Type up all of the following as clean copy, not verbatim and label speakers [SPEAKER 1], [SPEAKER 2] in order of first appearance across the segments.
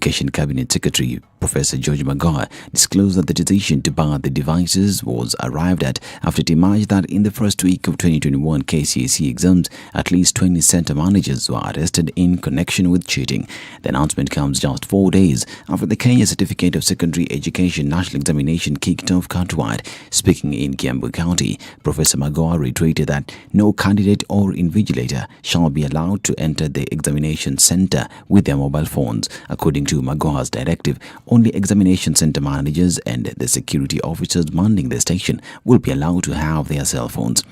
[SPEAKER 1] Education Cabinet Secretary Professor George Muga disclosed that the decision to bar the devices was arrived at after it emerged that in the first week of 2021 KCSE exams, at least 20 center managers were arrested in connection with cheating. The announcement comes just 4 days after the Kenya Certificate of Secondary Education National Examination kicked off countrywide. Speaking in Kiambu County, Professor Muga reiterated that no candidate or invigilator shall be allowed to enter the examination center with their mobile phones. According to Muga's directive, only examination center managers and the security officers manning the station will be allowed to have their cell phones.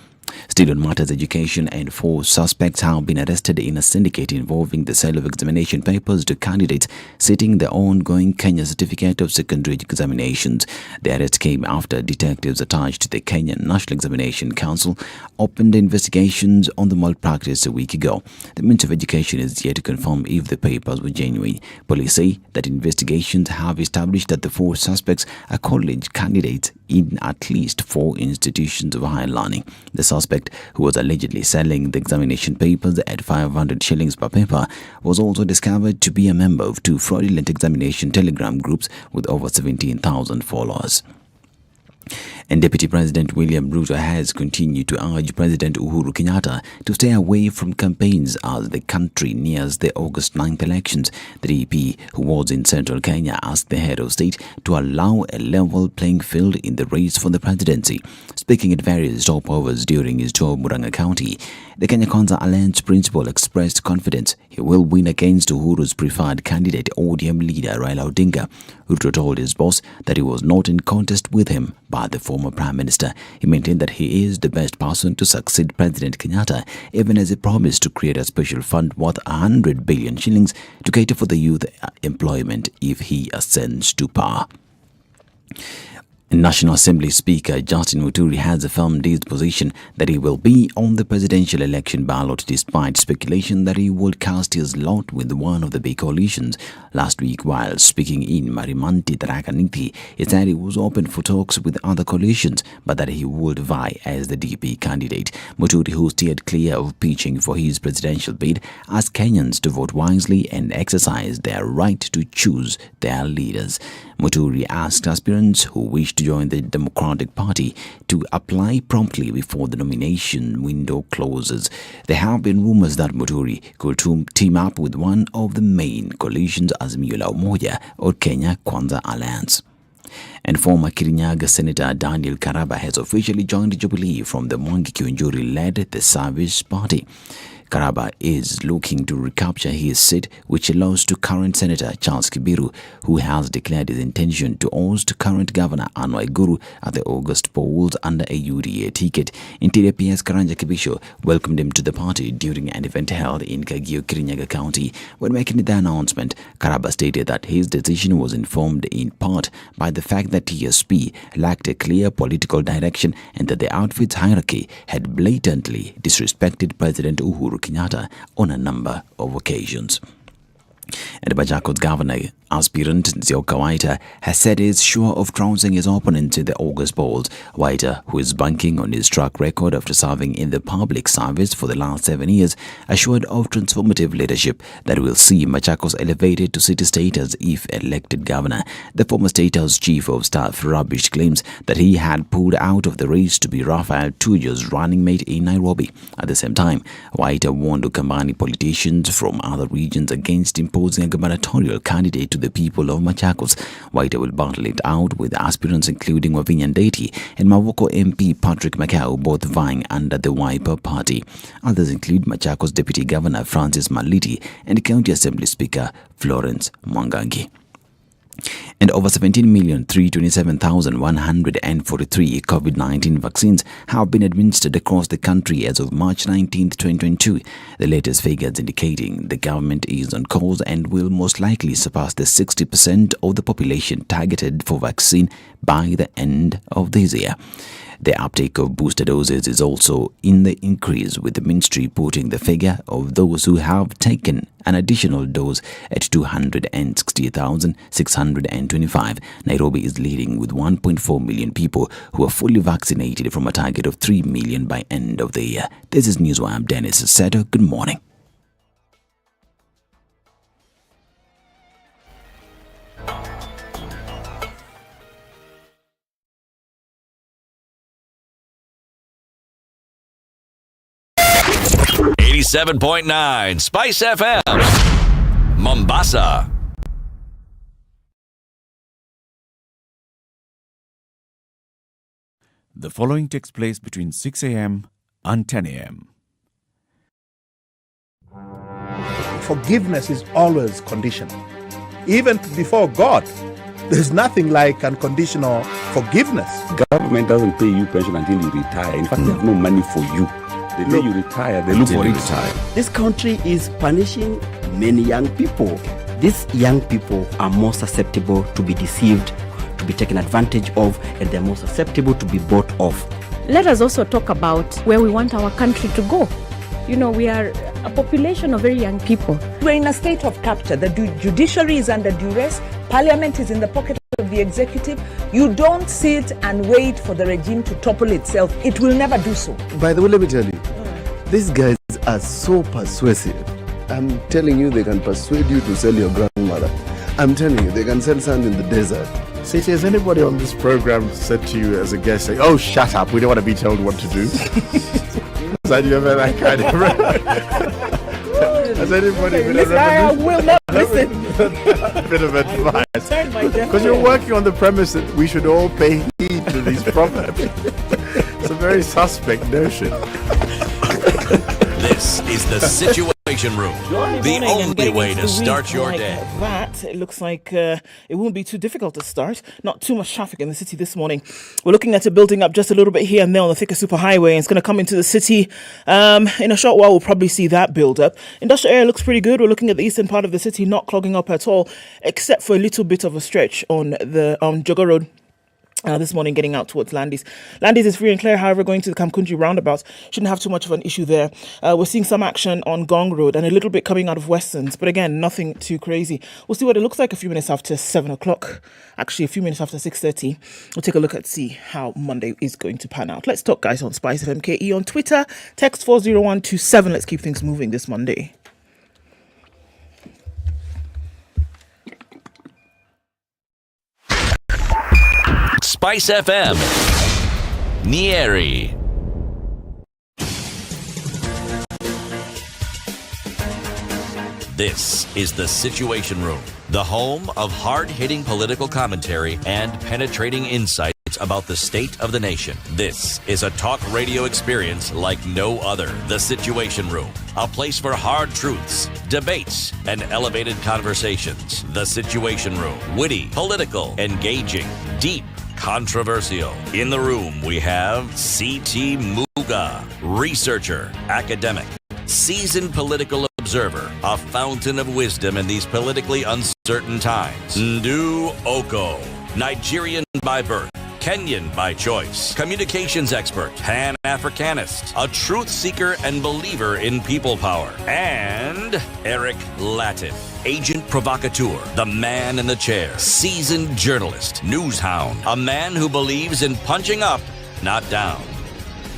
[SPEAKER 1] Still on matters education, and 4 suspects have been arrested in a syndicate involving the sale of examination papers to candidates sitting the ongoing Kenya Certificate of Secondary Examinations. The arrest came after detectives attached to the Kenya National Examination Council opened investigations on the malpractice a week ago. The Ministry of Education is yet to confirm if the papers were genuine. Police say that investigations have established that the 4 suspects are college candidates in at least 4 institutions of higher learning. The suspect, who was allegedly selling the examination papers at 500 shillings per paper, was also discovered to be a member of 2 fraudulent examination telegram groups with over 17,000 followers. And Deputy President William Ruto has continued to urge President Uhuru Kenyatta to stay away from campaigns as the country nears the August 9th elections. The DP, who was in central Kenya, asked the head of state to allow a level playing field in the race for the presidency. Speaking at various stopovers during his tour of Murang'a County, the Kenya Kwanza Alliance principal expressed confidence he will win against Uhuru's preferred candidate, ODM leader Raila Odinga. Ruto told his boss that he was not in contest with him, but the former Prime Minister. He maintained that he is the best person to succeed President Kenyatta, even as he promised to create a special fund worth 100 billion shillings to cater for the youth employment if he ascends to power. National Assembly Speaker Justin Muturi has affirmed his position that he will be on the presidential election ballot despite speculation that he would cast his lot with one of the big coalitions. Last week, while speaking in Marimanti, Tarakaniti, he said he was open for talks with other coalitions, but that he would vie as the DP candidate. Muturi, who steered clear of pitching for his presidential bid, asked Kenyans to vote wisely and exercise their right to choose their leaders. Muturi asked aspirants who wish to join the Democratic Party to apply promptly before the nomination window closes. There have been rumors that Muturi could team up with one of the main coalitions, Azimio la Umoja or Kenya Kwanza Alliance. And former Kirinyaga Senator Daniel Karaba has officially joined Jubilee from the Mwangi Kiunjuri-led the Service Party. Karaba is looking to recapture his seat, which he lost to current Senator Charles Kibiru, who has declared his intention to oust current Governor Anne Waiguru at the August polls under a UDA ticket. Interior PS Karanja Kibisho welcomed him to the party during an event held in Kagio, Kirinyaga County. When making the announcement, Karaba stated that his decision was informed in part by the fact that TSP lacked a clear political direction and that the outfit's hierarchy had blatantly disrespected President Uhuru Kenyatta on a number of occasions. And Machakos Governor aspirant Nzioka Waita has said he is sure of trouncing his opponent in the August polls. Waita, who is banking on his track record after serving in the public service for the last 7 years, assured of transformative leadership that will see Machakos elevated to city status if elected governor. The former State House Chief of Staff Rubbish claims that he had pulled out of the race to be Raphael Tujo's running mate in Nairobi. At the same time, Waita warned Ukambani politicians from other regions against imposing a gubernatorial candidate to the people of Machakos. Waita will battle it out with aspirants including Wavinya Ndeti and Mavoko MP Patrick Makau, both vying under the Wiper Party. Others include Machakos Deputy Governor Francis Maliti and County Assembly Speaker Florence Mwangangi. And over 17,327,143 COVID-19 vaccines have been administered across the country as of March 19, 2022. The latest figures indicating the government is on course and will most likely surpass the 60% of the population targeted for vaccine by the end of this year. The uptake of booster doses is also in the increase, with the ministry putting the figure of those who have taken an additional dose at 260,625. Nairobi is leading with 1.4 million people who are fully vaccinated from a target of 3 million by end of the year. This is Newswire. Dennis Seto. Good morning.
[SPEAKER 2] 97.9 SpiceFM, Mombasa.
[SPEAKER 3] The following takes place between 6 a.m. and 10 a.m.
[SPEAKER 4] Forgiveness is always conditional. Even before God, there's nothing like unconditional forgiveness.
[SPEAKER 5] Government doesn't pay you pension until you retire. In fact, they have no money for you. The day you retire, they look for it.
[SPEAKER 6] This country is punishing many young people. These young people are more susceptible to be deceived, to be taken advantage of, and they're more susceptible to be bought off.
[SPEAKER 7] Let us also talk about where we want our country to go. You know, we are a population of very young people.
[SPEAKER 8] We're in a state of capture. The judiciary is under duress. Parliament is in the pocket of the executive. You don't sit and wait for the regime to topple itself. It will never do so.
[SPEAKER 9] By the way, let me tell you, these guys are so persuasive. I'm telling you, they can persuade you to sell your grandmother. I'm telling you, they can sell sand in the desert.
[SPEAKER 10] City, has anybody on this program said to you as a guest, saying, "Oh, shut up, we don't want to be told what to do"? Have you ever that kind of... Has anybody been
[SPEAKER 8] I will not listen.
[SPEAKER 10] A bit of advice? Because you're working on the premise that we should all pay heed to these proverbs. It's a very suspect notion.
[SPEAKER 2] This is the Situation Room, the only way to start your day.
[SPEAKER 8] That it looks like it won't be too difficult to start. Not too much traffic in the city this morning. We're looking at it building up just a little bit here and there on the thicker superhighway. It's going to come into the city in a short while. We'll probably see that build up. Industrial area looks pretty good. We're looking at the eastern part of the city, not clogging up at all, except for a little bit of a stretch on the Jogo Road. This morning getting out towards Landis. Landis is free and clear, however, going to the Kamkunji roundabout. Shouldn't have too much of an issue there. We're seeing some action on Gong Road and a little bit coming out of Westlands, but again, nothing too crazy. We'll see what it looks like a few minutes after 7 o'clock. Actually, a few minutes after 6:30. We'll take a look at see how Monday is going to pan out. Let's talk, guys, on SpiceFM KE on Twitter. Text 40127. Let's keep things moving this Monday.
[SPEAKER 2] SpiceFM, Nyeri. This is the Situation Room, the home of hard-hitting political commentary and penetrating insights about the state of the nation. This is a talk radio experience like no other. The Situation Room, a place for hard truths, debates, and elevated conversations. The Situation Room, witty, political, engaging, deep, controversial. In the room, we have C.T. Muga, researcher, academic, seasoned political observer, a fountain of wisdom in these politically uncertain times. Ndu Okoh, Nigerian by birth, Kenyan by choice, communications expert, Pan-Africanist, a truth seeker and believer in people power, and Eric Latiff, agent provocateur, the man in the chair, seasoned journalist, news hound, a man who believes in punching up, not down.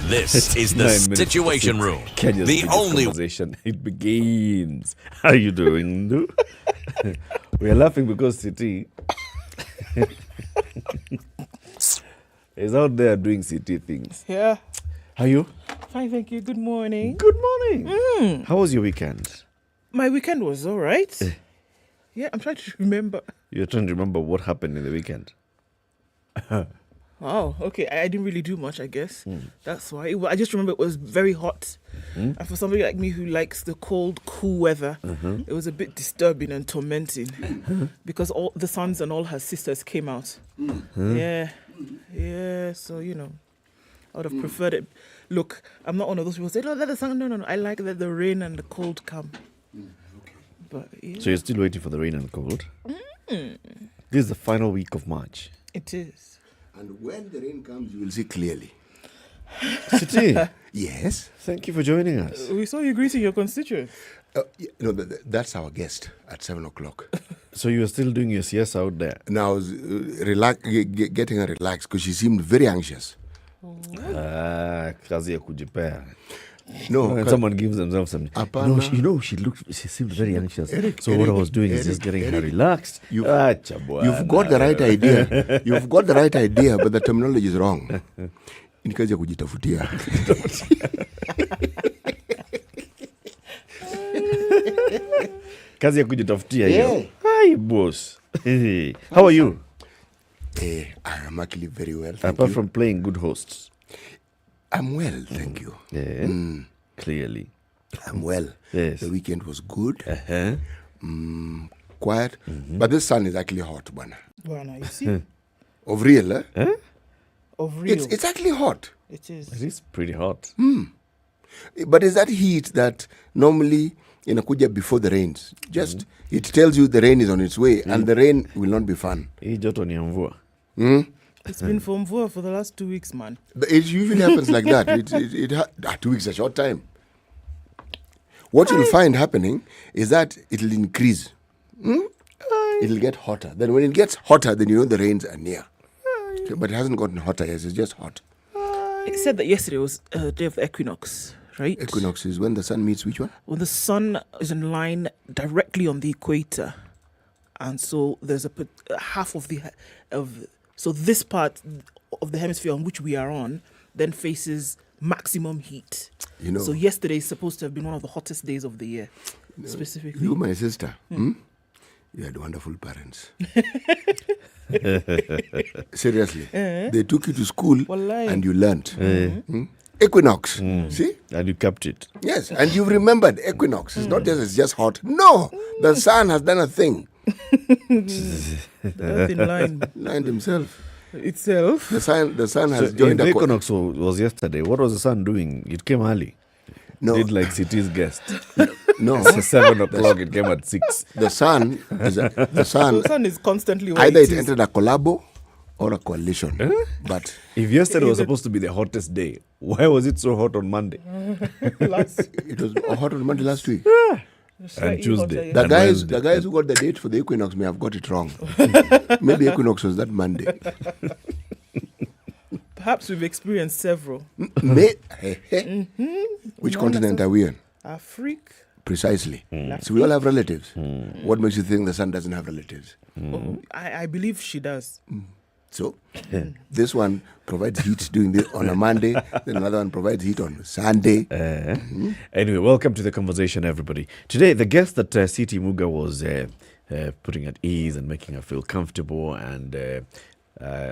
[SPEAKER 2] This is the Situation Room, the only
[SPEAKER 10] conversation. It begins. How are you doing, Ndu? We are laughing because City is out there doing city things.
[SPEAKER 8] Yeah.
[SPEAKER 10] How are you?
[SPEAKER 8] Fine, thank you. Good morning.
[SPEAKER 10] Good morning. How was your weekend?
[SPEAKER 8] My weekend was all right. Yeah, I'm trying to remember.
[SPEAKER 10] You're trying to remember what happened in the weekend?
[SPEAKER 8] Oh, okay. I didn't really do much, I guess. That's why. I just remember it was very hot. And for somebody like me who likes the cold, cool weather, it was a bit disturbing and tormenting because all the sons and all her sisters came out. Yeah. So, you know, I would have preferred it. Look, I'm not one of those people who say, "No, let the sun." No. I like that the rain and the cold come. But yeah.
[SPEAKER 10] So you're still waiting for the rain and cold? This is the final week of March.
[SPEAKER 8] It is.
[SPEAKER 11] And when the rain comes, you will see clearly.
[SPEAKER 10] City.
[SPEAKER 11] Yes.
[SPEAKER 10] Thank you for joining us.
[SPEAKER 8] We saw you greeting your constituents.
[SPEAKER 11] That's our guest at 7 o'clock.
[SPEAKER 10] So you are still doing your CS out there?
[SPEAKER 11] Now, I was getting her relaxed because she seemed very anxious.
[SPEAKER 10] Kazi ya kujipea.
[SPEAKER 11] No,
[SPEAKER 10] when someone gives themselves something. No, she seemed very anxious. Eric, what I was doing is just getting her relaxed.
[SPEAKER 11] You've got the right idea. You've got the right idea, but the terminology is wrong. In kazi ya kujitafutia.
[SPEAKER 3] Kazi ya kujitafutia hiyo.
[SPEAKER 11] Yeah.
[SPEAKER 3] Hi boss. How are you?
[SPEAKER 11] I am actually very well.
[SPEAKER 3] Apart from playing good hosts.
[SPEAKER 11] I'm well, thank you.
[SPEAKER 3] Yeah. Clearly.
[SPEAKER 11] I'm well.
[SPEAKER 3] Yes.
[SPEAKER 11] The weekend was good.
[SPEAKER 3] Uh-huh.
[SPEAKER 11] Quiet. But this sun is actually hot, bwana.
[SPEAKER 8] Well, now you see.
[SPEAKER 11] Of real, eh?
[SPEAKER 3] Huh?
[SPEAKER 8] Of real.
[SPEAKER 11] It's actually hot.
[SPEAKER 8] It is.
[SPEAKER 3] It is pretty hot.
[SPEAKER 11] But is that heat that normally inakuja before the rains? Just it tells you the rain is on its way, and the rain will not be fun.
[SPEAKER 3] Hii joto ni ya mvua.
[SPEAKER 8] It's been for Mvua for the last 2 weeks, man.
[SPEAKER 11] It usually happens like that. 2 weeks is a short time. What you'll find happening is that it'll increase. It'll get hotter. Then when it gets hotter, then you know the rains are near. Okay, but it hasn't gotten hotter yet. It's just hot.
[SPEAKER 8] It said that yesterday was a day of the equinox, right?
[SPEAKER 11] Equinox is when the sun meets which one?
[SPEAKER 8] When the sun is in line directly on the equator, and so there's half of so this part of the hemisphere on which we are on then faces maximum heat.
[SPEAKER 11] You know.
[SPEAKER 8] So yesterday is supposed to have been one of the hottest days of the year, specifically.
[SPEAKER 11] You, my sister, you had wonderful parents. Seriously. They took you to school and you learnt. Equinox. See?
[SPEAKER 3] And you kept it.
[SPEAKER 11] Yes, and you've remembered equinox. It's not just it's just hot. No, the sun has done a thing.
[SPEAKER 8] The earth in line.
[SPEAKER 11] Lined himself.
[SPEAKER 8] Itself.
[SPEAKER 11] The sun has
[SPEAKER 3] So
[SPEAKER 11] joined
[SPEAKER 3] the
[SPEAKER 11] the
[SPEAKER 3] equinox was yesterday. What was the sun doing? It came early.
[SPEAKER 11] No,
[SPEAKER 3] Did like city's guest.
[SPEAKER 11] no.
[SPEAKER 3] It's 7 o'clock. It came at 6.
[SPEAKER 11] The sun is the sun.
[SPEAKER 8] The sun is constantly where
[SPEAKER 11] Either it
[SPEAKER 8] is.
[SPEAKER 11] entered a collabo or a coalition. But
[SPEAKER 3] If yesterday was supposed to be the hottest day, why was it so hot on Monday
[SPEAKER 11] it was hot on Monday last week.
[SPEAKER 3] and Tuesday?
[SPEAKER 11] The
[SPEAKER 3] and
[SPEAKER 11] guys
[SPEAKER 3] Wednesday?
[SPEAKER 11] who got the date for the equinox may have got it wrong. Maybe equinox was that Monday.
[SPEAKER 8] Perhaps we've experienced several.
[SPEAKER 11] Which continent are we in?
[SPEAKER 8] Africa.
[SPEAKER 11] Precisely. So we all have relatives. What makes you think the sun doesn't have relatives?
[SPEAKER 8] I believe she does.
[SPEAKER 11] So this one provides heat doing this on a Monday, then another one provides heat on Sunday.
[SPEAKER 3] Anyway, welcome to the conversation, everybody. Today, the guest that C.T. Muga was putting at ease and making her feel comfortable and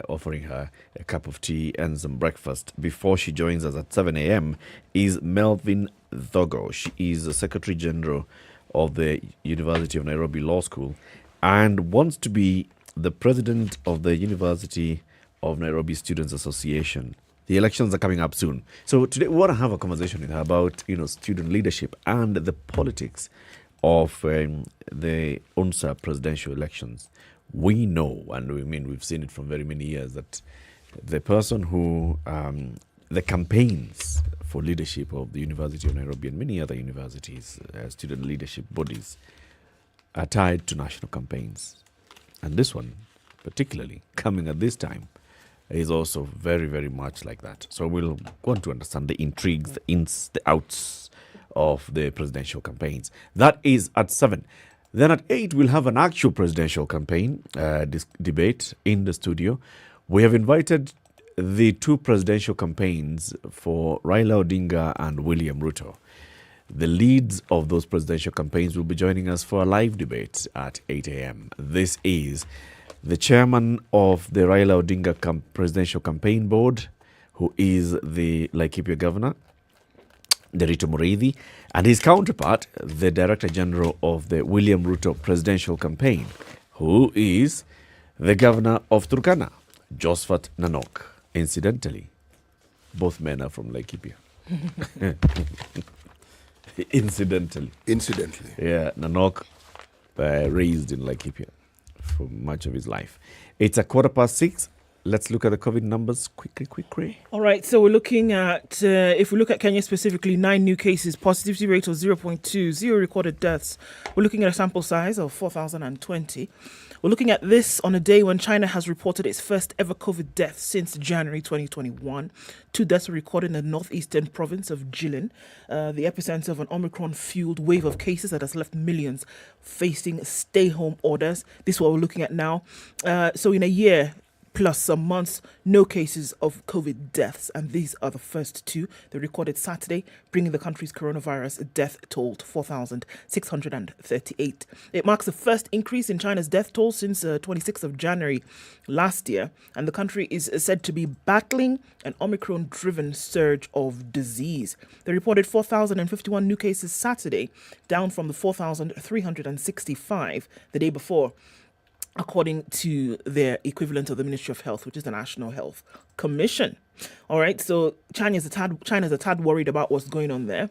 [SPEAKER 3] offering her a cup of tea and some breakfast before she joins us at 7 a.m. is Melvin Thogo. She is the Secretary General of the University of Nairobi Law School and wants to be the president of the University of Nairobi Students Association. The elections are coming up soon. So today we want to have a conversation with her about, student leadership and the politics of the UNSA presidential elections. We know, and we've seen it from very many years, that the person who, the campaigns for leadership of the University of Nairobi and many other universities, student leadership bodies, are tied to national campaigns. And this one, particularly coming at this time, is also very, very much like that. So we'll want to understand the intrigues, the ins, the outs of the presidential campaigns. That is at 7. Then at 8, we'll have an actual presidential campaign debate in the studio. We have invited the two presidential campaigns for Raila Odinga and William Ruto. The leads of those presidential campaigns will be joining us for a live debate at 8 a.m. This is the chairman of the Raila Odinga Presidential Campaign Board, who is the Laikipia governor, Derito Mureithi, and his counterpart, the Director General of the William Ruto Presidential Campaign, who is the governor of Turkana, Josphat Nanok. Incidentally, both men are from Laikipia. Incidentally. Yeah, Nanok raised in Laikipia for much of his life. It's 6:15. Let's look at the COVID numbers quickly.
[SPEAKER 8] All right, so we're looking at, if we look at Kenya specifically, 9 new cases, positivity rate of 0.2, 0 recorded deaths. We're looking at a sample size of 4,020. We're looking at this on a day when China has reported its first ever COVID death since January 2021. 2 deaths were recorded in the northeastern province of Jilin, the epicenter of an Omicron-fueled wave of cases that has left millions facing stay-home orders. This is what we're looking at now. So in a year, plus some months, no cases of COVID deaths. And these are the first two. They recorded Saturday, bringing the country's coronavirus death toll to 4,638. It marks the first increase in China's death toll since 26th of January last year. And the country is said to be battling an Omicron-driven surge of disease. They reported 4,051 new cases Saturday, down from the 4,365 the day before, according to their equivalent of the Ministry of Health, which is the National Health Commission. All right, so China's a tad worried about what's going on there,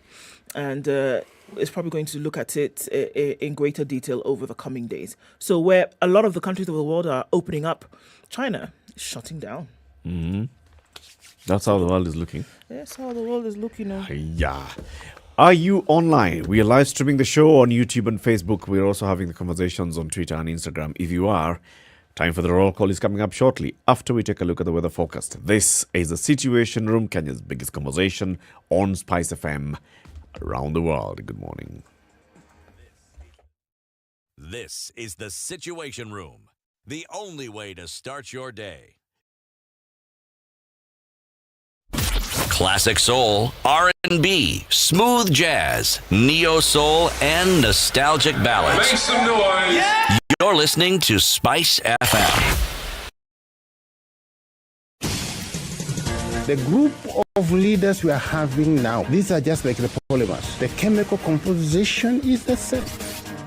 [SPEAKER 8] and is probably going to look at it in greater detail over the coming days. So where a lot of the countries of the world are opening up, China is shutting down.
[SPEAKER 3] Mm-hmm. That's how the world is looking.
[SPEAKER 8] That's how the world is looking.
[SPEAKER 3] Yeah. Are you online? We are live streaming the show on YouTube and Facebook. We're also having the conversations on Twitter and Instagram. If you are, time for the roll call is coming up shortly after we take a look at the weather forecast. This is the Situation Room, Kenya's biggest conversation on SpiceFM around the world. Good morning.
[SPEAKER 2] This is the Situation Room, the only way to start your day. Classic soul, R&B, smooth jazz, neo soul, and nostalgic ballads.
[SPEAKER 12] Make some noise. Yeah!
[SPEAKER 2] You're listening to Spice FM.
[SPEAKER 4] The group of leaders we are having now, these are just like the polymers. The chemical composition is the same.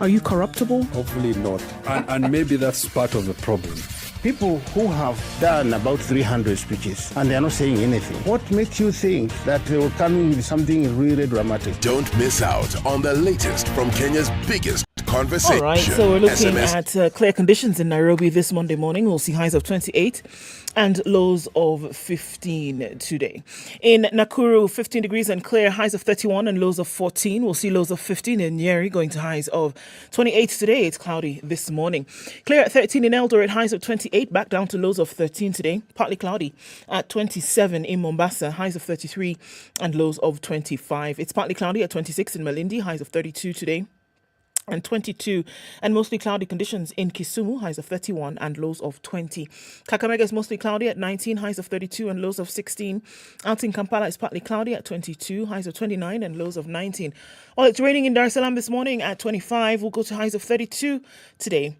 [SPEAKER 8] Are you corruptible?
[SPEAKER 13] Hopefully not. And maybe that's part of the problem.
[SPEAKER 4] People who have done about 300 speeches and they are not saying anything. What makes you think that they will come in with something really dramatic?
[SPEAKER 12] Don't miss out on the latest from Kenya's biggest conversation.
[SPEAKER 8] All right, so we're looking at clear conditions in Nairobi this Monday morning. We'll see highs of 28 and lows of 15 today. In Nakuru, 15 degrees and clear, highs of 31 and lows of 14. We'll see lows of 15 in Nyeri, going to highs of 28 today. It's cloudy this morning. Clear at 13 in Eldoret, highs of 28, back down to lows of 13 today. Partly cloudy at 27 in Mombasa, highs of 33 and lows of 25. It's partly cloudy at 26 in Malindi, highs of 32 today. And 22 and mostly cloudy conditions in Kisumu, highs of 31 and lows of 20. Kakamega is mostly cloudy at 19, highs of 32 and lows of 16. Out in Kampala is partly cloudy at 22, highs of 29 and lows of 19. While it's raining in Dar es Salaam this morning at 25, we'll go to highs of 32 today.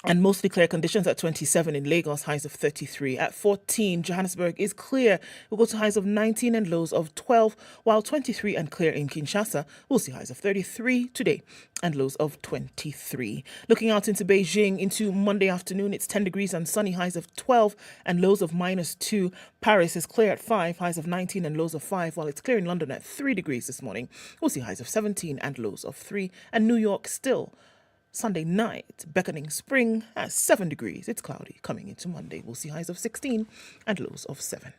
[SPEAKER 8] And mostly clear conditions at 27 in Lagos, highs of 33. At 14, Johannesburg is clear. We'll go to highs of 19 and lows of 12, while 23 and clear in Kinshasa. We'll see highs of 33 today and lows of 23. Looking out into Beijing into Monday afternoon, it's 10 degrees and sunny, highs of 12 and lows of -2. Paris is clear at 5, highs of 19 and lows of 5, while it's clear in London at 3 degrees this morning. We'll see highs of 17 and lows of 3. And New York still Sunday night, beckoning spring at 7 degrees. It's cloudy coming into Monday. We'll see highs of 16 and lows of 7.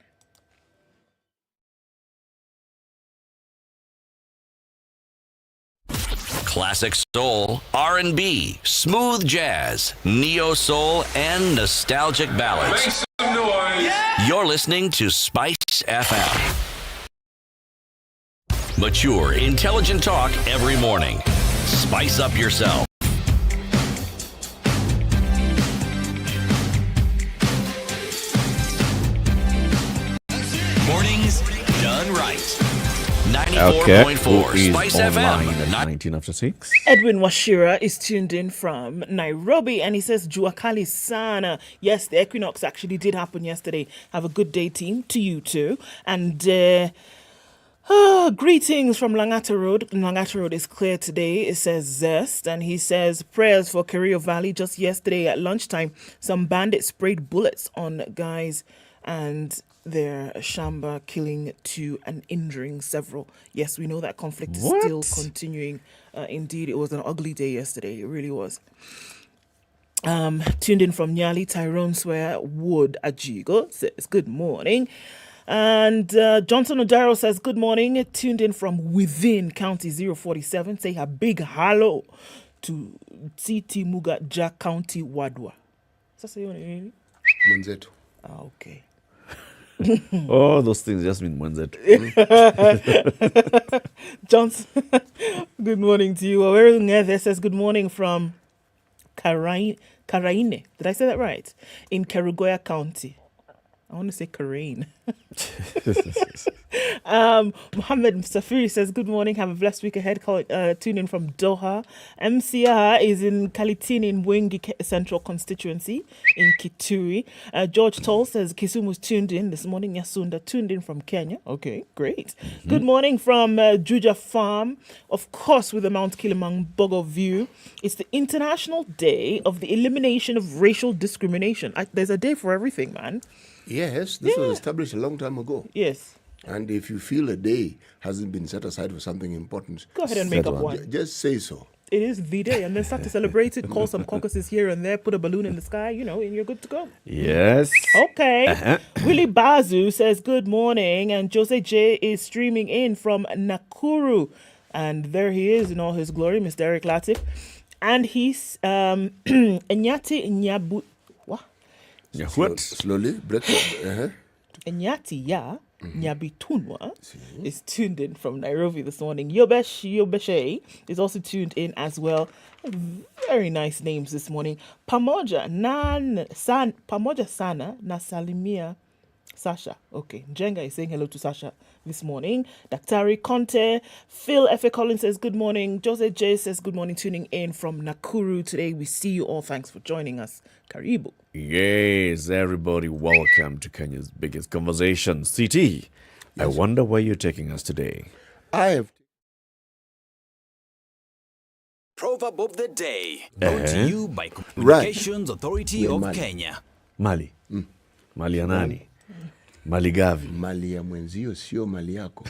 [SPEAKER 2] Classic soul, R&B, smooth jazz, neo soul, and nostalgic ballads.
[SPEAKER 12] Make some noise. Yeah!
[SPEAKER 2] You're listening to Spice FM. Mature, intelligent talk every morning. Spice up yourself. Mornings done right. 94.4 Spice FM.
[SPEAKER 3] 19 after 6.
[SPEAKER 8] Edwin Washira is tuned in from Nairobi, and he says, Jua Kali sana. Yes, the equinox actually did happen yesterday. Have a good day, team, to you too. And greetings from Langata Road. Langata Road is clear today. It says Zest, and he says prayers for Kerio Valley. Just yesterday at lunchtime, some bandits sprayed bullets on guys and their Shamba, killing 2 and injuring several. Yes, we know that conflict is still continuing. Indeed, it was an ugly day yesterday. It really was. Tuned in from Nyali, Tyrone Swear Wood Ajigo says good morning. And Johnson Odaro says good morning. Tuned in from within County 047. Say a big hello to CT Muga Jack County Wadwa.
[SPEAKER 11] Mwenzetu.
[SPEAKER 8] Okay.
[SPEAKER 3] Oh, those things just mean Mwenzetu.
[SPEAKER 8] Johnson, good morning to you. Aweri Ngeve says good morning from Karaine. Did I say that right? In Kerugoya County. I want to say Karaine. Mohammed Safiri says, good morning. Have a blessed week ahead. Tune in from Doha. MCR is in Kalitini in Mwingi Central Constituency in Kitui. George Toll says, Kisumu tuned in this morning. Yasunda tuned in from Kenya. Okay, great. Good morning from Juja Farm. Of course, with the Mount Kilimanjaro view. It's the International Day of the Elimination of Racial Discrimination. There's a day for everything, man.
[SPEAKER 11] Yes, this was established a long time ago.
[SPEAKER 8] Yes.
[SPEAKER 11] And if you feel a day hasn't been set aside for something important,
[SPEAKER 8] go ahead and make up one.
[SPEAKER 11] Just say so.
[SPEAKER 8] It is the day, and then start to celebrate it, call some caucuses here and there, put a balloon in the sky, and you're good to go.
[SPEAKER 3] Yes.
[SPEAKER 8] Okay. Willie Bazu says, good morning, and Jose J is streaming in from Nakuru. And there he is in all his glory, Mr. Eric Latiff. And he's Enyati Nyabu.
[SPEAKER 3] What?
[SPEAKER 11] Slowly, break it.
[SPEAKER 8] Enyati Nyabitunwa is tuned in from Nairobi this morning. Yobeshe is also tuned in as well. Very nice names this morning. Pamoja Sana Nasalimia Sasha. Okay, Jenga is saying hello to Sasha this morning. Daktari Conte. Phil F.A. Collins says good morning. Jose J says good morning, tuning in from Nakuru. Today we see you all. Thanks for joining us. Karibu.
[SPEAKER 3] Yes, everybody, welcome to Kenya's biggest conversation. CT, yes. I wonder where you're taking us today.
[SPEAKER 11] I have
[SPEAKER 1] Proverb of the day, brought to you by Communications Authority of Kenya.
[SPEAKER 3] Mali. Mali ya nani? Mali gavi.
[SPEAKER 11] Mali ya mwenzio sio mali yako.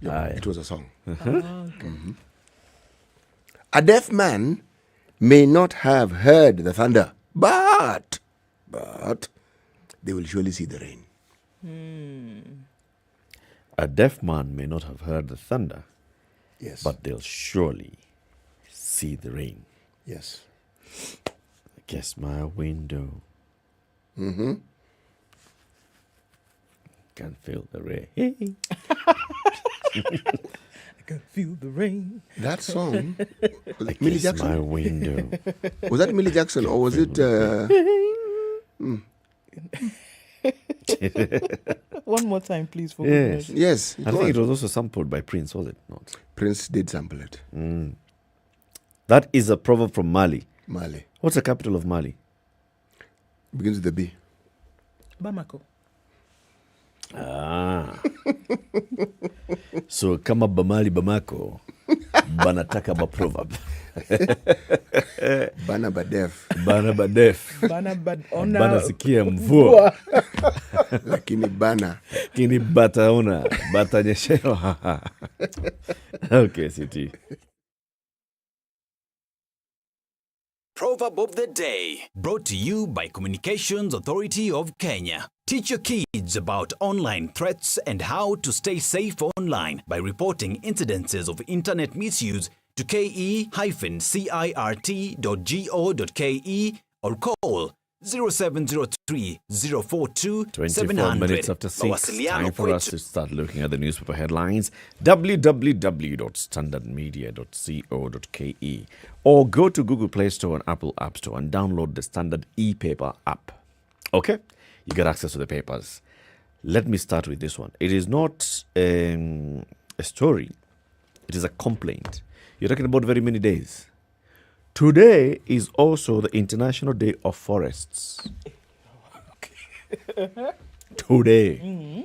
[SPEAKER 11] It was a song. A deaf man may not have heard the thunder, but they will surely see the rain.
[SPEAKER 3] A deaf man may not have heard the thunder,
[SPEAKER 11] yes,
[SPEAKER 3] but they'll surely see the rain.
[SPEAKER 11] Yes.
[SPEAKER 3] I guess my window. Can feel the rain.
[SPEAKER 8] I can feel the rain.
[SPEAKER 11] That song,
[SPEAKER 3] like
[SPEAKER 11] Millie Jackson.
[SPEAKER 3] My window.
[SPEAKER 11] Was that Millie Jackson or was it?
[SPEAKER 8] One more time, please. For
[SPEAKER 3] yes.
[SPEAKER 11] Yes.
[SPEAKER 3] I think it was also sampled by Prince, was it not?
[SPEAKER 11] Prince did sample it.
[SPEAKER 3] That is a proverb from Mali.
[SPEAKER 11] Mali.
[SPEAKER 3] What's the capital of Mali?
[SPEAKER 11] Begins with the B.
[SPEAKER 8] Bamako.
[SPEAKER 3] So kama Bamali Bamako banataka ba proverb.
[SPEAKER 11] Bana badef.
[SPEAKER 3] Bana badef. Bana sikia mvua.
[SPEAKER 11] Lakini bana.
[SPEAKER 3] Kini bataona. Batanyeshewa. Okay, CT.
[SPEAKER 1] Proverb of the day, brought to you by Communications Authority of Kenya. Teach your kids about online threats and how to stay safe online by reporting incidences of internet misuse to ke-cirt.go.ke or call 0703 042
[SPEAKER 3] 24
[SPEAKER 1] 700.
[SPEAKER 3] minutes after 6. Time for us to start looking at the newspaper headlines. www.standardmedia.co.ke or go to Google Play Store and Apple App Store and download the Standard e-paper app. Okay? You get access to the papers. Let me start with this one. It is not a story. It is a complaint. You're talking about very many days. Today is also the International Day of Forests. Today,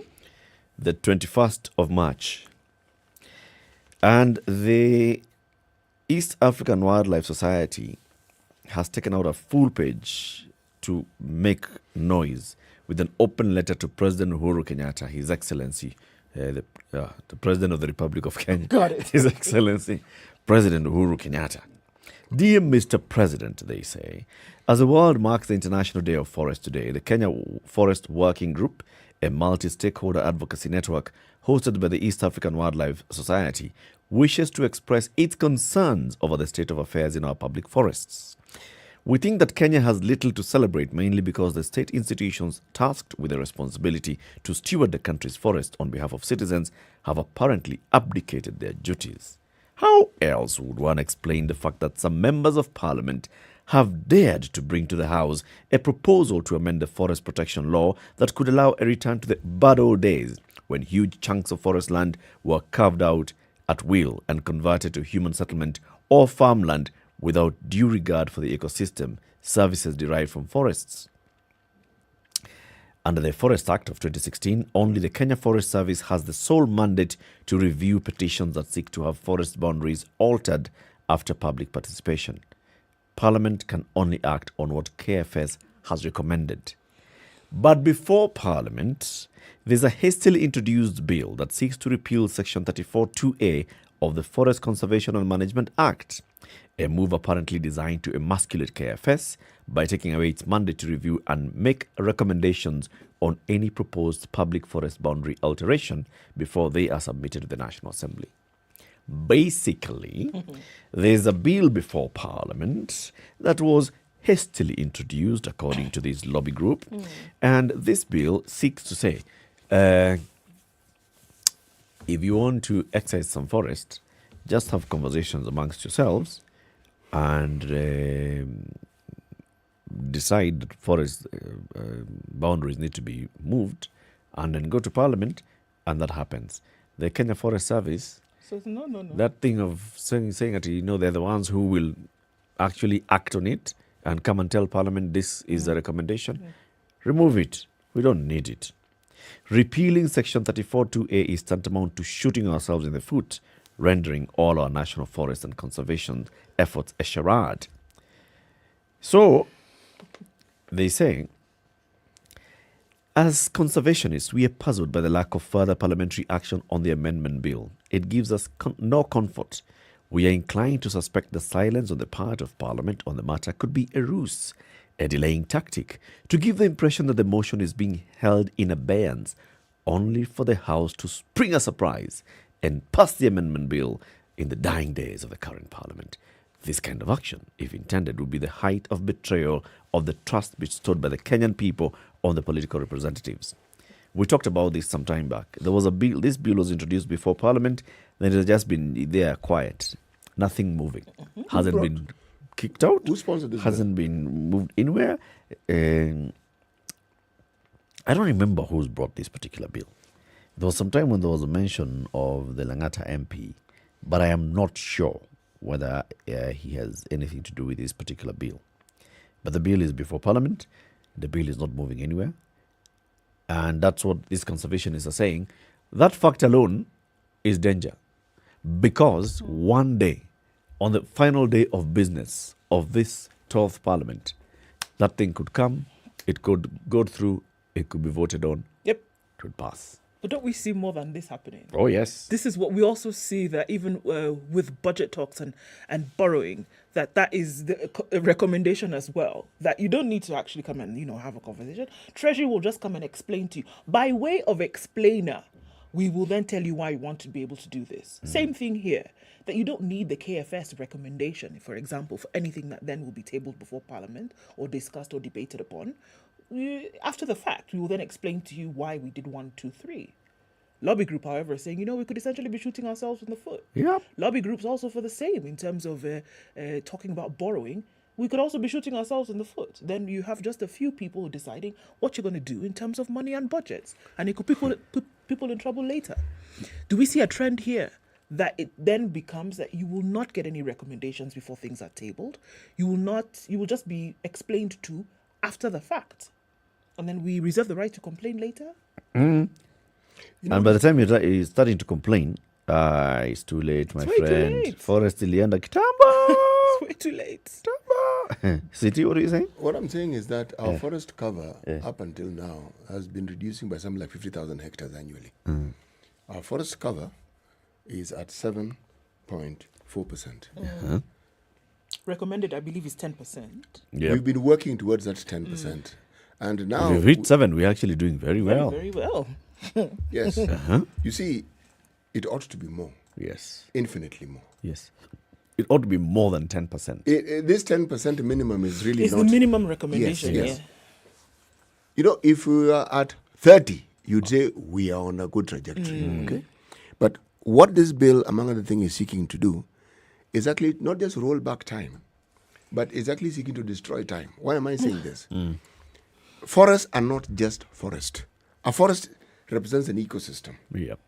[SPEAKER 3] the 21st of March. And the East African Wildlife Society has taken out a full page to make noise with an open letter to President Uhuru Kenyatta, His Excellency, the President of the Republic of Kenya.
[SPEAKER 8] Got it.
[SPEAKER 3] His Excellency, President Uhuru Kenyatta. Dear Mr. President, they say, as the world marks the International Day of Forest today, the Kenya Forest Working Group, a multi-stakeholder advocacy network hosted by the East African Wildlife Society, wishes to express its concerns over the state of affairs in our public forests. We think that Kenya has little to celebrate, mainly because the state institutions tasked with the responsibility to steward the country's forests on behalf of citizens have apparently abdicated their duties. How else would one explain the fact that some members of parliament have dared to bring to the House a proposal to amend the forest protection law that could allow a return to the bad old days when huge chunks of forest land were carved out at will and converted to human settlement or farmland without due regard for the ecosystem services derived from forests? Under the Forest Act of 2016, only the Kenya Forest Service has the sole mandate to review petitions that seek to have forest boundaries altered after public participation. Parliament can only act on what KFS has recommended. But before Parliament, there's a hastily introduced bill that seeks to repeal Section 34(2)A of the Forest Conservation and Management Act, a move apparently designed to emasculate KFS by taking away its mandate to review and make recommendations on any proposed public forest boundary alteration before they are submitted to the National Assembly. Basically, there's a bill before Parliament that was hastily introduced according to this lobby group, and this bill seeks to say, if you want to excise some forest, just have conversations amongst yourselves and decide that forest boundaries need to be moved, and then go to Parliament, and that happens. The Kenya Forest Service,
[SPEAKER 8] no.
[SPEAKER 3] That thing of saying that, they're the ones who will actually act on it and come and tell Parliament this is a recommendation. Remove it. We don't need it. Repealing Section 34(2)A is tantamount to shooting ourselves in the foot, rendering all our national forest and conservation efforts a charade. So, they say, as conservationists, we are puzzled by the lack of further parliamentary action on the amendment bill. It gives us no comfort. We are inclined to suspect the silence on the part of Parliament on the matter could be a ruse, a delaying tactic, to give the impression that the motion is being held in abeyance, only for the House to spring a surprise and pass the amendment bill in the dying days of the current Parliament. This kind of action, if intended, would be the height of betrayal of the trust bestowed by the Kenyan people on the political representatives. We talked about this some time back. There was a bill, this bill was introduced before Parliament, then it has just been there quiet, nothing moving. Hasn't been kicked out.
[SPEAKER 11] Who sponsored this
[SPEAKER 3] hasn't been moved anywhere. I don't remember who's brought this particular bill. There was some time when there was a mention of the Langata MP, but I am not sure whether he has anything to do with this particular bill. But the bill is before Parliament. The bill is not moving anywhere. And that's what these conservationists are saying. That fact alone is danger. Because one day, on the final day of business of this 12th Parliament, that thing could come, it could go through, it could be voted on.
[SPEAKER 8] Yep.
[SPEAKER 3] It would pass.
[SPEAKER 8] But don't we see more than this happening?
[SPEAKER 3] Oh, yes.
[SPEAKER 8] This is what we also see, that even with budget talks and borrowing, that is a recommendation as well, that you don't need to actually come and, have a conversation. Treasury will just come and explain to you. By way of explainer, we will then tell you why you want to be able to do this. Same thing here, that you don't need the KFS recommendation, for example, for anything that then will be tabled before Parliament or discussed or debated upon. After the fact, we will then explain to you why we did 1, 2, 3. Lobby group, however, is saying, we could essentially be shooting ourselves in the foot.
[SPEAKER 3] Yep.
[SPEAKER 8] Lobby groups also for the same in terms of talking about borrowing. We could also be shooting ourselves in the foot. Then you have just a few people deciding what you're going to do in terms of money and budgets. And it could put people in trouble later. Do we see a trend here that it then becomes that you will not get any recommendations before things are tabled? You will just be explained to after the fact. And then we reserve the right to complain later?
[SPEAKER 3] And by the time you're starting to complain, it's too late, my friend.
[SPEAKER 8] Too late.
[SPEAKER 3] Forest ilienda kitambo.
[SPEAKER 8] It's way too late.
[SPEAKER 3] City, what are you saying?
[SPEAKER 11] What I'm saying is that our forest cover up until now has been reducing by something like 50,000 hectares annually. Our forest cover is at 7.4%.
[SPEAKER 8] Recommended, I believe, is 10%.
[SPEAKER 3] Yep.
[SPEAKER 11] We've been working towards that 10%. And now
[SPEAKER 3] we've reached 7. We're actually doing very well.
[SPEAKER 8] Very well.
[SPEAKER 11] Yes. You see, it ought to be more.
[SPEAKER 3] Yes.
[SPEAKER 11] Infinitely more.
[SPEAKER 3] Yes. It ought to be more than 10%.
[SPEAKER 11] This 10% minimum is really
[SPEAKER 8] it's
[SPEAKER 11] not...
[SPEAKER 8] the minimum recommendation.
[SPEAKER 11] Yes. If we are at 30, you'd say we are on a good trajectory. Okay. But what this bill, among other things, is seeking to do is actually not just roll back time, but is actually seeking to destroy time. Why am I saying this? Forests are not just forest. A forest represents an ecosystem.
[SPEAKER 3] Yep.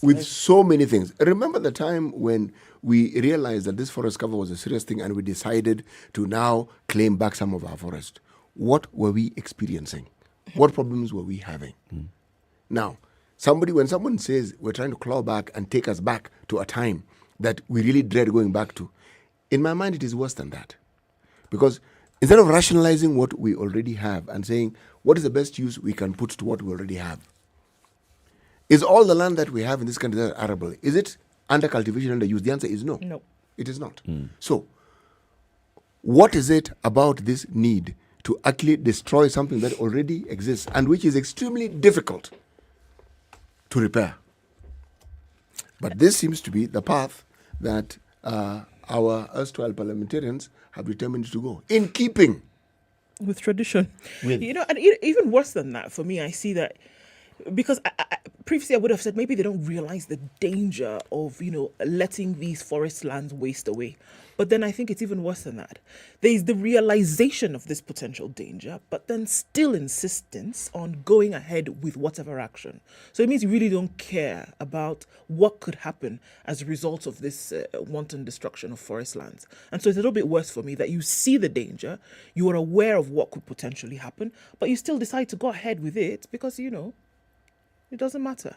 [SPEAKER 11] With so many things. Remember the time when we realized that this forest cover was a serious thing and we decided to now claim back some of our forest. What were we experiencing? What problems were we having? Now, when someone says we're trying to claw back and take us back to a time that we really dread going back to, in my mind it is worse than that. Because instead of rationalizing what we already have and saying what is the best use we can put to what we already have, is all the land that we have in this country that arable, is it under cultivation, under use? The answer is no.
[SPEAKER 8] No.
[SPEAKER 11] It is not. So, what is it about this need to actually destroy something that already exists and which is extremely difficult to repair? But this seems to be the path that our erstwhile parliamentarians have determined to go, in keeping
[SPEAKER 8] with tradition.
[SPEAKER 11] With.
[SPEAKER 8] You know, and even worse than that, for me, I see that because previously I would have said maybe they don't realize the danger of, letting these forest lands waste away. But then I think it's even worse than that. There is the realization of this potential danger, but then still insistence on going ahead with whatever action. So it means you really don't care about what could happen as a result of this wanton destruction of forest lands. And so it's a little bit worse for me that you see the danger, you are aware of what could potentially happen, but you still decide to go ahead with it because, it doesn't matter.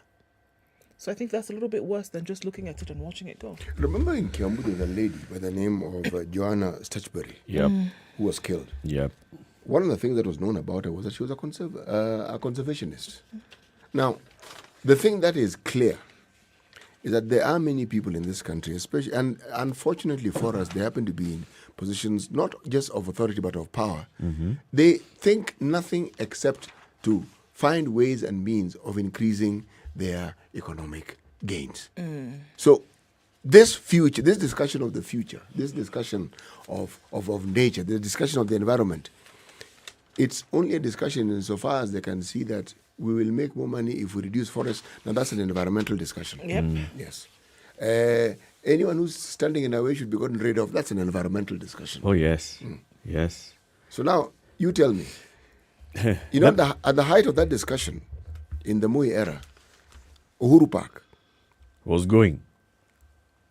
[SPEAKER 8] So I think that's a little bit worse than just looking at it and watching it go.
[SPEAKER 11] Remember in Kiambu, there was a lady by the name of Joanna Stutchbury, who was killed.
[SPEAKER 3] Yep.
[SPEAKER 11] One of the things that was known about her was that she was a conservationist. Now, the thing that is clear is that there are many people in this country, especially, and unfortunately for us, they happen to be in positions not just of authority but of power. They think nothing except to find ways and means of increasing their economic gains. So this discussion of the future, this discussion of nature, the discussion of the environment, it's only a discussion insofar as they can see that we will make more money if we reduce forests. Now that's an environmental discussion. Yes. Anyone who's standing in our way should be gotten rid of. That's an environmental discussion.
[SPEAKER 3] Oh, yes. Yes.
[SPEAKER 11] So now, you tell me, at the height of that discussion, in the Moi era, Uhuru Park
[SPEAKER 3] was going.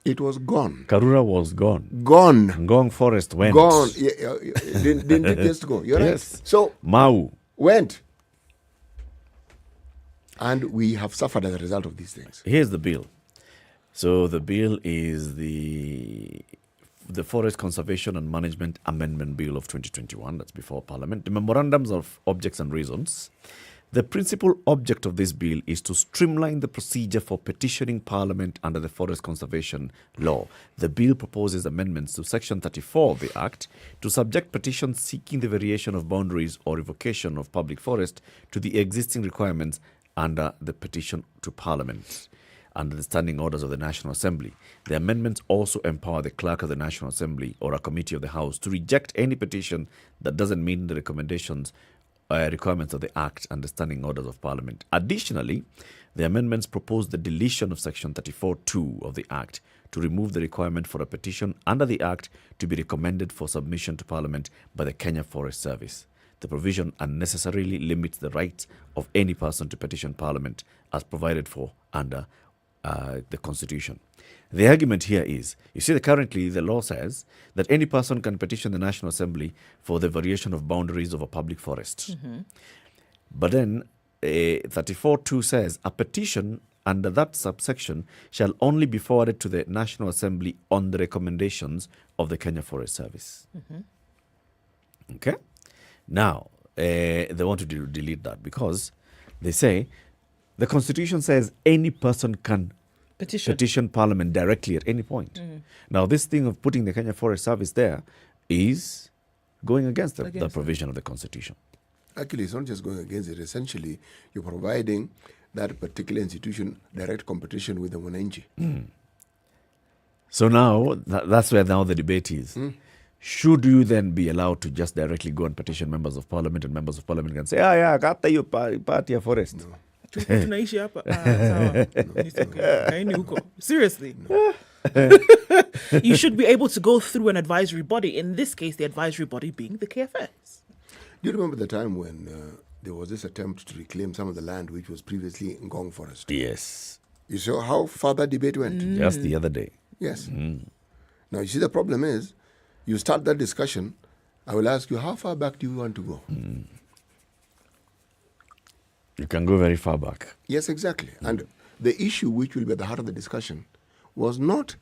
[SPEAKER 11] It was gone.
[SPEAKER 3] Karura was gone.
[SPEAKER 11] Gone.
[SPEAKER 3] Ngong Forest went.
[SPEAKER 11] Gone. Didn't just go. You're
[SPEAKER 3] yes.
[SPEAKER 11] right. So
[SPEAKER 3] Mau
[SPEAKER 11] went. And we have suffered as a result of these things.
[SPEAKER 3] Here's the bill. So the bill is the Forest Conservation and Management Amendment Bill of 2021. That's before Parliament. The memorandums of objects and reasons. The principal object of this bill is to streamline the procedure for petitioning Parliament under the Forest Conservation Law. The bill proposes amendments to Section 34 of the Act to subject petitions seeking the variation of boundaries or revocation of public forest to the existing requirements under the petition to Parliament under the standing orders of the National Assembly. The amendments also empower the clerk of the National Assembly or a committee of the House to reject any petition that doesn't meet the requirements of the Act and the standing orders of Parliament. Additionally, the amendments propose the deletion of Section 34(2) of the Act to remove the requirement for a petition under the Act to be recommended for submission to Parliament by the Kenya Forest Service. The provision unnecessarily limits the rights of any person to petition Parliament as provided for under the Constitution. The argument here is, you see, currently the law says that any person can petition the National Assembly for the variation of boundaries of a public forest. But then 34(2) says a petition under that subsection shall only be forwarded to the National Assembly on the recommendations of the Kenya Forest Service. Okay? Now, they want to delete that because they say the Constitution says any person can petition Parliament directly at any point. Now, this thing of putting the Kenya Forest Service there is going against the provision of the Constitution.
[SPEAKER 11] Actually, it's not just going against it. Essentially, you're providing that particular institution direct competition with the Mwananchi.
[SPEAKER 3] So now, that's where now the debate is. Should you then be allowed to just directly go and petition members of Parliament, and members of Parliament can say, kata hiyo part ya forest?
[SPEAKER 8] Tunaishi hapa. Sawa. Seriously. you should be able to go through an advisory body. In this case, the advisory body being the KFS.
[SPEAKER 11] Do you remember the time when there was this attempt to reclaim some of the land which was previously Ngong Forest?
[SPEAKER 3] Yes.
[SPEAKER 11] You saw how far that debate went?
[SPEAKER 3] Just the other day.
[SPEAKER 11] Yes. Now, you see, the problem is, you start that discussion, I will ask you, how far back do you want to go?
[SPEAKER 3] You can go very far back.
[SPEAKER 11] Yes, exactly. And the issue which will be at the heart of the discussion was not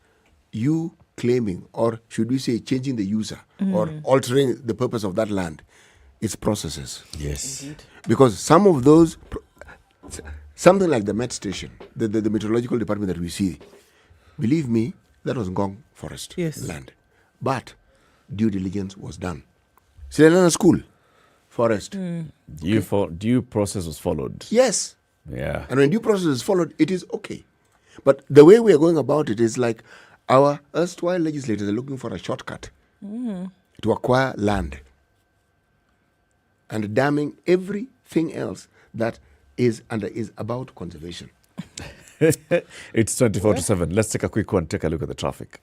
[SPEAKER 11] you claiming, or should we say changing the user, or altering the purpose of that land. It's processes.
[SPEAKER 3] Yes.
[SPEAKER 8] Indeed.
[SPEAKER 11] Because some of those, something like the Met Station, the meteorological department that we see, believe me, that was Ngong Forest land. But due diligence was done. Sri School, Forest.
[SPEAKER 3] Due process was followed.
[SPEAKER 11] Yes.
[SPEAKER 3] Yeah.
[SPEAKER 11] And when due process is followed, it is okay. But the way we are going about it is like our erstwhile legislators are looking for a shortcut to acquire land and damning everything else that is about conservation.
[SPEAKER 3] It's 24/7. Let's take a quick one. Take a look at the traffic.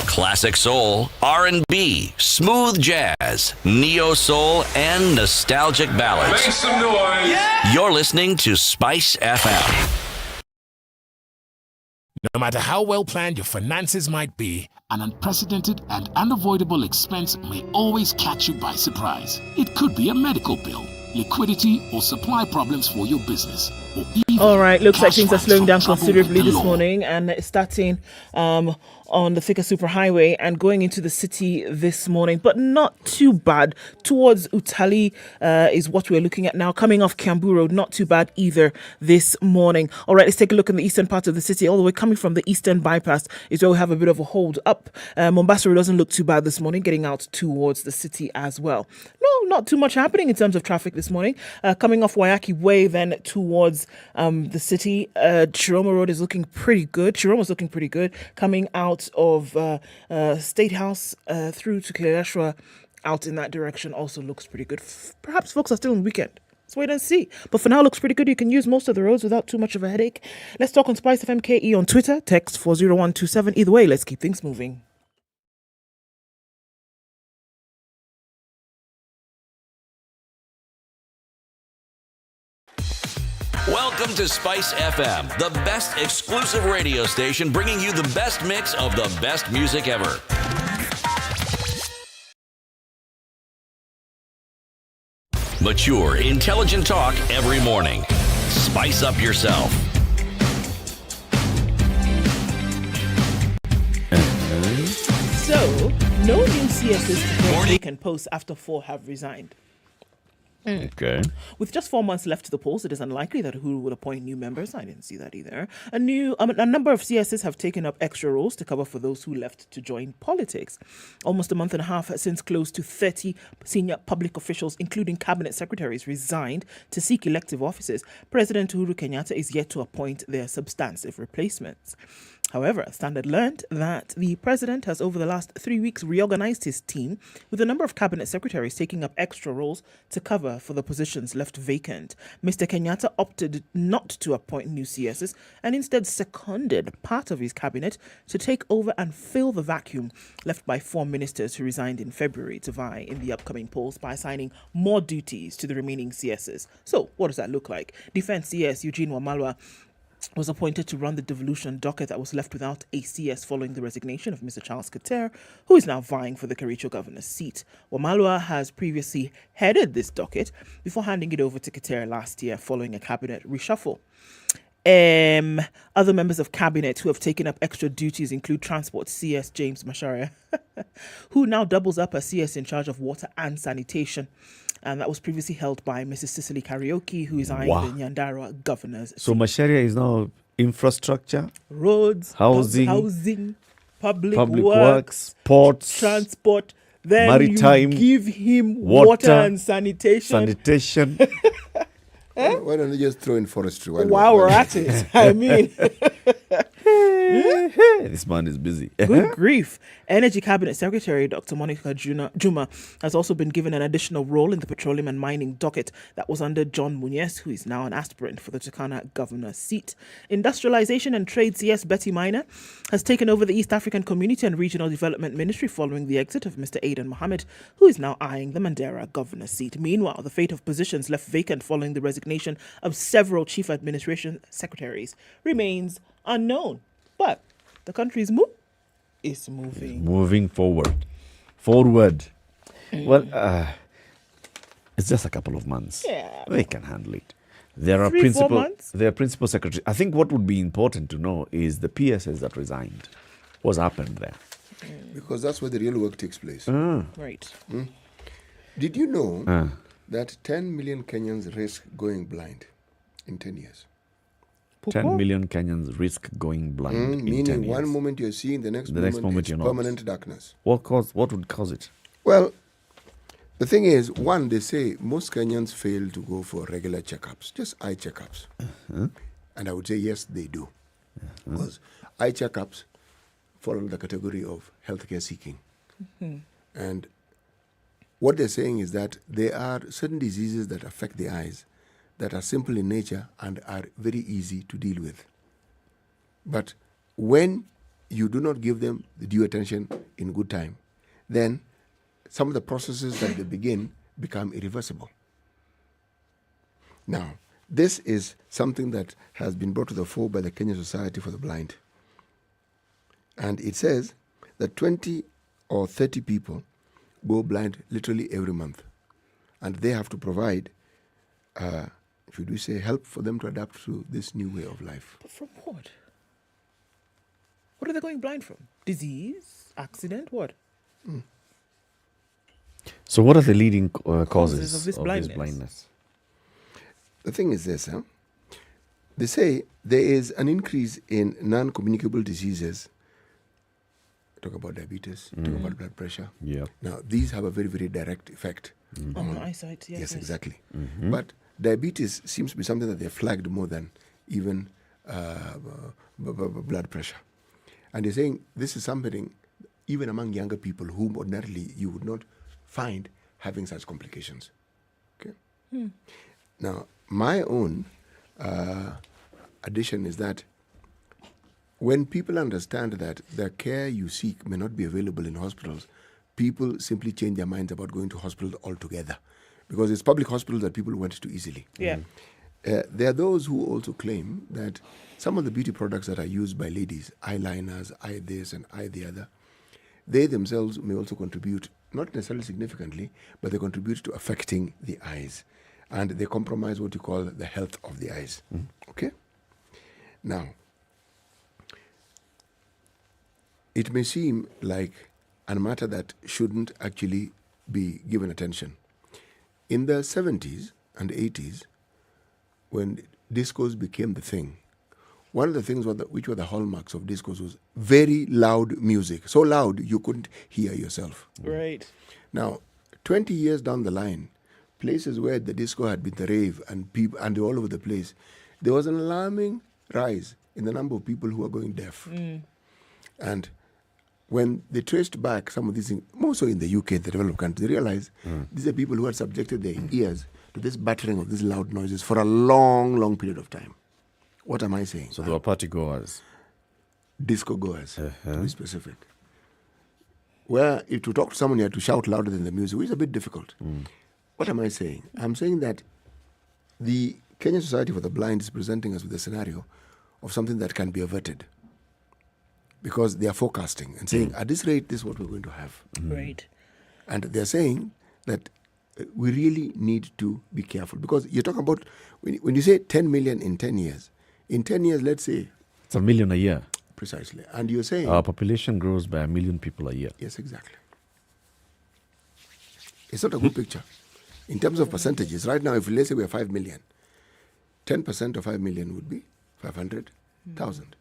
[SPEAKER 2] Classic soul, R&B, smooth jazz, neo soul, and nostalgic ballads.
[SPEAKER 12] Make some noise. Yeah.
[SPEAKER 2] You're listening to Spice FM.
[SPEAKER 14] No matter how well planned your finances might be, an unprecedented and unavoidable expense may always catch you by surprise. It could be a medical bill, liquidity, or supply problems for your business.
[SPEAKER 8] All right, looks like things are slowing down considerably this morning, and it's starting on the Thika Superhighway and going into the city this morning, but not too bad. Towards Utali is what we're looking at now. Coming off Kiambu Road, not too bad either this morning. All right, let's take a look in the eastern part of the city. All the way coming from the eastern bypass is where we have a bit of a hold up. Mombasa doesn't look too bad this morning, getting out towards the city as well. No, not too much happening in terms of traffic this morning. Coming off Wayaki Way, then towards the city, Chiroma Road is looking pretty good. Chiroma's looking pretty good. Coming out of State House through to Kilashwa, out in that direction also looks pretty good. Perhaps folks are still on weekend. Let's wait and see. But for now, looks pretty good. You can use most of the roads without too much of a headache. Let's talk on SpiceFM KE on Twitter. Text 40127. Either way, let's keep things moving.
[SPEAKER 2] Welcome to Spice FM, the best exclusive radio station bringing you the best mix of the best music ever. Mature, intelligent talk every morning. Spice up yourself.
[SPEAKER 8] So, no new CSs to can post after 4 have resigned.
[SPEAKER 3] Okay.
[SPEAKER 8] With just 4 months left to the polls, it is unlikely that Uhuru will appoint new members. I didn't see that either. A number of CSs have taken up extra roles to cover for those who left to join politics. Almost a month and a half since close to 30 senior public officials, including cabinet secretaries, resigned to seek elective offices. President Uhuru Kenyatta is yet to appoint their substantive replacements. However, Standard learned that the president has over the last 3 weeks reorganized his team, with a number of cabinet secretaries taking up extra roles to cover for the positions left vacant. Mr. Kenyatta opted not to appoint new CSs and instead seconded part of his cabinet to take over and fill the vacuum left by 4 ministers who resigned in February to vie in the upcoming polls by assigning more duties to the remaining CSs. So, what does that look like? Defense CS Eugene Wamalwa was appointed to run the devolution docket that was left without a CS following the resignation of Mr. Charles Keter, who is now vying for the Kericho governor's seat. Wamalwa has previously headed this docket before handing it over to Keter last year following a cabinet reshuffle. Other members of cabinet who have taken up extra duties include Transport CS James Macharia, who now doubles up as CS in charge of water and sanitation. And that was previously held by Mrs. Cicely Karaoke, who is eyeing the Nyandarua governor's
[SPEAKER 3] So Macharia is now infrastructure,
[SPEAKER 8] roads,
[SPEAKER 3] housing,
[SPEAKER 8] public
[SPEAKER 3] works, ports,
[SPEAKER 8] transport, then
[SPEAKER 3] maritime,
[SPEAKER 8] you give him water and sanitation.
[SPEAKER 11] Why don't you just throw in forestry?
[SPEAKER 8] While we're at it. I mean,
[SPEAKER 3] This man is busy.
[SPEAKER 8] Good grief. Energy Cabinet Secretary Dr. Monica Juma has also been given an additional role in the petroleum and mining docket that was under John Munyes, who is now an aspirant for the Turkana governor seat. Industrialization and Trade CS Betty Minor has taken over the East African Community and Regional Development Ministry following the exit of Mr. Aidan Mohammed, who is now eyeing the Mandera governor seat. Meanwhile, the fate of positions left vacant following the resignation of several chief administration secretaries remains unknown. But the country's is moving.
[SPEAKER 3] Moving forward. Well, it's just a couple of months.
[SPEAKER 8] Yeah.
[SPEAKER 3] We can handle it. There are
[SPEAKER 8] 3-4 months.
[SPEAKER 3] There are principal secretaries. I think what would be important to know is the PSS that resigned. What's happened there?
[SPEAKER 11] Because that's where the real work takes place.
[SPEAKER 8] Right.
[SPEAKER 11] Did you know that 10 million Kenyans risk going blind in 10 years?
[SPEAKER 3] 10 million Kenyans risk going blind in 10
[SPEAKER 11] meaning
[SPEAKER 3] years.
[SPEAKER 11] one moment you're seeing, the next moment it's
[SPEAKER 3] you're not.
[SPEAKER 11] permanent darkness.
[SPEAKER 3] What would cause it?
[SPEAKER 11] Well, the thing is, one, they say most Kenyans fail to go for regular checkups, just eye checkups. And I would say, yes, they do. Because eye checkups fall under the category of healthcare seeking. And what they're saying is that there are certain diseases that affect the eyes that are simple in nature and are very easy to deal with. But when you do not give them the due attention in good time, then some of the processes that they begin become irreversible. Now, this is something that has been brought to the fore by the Kenya Society for the Blind. And it says that 20 or 30 people go blind literally every month. And they have to provide should we say, help for them to adapt to this new way of life.
[SPEAKER 8] But from what? What are they going blind from? Disease? Accident? What?
[SPEAKER 3] So what are the leading causes
[SPEAKER 8] of this blindness?
[SPEAKER 11] The thing is this, they say there is an increase in non-communicable diseases. Talk about diabetes, talk about blood pressure.
[SPEAKER 3] Yeah.
[SPEAKER 11] Now, these have a very, very direct effect
[SPEAKER 8] on the eyesight.
[SPEAKER 11] Yes, exactly. But diabetes seems to be something that they flagged more than even blood pressure. And they're saying this is something, even among younger people, whom ordinarily you would not find having such complications. Okay. Now, my own addition is that when people understand that the care you seek may not be available in hospitals, people simply change their minds about going to hospitals altogether. Because it's public hospitals that people went to easily.
[SPEAKER 8] Yeah.
[SPEAKER 11] There are those who also claim that some of the beauty products that are used by ladies, eyeliners, eye this and eye the other, they themselves may also contribute, not necessarily significantly, but they contribute to affecting the eyes. And they compromise what you call the health of the eyes. Okay? Now, it may seem like a matter that shouldn't actually be given attention. In the 70s and 80s, when discos became the thing, one of the things which were the hallmarks of discos was very loud music. So loud you couldn't hear yourself.
[SPEAKER 8] Right.
[SPEAKER 11] Now, 20 years down the line, places where the disco had been the rave and people and all over the place, there was an alarming rise in the number of people who are going deaf. And when they traced back some of these things, more so in the UK, the developed countries, they realized these are people who had subjected their ears to this battering of these loud noises for a long, long period of time. What am I saying?
[SPEAKER 3] So they were party goers.
[SPEAKER 11] Disco goers, to be specific. Where if to talk to someone, you had to shout louder than the music, which is a bit difficult. What am I saying? I'm saying that the Kenya Society for the Blind is presenting us with a scenario of something that can be averted. Because they are forecasting and saying, at this rate, this is what we're going to have.
[SPEAKER 8] Right.
[SPEAKER 11] And they're saying that we really need to be careful. Because you're talking about, when you say 10 million in 10 years, in 10 years, let's say...
[SPEAKER 3] It's 1 million a year.
[SPEAKER 11] Precisely. And you're saying...
[SPEAKER 3] Our population grows by 1 million people a year.
[SPEAKER 11] Yes, exactly. It's not a good picture. In terms of percentages, right now, if let's say we're 5 million, 10% of 5 million would be 500,000.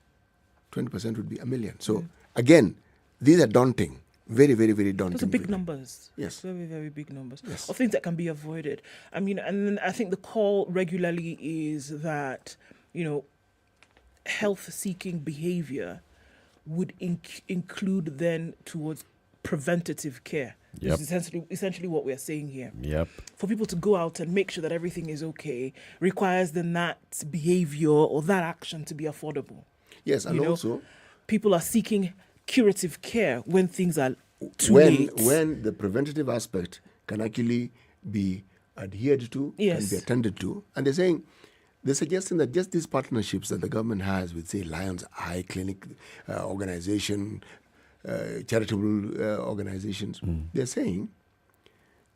[SPEAKER 11] 20% would be 1 million. So, again, these are daunting. Very, very, very daunting.
[SPEAKER 8] Those are big numbers.
[SPEAKER 11] Yes.
[SPEAKER 8] Very, very big numbers.
[SPEAKER 11] Yes.
[SPEAKER 8] Of things that can be avoided. I mean, and then I think the call regularly is that, health-seeking behavior would include then towards preventative care.
[SPEAKER 3] Yep.
[SPEAKER 8] This is essentially what we're saying here.
[SPEAKER 3] Yep.
[SPEAKER 8] For people to go out and make sure that everything is okay requires then that behavior or that action to be affordable.
[SPEAKER 11] Yes, and also
[SPEAKER 8] people are seeking curative care when things are too late.
[SPEAKER 11] When the preventative aspect can actually be adhered to,
[SPEAKER 8] Yes.
[SPEAKER 11] can be attended to, and they're suggesting that just these partnerships that the government has with, say, Lion's Eye Clinic organization, charitable organizations, they're saying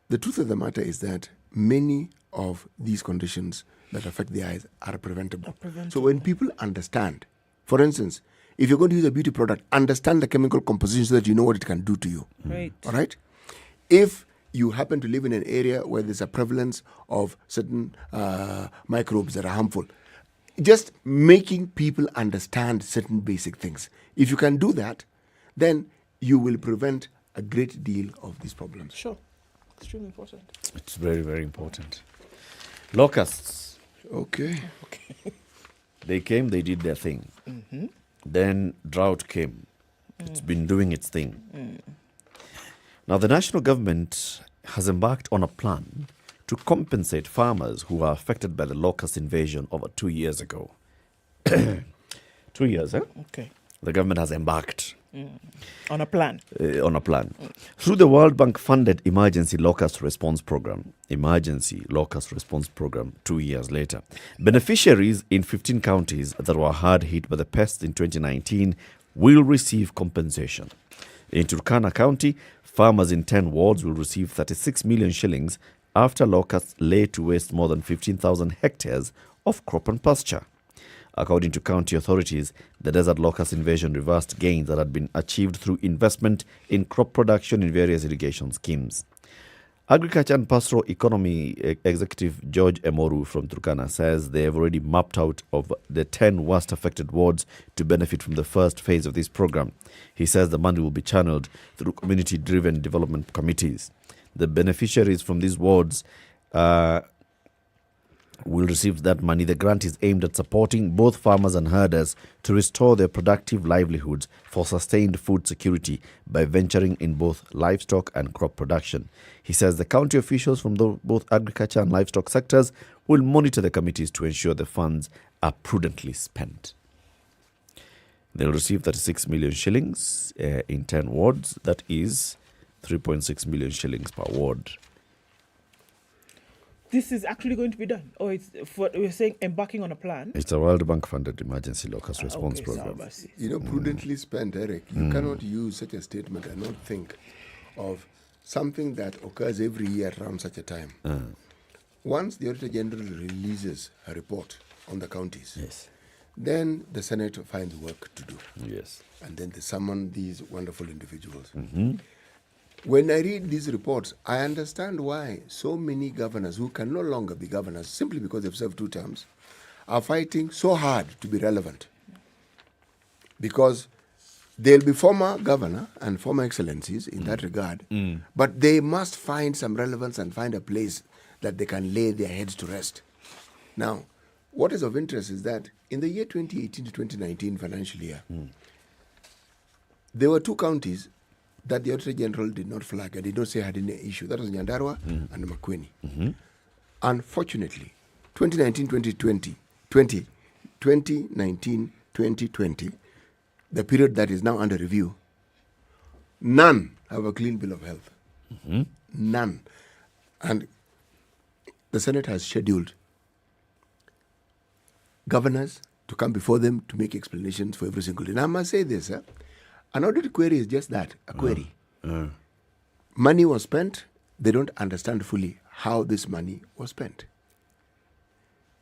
[SPEAKER 11] the truth of the matter is that many of these conditions that affect the eyes are preventable. So when people understand, for instance, if you're going to use a beauty product, understand the chemical composition so that you know what it can do to you.
[SPEAKER 8] Right.
[SPEAKER 11] All right? If you happen to live in an area where there's a prevalence of certain microbes that are harmful, just making people understand certain basic things. If you can do that, then you will prevent a great deal of these problems.
[SPEAKER 8] Sure. Extremely important.
[SPEAKER 3] It's very, very important. Locusts.
[SPEAKER 11] Okay.
[SPEAKER 3] They came, they did their thing.
[SPEAKER 8] Mm-hmm.
[SPEAKER 3] Then drought came. It's been doing its thing. Now, the national government has embarked on a plan to compensate farmers who are affected by the locust invasion over 2 years ago. 2 years, eh?
[SPEAKER 8] Okay.
[SPEAKER 3] The government has embarked
[SPEAKER 8] On a plan.
[SPEAKER 3] Through the World Bank funded Emergency Locust Response Program, 2 years later. Beneficiaries in 15 counties that were hard hit by the pest in 2019 will receive compensation. In Turkana County, farmers in 10 wards will receive 36 million shillings after locusts laid to waste more than 15,000 hectares of crop and pasture. According to county authorities, the desert locust invasion reversed gains that had been achieved through investment in crop production in various irrigation schemes. Agriculture and Pastoral Economy Executive George Emoru from Turkana says they have already mapped out of the 10 worst affected wards to benefit from the first phase of this program. He says the money will be channeled through community-driven development committees. The beneficiaries from these wards will receive that money. The grant is aimed at supporting both farmers and herders to restore their productive livelihoods for sustained food security by venturing in both livestock and crop production. He says the county officials from both agriculture and livestock sectors will monitor the committees to ensure the funds are prudently spent. They'll receive 36 million shillings in 10 wards. That is 3.6 million shillings per ward.
[SPEAKER 8] This is actually going to be done, or it's for we're saying embarking on a plan.
[SPEAKER 3] It's a World Bank funded emergency locust response
[SPEAKER 8] Okay,
[SPEAKER 3] program.
[SPEAKER 11] Prudently spent, Eric. You cannot use such a statement and not think of something that occurs every year around such a time. Once the Auditor General releases a report on the counties, then the Senate finds work to do.
[SPEAKER 3] Yes.
[SPEAKER 11] And then they summon these wonderful individuals. When I read these reports, I understand why so many governors who can no longer be governors simply because they've served 2 terms are fighting so hard to be relevant. Because they'll be former governor and former excellencies in that regard, but they must find some relevance and find a place that they can lay their heads to rest. Now, what is of interest is that in the year 2018 to 2019 financial year, there were 2 counties that the Auditor General did not flag and did not say had any issue. That was Nyandarua and Makueni. Unfortunately, 2019-2020, the period that is now under review, none have a clean bill of health. None. And the Senate has scheduled governors to come before them to make explanations for every single day. Now, I must say this, an audit query is just that, a query. Money was spent, they don't understand fully how this money was spent.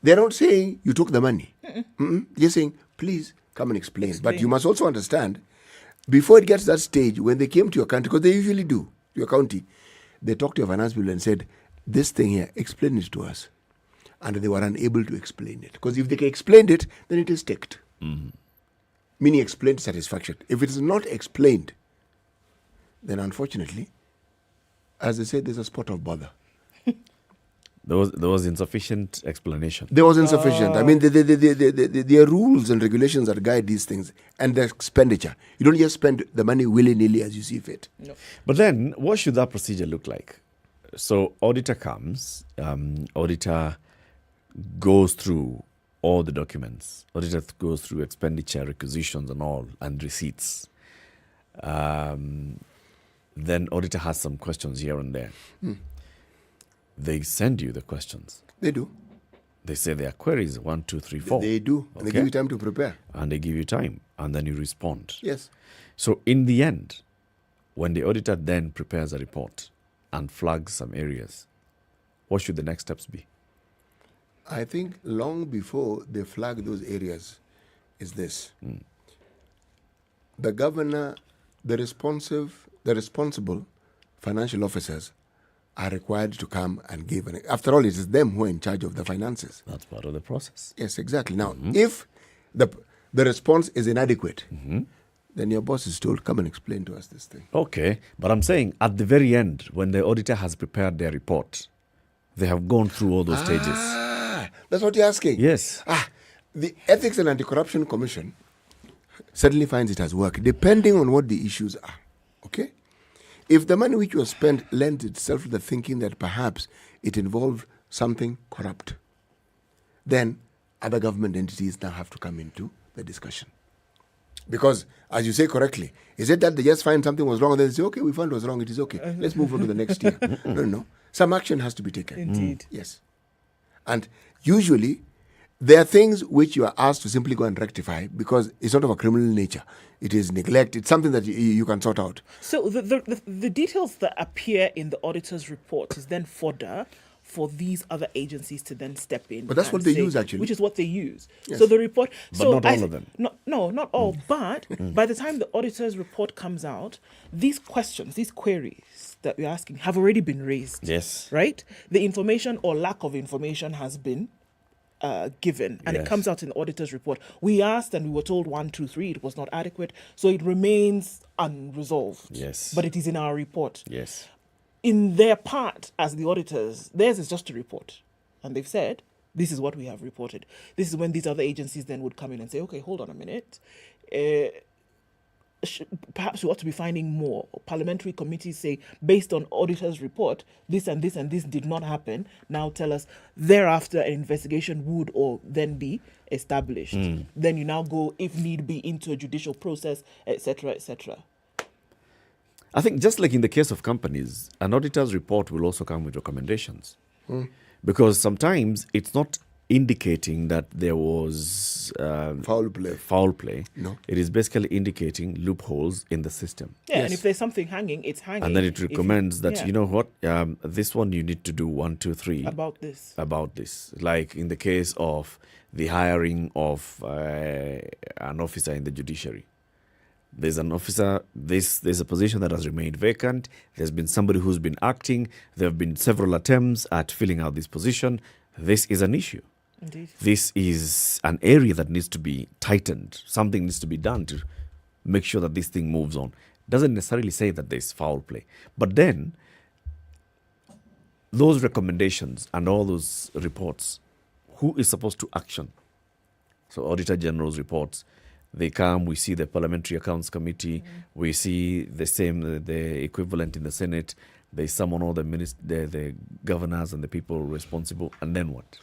[SPEAKER 11] They're not saying you took the money. They're saying, please come and explain. But you must also understand, before it gets to that stage, when they came to your county, because they usually do, to your county, they talked to your finance people and said, this thing here, explain it to us. And they were unable to explain it. Because if they explained it, then it is ticked. Meaning explained satisfaction. If it is not explained, then unfortunately, as they say, there's a spot of bother.
[SPEAKER 3] There was insufficient explanation.
[SPEAKER 11] There was insufficient. I mean, there are rules and regulations that guide these things and the expenditure. You don't just spend the money willy-nilly as you see fit.
[SPEAKER 8] No.
[SPEAKER 3] But then, what should that procedure look like? So, auditor comes, auditor goes through all the documents. Auditor goes through expenditure, requisitions and all, and receipts. Then auditor has some questions here and there. They send you the questions.
[SPEAKER 11] They do.
[SPEAKER 3] They say there are queries 1, 2, 3, 4.
[SPEAKER 11] They do.
[SPEAKER 3] Okay.
[SPEAKER 11] They give you time to prepare.
[SPEAKER 3] And they give you time, and then you respond.
[SPEAKER 11] Yes.
[SPEAKER 3] So in the end, when the auditor then prepares a report and flags some areas, what should the next steps be?
[SPEAKER 11] I think long before they flag those areas is this. The governor, the responsible financial officers are required to come and give after all, it is them who are in charge of the finances.
[SPEAKER 3] That's part of the process.
[SPEAKER 11] Yes, exactly. Now, if the response is inadequate, then your boss is told, come and explain to us this thing.
[SPEAKER 3] Okay, but I'm saying at the very end, when the auditor has prepared their report, they have gone through all those stages.
[SPEAKER 11] That's what you're asking?
[SPEAKER 3] Yes.
[SPEAKER 11] The Ethics and Anti-Corruption Commission certainly finds it has worked, depending on what the issues are. Okay? If the money which was spent lends itself to the thinking that perhaps it involved something corrupt, then other government entities now have to come into the discussion. Because, as you say correctly, is it that they just find something was wrong and then they say, okay, we found it was wrong, it is okay. Let's move on to the next year. No. Some action has to be taken.
[SPEAKER 8] Indeed.
[SPEAKER 11] Yes. And usually, there are things which you are asked to simply go and rectify because it's not of a criminal nature. It is neglect. It's something that you can sort out.
[SPEAKER 8] So the details that appear in the auditor's report is then fodder for these other agencies to then step in.
[SPEAKER 11] But that's what they use, actually.
[SPEAKER 8] Which is what they use.
[SPEAKER 11] Yes.
[SPEAKER 8] So the report...
[SPEAKER 3] But not all of them.
[SPEAKER 8] No, not all. But by the time the auditor's report comes out, these questions, these queries that we're asking have already been raised.
[SPEAKER 3] Yes.
[SPEAKER 8] Right? The information or lack of information has been given, and it comes out in the auditor's report. We asked and we were told 1, 2, 3, it was not adequate, so it remains unresolved.
[SPEAKER 3] Yes.
[SPEAKER 8] But it is in our report.
[SPEAKER 3] Yes.
[SPEAKER 8] In their part as the auditors, theirs is just a report. And they've said, this is what we have reported. This is when these other agencies then would come in and say, okay, hold on a minute. Perhaps we ought to be finding more. Parliamentary committees say, based on auditor's report, this and this and this did not happen. Now tell us, thereafter an investigation would or then be established. Then you now go, if need be, into a judicial process, etc., etc.
[SPEAKER 3] I think just like in the case of companies, an auditor's report will also come with recommendations. Because sometimes it's not indicating that there was foul play.
[SPEAKER 11] No.
[SPEAKER 3] It is basically indicating loopholes in the system.
[SPEAKER 8] Yeah, and if there's something hanging, it's hanging.
[SPEAKER 3] And then it recommends that, you know what, this one you need to do 1, 2, 3.
[SPEAKER 8] About this.
[SPEAKER 3] About this. Like in the case of the hiring of an officer in the judiciary. There's an officer, there's a position that has remained vacant. There's been somebody who's been acting. There have been several attempts at filling out this position. This is an issue.
[SPEAKER 8] Indeed.
[SPEAKER 3] This is an area that needs to be tightened. Something needs to be done to make sure that this thing moves on. Doesn't necessarily say that there's foul play. But then, those recommendations and all those reports, who is supposed to action? So Auditor General's reports, they come, we see the Parliamentary Accounts Committee, we see the equivalent in the Senate, they summon all the governors and the people responsible, and then what?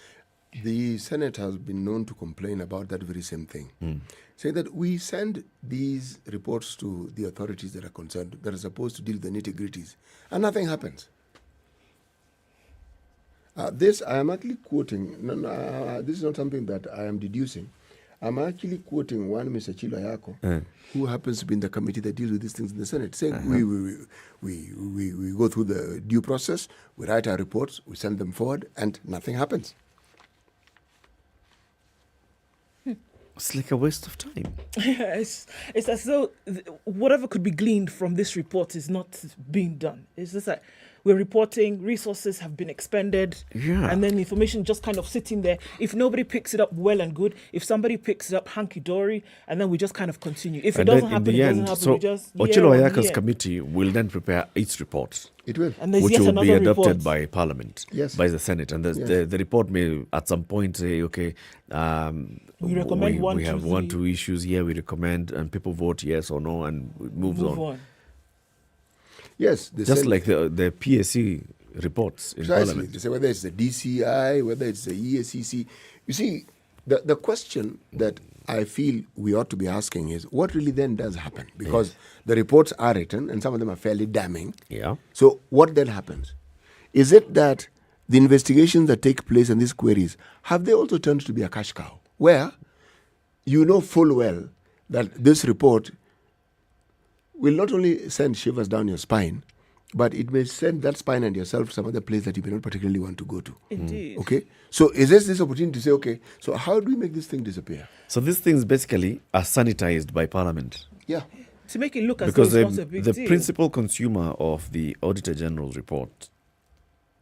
[SPEAKER 11] The Senate has been known to complain about that very same thing. Saying that we send these reports to the authorities that are concerned, that are supposed to deal with the nitty-gritties, and nothing happens. This I am actually quoting, this is not something that I am deducing. I'm actually quoting one Mr. Chilo Ayako, who happens to be in the committee that deals with these things in the Senate, saying we go through the due process, we write our reports, we send them forward, and nothing happens.
[SPEAKER 3] It's like a waste of time.
[SPEAKER 8] It's as though whatever could be gleaned from this report is not being done. It's just like we're reporting resources have been expended, and then information just kind of sitting there. If nobody picks it up, well and good. If somebody picks it up, hunky-dory, and then we just kind of continue. If it doesn't happen, it doesn't happen. We just
[SPEAKER 3] Ochilo Ayaka's committee will then prepare its report.
[SPEAKER 11] It will.
[SPEAKER 8] And there's
[SPEAKER 3] which
[SPEAKER 8] yet
[SPEAKER 3] will be
[SPEAKER 8] another
[SPEAKER 3] adopted
[SPEAKER 8] report.
[SPEAKER 3] by Parliament, by the Senate. And the report may at some point say, okay,
[SPEAKER 8] we recommend
[SPEAKER 3] we have 1-2 issues here we recommend, and people vote yes or no, and it moves on.
[SPEAKER 11] Yes.
[SPEAKER 3] Just like the PSC reports in Parliament.
[SPEAKER 11] They say whether it's the DCI, whether it's the EACC. You see, the question that I feel we ought to be asking is, what really then does happen? Because the reports are written, and some of them are fairly damning.
[SPEAKER 3] Yeah.
[SPEAKER 11] So what then happens? Is it that the investigations that take place and these queries, have they also turned to be a cash cow? Where you know full well that this report will not only send shivers down your spine, but it may send that spine and yourself some other place that you may not particularly want to go to.
[SPEAKER 8] Indeed.
[SPEAKER 11] Okay? So is this opportunity to say, okay, so how do we make this thing disappear?
[SPEAKER 3] So these things basically are sanitized by Parliament.
[SPEAKER 11] Yeah.
[SPEAKER 8] To make it look as
[SPEAKER 3] because
[SPEAKER 8] though it's not a big deal.
[SPEAKER 3] the principal consumer of the Auditor General's report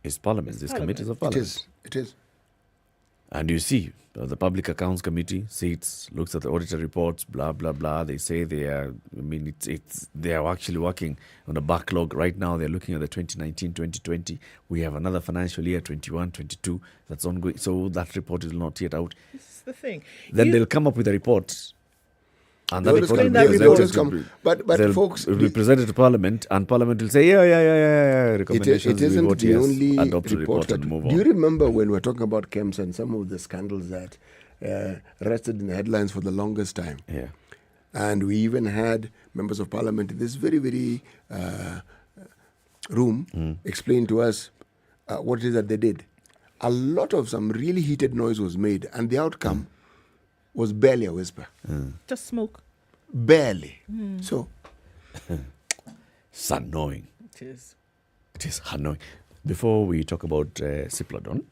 [SPEAKER 3] is Parliament. These committees of Parliament.
[SPEAKER 11] It is.
[SPEAKER 3] And you see, the Public Accounts Committee sits, looks at the auditor reports, blah, blah, blah. They say they are, they are actually working on a backlog. Right now, they're looking at the 2019-2020. We have another financial year, 21-22, that's ongoing. So that report is not yet out.
[SPEAKER 8] This is the thing.
[SPEAKER 3] Then they'll come up with a report. And that report will be presented to Parliament, and Parliament will say, recommendations.
[SPEAKER 11] It isn't the only
[SPEAKER 3] adopt the report and move on.
[SPEAKER 11] Do you remember when we were talking about KEMS and some of the scandals that rested in the headlines for the longest time?
[SPEAKER 3] Yeah.
[SPEAKER 11] And we even had members of Parliament in this very, very room explain to us what it is that they did. A lot of some really heated noise was made, and the outcome was barely a whisper.
[SPEAKER 8] Just smoke.
[SPEAKER 11] Barely. So.
[SPEAKER 3] It's annoying.
[SPEAKER 8] It is.
[SPEAKER 3] It is annoying. Before we talk about Cipladon,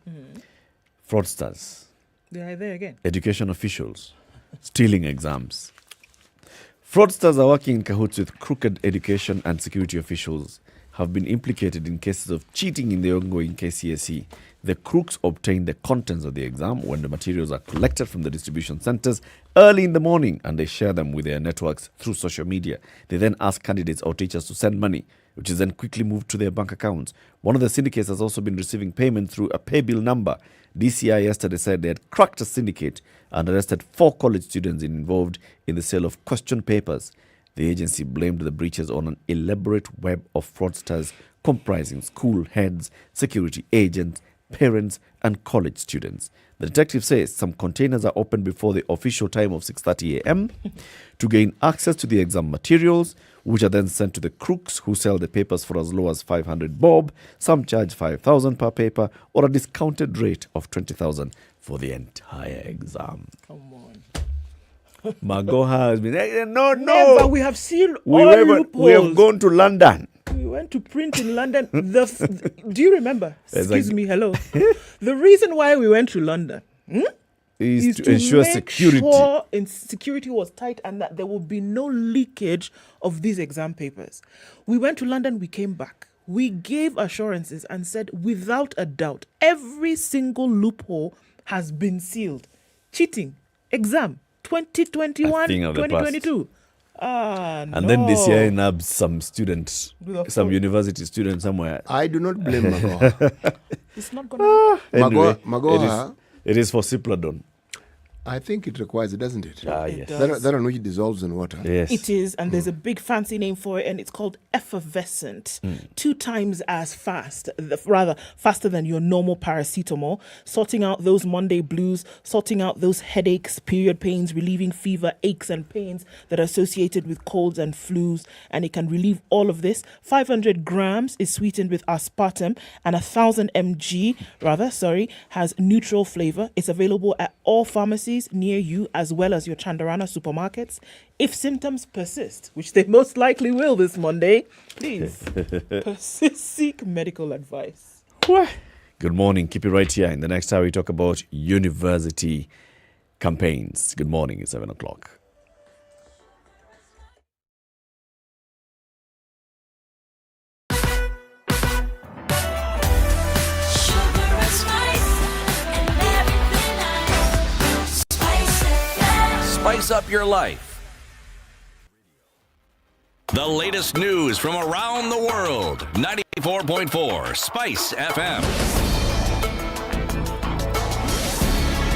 [SPEAKER 3] fraudsters.
[SPEAKER 8] They are there again.
[SPEAKER 3] Education officials. Stealing exams. Fraudsters are working in cahoots with crooked education and security officials, have been implicated in cases of cheating in the ongoing KCSE. The crooks obtain the contents of the exam when the materials are collected from the distribution centers early in the morning, and they share them with their networks through social media. They then ask candidates or teachers to send money, which is then quickly moved to their bank accounts. One of the syndicates has also been receiving payment through a pay bill number. DCI yesterday said they had cracked a syndicate and arrested 4 college students involved in the sale of question papers. The agency blamed the breaches on an elaborate web of fraudsters comprising school heads, security agents, parents, and college students. The detective says some containers are opened before the official time of 6:30 a.m. to gain access to the exam materials, which are then sent to the crooks who sell the papers for as low as 500 bob. Some charge 5,000 per paper or a discounted rate of 20,000 for the entire exam.
[SPEAKER 8] Come on.
[SPEAKER 3] Magoha has been no.
[SPEAKER 8] Never. We have seen all loopholes.
[SPEAKER 3] We have gone to London.
[SPEAKER 8] We went to print in London. Do you remember? Excuse me. Hello. The reason why we went to London
[SPEAKER 3] is to ensure security.
[SPEAKER 8] Sure security was tight and that there will be no leakage of these exam papers. We went to London. We came back. We gave assurances and said, without a doubt, every single loophole has been sealed. Cheating, exam, 2021, 2022.
[SPEAKER 3] And then this year he nabbed some students, some university student somewhere.
[SPEAKER 11] I do not blame Magoha.
[SPEAKER 8] It's not going to
[SPEAKER 3] anyway,
[SPEAKER 11] Magoha.
[SPEAKER 3] It is for Cipladon.
[SPEAKER 11] I think it requires it, doesn't it?
[SPEAKER 3] Yes.
[SPEAKER 11] That on which it dissolves in water.
[SPEAKER 3] Yes.
[SPEAKER 8] It is, and there's a big fancy name for it, and it's called effervescent. 2 times as fast, rather faster than your normal paracetamol, sorting out those Monday blues, sorting out those headaches, period pains, relieving fever, aches and pains that are associated with colds and flus, and it can relieve all of this. 500 grams is sweetened with aspartame, and 1,000 mg, has neutral flavor. It's available at all pharmacies near you as well as your Chandarana supermarkets. If symptoms persist, which they most likely will this Monday, please seek medical advice.
[SPEAKER 3] Good morning. Keep it right here. In the next hour, we talk about university campaigns. Good morning. It's 7 o'clock.
[SPEAKER 2] spice up your life. The latest news from around the world. 94.4 Spice FM.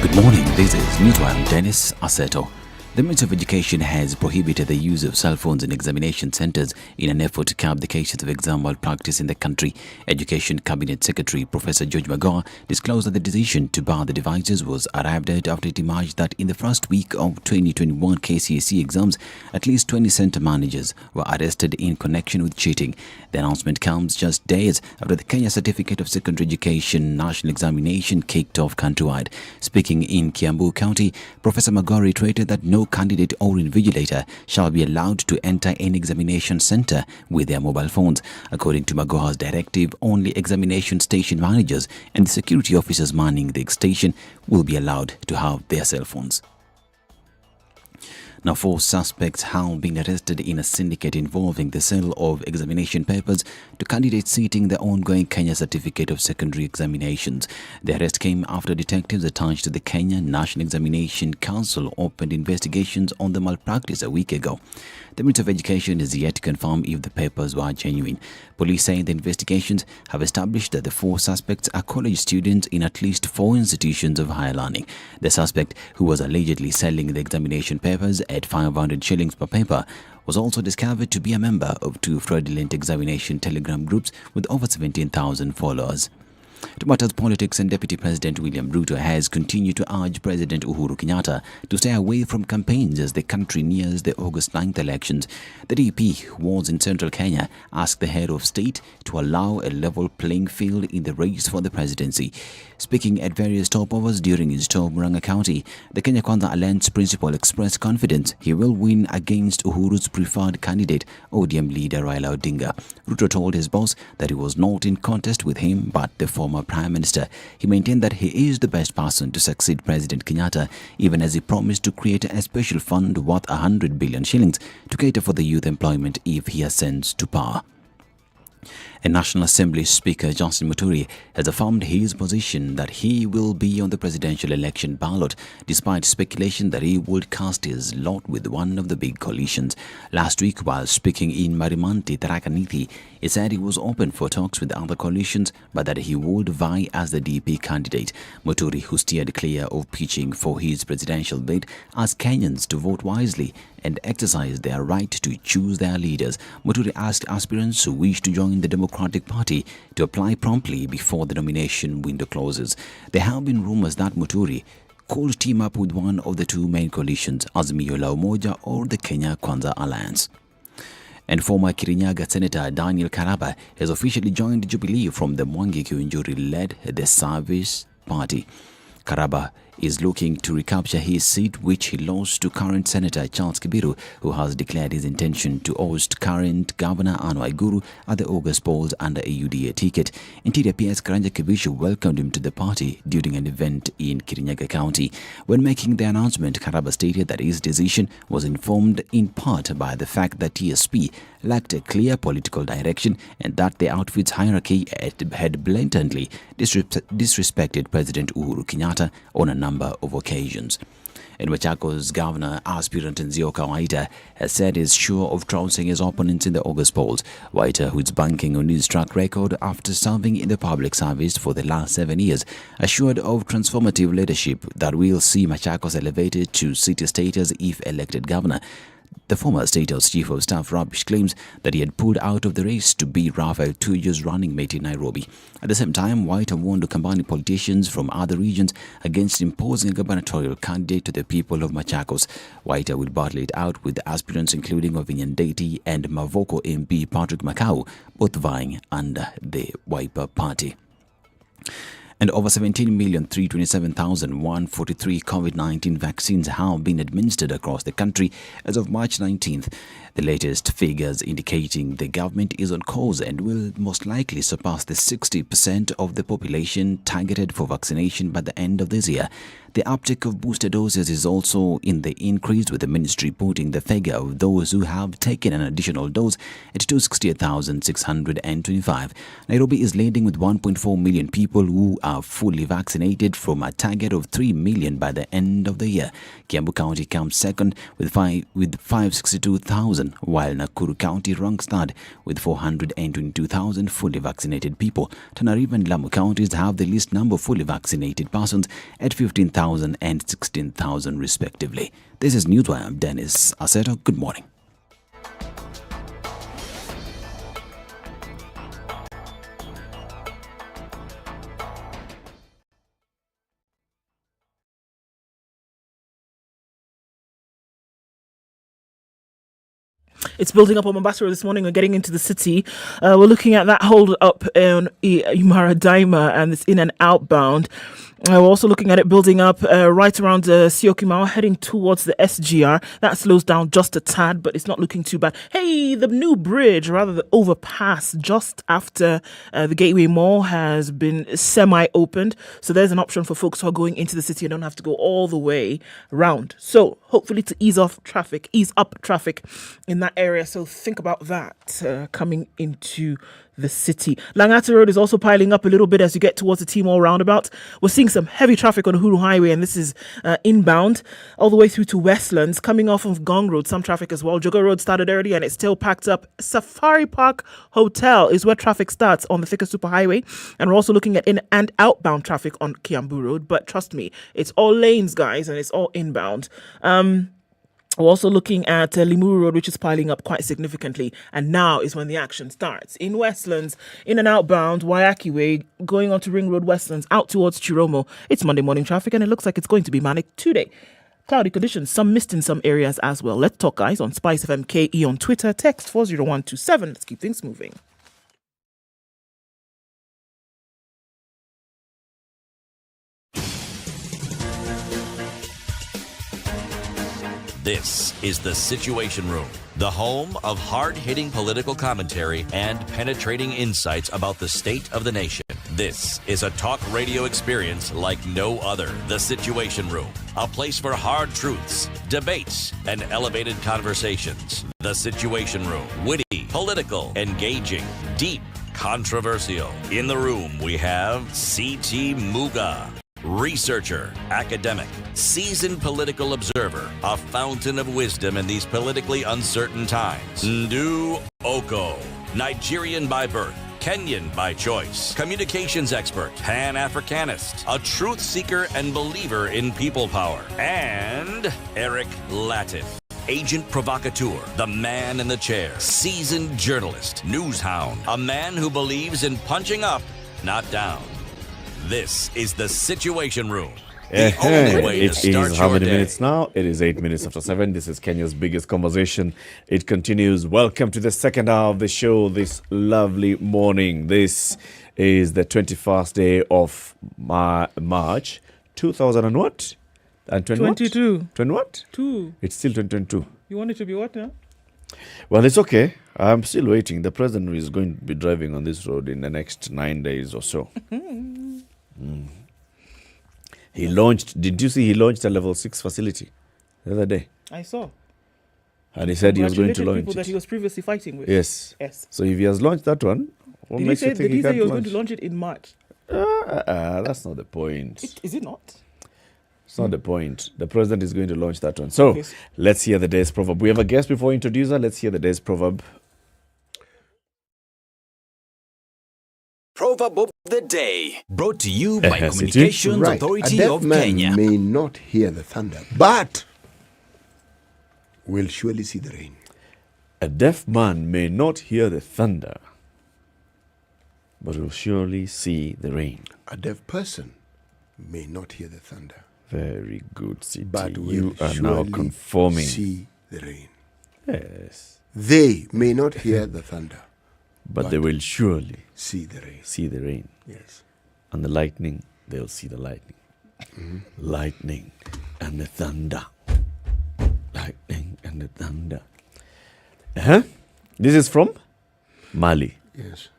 [SPEAKER 1] Good morning, this is News One. Dennis Aseto. The Ministry of Education has prohibited the use of cell phones in examination centres in an effort to curb the cases of exam malpractice in the country. Education Cabinet Secretary Professor George Muga disclosed that the decision to bar the devices was arrived at after it emerged that in the first week of 2021 KCSE exams, at least 20 centre managers were arrested in connection with cheating. The announcement comes just days after the Kenya Certificate of Secondary Education National Examination kicked off countrywide. Speaking in Kiambu County, Professor Muga reiterated that no candidate or invigilator shall be allowed to enter an examination centre with their mobile phones. According to Magoha's directive, only examination station managers and the security officers manning the station will be allowed to have their cell phones. Now, 4 suspects have been arrested in a syndicate involving the sale of examination papers to candidates seeking the ongoing Kenya Certificate of Secondary Examinations. The arrest came after detectives attached to the Kenya National Examination Council opened investigations on the malpractice a week ago. The Ministry of Education is yet to confirm if the papers were genuine. Police say the investigations have established that the 4 suspects are college students in at least 4 institutions of higher learning. The suspect, who was allegedly selling the examination papers at 500 shillings per paper, was also discovered to be a member of 2 fraudulent examination telegram groups with over 17,000 followers. To matters politics, and Deputy President William Ruto has continued to urge President Uhuru Kenyatta to stay away from campaigns as the country nears the August 9th elections. The DP, who was in central Kenya, asked the head of state to allow a level playing field in the race for the presidency. Speaking at various stopovers during his tour of Murang'a County, the Kenya Kwanza Alliance principal expressed confidence he will win against Uhuru's preferred candidate, ODM leader Raila Odinga. Ruto told his boss that he was not in contest with him but the former Prime Minister. He maintained that he is the best person to succeed President Kenyatta, even as he promised to create a special fund worth 100 billion shillings to cater for the youth employment if he ascends to power. A National Assembly Speaker, Justin Muturi, has affirmed his position that he will be on the presidential election ballot, despite speculation that he would cast his lot with one of the big coalitions. Last week, while speaking in Marimanti, Tharaka Nithi, he said he was open for talks with other coalitions, but that he would vie as the DP candidate. Muturi, who steered clear of pitching for his presidential bid, asked Kenyans to vote wisely and exercise their right to choose their leaders. Muturi asked aspirants who wish to join the Democratic Party to apply promptly before the nomination window closes. There have been rumors that Muturi could team up with one of the 2 main coalitions, Azimio la Umoja or the Kenya Kwanza Alliance. And former Kirinyaga Senator Daniel Karaba has officially joined Jubilee from the Mwangi Kiunjuri-led the Service Party. Karaba is looking to recapture his seat, which he lost to current Senator Charles Kibiru, who has declared his intention to oust current Governor Anne Waiguru at the August polls under a UDA ticket. Interior PS Karanja Kibishu welcomed him to the party during an event in Kirinyaga County. When making the announcement, Karaba stated that his decision was informed in part by the fact that TSP lacked a clear political direction and that the outfit's hierarchy had blatantly disrespected President Uhuru Kenyatta on a number of occasions. And Machakos Governor aspirant Nzioka Waita has said he's sure of trouncing his opponents in the August polls. Waita, who's banking on his track record after serving in the public service for the last 7 years, assured of transformative leadership that will see Machakos elevated to city status if elected governor. The former State House Chief of Staff Rabish claims that he had pulled out of the race to be Raphael Tuju's running mate in Nairobi. At the same time, White warned to combine politicians from other regions against imposing a gubernatorial candidate to the people of Machakos. White would battle it out with aspirants including Ovinyan Deity and Mavoko MP Patrick Makau, both vying under the Wiper Party. And over 17,327,143 COVID-19 vaccines have been administered across the country as of March 19th. The latest figures indicating the government is on course and will most likely surpass the 60% of the population targeted for vaccination by the end of this year. The uptake of booster doses is also in the increase, with the ministry putting the figure of those who have taken an additional dose at 268,625. Nairobi is leading with 1.4 million people who are fully vaccinated from a target of 3 million by the end of the year. Kiambu County comes second with 562,000, while Nakuru County ranks third with 422,000 fully vaccinated people. Tana River and Lamu counties have the least number of fully vaccinated persons at 15,000 and 16,000 respectively. This is Newswire. I'm Dennis Aseto. Good morning.
[SPEAKER 8] It's building up on Mombasa this morning. We're getting into the city. We're looking at that hold up in Imara Daima, and it's in and outbound. We're also looking at it building up right around Syokimau, heading towards the SGR. That slows down just a tad, but it's not looking too bad. Hey, the new bridge, rather the overpass, just after the Gateway Mall has been semi-opened. So there's an option for folks who are going into the city and don't have to go all the way around. So hopefully to ease up traffic in that area. So think about that coming into the city. Langata Road is also piling up a little bit as you get towards the T-Mall roundabout. We're seeing some heavy traffic on Uhuru Highway, and this is inbound all the way through to Westlands. Coming off of Gong Road, some traffic as well. Jogo Road started early and it's still packed up. Safari Park Hotel is where traffic starts on the Thika Superhighway, and we're also looking at in and outbound traffic on Kiambu Road. But trust me, it's all lanes, guys, and it's all inbound. We're also looking at Limuru Road, which is piling up quite significantly. And now is when the action starts. In Westlands, in and outbound, Wayaki Way, going on to Ring Road Westlands, out towards Chiromo. It's Monday morning traffic, and it looks like it's going to be manic today. Cloudy conditions, some mist in some areas as well. Let's talk, guys, on SpiceFM KE on Twitter. Text 40127. Let's keep things moving.
[SPEAKER 2] This is the Situation Room, the home of hard-hitting political commentary and penetrating insights about the state of the nation. This is a talk radio experience like no other. The Situation Room, a place for hard truths, debates, and elevated conversations. The Situation Room, witty, political, engaging, deep, controversial. In the room, we have C.T. Muga. Researcher, academic, seasoned political observer, a fountain of wisdom in these politically uncertain times. Ndu Okoh, Nigerian by birth, Kenyan by choice, communications expert, Pan-Africanist, a truth seeker and believer in people power, and Eric Latiff, agent provocateur, the man in the chair, seasoned journalist, news hound, a man who believes in punching up, not down. This is the Situation Room. The only way to start
[SPEAKER 3] how many
[SPEAKER 2] your day.
[SPEAKER 3] minutes now? It is 8 minutes after 7. This is Kenya's biggest conversation. It continues. Welcome to the second hour of the show this lovely morning. This is the 21st day of March 2000 and what? And
[SPEAKER 8] 22.
[SPEAKER 3] 20 what?
[SPEAKER 8] 2.
[SPEAKER 3] It's still 2022.
[SPEAKER 8] You want it to be what now?
[SPEAKER 3] Well, it's okay. I'm still waiting. The president is going to be driving on this road in the next 9 days or so. He launched, did you see he launched a level 6 facility the other day?
[SPEAKER 8] I saw.
[SPEAKER 3] And he said he was going to launch
[SPEAKER 8] people
[SPEAKER 3] it.
[SPEAKER 8] that he was previously fighting with.
[SPEAKER 3] Yes.
[SPEAKER 8] Yes.
[SPEAKER 3] So if he has launched that one, what makes you think
[SPEAKER 8] did he say he was
[SPEAKER 3] launch?
[SPEAKER 8] going to launch it in March?
[SPEAKER 3] That's not the point.
[SPEAKER 8] Is it not?
[SPEAKER 3] It's not the point. The president is going to launch that one. So let's hear the day's proverb. We have a guest before we introduce her. Let's hear the day's proverb.
[SPEAKER 1] Proverb of the day, brought to you by Communications
[SPEAKER 9] Right.
[SPEAKER 1] Authority
[SPEAKER 9] A deaf
[SPEAKER 1] of
[SPEAKER 9] man
[SPEAKER 1] Kenya.
[SPEAKER 9] may not hear the thunder, but will surely see the rain.
[SPEAKER 3] A deaf man may not hear the thunder, but will surely see the rain.
[SPEAKER 9] A deaf person may not hear the thunder,
[SPEAKER 3] Very good, City.
[SPEAKER 9] but will
[SPEAKER 3] You are now
[SPEAKER 9] surely
[SPEAKER 3] conforming.
[SPEAKER 9] see the rain.
[SPEAKER 3] Yes.
[SPEAKER 9] They may not hear the thunder,
[SPEAKER 3] But they will surely
[SPEAKER 9] see the rain.
[SPEAKER 3] see the rain.
[SPEAKER 9] Yes.
[SPEAKER 3] And the lightning, they'll see the lightning. Lightning and the thunder. Lightning and the thunder. This is from Mali.
[SPEAKER 9] Yes.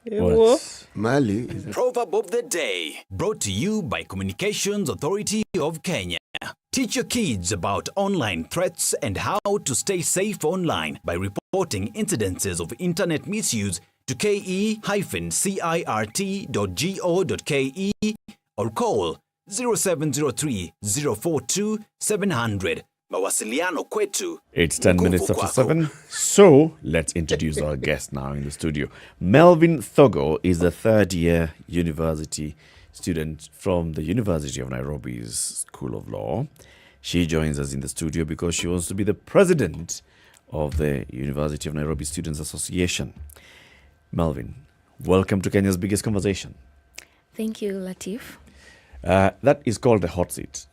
[SPEAKER 3] What?
[SPEAKER 11] Mali is
[SPEAKER 1] Proverb of the day, brought to you by Communications Authority of Kenya. Teach your kids about online threats and how to stay safe online by reporting incidences of internet misuse to ke-cirt.go.ke or call 0703 042 700. Mawasiliano kwetu.
[SPEAKER 3] It's 10 minutes after 7. So let's introduce our guest now in the studio. Melvin Thogo is a third-year university student from the University of Nairobi's School of Law. She joins us in the studio because she wants to be the president of the University of Nairobi Students Association. Melvin, welcome to Kenya's biggest conversation.
[SPEAKER 15] Thank you, Latiff.
[SPEAKER 3] That is called the hot seat.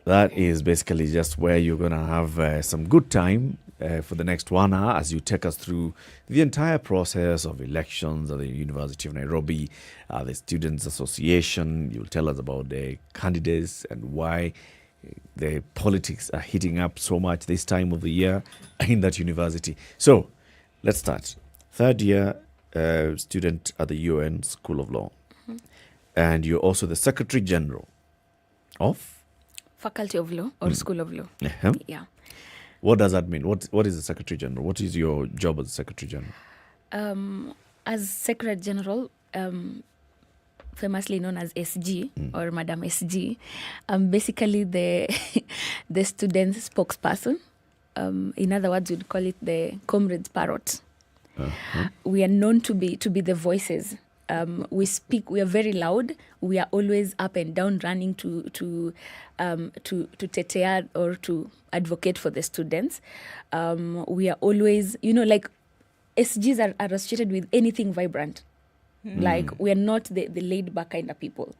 [SPEAKER 3] That is basically just where you're going to have some good time for the next 1 hour as you take us through the entire process of elections at the University of Nairobi, the Students Association. You'll tell us about the candidates and why the politics are heating up so much this time of the year in that university. So let's start. Third year student at the UN School of Law. Mm-hmm. And you're also the Secretary General of?
[SPEAKER 15] Faculty of Law or School of Law.
[SPEAKER 3] Uh-huh.
[SPEAKER 15] Yeah.
[SPEAKER 3] What does that mean? What is the Secretary General? What is your job as Secretary General?
[SPEAKER 15] As Secretary General, famously known as SG or Madam SG, I'm basically the the student spokesperson. In other words, we'd call it the comrades parrot. Uh-huh. We are known to be the voices. We speak. We are very loud. We are always up and down, running to tetea or to advocate for the students. We are always, like SGs are associated with anything vibrant. Like we are not the laid back kind of people.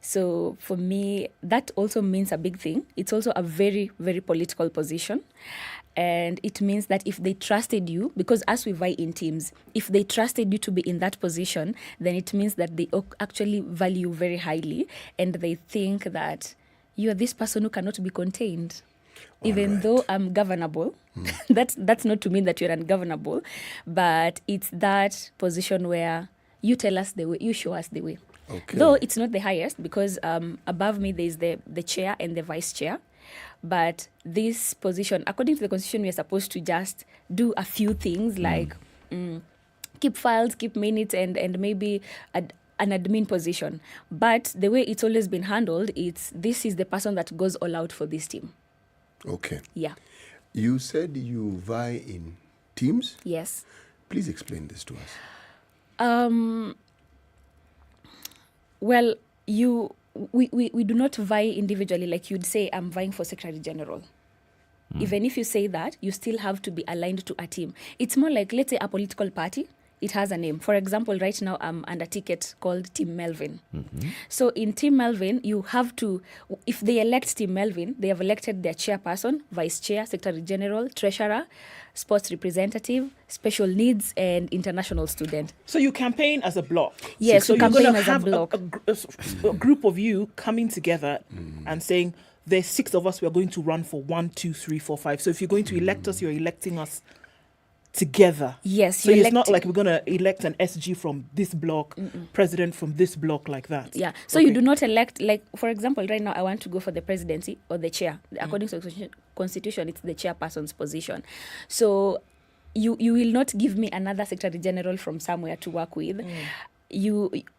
[SPEAKER 15] So for me, that also means a big thing. It's also a very, very political position. And it means that if they trusted you, because as we vie in teams, if they trusted you to be in that position, then it means that they actually value you very highly. And they think that you are this person who cannot be contained. Even though I'm governable, that's not to mean that you're ungovernable, but it's that position where you tell us the way, you show us the way.
[SPEAKER 11] Okay.
[SPEAKER 15] Though it's not the highest, because above me there's the chair and the vice chair. But this position, according to the Constitution, we are supposed to just do a few things like keep files, keep minutes, and maybe an admin position. But the way it's always been handled, this is the person that goes all out for this team.
[SPEAKER 11] Okay.
[SPEAKER 15] Yeah.
[SPEAKER 11] You said you vie in teams?
[SPEAKER 15] Yes.
[SPEAKER 11] Please explain this to us.
[SPEAKER 15] Well, we do not vie individually. Like you'd say, I'm vying for Secretary General. Even if you say that, you still have to be aligned to a team. It's more like, let's say, a political party. It has a name. For example, right now I'm under a ticket called Team Melvin. So in Team Melvin, you have to, if they elect Team Melvin, they have elected their chairperson, vice chair, secretary general, treasurer, sports representative, special needs, and international student.
[SPEAKER 8] So you campaign as a block.
[SPEAKER 15] Yes,
[SPEAKER 8] so
[SPEAKER 15] you campaign as a block.
[SPEAKER 8] A group of you coming together and saying, there's 6 of us, we are going to run for 1, 2, 3, 4, 5. So if you're going to elect us, you're electing us together.
[SPEAKER 15] Yes.
[SPEAKER 8] So it's not like we're going to elect an SG from this block, president from this block, like that.
[SPEAKER 15] Yeah. So you do not elect, like, for example, right now I want to go for the presidency or the chair. According to the Constitution, it's the chairperson's position. So you will not give me another secretary general from somewhere to work with.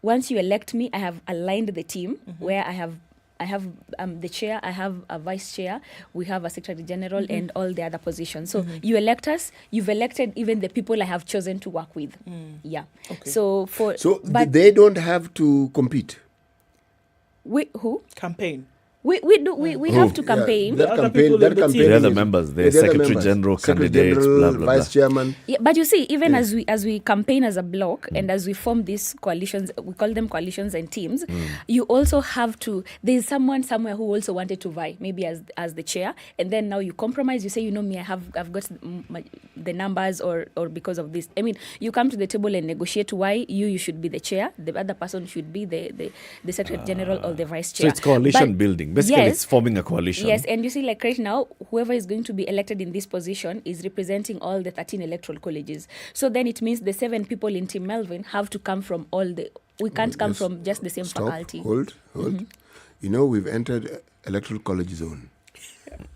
[SPEAKER 15] Once you elect me, I have aligned the team where I have the chair, I have a vice chair, we have a secretary general and all the other positions. So you elect us, you've elected even the people I have chosen to work with. Yeah. Okay.
[SPEAKER 11] But they don't have to compete.
[SPEAKER 15] Who?
[SPEAKER 8] Campaign.
[SPEAKER 15] We have to campaign.
[SPEAKER 11] They're the
[SPEAKER 3] members, the Secretary General, candidates, blah, blah,
[SPEAKER 11] Vice Chairman.
[SPEAKER 15] Yeah, but you see, even as we campaign as a block and as we form these coalitions, we call them coalitions and teams, you also have to, there's someone somewhere who also wanted to vie, maybe as the chair, and then now you compromise, you say, me, I've got the numbers or because of this. I mean, you come to the table and negotiate why you should be the chair, the other person should be the Secretary General or the Vice Chair.
[SPEAKER 3] So it's coalition building. Basically, it's forming a coalition.
[SPEAKER 15] Yes, and you see, like right now, whoever is going to be elected in this position is representing all the 13 electoral colleges. So then it means the 7 people in Team Melvin have to come from all the... We can't come from just the same faculty.
[SPEAKER 11] Hold. You know, we've entered electoral college zone.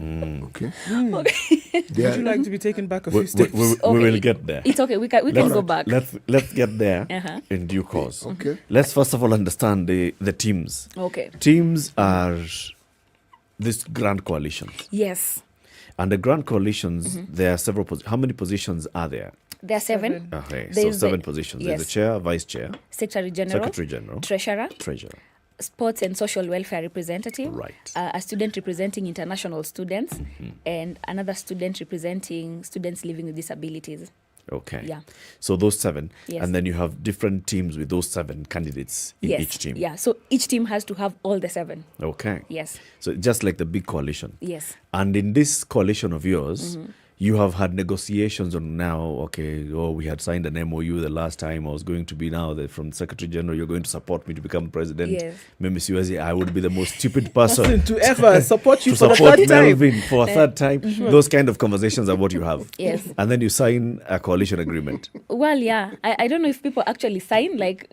[SPEAKER 11] Okay.
[SPEAKER 8] Would you like to be taken back a few steps?
[SPEAKER 3] We will get there.
[SPEAKER 15] It's okay. We can go back.
[SPEAKER 3] Let's get there in due course.
[SPEAKER 11] Okay.
[SPEAKER 3] Let's first of all understand the teams.
[SPEAKER 15] Okay.
[SPEAKER 3] Teams are these grand coalitions.
[SPEAKER 15] Yes.
[SPEAKER 3] And the grand coalitions, there are several How many positions are there?
[SPEAKER 15] There are 7.
[SPEAKER 3] Okay, so 7 positions.
[SPEAKER 15] Yes.
[SPEAKER 3] There's the chair, vice chair,
[SPEAKER 15] Secretary General, Treasurer, Sports and Social Welfare Representative, a student representing international students, and another student representing students living with disabilities.
[SPEAKER 3] Okay.
[SPEAKER 15] Yeah.
[SPEAKER 3] So those 7.
[SPEAKER 15] Yes.
[SPEAKER 3] And then you have different teams with those 7 candidates in each team.
[SPEAKER 15] Yeah. So each team has to have all the 7.
[SPEAKER 3] Okay.
[SPEAKER 15] Yes.
[SPEAKER 3] So just like the big coalition.
[SPEAKER 15] Yes.
[SPEAKER 3] And in this coalition of yours, you have had negotiations on now, we had signed an MOU the last time I was going to be now from Secretary General, you're going to support me to become president.
[SPEAKER 15] Yes.
[SPEAKER 3] Mimi Siwezi, I would be the most stupid person
[SPEAKER 8] to ever support you
[SPEAKER 3] to
[SPEAKER 8] for the
[SPEAKER 3] support
[SPEAKER 8] third time.
[SPEAKER 3] Melvin for a third time. Those kind of conversations are what you have.
[SPEAKER 15] Yes.
[SPEAKER 3] And then you sign a coalition agreement.
[SPEAKER 15] Well, yeah. I don't know if people actually sign like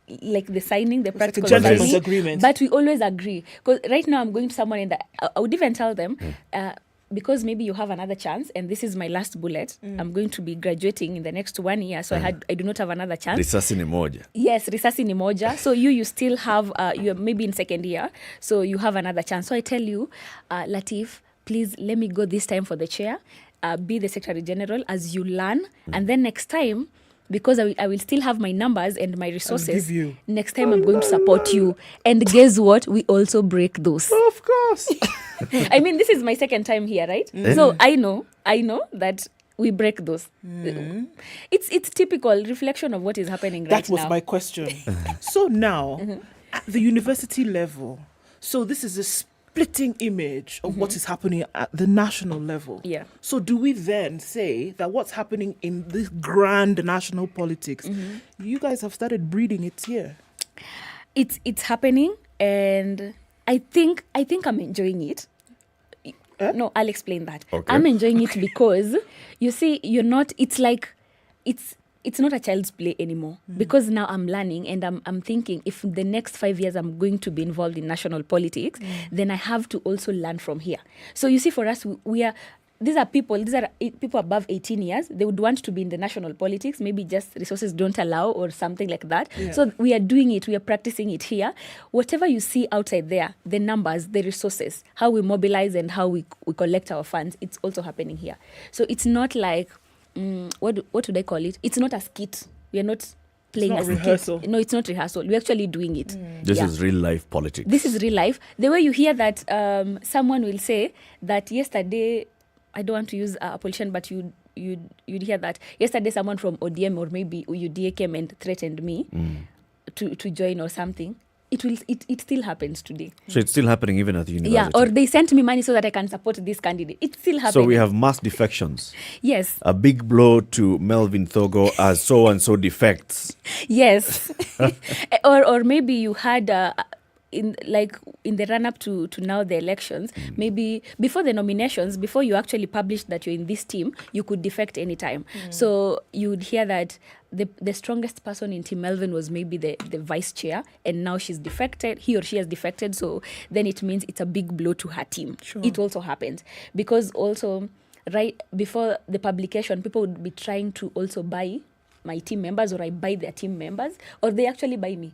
[SPEAKER 15] the signing, the practical
[SPEAKER 8] gentleman's
[SPEAKER 15] signing,
[SPEAKER 8] agreement.
[SPEAKER 15] but we always agree. Because right now I'm going to someone and I would even tell them, because maybe you have another chance, and this is my last bullet. I'm going to be graduating in the next 1 year, so I do not have another chance.
[SPEAKER 3] Risasi ni moja.
[SPEAKER 15] Yes, risasi ni moja. So you still have, you're maybe in second year, so you have another chance. So I tell you, Latiff, please let me go this time for the chair, be the Secretary General as you learn, and then next time, because I will still have my numbers and my resources, next time I'm going to support you. And guess what? We also break those.
[SPEAKER 8] Of course.
[SPEAKER 15] I mean, this is my second time here, right? So I know that we break those. It's typical reflection of what is happening right now.
[SPEAKER 8] That was my question. So now, at the university level, so this is a splitting image of what is happening at the national level.
[SPEAKER 15] Yeah.
[SPEAKER 8] So do we then say that what's happening in this grand national politics, you guys have started breeding it here?
[SPEAKER 15] It's happening, and I think I'm enjoying it. No, I'll explain that.
[SPEAKER 3] Okay.
[SPEAKER 15] I'm enjoying it because you see, it's not a child's play anymore, because now I'm learning and I'm thinking if the next 5 years I'm going to be involved in national politics, then I have to also learn from here. So you see, for us, these are people above 18 years. They would want to be in the national politics. Maybe just resources don't allow or something like that. Yeah. So we are doing it. We are practicing it here. Whatever you see outside there, the numbers, the resources, how we mobilize and how we collect our funds, it's also happening here. So it's not like, what would I call it? It's not a skit. We are not playing a
[SPEAKER 8] rehearsal.
[SPEAKER 15] No, it's not rehearsal. We're actually doing it.
[SPEAKER 3] This is real life politics.
[SPEAKER 15] This is real life. The way you hear that someone will say that yesterday, I don't want to use a politician, but you'd hear that yesterday someone from ODM or maybe UDA came and threatened me to join or something. It still happens today.
[SPEAKER 3] So it's still happening even at the university?
[SPEAKER 15] Yeah, or they sent me money so that I can support this candidate. It's still happening.
[SPEAKER 3] So we have mass defections.
[SPEAKER 15] Yes.
[SPEAKER 3] A big blow to Melvin Thogo as so-and-so defects.
[SPEAKER 15] Yes. or maybe you had... in the run-up to now the elections, maybe before the nominations, before you actually published that you're in this team, you could defect anytime. So you would hear that the strongest person in Team Melvin was maybe the vice chair, and now she's defected, he or she has defected, so then it means it's a big blow to her team. Sure. It also happens. Because also, right before the publication, people would be trying to also buy my team members, or I buy their team members, or they actually buy me.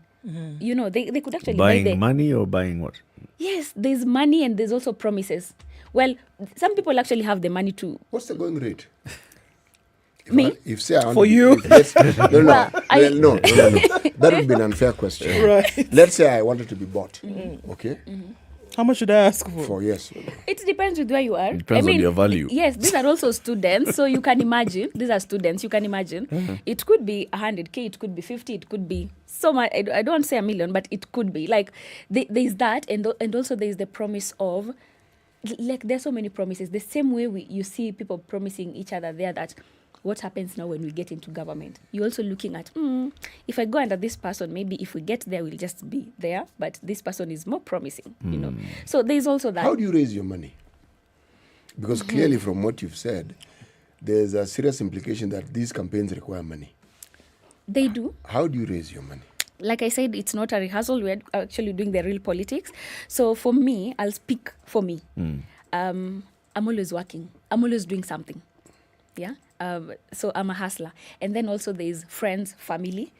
[SPEAKER 15] You know, they could actually
[SPEAKER 3] buying
[SPEAKER 15] buy
[SPEAKER 3] money or buying what?
[SPEAKER 15] Yes, there's money and there's also promises. Well, some people actually have the money to...
[SPEAKER 11] What's the going rate?
[SPEAKER 15] If
[SPEAKER 11] say I want
[SPEAKER 8] for you?
[SPEAKER 11] No. That would be an unfair question.
[SPEAKER 8] Right.
[SPEAKER 11] Let's say I wanted to be bought. Okay?
[SPEAKER 8] How much should I ask for?
[SPEAKER 11] For yes.
[SPEAKER 15] It depends with where you are.
[SPEAKER 3] It depends on your value.
[SPEAKER 15] Yes, these are also students, so you can imagine. These are students, you can imagine. It could be 100K, it could be 50, it could be so much. I don't want to say a million, but it could be. Like, there's that, and also there's the promise of, like, there's so many promises. The same way you see people promising each other there that what happens now when we get into government? You're also looking at, if I go under this person, maybe if we get there, we'll just be there. But this person is more promising, you know. So there's also that.
[SPEAKER 11] How do you raise your money? Because clearly from what you've said, there's a serious implication that these campaigns require money.
[SPEAKER 15] They do.
[SPEAKER 11] How do you raise your money?
[SPEAKER 15] Like I said, it's not a rehearsal. We're actually doing the real politics. So for me, I'll speak for me. I'm always working. I'm always doing something. Yeah. So I'm a hustler. And then also there's friends, family.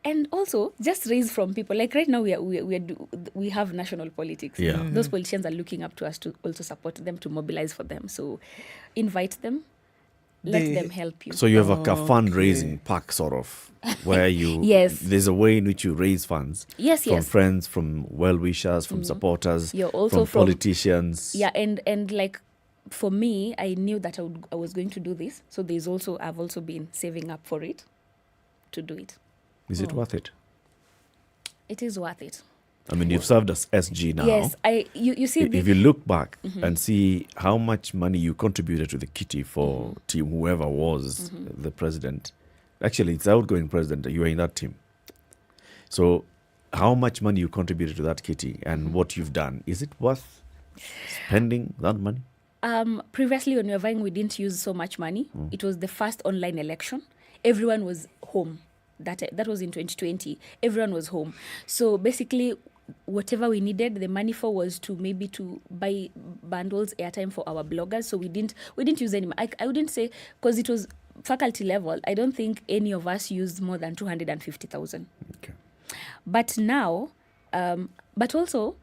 [SPEAKER 15] And also just raise from people. Like right now we have national politics.
[SPEAKER 3] Yeah.
[SPEAKER 15] Those politicians are looking up to us to also support them, to mobilize for them. So invite them. Let them help you.
[SPEAKER 3] So you have a fundraising pack sort of where you there's a way in which you raise funds from friends, from well-wishers, from supporters,
[SPEAKER 15] also
[SPEAKER 3] from politicians.
[SPEAKER 15] Yeah, and like for me, I knew that I was going to do this. So I've also been saving up for it to do it.
[SPEAKER 3] Is it worth it?
[SPEAKER 15] It is worth it.
[SPEAKER 3] I mean, you've served as SG now.
[SPEAKER 15] Yes, you see.
[SPEAKER 3] If you look back and see how much money you contributed to the kitty for team, whoever was the president, actually it's the outgoing president, you were in that team. So how much money you contributed to that kitty and what you've done, is it worth spending that money?
[SPEAKER 15] Previously when we were vying, we didn't use so much money. It was the first online election. Everyone was home. That was in 2020. Everyone was home. So basically, whatever we needed, the money for was to buy bundles, airtime for our bloggers. So we didn't use any. I wouldn't say, because it was faculty level, I don't think any of us used more than 250,000.
[SPEAKER 3] Okay.
[SPEAKER 15] But now, but also,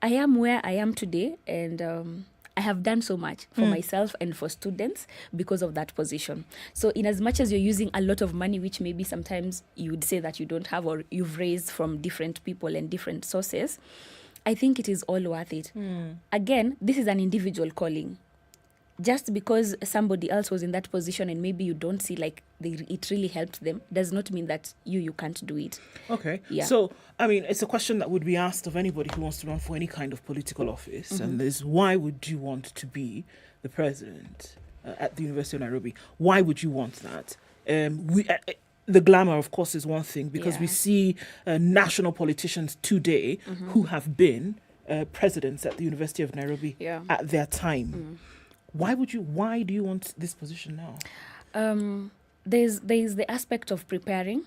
[SPEAKER 15] I am where I am today, and I have done so much for myself and for students because of that position. So in as much as you're using a lot of money, which maybe sometimes you would say that you don't have or you've raised from different people and different sources, I think it is all worth it. Again, this is an individual calling. Just because somebody else was in that position and maybe you don't see like it really helped them does not mean that you can't do it.
[SPEAKER 8] Okay.
[SPEAKER 15] Yeah.
[SPEAKER 8] So, I mean, it's a question that would be asked of anybody who wants to run for any kind of political office. And is, why would you want to be the president at the University of Nairobi? Why would you want that? The glamour, of course, is one thing because we see national politicians today who have been presidents at the University of Nairobi at their time. Why do you want this position now?
[SPEAKER 15] There's the aspect of preparing.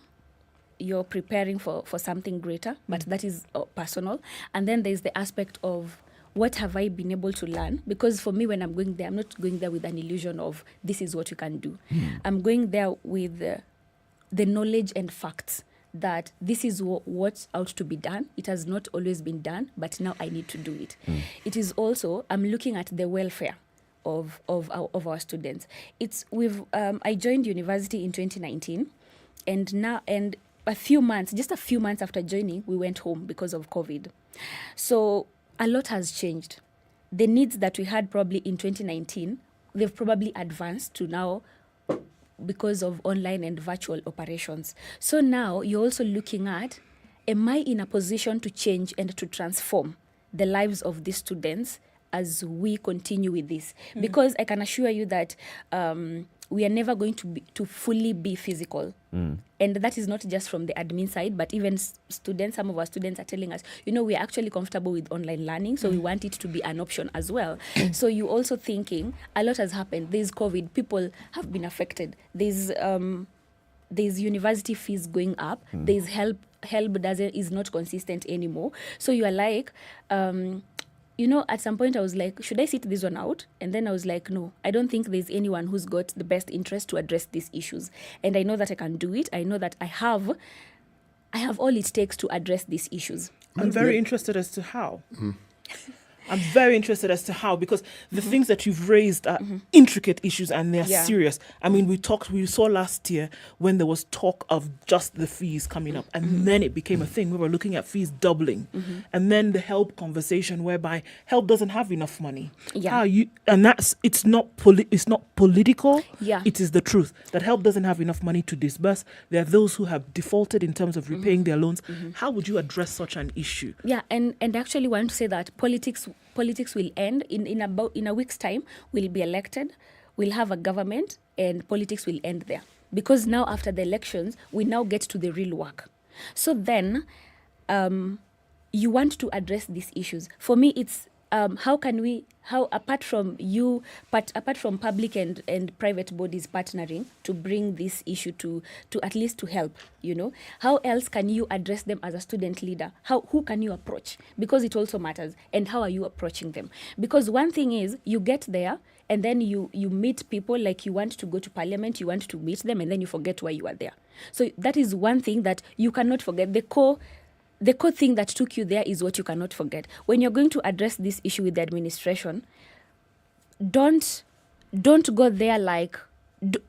[SPEAKER 15] You're preparing for something greater, but that is personal. And then there's the aspect of what have I been able to learn? Because for me, when I'm going there, I'm not going there with an illusion of this is what you can do. I'm going there with the knowledge and facts that this is what's out to be done. It has not always been done, but now I need to do it. It is also, I'm looking at the welfare of our students. I joined university in 2019, and a few months after joining, we went home because of COVID. So a lot has changed. The needs that we had probably in 2019, they've probably advanced to now because of online and virtual operations. So now you're also looking at, am I in a position to change and to transform the lives of these students as we continue with this? Because I can assure you that we are never going to fully be physical. And that is not just from the admin side, but even some of our students are telling us, we are actually comfortable with online learning, so we want it to be an option as well. So you're also thinking, a lot has happened. There's COVID, people have been affected. There's university fees going up. There's help is not consistent anymore. So you are like, at some point I was like, should I sit this one out? And then I was like, no, I don't think there's anyone who's got the best interest to address these issues. And I know that I can do it. I know that I have all it takes to address these issues.
[SPEAKER 8] I'm very interested as to how. I'm very interested as to how, because the things that you've raised are intricate issues and they're serious. I mean, we saw last year when there was talk of just the fees coming up, and then it became a thing. We were looking at fees doubling, and then the help conversation whereby help doesn't have enough money. It's not political. It is the truth that help doesn't have enough money to disburse. There are those who have defaulted in terms of repaying their loans. How would you address such an issue?
[SPEAKER 15] And I actually want to say that politics will end in a week's time. We'll be elected. We'll have a government, and politics will end there. Because now after the elections, we now get to the real work. So then you want to address these issues. For me, it's apart from public and private bodies partnering to bring this issue to at least to help, how else can you address them as a student leader? Who can you approach? Because it also matters. And how are you approaching them? Because one thing is you get there and then you meet people, like you want to go to parliament, you want to meet them, and then you forget why you are there. So that is one thing that you cannot forget. The core thing that took you there is what you cannot forget. When you're going to address this issue with the administration, don't go there like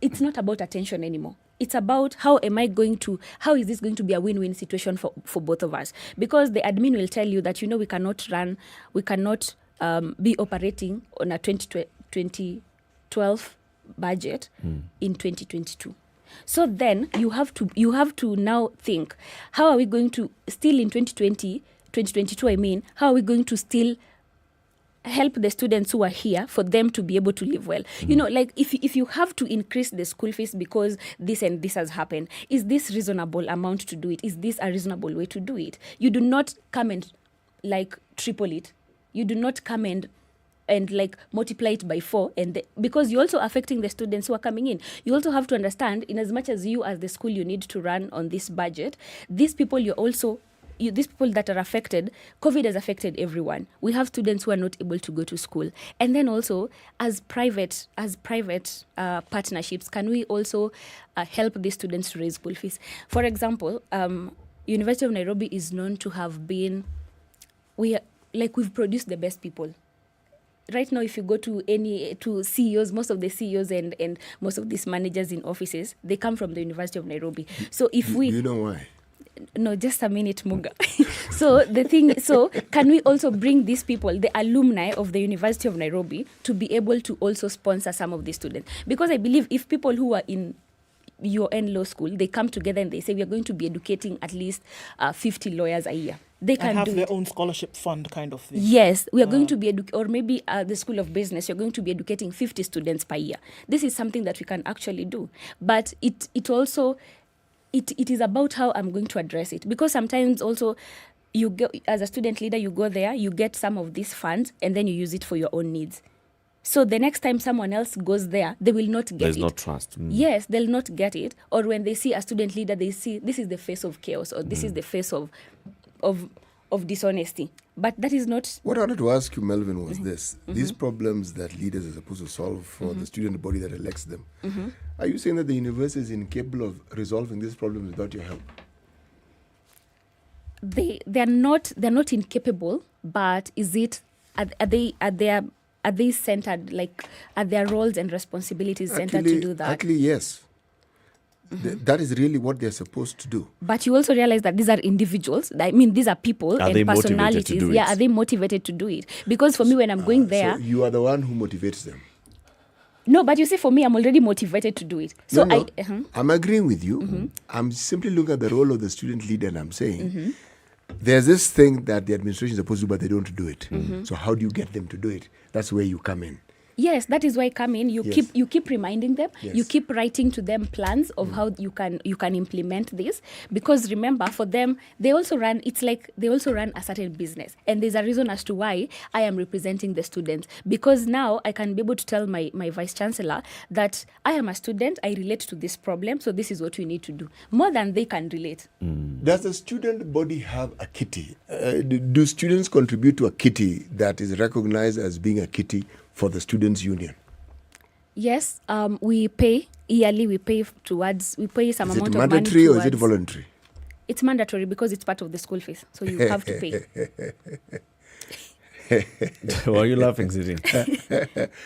[SPEAKER 15] it's not about attention anymore. It's about how is this going to be a win-win situation for both of us? Because the admin will tell you that we cannot be operating on a 2012 budget in 2022. So then you have to now think, how are we going to still in 2022, how are we going to still help the students who are here for them to be able to live well? Like if you have to increase the school fees because this and this has happened, is this reasonable amount to do it? Is this a reasonable way to do it? You do not come and like triple it. You do not come and like multiply it by 4, because you're also affecting the students who are coming in. You also have to understand, in as much as you as the school you need to run on this budget, these people these people that are affected, COVID has affected everyone. We have students who are not able to go to school. And then also, as private partnerships, can we also help these students to raise school fees? For example, University of Nairobi is known to have been, we've produced the best people. Right now, if you go to CEOs, most of the CEOs and most of these managers in offices, they come from the University of Nairobi. So if
[SPEAKER 11] do you know why?
[SPEAKER 15] No, just a minute, Muga. So can we also bring these people, the alumni of the University of Nairobi, to be able to also sponsor some of these students? Because I believe if people who are in UN law school, they come together and they say we are going to be educating at least 50 lawyers a year. They can
[SPEAKER 8] have
[SPEAKER 15] do
[SPEAKER 8] their
[SPEAKER 15] it.
[SPEAKER 8] own scholarship fund kind of thing.
[SPEAKER 15] Yes, we are going to be or maybe the School of Business, you're going to be educating 50 students per year. This is something that we can actually do. But it is about how I'm going to address it. Because sometimes also you go, as a student leader, you go there, you get some of these funds, and then you use it for your own needs. So the next time someone else goes there, they will not get
[SPEAKER 3] There's
[SPEAKER 15] it.
[SPEAKER 3] no trust.
[SPEAKER 15] Yes, they'll not get it. Or when they see a student leader, they see this is the face of chaos, or this is the face of dishonesty. But that is not...
[SPEAKER 11] What I wanted to ask you, Melvin, was this. These problems that leaders are supposed to solve for the student body that elects them, are you saying that the university is incapable of resolving these problems without your help?
[SPEAKER 15] They're not incapable, but are they centered, like, are their roles and responsibilities centered to do that?
[SPEAKER 11] Actually, yes. That is really what they're supposed to do.
[SPEAKER 15] But you also realize that these are individuals. I mean, these are people and personalities. Yeah, are they motivated to do it? Because for me, when I'm going there...
[SPEAKER 11] So you are the one who motivates them.
[SPEAKER 15] No, but you see, for me, I'm already motivated to do it. So
[SPEAKER 11] no. I'm agreeing with you. I'm simply looking at the role of the student leader and I'm saying... There's this thing that the administration is supposed to do, but they don't do it. So how do you get them to do it? That's where you come in.
[SPEAKER 15] Yes, that is why I come in. You keep reminding them. Yes. You keep writing to them plans of how you can implement this. Because remember, for them, they also run a certain business. And there's a reason as to why I am representing the students. Because now I can be able to tell my vice chancellor that I am a student, I relate to this problem, so this is what we need to do. More than they can relate.
[SPEAKER 11] Does the student body have a kitty? Do students contribute to a kitty that is recognized as being a kitty for the students' union?
[SPEAKER 15] Yes, we pay yearly. We pay some amount of money. Is it
[SPEAKER 11] mandatory or is it voluntary?
[SPEAKER 15] It's mandatory because it's part of the school fees, so you have to pay.
[SPEAKER 3] Why are you laughing, Sitting?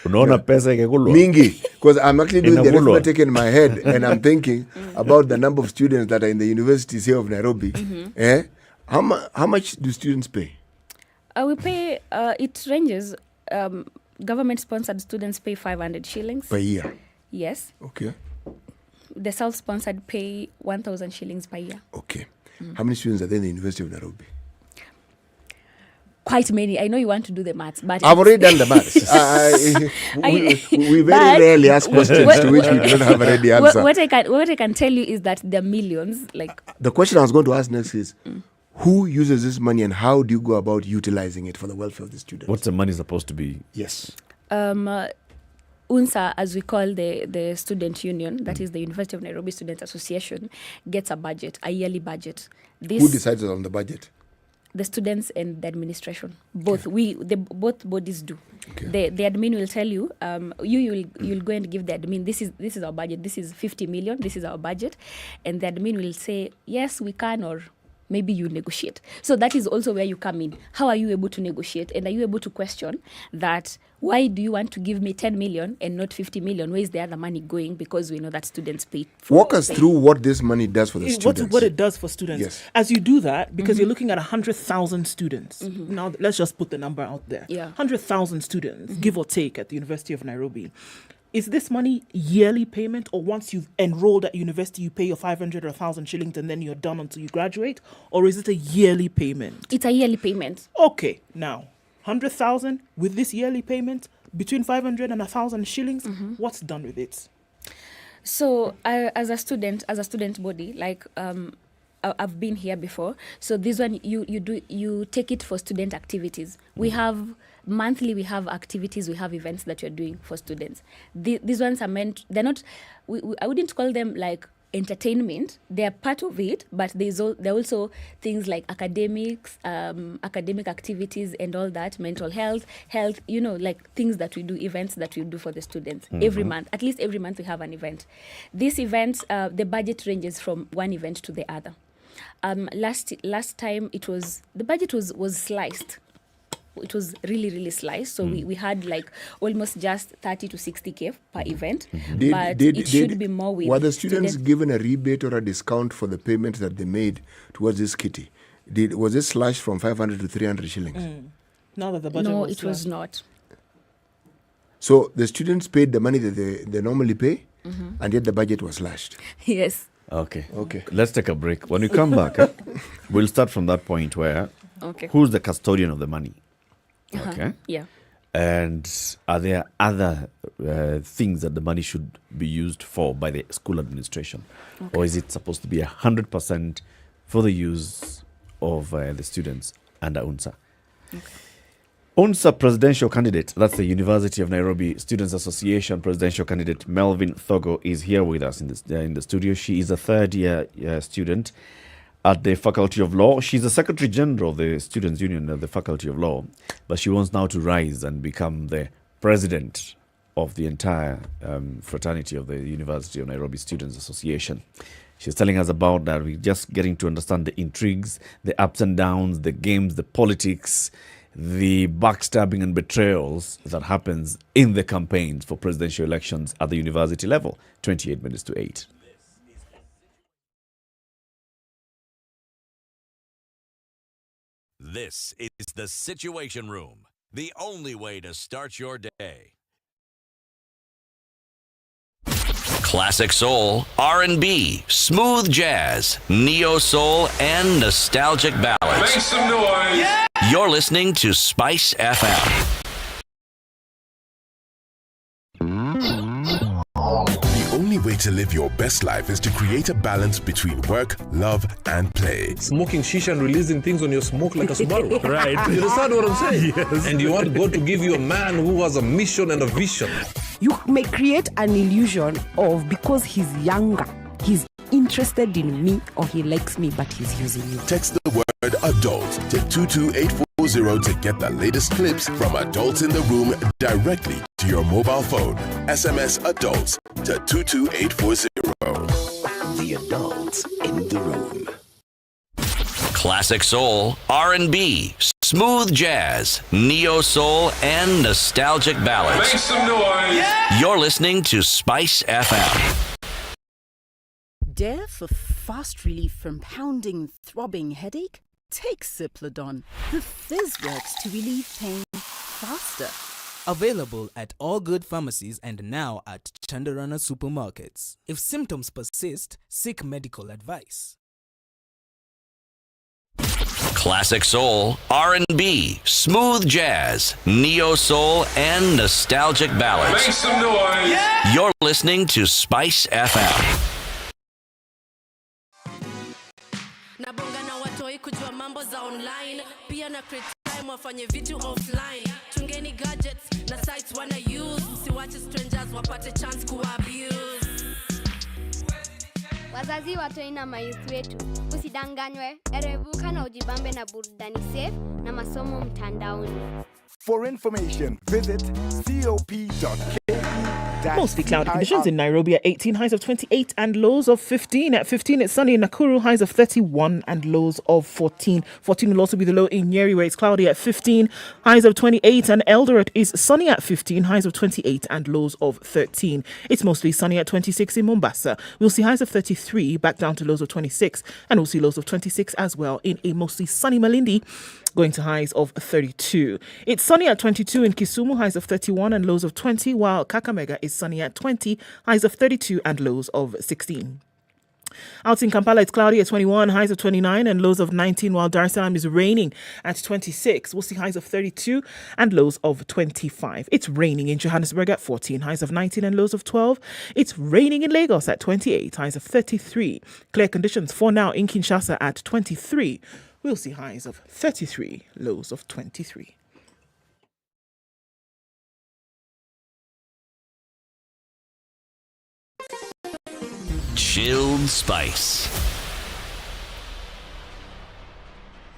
[SPEAKER 3] Unaona pesa ikikulu?
[SPEAKER 11] Mingi, because I'm actually doing the arithmetic in my head and I'm thinking about the number of students that are in the universities here of Nairobi. How much do students pay?
[SPEAKER 15] We pay, it ranges. Government-sponsored students pay 500 shillings.
[SPEAKER 11] Per year?
[SPEAKER 15] Yes.
[SPEAKER 11] Okay.
[SPEAKER 15] The self-sponsored pay 1,000 shillings per year.
[SPEAKER 11] Okay. How many students are there in the University of Nairobi?
[SPEAKER 15] quite many. I know you want to do the maths, but
[SPEAKER 11] I've already done the maths. We very rarely ask questions to which we don't have a ready answer.
[SPEAKER 15] What I can tell you is that there are millions. Like
[SPEAKER 11] the question I was going to ask next is, who uses this money and how do you go about utilizing it for the welfare of the students?
[SPEAKER 3] What's the money supposed to be?
[SPEAKER 11] Yes.
[SPEAKER 15] UNSA, as we call the student union, that is the University of Nairobi Student Association, gets a budget, a yearly budget.
[SPEAKER 11] Who decides on the budget?
[SPEAKER 15] The students and the administration. Both both bodies do.
[SPEAKER 11] Okay.
[SPEAKER 15] The admin will tell you, you'll go and give the admin, this is our budget, this is 50 million, this is our budget, and the admin will say, yes, we can, or maybe you negotiate. So that is also where you come in. How are you able to negotiate? And are you able to question that, why do you want to give me 10 million and not 50 million? Where is the other money going? Because we know that students pay.
[SPEAKER 11] Walk us through what this money does for the students.
[SPEAKER 8] What it does for students.
[SPEAKER 11] Yes.
[SPEAKER 8] As you do that, because you're looking at 100,000 students. Now, let's just put the number out there. 100,000 students, give or take, at the University of Nairobi. Is this money yearly payment, or once you've enrolled at university, you pay your 500 or 1,000 shillings and then you're done until you graduate? Or is it a yearly payment?
[SPEAKER 15] It's a yearly payment.
[SPEAKER 8] Okay, now, 100,000 with this yearly payment, between 500 and 1,000 shillings, what's done with it?
[SPEAKER 15] So, as a student body, like I've been here before. So this one you take it for student activities. We have monthly, we have activities, we have events that you're doing for students. These ones are meant, they're not, I wouldn't call them like entertainment. They're part of it, but there are also things like academics, academic activities and all that, mental health, like things that we do, events that we do for the students every month. At least every month we have an event. These events, the budget ranges from one event to the other. Last time the budget was sliced. It was really, really sliced. So we had like almost just 30 to 60K per event. But it should be more with
[SPEAKER 11] were the students given a rebate or a discount for the payments that they made towards this kitty? Was it slashed from 500 to 300 shillings?
[SPEAKER 8] Now that the budget
[SPEAKER 15] No,
[SPEAKER 8] was
[SPEAKER 15] it was not.
[SPEAKER 11] So the students paid the money that they normally pay, and yet the budget was slashed.
[SPEAKER 15] Yes.
[SPEAKER 3] Okay. Let's take a break. When we come back, we'll start from that point where who's the custodian of the money? Okay.
[SPEAKER 15] Yeah.
[SPEAKER 3] And are there other things that the money should be used for by the school administration? Or is it supposed to be 100% for the use of the students under UNSA? UNSA presidential candidate, that's the University of Nairobi Students Association presidential candidate, Melvin Thogo, is here with us in the studio. She is a third-year student at the Faculty of Law. She's the Secretary General of the Students' Union of the Faculty of Law, but she wants now to rise and become the president of the entire fraternity of the University of Nairobi Students Association. She's telling us about that. We're just getting to understand the intrigues, the ups and downs, the games, the politics, the backstabbing and betrayals that happens in the campaigns for presidential elections at the university level. 28 minutes to 8.
[SPEAKER 2] This is the Situation Room, the only way to start your day. Classic soul, R&B, smooth jazz, neo soul, and nostalgic ballads.
[SPEAKER 12] Make some noise. Yeah!
[SPEAKER 2] You're listening to Spice FM.
[SPEAKER 12] The only way to live your best life is to create a balance between work, love, and play.
[SPEAKER 16] Smoking shisha and releasing things on your smoke like a Subaru.
[SPEAKER 12] Right.
[SPEAKER 16] You understand what I'm saying?
[SPEAKER 12] Yes.
[SPEAKER 16] And you want God to give you a man who has a mission and a vision.
[SPEAKER 17] You may create an illusion of, because he's younger, he's interested in me or he likes me, but he's using me.
[SPEAKER 12] Text the word adult to 22840 to get the latest clips from Adults in the Room directly to your mobile phone. SMS adults to 22840.
[SPEAKER 2] The Adults in the Room. Classic soul, R&B, smooth jazz, neo soul, and nostalgic ballads.
[SPEAKER 12] Make some noise. Yeah!
[SPEAKER 2] You're listening to Spice FM.
[SPEAKER 18] Dare for fast relief from pounding, throbbing headache? Take Cipladon. The fizz works to relieve pain faster.
[SPEAKER 19] Available at all good pharmacies and now at Chandarana supermarkets. If symptoms persist, seek medical advice.
[SPEAKER 2] Classic soul, R&B, smooth jazz, neo soul, and nostalgic ballads.
[SPEAKER 20] Make some noise. Yeah!
[SPEAKER 2] You're listening to Spice FM.
[SPEAKER 21] Nabonga na watoi kujua mambo za online, pia na create time wafanye vitu offline. Tungeni gadgets na sites wana use, msiwache strangers wapate chance kuabuse.
[SPEAKER 22] Wazazi watoi na mayouth wetu, usidanganywe, erevuka na ujibambe na burudani safe na masomo mtandaoni.
[SPEAKER 23] For information, visit cop.ke.
[SPEAKER 8] Mostly cloudy conditions in Nairobi at 18, highs of 28 and lows of 15. At 15, it's sunny in Nakuru, highs of 31 and lows of 14. 14 will also be the low in Nyeri, where it's cloudy at 15, highs of 28. And Eldoret is sunny at 15, highs of 28 and lows of 13. It's mostly sunny at 26 in Mombasa. We'll see highs of 33 back down to lows of 26. And we'll see lows of 26 as well in a mostly sunny Malindi, going to highs of 32. It's sunny at 22 in Kisumu, highs of 31 and lows of 20, while Kakamega is sunny at 20, highs of 32 and lows of 16. Out in Kampala, it's cloudy at 21, highs of 29 and lows of 19, while Dar es Salaam is raining at 26. We'll see highs of 32 and lows of 25. It's raining in Johannesburg at 14, highs of 19 and lows of 12. It's raining in Lagos at 28, highs of 33. Clear conditions for now in Kinshasa at 23. We'll see highs of 33, lows of 23.
[SPEAKER 2] Chilled Spice.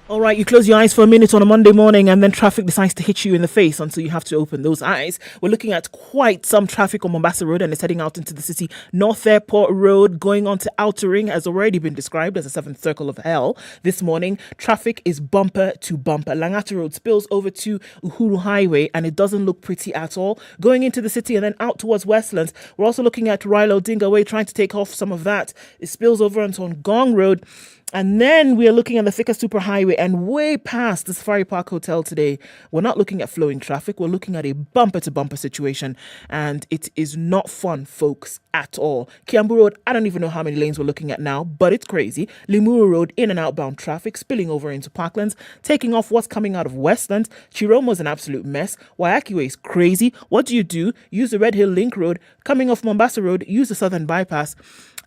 [SPEAKER 8] All right, you close your eyes for a minute on a Monday morning and then traffic decides to hit you in the face until you have to open those eyes. We're looking at quite some traffic on Mombasa Road and it's heading out into the city. North Airport Road going on to Outer Ring has already been described as a seventh circle of hell. This morning, traffic is bumper to bumper. Langata Road spills over to Uhuru Highway and it doesn't look pretty at all. Going into the city and then out towards Westlands, we're also looking at Rilo Dinga Way, trying to take off some of that. It spills over onto Ngong Road. And then we are looking at the Thika Superhighway and way past the Safari Park Hotel today. We're not looking at flowing traffic. We're looking at a bumper-to-bumper situation. And it is not fun, folks, at all. Kiambu Road, I don't even know how many lanes we're looking at now, but it's crazy. Limuru Road, in and outbound traffic, spilling over into Parklands, taking off what's coming out of Westlands. Chiromo's an absolute mess. Waiyaki Way is crazy. What do? Use the Red Hill Link Road. Coming off Mombasa Road, use the Southern Bypass.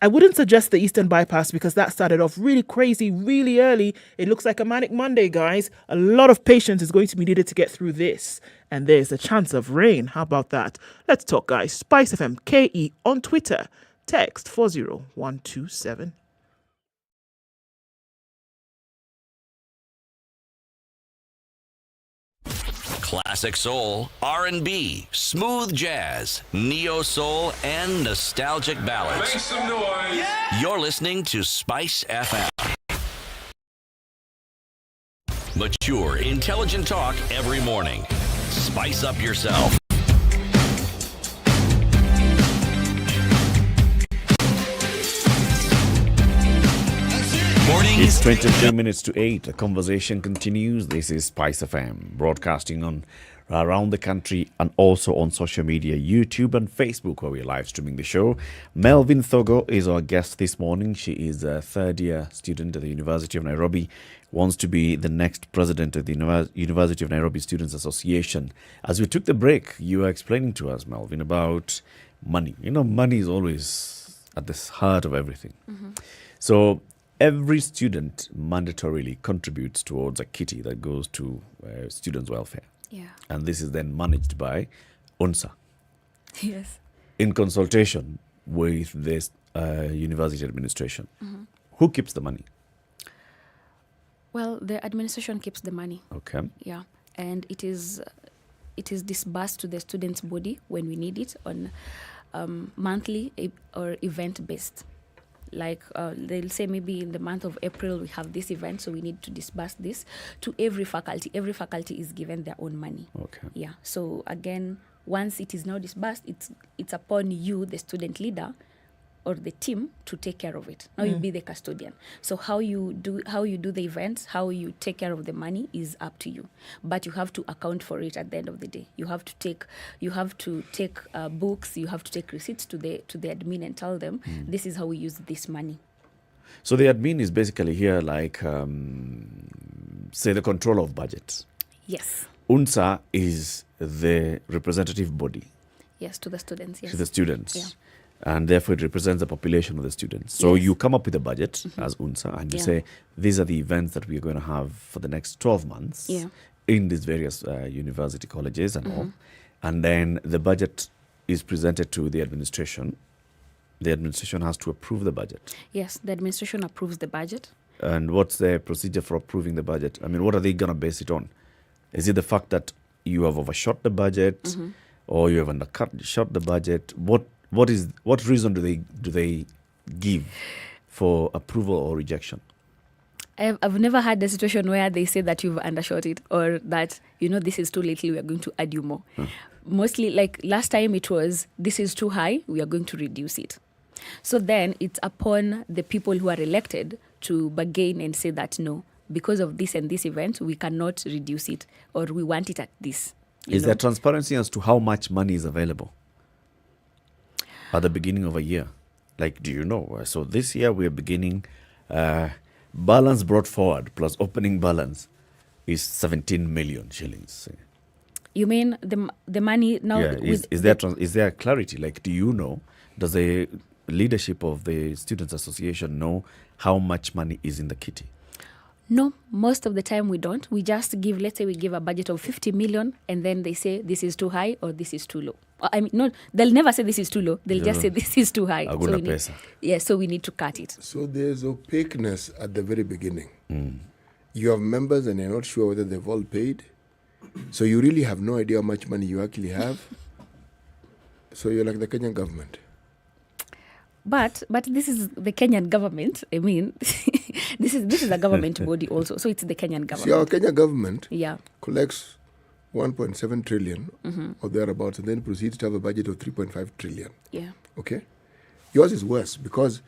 [SPEAKER 8] I wouldn't suggest the Eastern Bypass because that started off really crazy, really early. It looks like a manic Monday, guys. A lot of patience is going to be needed to get through this. And there's a chance of rain. How about that? Let's talk, guys. Spice FM KE on Twitter. Text 40127.
[SPEAKER 2] Classic soul, R&B, smooth jazz, neo soul, and nostalgic ballads.
[SPEAKER 20] Make some noise. Yeah!
[SPEAKER 2] You're listening to Spice FM. Mature, intelligent talk every morning. Spice up yourself.
[SPEAKER 3] It's 23 minutes to 8. The conversation continues. This is Spice FM, broadcasting on around the country and also on social media, YouTube and Facebook, where we're live streaming the show. Melvin Thogo is our guest this morning. She is a third-year student at the University of Nairobi, wants to be the next president of the University of Nairobi Students Association. As we took the break, you were explaining to us, Melvin, about money. You know, money is always at the heart of everything. Mm-hmm. So every student mandatorily contributes towards a kitty that goes to students' welfare.
[SPEAKER 15] Yeah.
[SPEAKER 3] And this is then managed by UNSA.
[SPEAKER 15] Yes.
[SPEAKER 3] In consultation with this university administration.
[SPEAKER 15] Mm-hmm.
[SPEAKER 3] Who keeps the money?
[SPEAKER 15] Well, the administration keeps the money.
[SPEAKER 3] Okay.
[SPEAKER 15] Yeah. And it is disbursed to the students' body when we need it on monthly or event-based. Like they'll say maybe in the month of April we have this event, so we need to disburse this to every faculty. Every faculty is given their own money.
[SPEAKER 3] Okay.
[SPEAKER 15] Yeah. So again, once it is now disbursed, it's upon you, the student leader, or the team to take care of it. Now you be the custodian. So how you do the events, how you take care of the money is up to you. But you have to account for it at the end of the day. You have to take books, you have to take receipts to the admin and tell them this is how we use this money.
[SPEAKER 3] So the admin is basically here like say, the control of budget.
[SPEAKER 15] Yes.
[SPEAKER 3] UNSA is the representative body.
[SPEAKER 15] Yes, to the students. Yes.
[SPEAKER 3] To the students.
[SPEAKER 15] Yeah.
[SPEAKER 3] And therefore it represents the population of the students. So
[SPEAKER 15] Yes.
[SPEAKER 3] you come up with a budget as UNSA and you
[SPEAKER 15] Yeah.
[SPEAKER 3] say, these are the events that we are going to have for the next 12 months
[SPEAKER 15] Yeah.
[SPEAKER 3] in these various university colleges and all. And then the budget is presented to the administration. The administration has to approve the budget.
[SPEAKER 15] Yes, the administration approves the budget.
[SPEAKER 3] And what's the procedure for approving the budget? I mean, what are they going to base it on? Is it the fact that you have overshot the budget or you have undershot the budget? What reason do they give for approval or rejection?
[SPEAKER 15] I've never had a situation where they say that you've undershot it or that, this is too little, we are going to add you more. Mostly, like last time it was, this is too high, we are going to reduce it. So then it's upon the people who are elected to bargain and say that, no, because of this and this event, we cannot reduce it or we want it at this.
[SPEAKER 3] Is there transparency as to how much money is available at the beginning of a year? Like, do you know? So this year we are beginning, balance brought forward plus opening balance is 17 million shillings.
[SPEAKER 15] You mean the money now?
[SPEAKER 3] Yeah. Is there clarity? Like, do you know? Does the leadership of the Students Association know how much money is in the kitty?
[SPEAKER 15] No, most of the time we don't. We just give, let's say we give a budget of 50 million and then they say this is too high or this is too low. I mean, no, they'll never say this is too low. They'll just say this is too high. So we need to cut it.
[SPEAKER 11] So there's opaqueness at the very beginning. You have members and you're not sure whether they've all paid. So you really have no idea how much money you actually have. So you're like the Kenyan government.
[SPEAKER 15] But this is the Kenyan government. I mean, this is a government body also. So it's the Kenyan government.
[SPEAKER 11] See, our Kenyan government
[SPEAKER 15] yeah.
[SPEAKER 11] collects 1.7 trillion or thereabouts and then proceeds to have a budget of 3.5 trillion.
[SPEAKER 15] Yeah.
[SPEAKER 11] Okay? Yours is worse because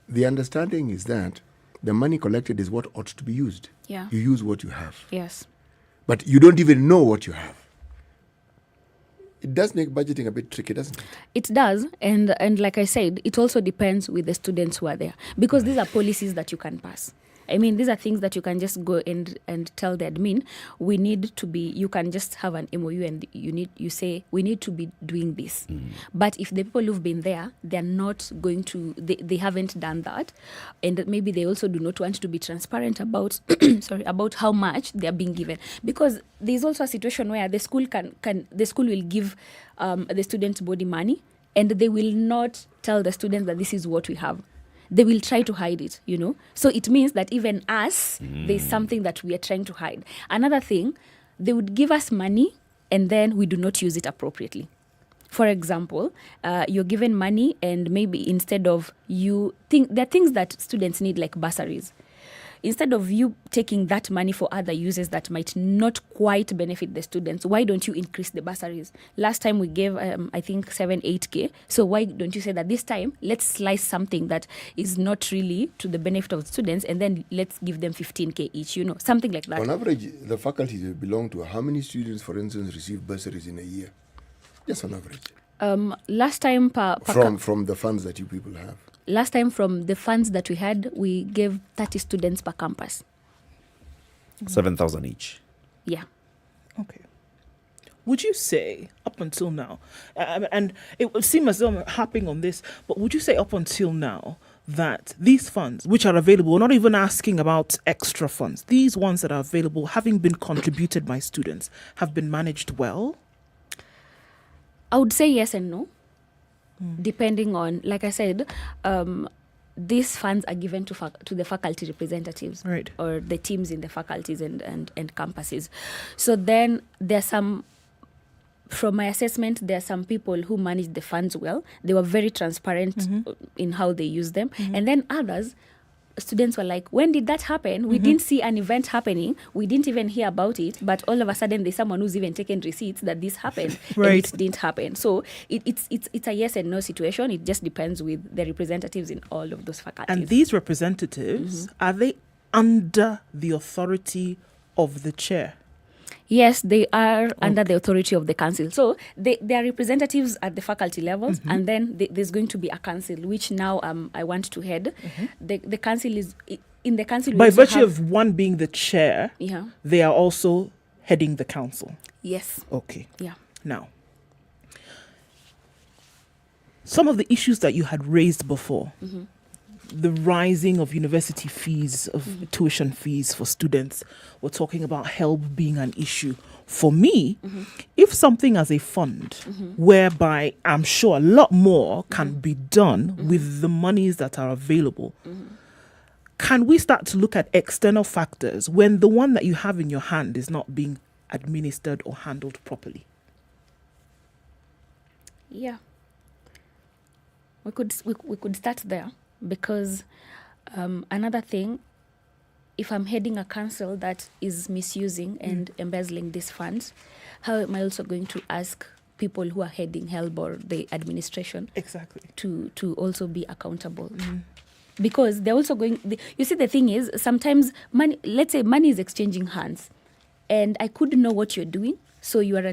[SPEAKER 11] the understanding is that the money collected is what ought to be used.
[SPEAKER 15] Yeah.
[SPEAKER 11] You use what you have.
[SPEAKER 15] Yes.
[SPEAKER 11] But you don't even know what you have. It does make budgeting a bit tricky, doesn't it?
[SPEAKER 15] It does. And like I said, it also depends with the students who are there. Because these are policies that you can pass. I mean, these are things that you can just go and tell the admin, we need to be, you can just have an MOU and you say, we need to be doing this. But if the people who've been there, they're not going to, they haven't done that. And maybe they also do not want to be transparent about, about how much they're being given. Because there's also a situation where the school the school will give the students' body money and they will not tell the students that this is what we have. They will try to hide it, So it means that even us, there's something that we are trying to hide. Another thing, they would give us money and then we do not use it appropriately. For example, you're given money and maybe instead of there are things that students need like bursaries. Instead of you taking that money for other uses that might not quite benefit the students, why don't you increase the bursaries? Last time we gave, I think, 8K. So why don't you say that this time, let's slice something that is not really to the benefit of the students and then let's give them 15K each, something like that.
[SPEAKER 11] On average, the faculties you belong to, how many students, for instance, receive bursaries in a year? Just on average.
[SPEAKER 15] Last time
[SPEAKER 11] from the funds that you people have.
[SPEAKER 15] Last time from the funds that we had, we gave 30 students per campus.
[SPEAKER 3] 7,000 each.
[SPEAKER 15] Yeah.
[SPEAKER 8] Okay. Would you say up until now, and it would seem as though I'm harping on this, but would you say up until now that these funds, which are available, we're not even asking about extra funds, these ones that are available, having been contributed by students, have been managed well?
[SPEAKER 15] I would say yes and no. Depending on, like I said, these funds are given to the faculty representatives,
[SPEAKER 8] right,
[SPEAKER 15] or the teams in the faculties and campuses. So then there's some, from my assessment, there are some people who manage the funds well. They were very transparent in how they use them. And then others, students were like, when did that happen? We didn't see an event happening. We didn't even hear about it. But all of a sudden, there's someone who's even taken receipts that this happened.
[SPEAKER 8] Right.
[SPEAKER 15] And it didn't happen. So it's a yes and no situation. It just depends with the representatives in all of those faculties.
[SPEAKER 8] And these representatives, are they under the authority of the chair?
[SPEAKER 15] Yes, they are under the authority of the council. So they are representatives at the faculty levels, and then there's going to be a council, which now I want to head. The council in the council, we
[SPEAKER 8] by
[SPEAKER 15] also
[SPEAKER 8] virtue
[SPEAKER 15] have-
[SPEAKER 8] of one being the chair,
[SPEAKER 15] Yeah.
[SPEAKER 8] they are also heading the council.
[SPEAKER 15] Yes.
[SPEAKER 8] Okay.
[SPEAKER 15] Yeah.
[SPEAKER 8] Now, some of the issues that you had raised before,
[SPEAKER 15] Mhm.
[SPEAKER 8] the rising of university fees, of tuition fees for students, we're talking about help being an issue. For me, if something as a fund, whereby I'm sure a lot more can be done with the monies that are available, can we start to look at external factors when the one that you have in your hand is not being administered or handled properly?
[SPEAKER 15] Yeah. We could start there, because another thing, if I'm heading a council that is misusing and embezzling these funds, how am I also going to ask people who are heading HELB or the administration
[SPEAKER 8] exactly
[SPEAKER 15] to also be accountable? Because they're also going, you see, the thing is, sometimes money, let's say money is exchanging hands, and I could know what you're doing, so you are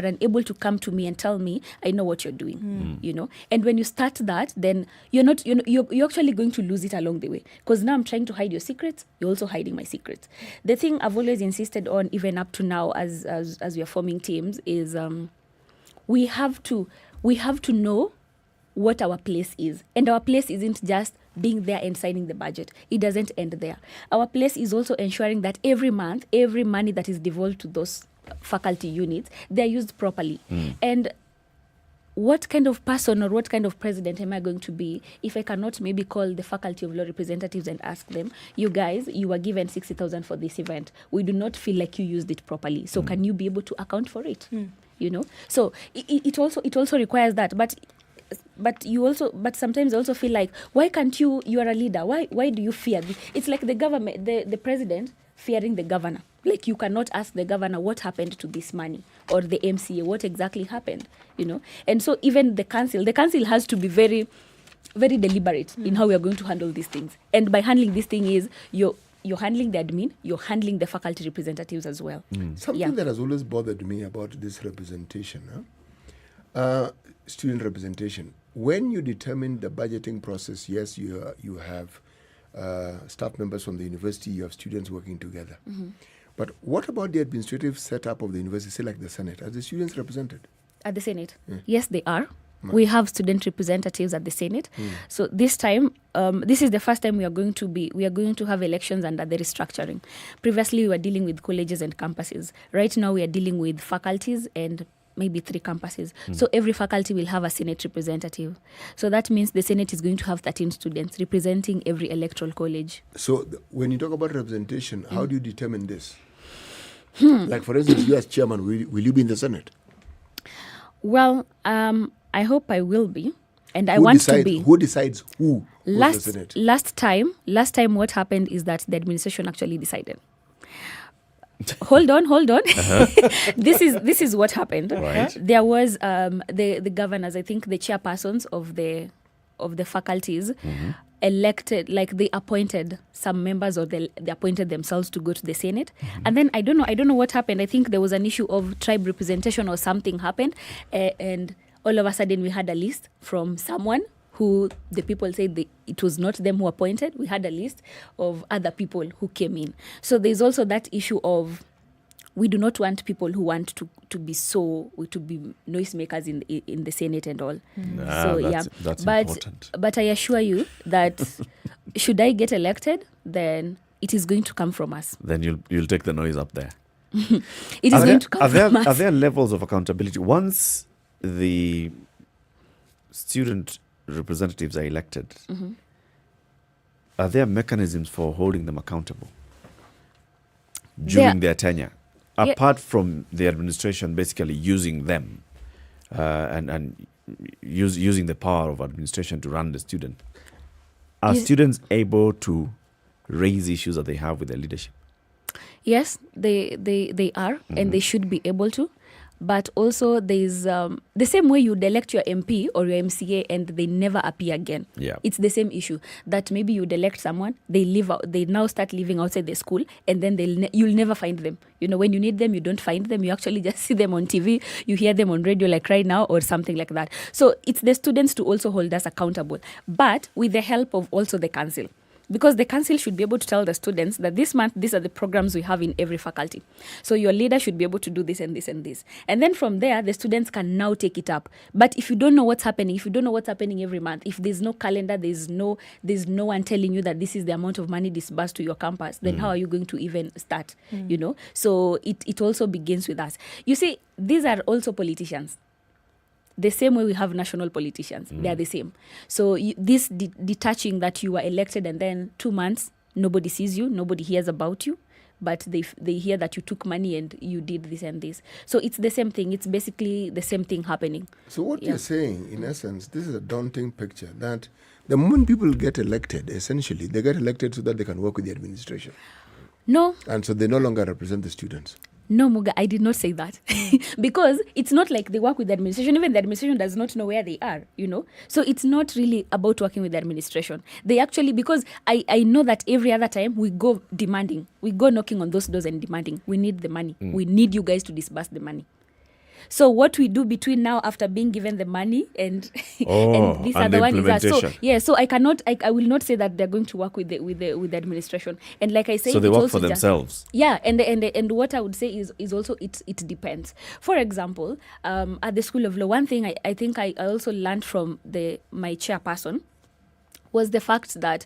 [SPEAKER 15] unable to come to me and tell me I know what you're doing, you know. And when you start that, then you're actually going to lose it along the way, because now I'm trying to hide your secrets, you're also hiding my secrets. The thing I've always insisted on, even up to now, as we are forming teams, is we have to know what our place is. And our place isn't just being there and signing the budget. It doesn't end there. Our place is also ensuring that every month, every money that is devolved to those faculty units, they're used properly. And what kind of person or what kind of president am I going to be if I cannot maybe call the faculty of law representatives and ask them, you guys, you were given 60,000 for this event. We do not feel like you used it properly. So can you be able to account for it? You know? So it also requires that. But sometimes I also feel like, why can't you are a leader, why do you fear? It's like the government, the president fearing the governor. Like, you cannot ask the governor what happened to this money, or the MCA what exactly happened, you know. And so even the council has to be very, very deliberate in how we are going to handle these things. And by handling this thing is you're handling the admin, you're handling the faculty representatives as well.
[SPEAKER 11] Something that has always bothered me about this representation, student representation. When you determine the budgeting process, yes, you have staff members from the university, you have students working together. But what about the administrative setup of the university, say like the Senate? Are the students represented?
[SPEAKER 15] At the Senate? Yes, they are. We have student representatives at the Senate. So this time, this is the first time we are going to have elections under the restructuring. Previously, we were dealing with colleges and campuses. Right now, we are dealing with faculties and maybe 3 campuses. So every faculty will have a Senate representative. So that means the Senate is going to have 13 students representing every electoral college.
[SPEAKER 11] So when you talk about representation, how do you determine this? Like, for instance, you as chairman, will you be in the Senate?
[SPEAKER 15] Well, I hope I will be. And I want to be.
[SPEAKER 11] Who decides who goes to the Senate?
[SPEAKER 15] Last time what happened is that the administration actually decided. Hold on. This is what happened.
[SPEAKER 3] Right.
[SPEAKER 15] There was the governors, I think the chairpersons of the faculties elected, like they appointed some members, or they appointed themselves to go to the Senate. And then I don't know what happened. I think there was an issue of tribe representation or something happened, and all of a sudden we had a list from someone who the people said it was not them who appointed. We had a list of other people who came in. So there's also that issue of, we do not want people who want to be noisemakers in the Senate and all.
[SPEAKER 3] That's important.
[SPEAKER 15] But I assure you that should I get elected, then it is going to come from us.
[SPEAKER 3] Then you'll take the noise up there.
[SPEAKER 15] It is going to come from us.
[SPEAKER 3] Are there levels of accountability? Once the student representatives are elected, are there mechanisms for holding them accountable during their tenure? Apart from the administration basically using them and using the power of administration to run the student, are students able to raise issues that they have with their leadership?
[SPEAKER 15] Yes, they are, and they should be able to. But also there's the same way you'd elect your MP or your MCA and they never appear again.
[SPEAKER 3] Yeah.
[SPEAKER 15] It's the same issue that maybe you'd elect someone, they now start living outside the school, and then you'll never find them. You know, when you need them, you don't find them. You actually just see them on TV, you hear them on radio like right now or something like that. So it's the students to also hold us accountable, but with the help of also the council. Because the council should be able to tell the students that this month, these are the programs we have in every faculty. So your leader should be able to do this and this and this. And then from there, the students can now take it up. But if you don't know what's happening, if you don't know what's happening every month, if there's no calendar, there's no one telling you that this is the amount of money disbursed to your campus, then how are you going to even start? You know? So it also begins with us. You see, these are also politicians. The same way we have national politicians, they are the same. So this detaching that you were elected and then 2 months, nobody sees you, nobody hears about you, but they hear that you took money and you did this and this. So it's the same thing. It's basically the same thing happening.
[SPEAKER 11] So what you're saying, in essence, this is a daunting picture that the moment people get elected, essentially, they get elected so that they can work with the administration.
[SPEAKER 15] No.
[SPEAKER 11] And so they no longer represent the students.
[SPEAKER 15] No, Muga, I did not say that. Because it's not like they work with the administration. Even the administration does not know where they are, you know. So it's not really about working with the administration. They actually, because I know that every other time we go demanding. We go knocking on those doors and demanding. We need the money. We need you guys to disburse the money. So what we do between now after being given the money and and this other one is that. So I will not say that they're going to work with the administration. And like I say,
[SPEAKER 3] so they work for themselves.
[SPEAKER 15] And what I would say is also it depends. For example, at the School of Law, one thing I think I also learned from my chairperson was the fact that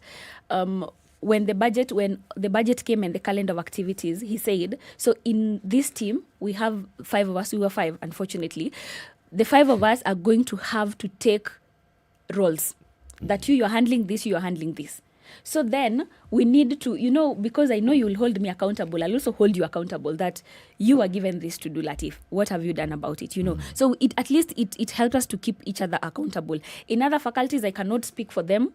[SPEAKER 15] when the budget came and the calendar of activities, he said, so in this team, we have 5 of us. We were 5, unfortunately. The 5 of us are going to have to take roles. That you're handling this, you're handling this. So then we need to, because I know you will hold me accountable, I'll also hold you accountable that you are given this to do, Latiff. What have you done about it, So at least it helps us to keep each other accountable. In other faculties, I cannot speak for them.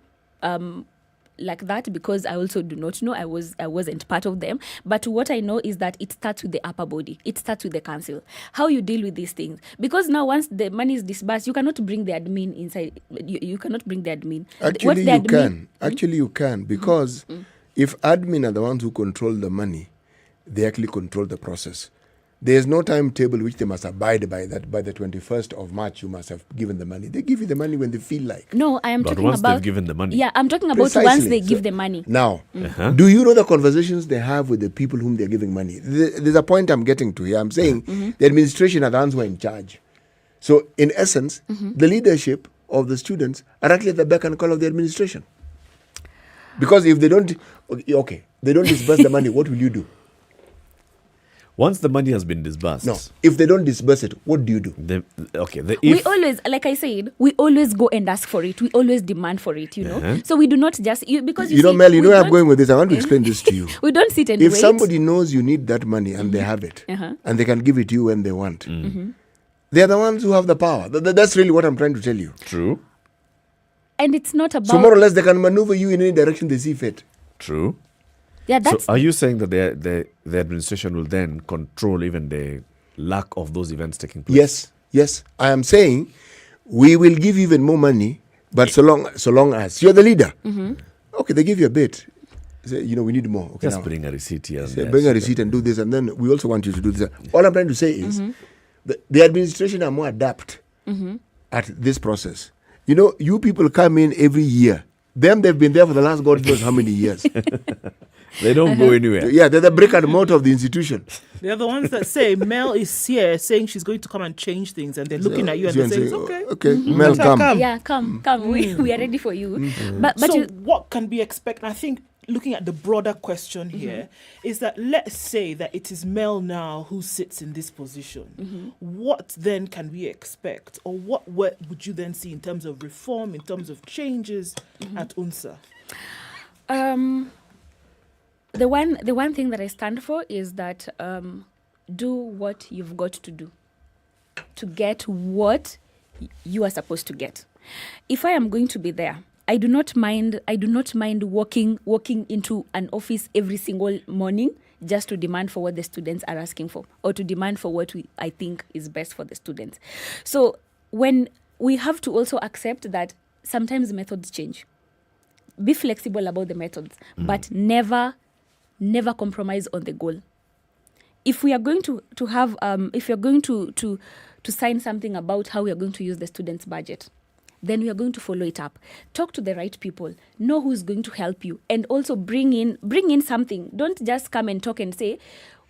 [SPEAKER 15] Like that, because I also do not know. I wasn't part of them. But what I know is that it starts with the upper body. It starts with the council. How you deal with these things. Because now once the money is disbursed, you cannot bring the admin inside. You cannot bring the admin.
[SPEAKER 11] Actually, you can. Because if admin are the ones who control the money, they actually control the process. There is no timetable which they must abide by, that by the 21st of March you must have given the money. They give you the money when they feel like.
[SPEAKER 15] No, I am talking about...
[SPEAKER 3] But once they've given the money.
[SPEAKER 15] Yeah, I'm talking about once they give the money.
[SPEAKER 11] Now, do you know the conversations they have with the people whom they're giving money? There's a point I'm getting to here. I'm saying the administration are the ones who are in charge. So, in essence, the leadership of the students are actually at the beck and call of the administration. Because if they don't... Okay, they don't disburse the money, what will you do?
[SPEAKER 3] Once the money has been disbursed.
[SPEAKER 11] No. If they don't disburse it, what do you do?
[SPEAKER 15] We always, like I said, we always go and ask for it. We always demand for it, So we do not just... because
[SPEAKER 11] Mel, where I'm going with this. I want to explain this to you.
[SPEAKER 15] We don't sit and
[SPEAKER 11] wait. If
[SPEAKER 15] wait.
[SPEAKER 11] somebody knows you need that money and they have it, and they can give it to you when they want, they are the ones who have the power. That's really what I'm trying to tell you.
[SPEAKER 3] True.
[SPEAKER 15] And it's not about...
[SPEAKER 11] So more or less, they can maneuver you in any direction they see fit.
[SPEAKER 3] True.
[SPEAKER 15] Yeah, that's...
[SPEAKER 3] So are you saying that the administration will then control even the lack of those events taking place?
[SPEAKER 11] Yes. I am saying we will give you even more money, but so long as you're the leader. Okay, they give you a bit. Say, we need more. Okay,
[SPEAKER 3] just bring a receipt here.
[SPEAKER 11] Bring a receipt and do this, and then we also want you to do this. All I'm trying to say is the administration are more adept at this process. You people come in every year. They've been there for the last God knows how many years.
[SPEAKER 3] They don't go anywhere.
[SPEAKER 11] Yeah, they're the brick and mortar of the institution.
[SPEAKER 8] They're the ones that say Mel is here saying she's going to come and change things, and they're looking at you and they're saying, okay.
[SPEAKER 11] Okay, Mel, come.
[SPEAKER 15] Yeah, come. We are ready for you. But
[SPEAKER 8] so what can be expected? I think looking at the broader question here is that let's say that it is Mel now who sits in this position. What then can we expect, or what would you then see in terms of reform, in terms of changes at UNSA?
[SPEAKER 15] The one thing that I stand for is that do what you've got to do to get what you are supposed to get. If I am going to be there, I do not mind walking into an office every single morning just to demand for what the students are asking for, or to demand for what I think is best for the students. So when we have to also accept that sometimes methods change. Be flexible about the methods, but never compromise on the goal. If we are going to have, if you're going to sign something about how we are going to use the students' budget, then we are going to follow it up. Talk to the right people. Know who's going to help you. And also bring in something. Don't just come and talk and say,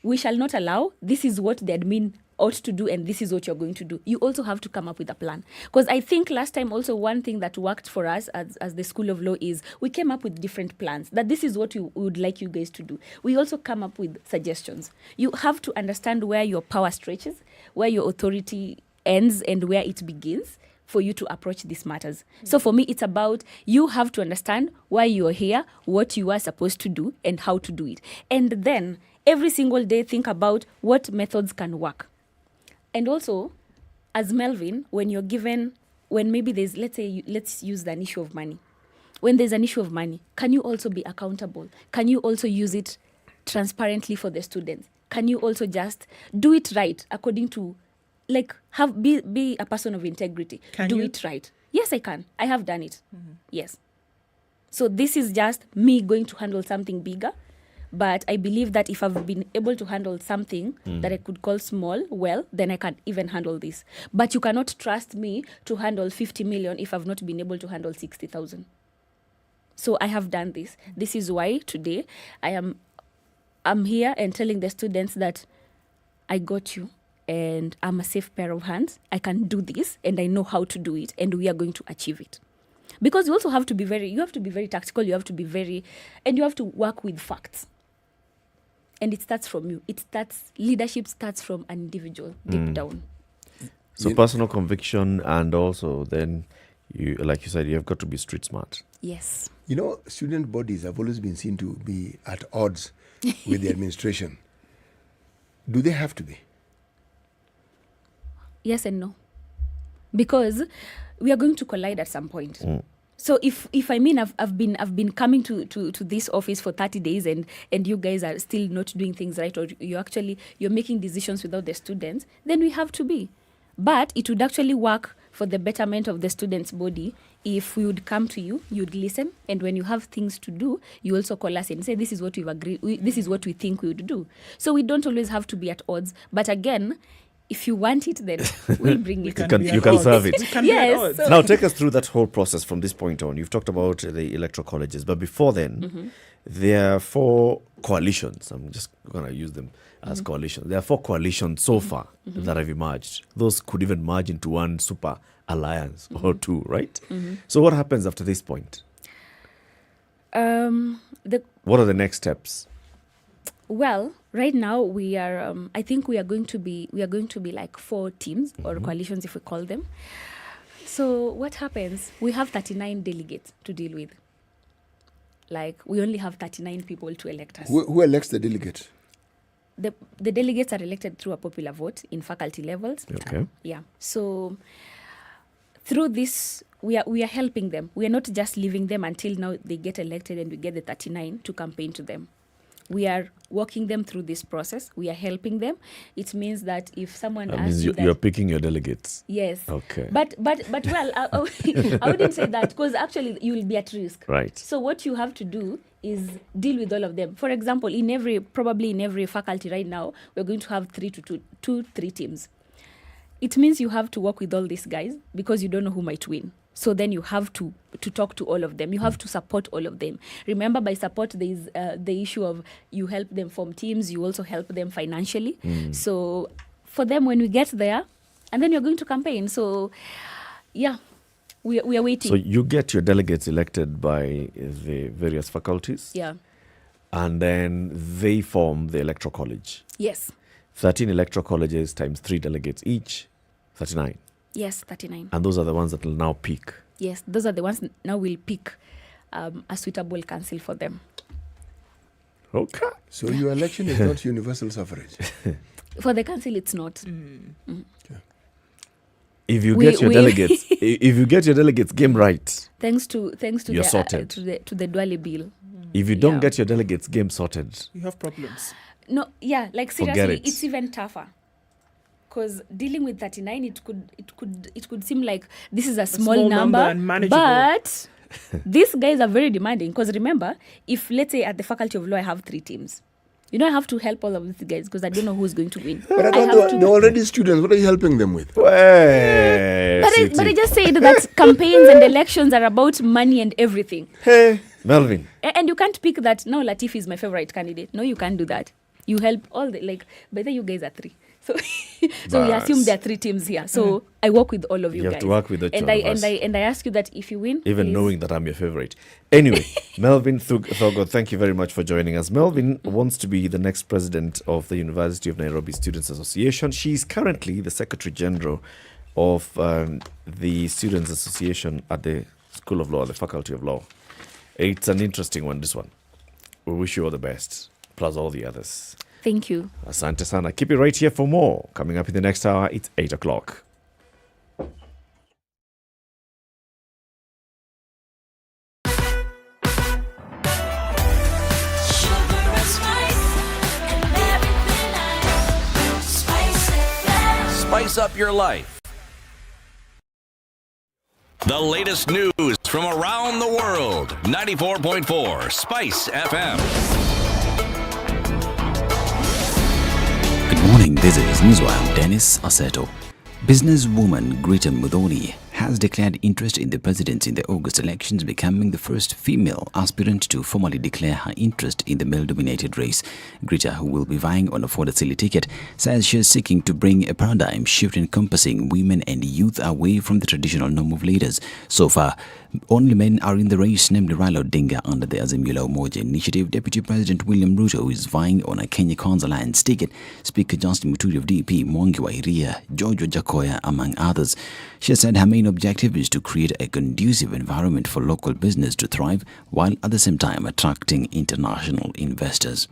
[SPEAKER 15] we shall not allow, this is what the admin ought to do and this is what you're going to do. You also have to come up with a plan. Because I think last time also one thing that worked for us as the School of Law is we came up with different plans, that this is what we would like you guys to do. We also come up with suggestions. You have to understand where your power stretches, where your authority ends and where it begins for you to approach these matters. So for me, it's about you have to understand why you're here, what you are supposed to do and how to do it. And then every single day think about what methods can work. And also, as Melvin, when maybe there's, let's use an issue of money. When there's an issue of money, can you also be accountable? Can you also use it transparently for the students? Can you also just do it right according to, be a person of integrity? Do it right. Yes, I can. I have done it. Mm-hmm. Yes. So this is just me going to handle something bigger. But I believe that if I've been able to handle something that I could call small, well, then I can even handle this. But you cannot trust me to handle 50 million if I've not been able to handle 60,000. So I have done this. This is why today I'm here and telling the students that I got you and I'm a safe pair of hands. I can do this and I know how to do it and we are going to achieve it. Because you also have to be very tactical, you have to work with facts. And it starts from you. Leadership starts from an individual deep down.
[SPEAKER 3] So personal conviction, and also then, like you said, you have got to be street smart.
[SPEAKER 15] Yes.
[SPEAKER 11] Student bodies have always been seen to be at odds with the administration. Do they have to be?
[SPEAKER 15] Yes and no. Because we are going to collide at some point. So if I've been coming to this office for 30 days and you guys are still not doing things right, or you're making decisions without the students, then we have to be. But it would actually work for the betterment of the students' body if we would come to you, you'd listen, and when you have things to do, you also call us and say, this is what we've agreed, this is what we think we would do. So we don't always have to be at odds. But again, if you want it, then we'll bring it.
[SPEAKER 3] You can serve it.
[SPEAKER 15] Yes.
[SPEAKER 3] So. Now, take us through that whole process from this point on. You've talked about the electoral colleges, but before then, there are 4 coalitions. I'm just going to use them as coalitions. There are 4 coalitions so far that have emerged. Those could even merge into one super alliance or 2, right? So what happens after this point? What are the next steps?
[SPEAKER 15] Well, right now we are. I think we are going to be like 4 teams or coalitions, if we call them. So what happens? We have 39 delegates to deal with. We only have 39 people to elect us.
[SPEAKER 11] Who elects the delegates?
[SPEAKER 15] The delegates are elected through a popular vote in faculty levels.
[SPEAKER 3] Okay.
[SPEAKER 15] Yeah. So through this, we are helping them. We are not just leaving them until now they get elected and we get the 39 to campaign to them. We are walking them through this process. We are helping them. It means that if someone asks you that...
[SPEAKER 3] You're picking your delegates.
[SPEAKER 15] Yes.
[SPEAKER 3] Okay.
[SPEAKER 15] But well, I wouldn't say that, because actually you will be at risk.
[SPEAKER 3] Right.
[SPEAKER 15] So what you have to do is deal with all of them. For example, probably in every faculty right now, we're going to have 3 teams. It means you have to work with all these guys because you don't know who might win. So then you have to talk to all of them. You have to support all of them. Remember, by support, there is the issue of you help them form teams. You also help them financially. So for them, when we get there, and then you're going to campaign. So, yeah, we are waiting.
[SPEAKER 3] So you get your delegates elected by the various faculties.
[SPEAKER 15] Yeah.
[SPEAKER 3] And then they form the electoral college.
[SPEAKER 15] Yes. 13
[SPEAKER 3] electoral colleges times 3 delegates each, 39.
[SPEAKER 15] Yes, 39.
[SPEAKER 3] And those are the ones that will now pick.
[SPEAKER 15] Yes, those are the ones now will pick a suitable council for them.
[SPEAKER 3] Okay.
[SPEAKER 11] So your election is not universal suffrage?
[SPEAKER 15] For the council, it's not.
[SPEAKER 3] If you get your delegates game right,
[SPEAKER 15] thanks to
[SPEAKER 3] you're sorted.
[SPEAKER 15] to the Duale bill.
[SPEAKER 3] If you don't get your delegates game sorted,
[SPEAKER 8] you have problems.
[SPEAKER 15] No, yeah, seriously, it's even tougher. Because dealing with 39, it could seem like this is a small number
[SPEAKER 8] and manageable.
[SPEAKER 15] But these guys are very demanding. Because remember, if let's say at the Faculty of Law I have 3 teams, You know, I have to help all of these guys because I don't know who's going to win.
[SPEAKER 11] But I
[SPEAKER 15] have
[SPEAKER 11] thought
[SPEAKER 15] to-
[SPEAKER 11] they're already students. What are you helping them with?
[SPEAKER 15] But I just said that campaigns and elections are about money and everything.
[SPEAKER 3] Hey, Melvin.
[SPEAKER 15] And you can't pick that, no, Latiff is my favorite candidate. No, you can't do that. You help all the, like, by the you guys are 3. So, so we assume there are 3 teams here. So I work with all of you
[SPEAKER 3] You
[SPEAKER 15] guys.
[SPEAKER 3] have to work with each
[SPEAKER 15] and
[SPEAKER 3] one
[SPEAKER 15] I
[SPEAKER 3] of us.
[SPEAKER 15] and I ask you that if you win,
[SPEAKER 3] Even
[SPEAKER 15] please-
[SPEAKER 3] knowing that I'm your favorite. Anyway, Melvin Thogo, thank you very much for joining us. Melvin wants to be the next president of the University of Nairobi Students Association. She's currently the Secretary General of the Students Association at the School of Law, the Faculty of Law. It's an interesting one, this one. We wish you all the best, plus all the others.
[SPEAKER 15] Thank you.
[SPEAKER 3] Asante sana. Keep it right here for more. Coming up in the next hour, it's 8 o'clock.
[SPEAKER 2] Spice up your life. The latest news from around the world. 94.4 Spice FM.
[SPEAKER 1] Good morning, this is Newswire. I'm Dennis Aseto. Businesswoman Greta Muthoni has declared interest in the presidency in the August elections, becoming the first female aspirant to formally declare her interest in the male-dominated race. Greta, who will be vying on a Forestry ticket, says she is seeking to bring a paradigm shift encompassing women and youth away from the traditional norm of leaders. So far, only men are in the race, namely Raila Odinga under the Azimio la Umoja initiative. Deputy President William Ruto is vying on a Kenya Kwanza Alliance ticket. Speaker Justin Muturi of DP, Mwangi wa Iria, George Wajakoya, among others. She said her main objective is to create a conducive environment for local business to thrive, while at the same time attracting international investors.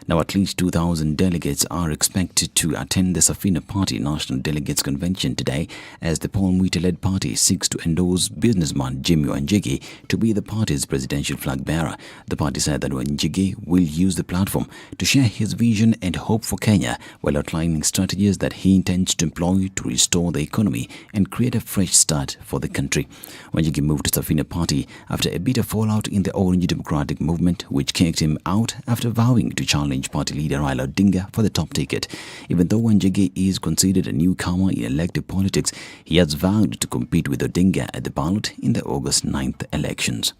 [SPEAKER 1] Now, at least 2,000 delegates are expected to attend the Safina Party National Delegates Convention today as the Paul Mwite-led party seeks to endorse businessman Jimmy Wanjigi to be the party's presidential flag bearer. The party said that Wanjigi will use the platform to share his vision and hope for Kenya while outlining strategies that he intends to employ to restore the economy and create a fresh start for the country. Wanjigi moved to Safina Party after a bitter fallout in the Orange Democratic Movement, which kicked him out after vowing to challenge party leader Raila Odinga for the top ticket. Even though Wanjigi is considered a newcomer in elective politics, he has vowed to compete with Odinga at the ballot in the August 9th elections.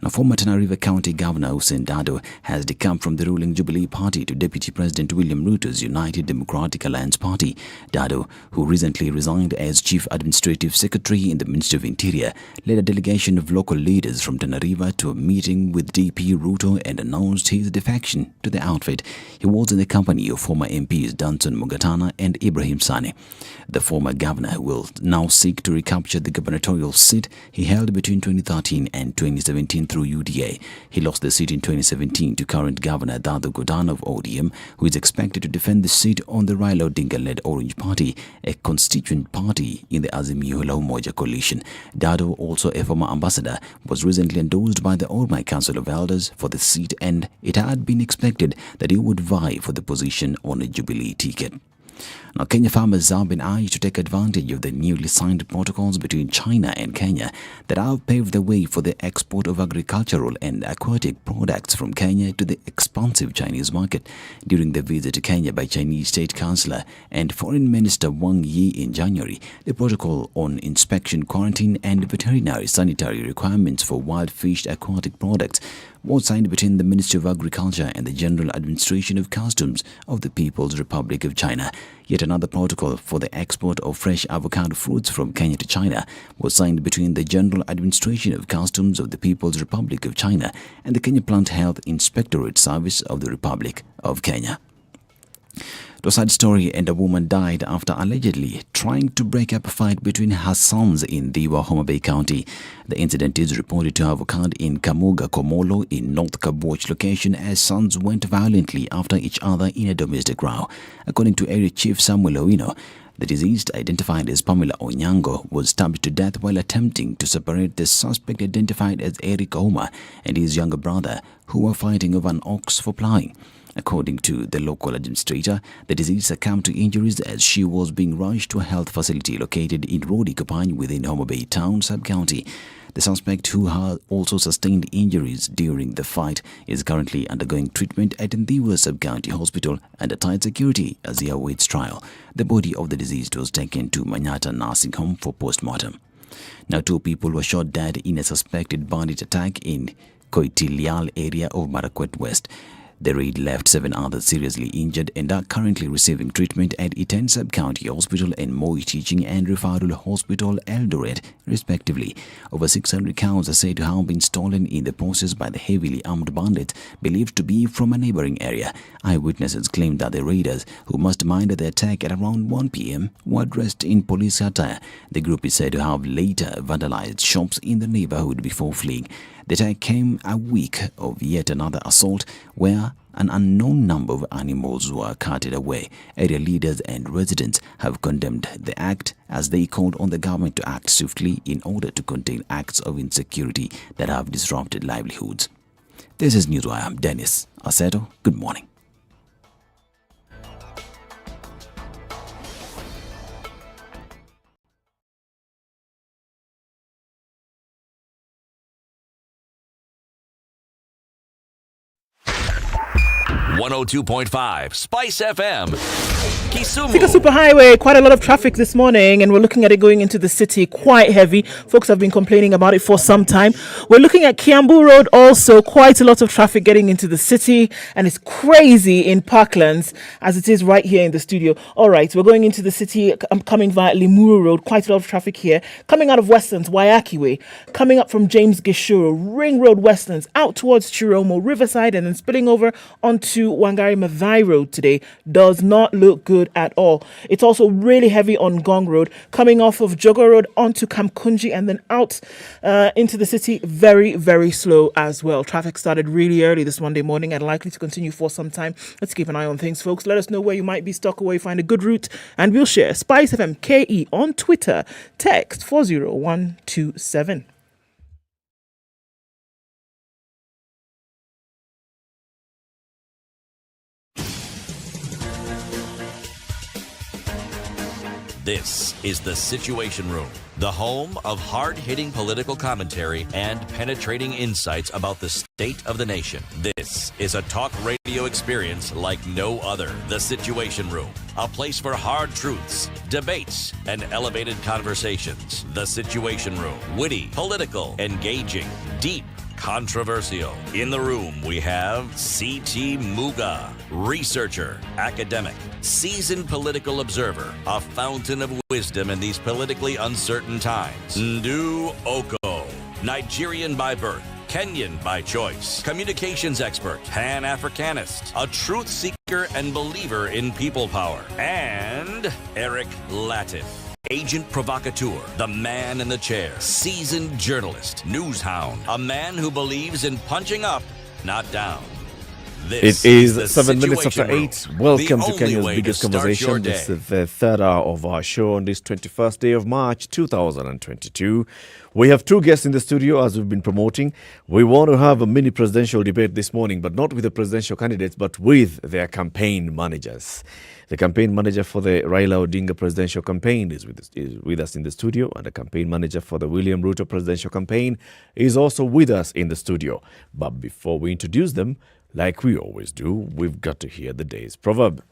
[SPEAKER 1] Now, former Tana River County Governor Hussein Dado has decamped from the ruling Jubilee Party to Deputy President William Ruto's United Democratic Alliance Party. Dado, who recently resigned as Chief Administrative Secretary in the Ministry of Interior, led a delegation of local leaders from Tana River to a meeting with DP Ruto and announced his defection to the outfit. He was in the company of former MPs Danson Mugatana and Ibrahim Sane. The former governor will now seek to recapture the gubernatorial seat he held between 2013 and 2017 through UDA. He lost the seat in 2017 to current Governor Dado Godana of ODM, who is expected to defend the seat on the Raila Odinga-led Orange Party, a constituent party in the Azimio la Umoja coalition. Dado, also a former ambassador, was recently endorsed by the Ormai Council of Elders for the seat, and it had been expected that he would vie for the position on a Jubilee ticket. Now, Kenya farmers have been urged to take advantage of the newly signed protocols between China and Kenya that have paved the way for the export of agricultural and aquatic products from Kenya to the expansive Chinese market. During the visit to Kenya by Chinese State Councillor and Foreign Minister Wang Yi in January, the protocol on inspection, quarantine and veterinary sanitary requirements for wild fish aquatic products was signed between the Ministry of Agriculture and the General Administration of Customs of the People's Republic of China. Yet another protocol for the export of fresh avocado fruits from Kenya to China was signed between the General Administration of Customs of the People's Republic of China and the Kenya Plant Health Inspectorate Service of the Republic of Kenya. It was a sad story, and a woman died after allegedly trying to break up a fight between her sons in Diwa, Homa Bay County. The incident is reported to have occurred in Kamuga Komolo in North Kabuoch location as sons went violently after each other in a domestic row. According to Area Chief Samuel Owino, the deceased, identified as Pamela Onyango, was stabbed to death while attempting to separate the suspect, identified as Eric Oma, and his younger brother, who were fighting over an ox for plowing. According to the local administrator, the deceased succumbed to injuries as she was being rushed to a health facility located in Rodi Kopany within Homa Bay Town sub-county. The suspect, who had also sustained injuries during the fight, is currently undergoing treatment at Ndiwa Sub-County Hospital under tight security as he awaits trial. The body of the deceased was taken to Manyata Nursing Home for post-mortem. Now, 2 people were shot dead in a suspected bandit attack in Koitilial area of Marakwet West. The raid left 7 others seriously injured and are currently receiving treatment at Iten Sub-County Hospital and Moi Teaching and Referral Hospital, Eldoret, respectively. Over 600 cows are said to have been stolen in the process by the heavily armed bandits believed to be from a neighboring area. Eyewitnesses claimed that the raiders, who masterminded the attack at around 1 p.m., were dressed in police attire. The group is said to have later vandalized shops in the neighborhood before fleeing. The attack came a week of yet another assault where an unknown number of animals were carted away. Area leaders and residents have condemned the act as they called on the government to act swiftly in order to contain acts of insecurity that have disrupted livelihoods. This is Newswire. I'm Dennis Aseto. Good morning.
[SPEAKER 2] .5 Spice FM, Kisumu.
[SPEAKER 8] Thika Superhighway, quite a lot of traffic this morning, and we're looking at it going into the city, quite heavy. Folks have been complaining about it for some time. We're looking at Kiambu Road also, quite a lot of traffic getting into the city, and it's crazy in Parklands as it is right here in the studio. All right, we're going into the city. I'm coming via Limuru Road, quite a lot of traffic here. Coming out of Westlands, Waiyaki Way, coming up from James Gishuru, Ring Road Westlands, out towards Chiromo, Riverside, and then spilling over onto Wangari Maathai Road today. Does not look good at all. It's also really heavy on Gong Road, coming off of Jogo Road onto Kamkunji and then out into the city. Very, very slow as well. Traffic started really early this Monday morning and likely to continue for some time. Let's keep an eye on things, folks. Let us know where you might be stuck or where you find a good route, and we'll share. SpiceFM KE on Twitter. Text 40127.
[SPEAKER 2] This is the Situation Room, the home of hard-hitting political commentary and penetrating insights about the state of the nation. This is a talk radio experience like no other. The Situation Room, a place for hard truths, debates, and elevated conversations. The Situation Room, witty, political, engaging, deep, controversial. In the room, we have C.T. Muga, researcher, academic, seasoned political observer, a fountain of wisdom in these politically uncertain times. Ndu Okoh, Nigerian by birth, Kenyan by choice, communications expert, Pan-Africanist, a truth seeker and believer in people power, and Eric Latiff, agent provocateur, the man in the chair, seasoned journalist, news hound, a man who believes in punching up, not down. This
[SPEAKER 3] it is
[SPEAKER 2] the
[SPEAKER 3] 7 minutes after
[SPEAKER 2] Situation
[SPEAKER 3] 8.
[SPEAKER 2] Room,
[SPEAKER 3] Welcome
[SPEAKER 2] the
[SPEAKER 3] to
[SPEAKER 2] only
[SPEAKER 3] Kenya's
[SPEAKER 2] way to
[SPEAKER 3] biggest
[SPEAKER 2] start
[SPEAKER 3] conversation.
[SPEAKER 2] your
[SPEAKER 3] This
[SPEAKER 2] day.
[SPEAKER 3] is the third hour of our show on this 21st day of March 2022. We have 2 guests in the studio as we've been promoting. We want to have a mini presidential debate this morning, but not with the presidential candidates, but with their campaign managers. The campaign manager for the Raila Odinga presidential campaign is with us in the studio, and the campaign manager for the William Ruto presidential campaign is also with us in the studio. But before we introduce them, like we always do, we've got to hear the day's proverb.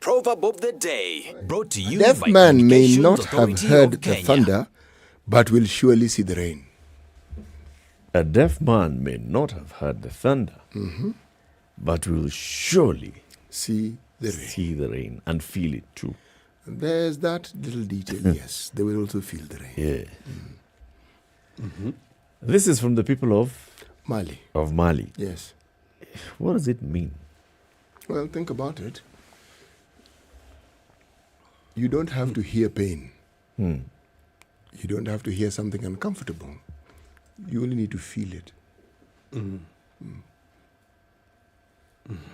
[SPEAKER 5] Proverb of the day, brought to you
[SPEAKER 11] Deaf
[SPEAKER 5] by
[SPEAKER 11] man may
[SPEAKER 5] Communications
[SPEAKER 11] not have
[SPEAKER 5] Authority
[SPEAKER 11] heard
[SPEAKER 5] of
[SPEAKER 11] the
[SPEAKER 5] Kenya.
[SPEAKER 11] thunder, but will surely see the rain.
[SPEAKER 3] A deaf man may not have heard the thunder, but will surely
[SPEAKER 11] see the
[SPEAKER 3] rain and feel it too.
[SPEAKER 11] There's that little detail, yes. They will also feel the rain.
[SPEAKER 3] Yeah. This is from the people of
[SPEAKER 11] Mali.
[SPEAKER 3] Of Mali.
[SPEAKER 11] Yes.
[SPEAKER 3] What does it mean?
[SPEAKER 11] Well, think about it. You don't have to hear pain. You don't have to hear something uncomfortable. You only need to feel it.
[SPEAKER 3] You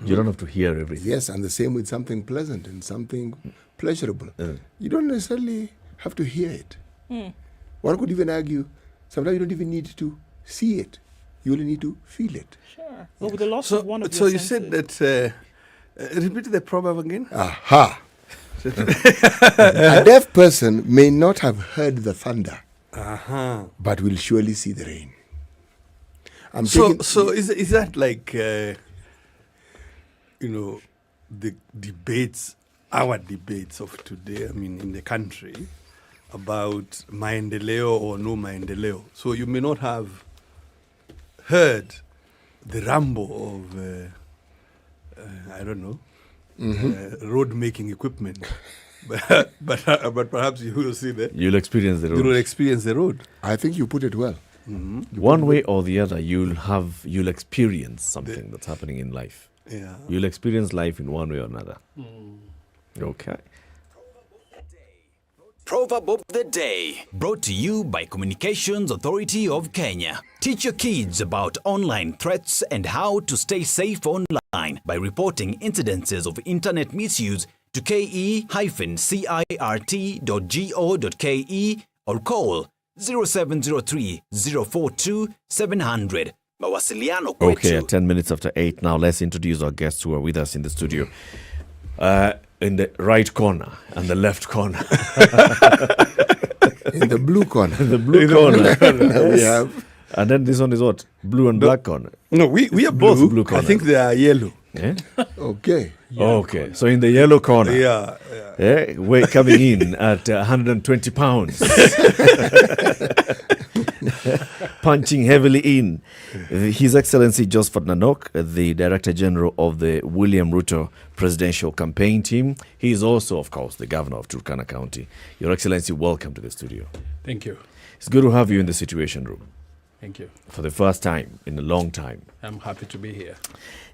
[SPEAKER 3] don't have to hear everything.
[SPEAKER 11] Yes, and the same with something pleasant and something pleasurable. You don't necessarily have to hear it. One could even argue, sometimes you don't even need to see it. You only need to feel it.
[SPEAKER 8] Sure. Well, with the loss of one of
[SPEAKER 10] So
[SPEAKER 8] your
[SPEAKER 10] you
[SPEAKER 8] senses.
[SPEAKER 10] said that, repeat the proverb again?
[SPEAKER 11] Aha! A deaf person may not have heard the thunder, but will surely see the rain.
[SPEAKER 10] So is that like, the debates, our debates of today, I mean, in the country, about maendeleo or no maendeleo. So you may not have heard the rumble of, I don't know, road making equipment. but perhaps you will see that.
[SPEAKER 3] You'll experience the road.
[SPEAKER 10] You will experience the road.
[SPEAKER 11] I think you put it well.
[SPEAKER 3] One way or the other, you'll experience something that's happening in life.
[SPEAKER 10] Yeah.
[SPEAKER 3] You'll experience life in one way or another. Okay.
[SPEAKER 5] Proverb of the day, brought to you by Communications Authority of Kenya. Teach your kids about online threats and how to stay safe online by reporting incidences of internet misuse to ke-cirt.go.ke or call 0703 042 700. Mawasiliano kwetu.
[SPEAKER 3] Okay, at 10 minutes after 8 now, let's introduce our guests who are with us in the studio. In the right corner and the left corner.
[SPEAKER 11] In the blue corner.
[SPEAKER 3] In the blue corner.
[SPEAKER 11] We have.
[SPEAKER 3] And then this one is what? Blue and black corner.
[SPEAKER 10] No, we are
[SPEAKER 3] both
[SPEAKER 10] blue
[SPEAKER 3] corner.
[SPEAKER 10] I think they are yellow.
[SPEAKER 3] Yeah?
[SPEAKER 11] Okay.
[SPEAKER 3] Okay. So in the yellow corner.
[SPEAKER 10] Yeah.
[SPEAKER 3] We're coming in at 120 pounds. Punching heavily in. His Excellency Josephat Nanok, the Director General of the William Ruto Presidential Campaign Team. He is also, of course, the Governor of Turkana County. Your Excellency, welcome to the studio.
[SPEAKER 6] Thank you.
[SPEAKER 3] It's good to have you in the Situation Room.
[SPEAKER 6] Thank you.
[SPEAKER 3] For the first time in a long time.
[SPEAKER 6] I'm happy to be here.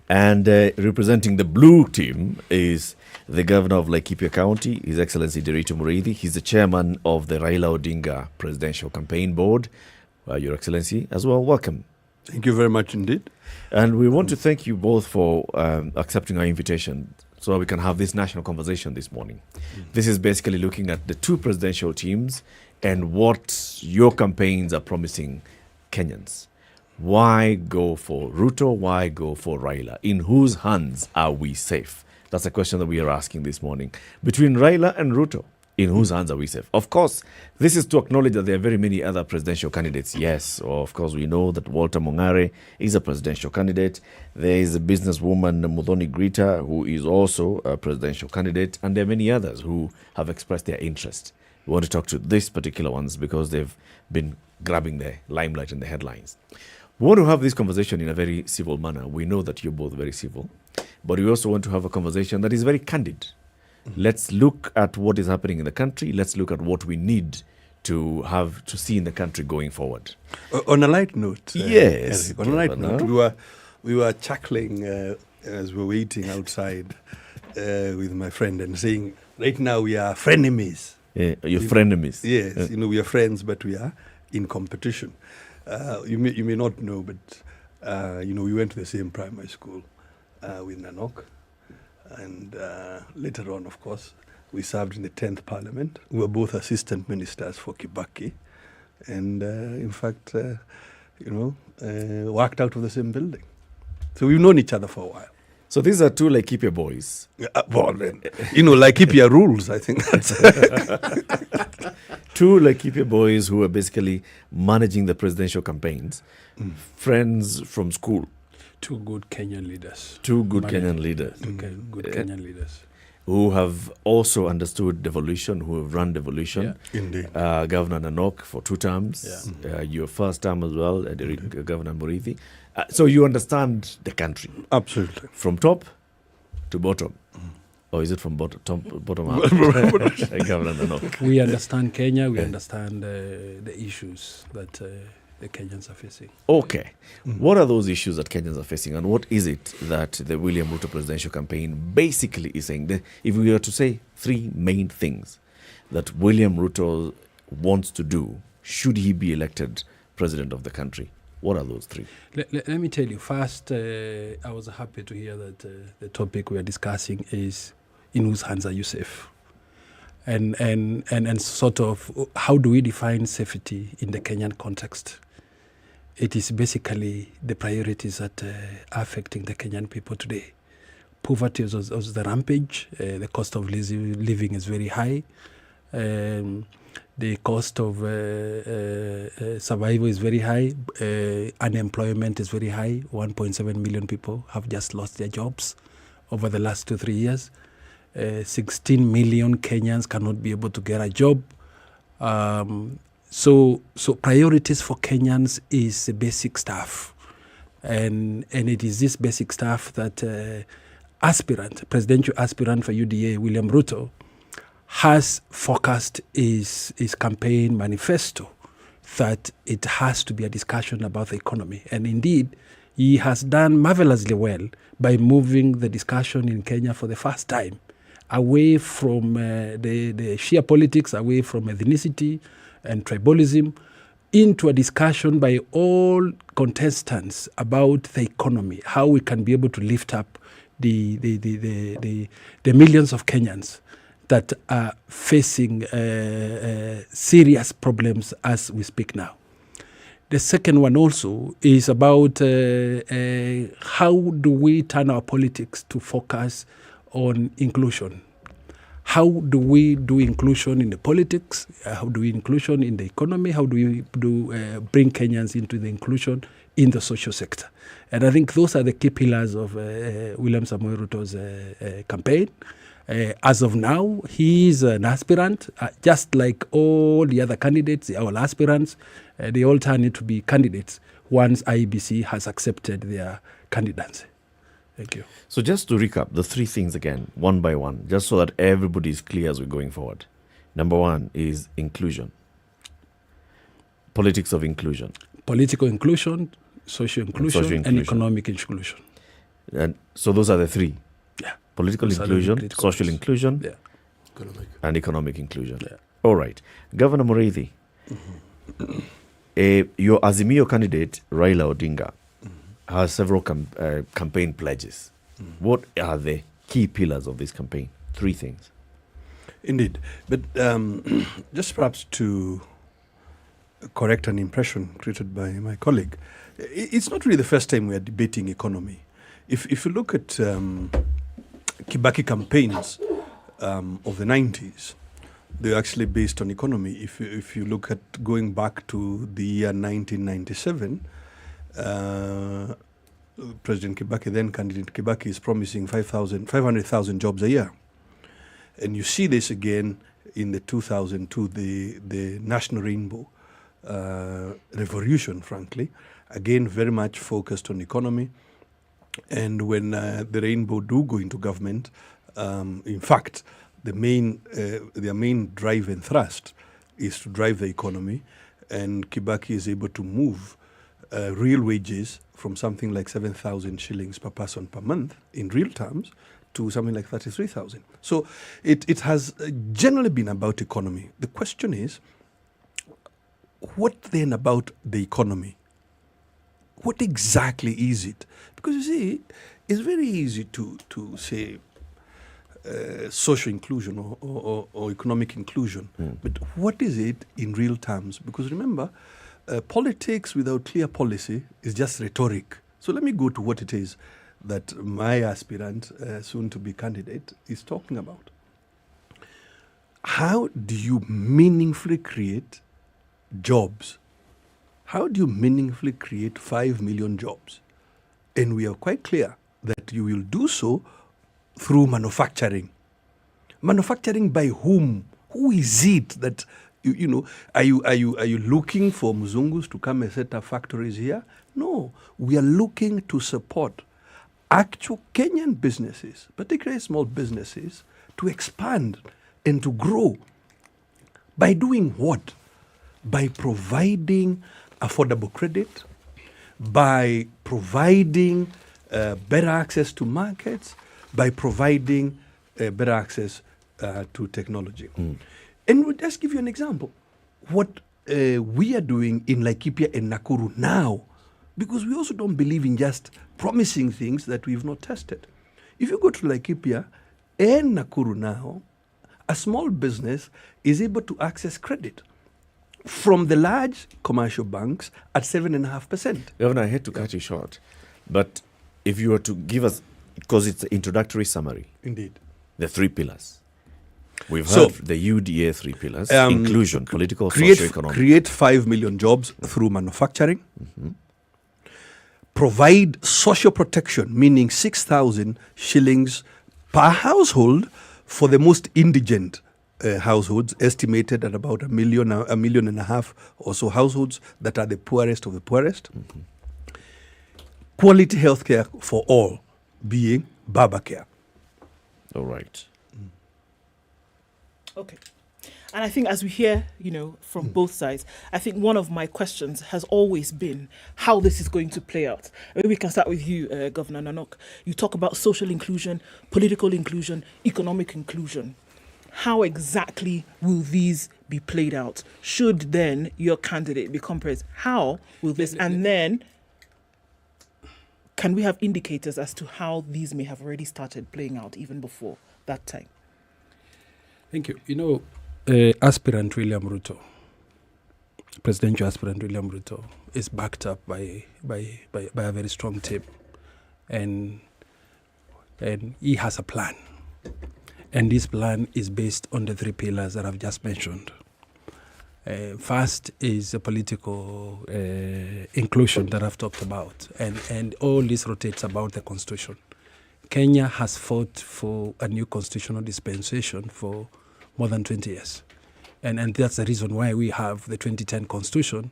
[SPEAKER 3] And representing the blue team is the Governor of Laikipia County, His Excellency Derito Muriithi. He's the Chairman of the Raila Odinga Presidential Campaign Board. Your Excellency, as well, welcome.
[SPEAKER 10] Thank you very much indeed.
[SPEAKER 3] And we want to thank you both for accepting our invitation so we can have this national conversation this morning. This is basically looking at the two presidential teams and what your campaigns are promising Kenyans. Why go for Ruto? Why go for Raila? In whose hands are we safe? That's a question that we are asking this morning. Between Raila and Ruto, in whose hands are we safe? Of course, this is to acknowledge that there are very many other presidential candidates. Yes, of course, we know that Walter Mongare is a presidential candidate. There is a businesswoman, Muthoni Grita, who is also a presidential candidate. And there are many others who have expressed their interest. We want to talk to these particular ones because they've been grabbing the limelight in the headlines. We want to have this conversation in a very civil manner. We know that you're both very civil, but we also want to have a conversation that is very candid. Let's look at what is happening in the country. Let's look at what we need to have to see in the country going forward.
[SPEAKER 10] On a light note,
[SPEAKER 3] yes.
[SPEAKER 10] Eric, on a light note, we were chuckling as we were waiting outside with my friend and saying, right now we are frenemies.
[SPEAKER 3] Yeah, you're frenemies.
[SPEAKER 10] Yes, we are friends, but we are in competition. You may not know, but we went to the same primary school with Nanok. And later on, of course, we served in the 10th Parliament. We were both assistant ministers for Kibaki. And in fact, worked out of the same building. So we've known each other for a while.
[SPEAKER 3] So these are two Laikipia boys.
[SPEAKER 10] Laikipia rules, I think.
[SPEAKER 3] Two Laikipia boys who are basically managing the presidential campaigns. Friends from school.
[SPEAKER 6] Two good Kenyan leaders.
[SPEAKER 3] Kenyan leaders.
[SPEAKER 6] Kenyan leaders.
[SPEAKER 3] Who have also understood devolution, who have run devolution.
[SPEAKER 10] Yeah. Indeed.
[SPEAKER 3] Governor Nanok for 2 terms.
[SPEAKER 6] Yeah.
[SPEAKER 3] Your first term as well, Governor Muriithi. So you understand the country.
[SPEAKER 10] Absolutely.
[SPEAKER 3] From top to bottom. Or is it from bottom up? Governor Nanok.
[SPEAKER 6] We understand Kenya. We understand the issues that the Kenyans are facing.
[SPEAKER 3] Okay. What are those issues that Kenyans are facing, and what is it that the William Ruto presidential campaign basically is saying? If we were to say 3 main things that William Ruto wants to do, should he be elected president of the country, what are those 3?
[SPEAKER 6] Let me tell you. First, I was happy to hear that the topic we are discussing is in whose hands are you safe? And sort of how do we define safety in the Kenyan context? It is basically the priorities that are affecting the Kenyan people today. poverty is the rampage. The cost of living is very high. The cost of survival is very high. Unemployment is very high. 1.7 million people have just lost their jobs over the last 2-3 years. 16 million Kenyans cannot be able to get a job. So priorities for Kenyans is basic stuff. And it is this basic stuff that presidential aspirant for UDA, William Ruto, has focused his campaign manifesto, that it has to be a discussion about the economy. And indeed, he has done marvelously well by moving the discussion in Kenya for the first time away from the sheer politics, away from ethnicity and tribalism, into a discussion by all contestants about the economy, how we can be able to lift up the millions of Kenyans that are facing serious problems as we speak now. The second one also is about how do we turn our politics to focus on inclusion. How do we do inclusion in the politics? How do we inclusion in the economy? How do we bring Kenyans into the inclusion in the social sector? And I think those are the key pillars of William Samoei Ruto's campaign. As of now, he is an aspirant, just like all the other candidates, all aspirants. They all turn into be candidates once IEBC has accepted their candidacy. Thank you.
[SPEAKER 3] So just to recap the three things again, one by one, just so that everybody is clear as we're going forward. Number one is inclusion. Politics of inclusion.
[SPEAKER 6] Political inclusion, social inclusion, and economic inclusion.
[SPEAKER 3] And so those are the three.
[SPEAKER 6] Yeah.
[SPEAKER 3] Political inclusion, social inclusion, and economic inclusion. Yeah. All right. Governor Mureithi, your Azimio candidate, Raila Odinga, has several campaign pledges. What are the key pillars of this campaign? Three things.
[SPEAKER 10] Indeed. But just perhaps to correct an impression created by my colleague, it's not really the first time we are debating economy. If you look at Kibaki campaigns of the 90s, they're actually based on economy. If you look at going back to the year 1997, President Kibaki, then candidate Kibaki, is promising 500,000 jobs a year. And you see this again in the 2002, the National Rainbow Revolution, frankly. Again, very much focused on economy. And when the Rainbow do go into government, in fact, their main drive and thrust is to drive the economy. And Kibaki is able to move real wages from something like 7,000 shillings per person per month in real terms to something like 33,000. So it has generally been about economy. The question is, what then about the economy? What exactly is it? Because you see, it's very easy to say social inclusion or economic inclusion. But what is it in real terms? Because remember, politics without clear policy is just rhetoric. So let me go to what it is that my aspirant, soon-to-be candidate, is talking about. How do you meaningfully create jobs? How do you meaningfully create 5 million jobs? And we are quite clear that you will do so through manufacturing. Manufacturing by whom? Who is it that, are you looking for Mzungus to come and set up factories here? No, we are looking to support actual Kenyan businesses, particularly small businesses, to expand and to grow. By doing what? By providing affordable credit, by providing better access to markets, by providing better access to technology. And we'll just give you an example. What we are doing in Laikipia and Nakuru now, because we also don't believe in just promising things that we've not tested. If you go to Laikipia and Nakuru now, a small business is able to access credit from the large commercial banks at 7.5%.
[SPEAKER 3] Governor, I hate to cut you short, but if you were to give us because it's the introductory summary.
[SPEAKER 10] Indeed.
[SPEAKER 3] The 3 pillars. We've
[SPEAKER 10] So-
[SPEAKER 3] heard the UDA 3 pillars. Inclusion, political,
[SPEAKER 10] create,
[SPEAKER 3] socio-economic.
[SPEAKER 10] create 5 million jobs through manufacturing. Provide social protection, meaning 6,000 shillings per household for the most indigent households, estimated at about a million and a half or so households that are the poorest of the poorest. Quality healthcare for all, being Baba care.
[SPEAKER 3] All right.
[SPEAKER 8] Okay. And I think as we hear, from both sides, I think one of my questions has always been how this is going to play out. Maybe we can start with you, Governor Nanok. You talk about social inclusion, political inclusion, economic inclusion. How exactly will these be played out? Should then your candidate become president? How will this, and then can we have indicators as to how these may have already started playing out even before that time?
[SPEAKER 6] Thank you. Aspirant William Ruto, presidential aspirant William Ruto, is backed up by a very strong team, and he has a plan, and this plan is based on the 3 pillars that I've just mentioned. First is a political inclusion that I've talked about, and all this rotates about the constitution. Kenya has fought for a new constitutional dispensation for more than 20 years. And that's the reason why we have the 2010 Constitution,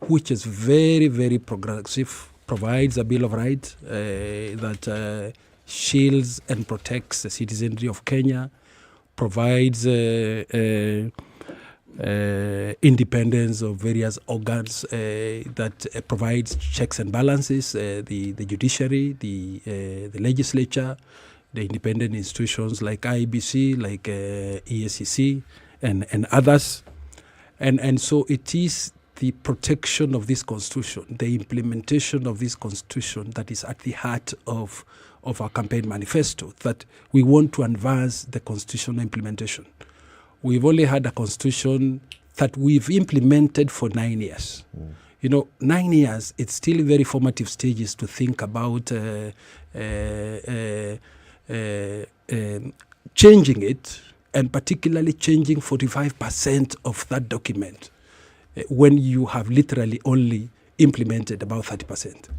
[SPEAKER 6] which is very, very progressive, provides a Bill of Rights that shields and protects the citizenry of Kenya, provides independence of various organs that provides checks and balances, the judiciary, the legislature, the independent institutions like IEBC, like EACC, and others. And so it is the protection of this constitution, the implementation of this constitution that is at the heart of our campaign manifesto, that we want to advance the constitutional implementation. We've only had a constitution that we've implemented for 9 years. 9 years, it's still very formative stages to think about changing it, and particularly changing 45% of that document when you have literally only implemented about 30%.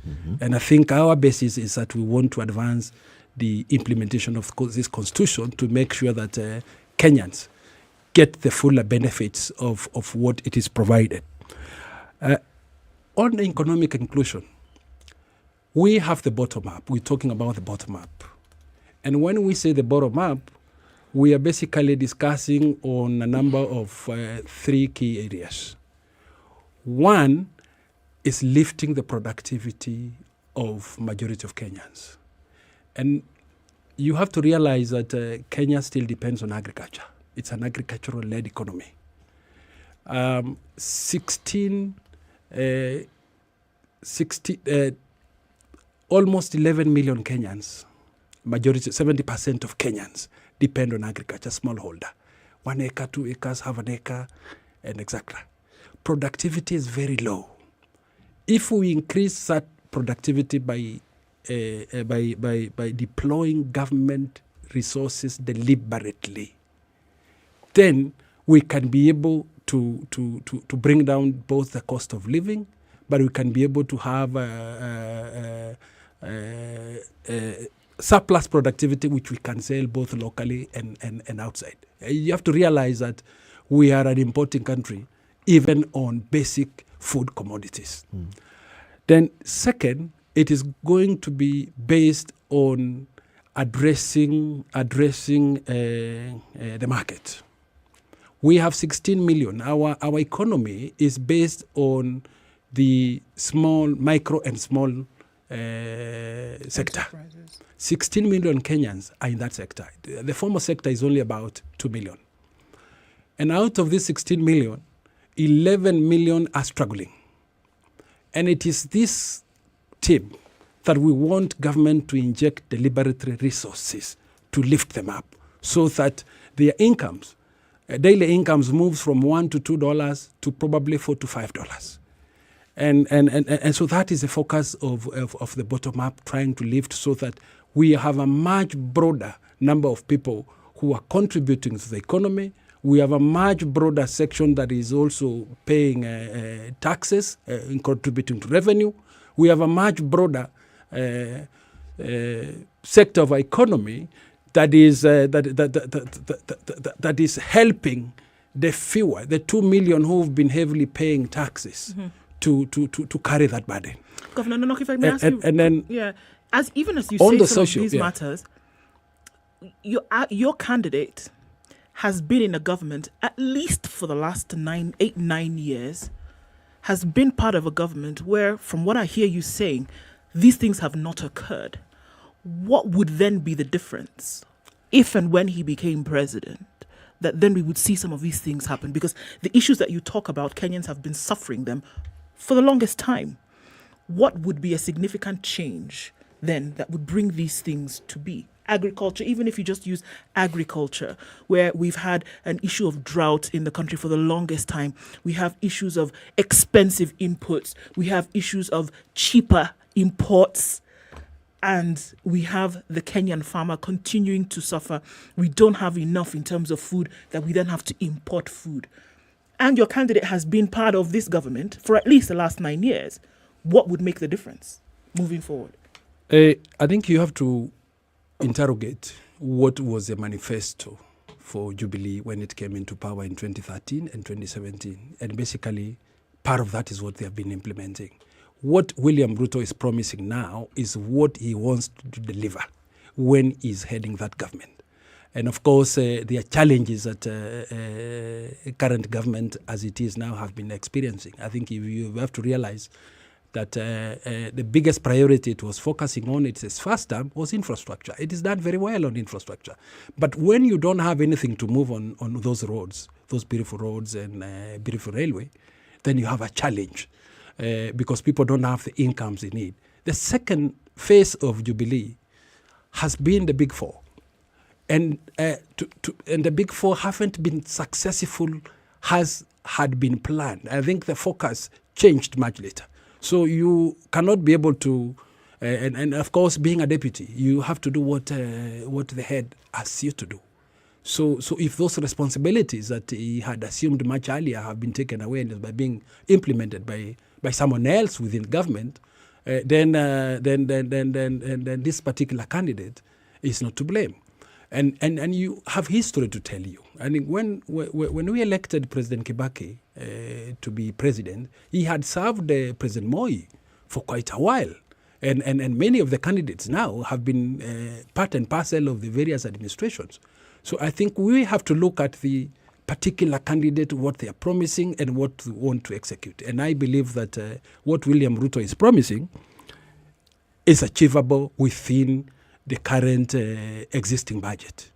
[SPEAKER 6] And I think our basis is that we want to advance the implementation of this constitution to make sure that Kenyans get the fuller benefits of what it is provided. On economic inclusion, we have the bottom up. We're talking about the bottom up. And when we say the bottom up, we are basically discussing on a number of 3 key areas. One is lifting the productivity of majority of Kenyans. And you have to realize that Kenya still depends on agriculture. It's an agricultural-led economy. Almost 11 million Kenyans, majority, 70% of Kenyans depend on agriculture, smallholder. 1 acre, 2 acres, half an acre, and etc. Productivity is very low. If we increase that productivity by deploying government resources deliberately, then we can be able to bring down both the cost of living, but we can be able to have surplus productivity, which we can sell both locally and outside. You have to realize that we are an importing country, even on basic food commodities. Then second, it is going to be based on addressing the market. We have 16 million. Our economy is based on the small, micro and small sector. 16 million Kenyans are in that sector. The formal sector is only about 2 million. And out of this 16 million, 11 million are struggling. And it is this team that we want government to inject deliberate resources to lift them up so that their incomes, daily incomes moves from $1 to $2 to probably $4 to $5. And so that is the focus of the bottom up, trying to lift so that We have a much broader number of people who are contributing to the economy. We have a much broader section that is also paying taxes and contributing to revenue. We have a much broader sector of economy that is that is helping the fewer, the 2 million who've been heavily paying taxes to carry that burden.
[SPEAKER 8] Governor Nanok, if I may ask you,
[SPEAKER 6] and then
[SPEAKER 8] even as you
[SPEAKER 6] on
[SPEAKER 8] say
[SPEAKER 6] the
[SPEAKER 8] some
[SPEAKER 6] social,
[SPEAKER 8] of these matters, your candidate has been in a government at least for the last 9 years, has been part of a government where, from what I hear you saying, these things have not occurred. What would then be the difference if and when he became president, that then we would see some of these things happen? Because the issues that you talk about, Kenyans have been suffering them for the longest time. What would be a significant change then that would bring these things to be? Agriculture, even if you just use agriculture, where we've had an issue of drought in the country for the longest time. We have issues of expensive inputs. We have issues of cheaper imports. And we have the Kenyan farmer continuing to suffer. We don't have enough in terms of food that we then have to import food. And your candidate has been part of this government for at least the last 9 years. What would make the difference moving forward?
[SPEAKER 6] I think you have to interrogate what was the manifesto for Jubilee when it came into power in 2013 and 2017. And basically, part of that is what they have been implementing. What William Ruto is promising now is what he wants to deliver when he's heading that government. And of course, there are challenges that current government as it is now have been experiencing. I think you have to realize that the biggest priority it was focusing on its first term was infrastructure. It is done very well on infrastructure. But when you don't have anything to move on those roads, those beautiful roads and beautiful railway, then you have a challenge because people don't have the incomes they need. The second phase of Jubilee has been the Big Four. And the Big Four haven't been successful as had been planned. I think the focus changed much later. So you cannot be able to, and of course, being a deputy, you have to do what the head asks you to do. So if those responsibilities that he had assumed much earlier have been taken away and by being implemented by someone else within government, then this particular candidate is not to blame. And you have history to tell you. I mean, when we elected President Kibaki to be president, he had served President Moi for quite a while. And many of the candidates now have been part and parcel of the various administrations. So I think we have to look at the particular candidate, what they are promising and what they want to execute. And I believe that what William Ruto is promising is achievable within the current existing budget.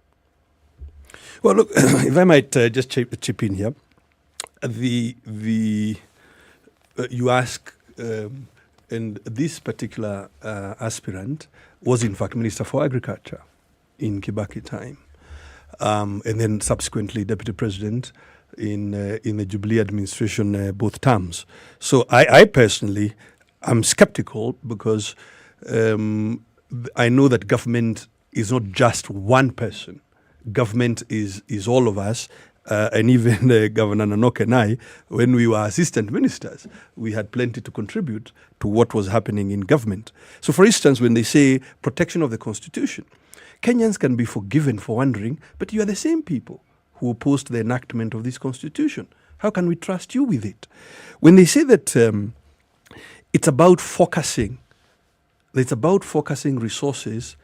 [SPEAKER 10] Well, look, if I might just chip in here, you ask, and this particular aspirant was in fact Minister for Agriculture in Kibaki time, and then subsequently Deputy President in the Jubilee administration both terms. So I personally am skeptical because I know that government is not just one person. Government is all of us. And even Governor Nanok and I, when we were assistant ministers, we had plenty to contribute to what was happening in government. So, for instance, when they say protection of the Constitution, Kenyans can be forgiven for wondering, but you are the same people who opposed the enactment of this Constitution. How can we trust you with it? When they say that it's about focusing resources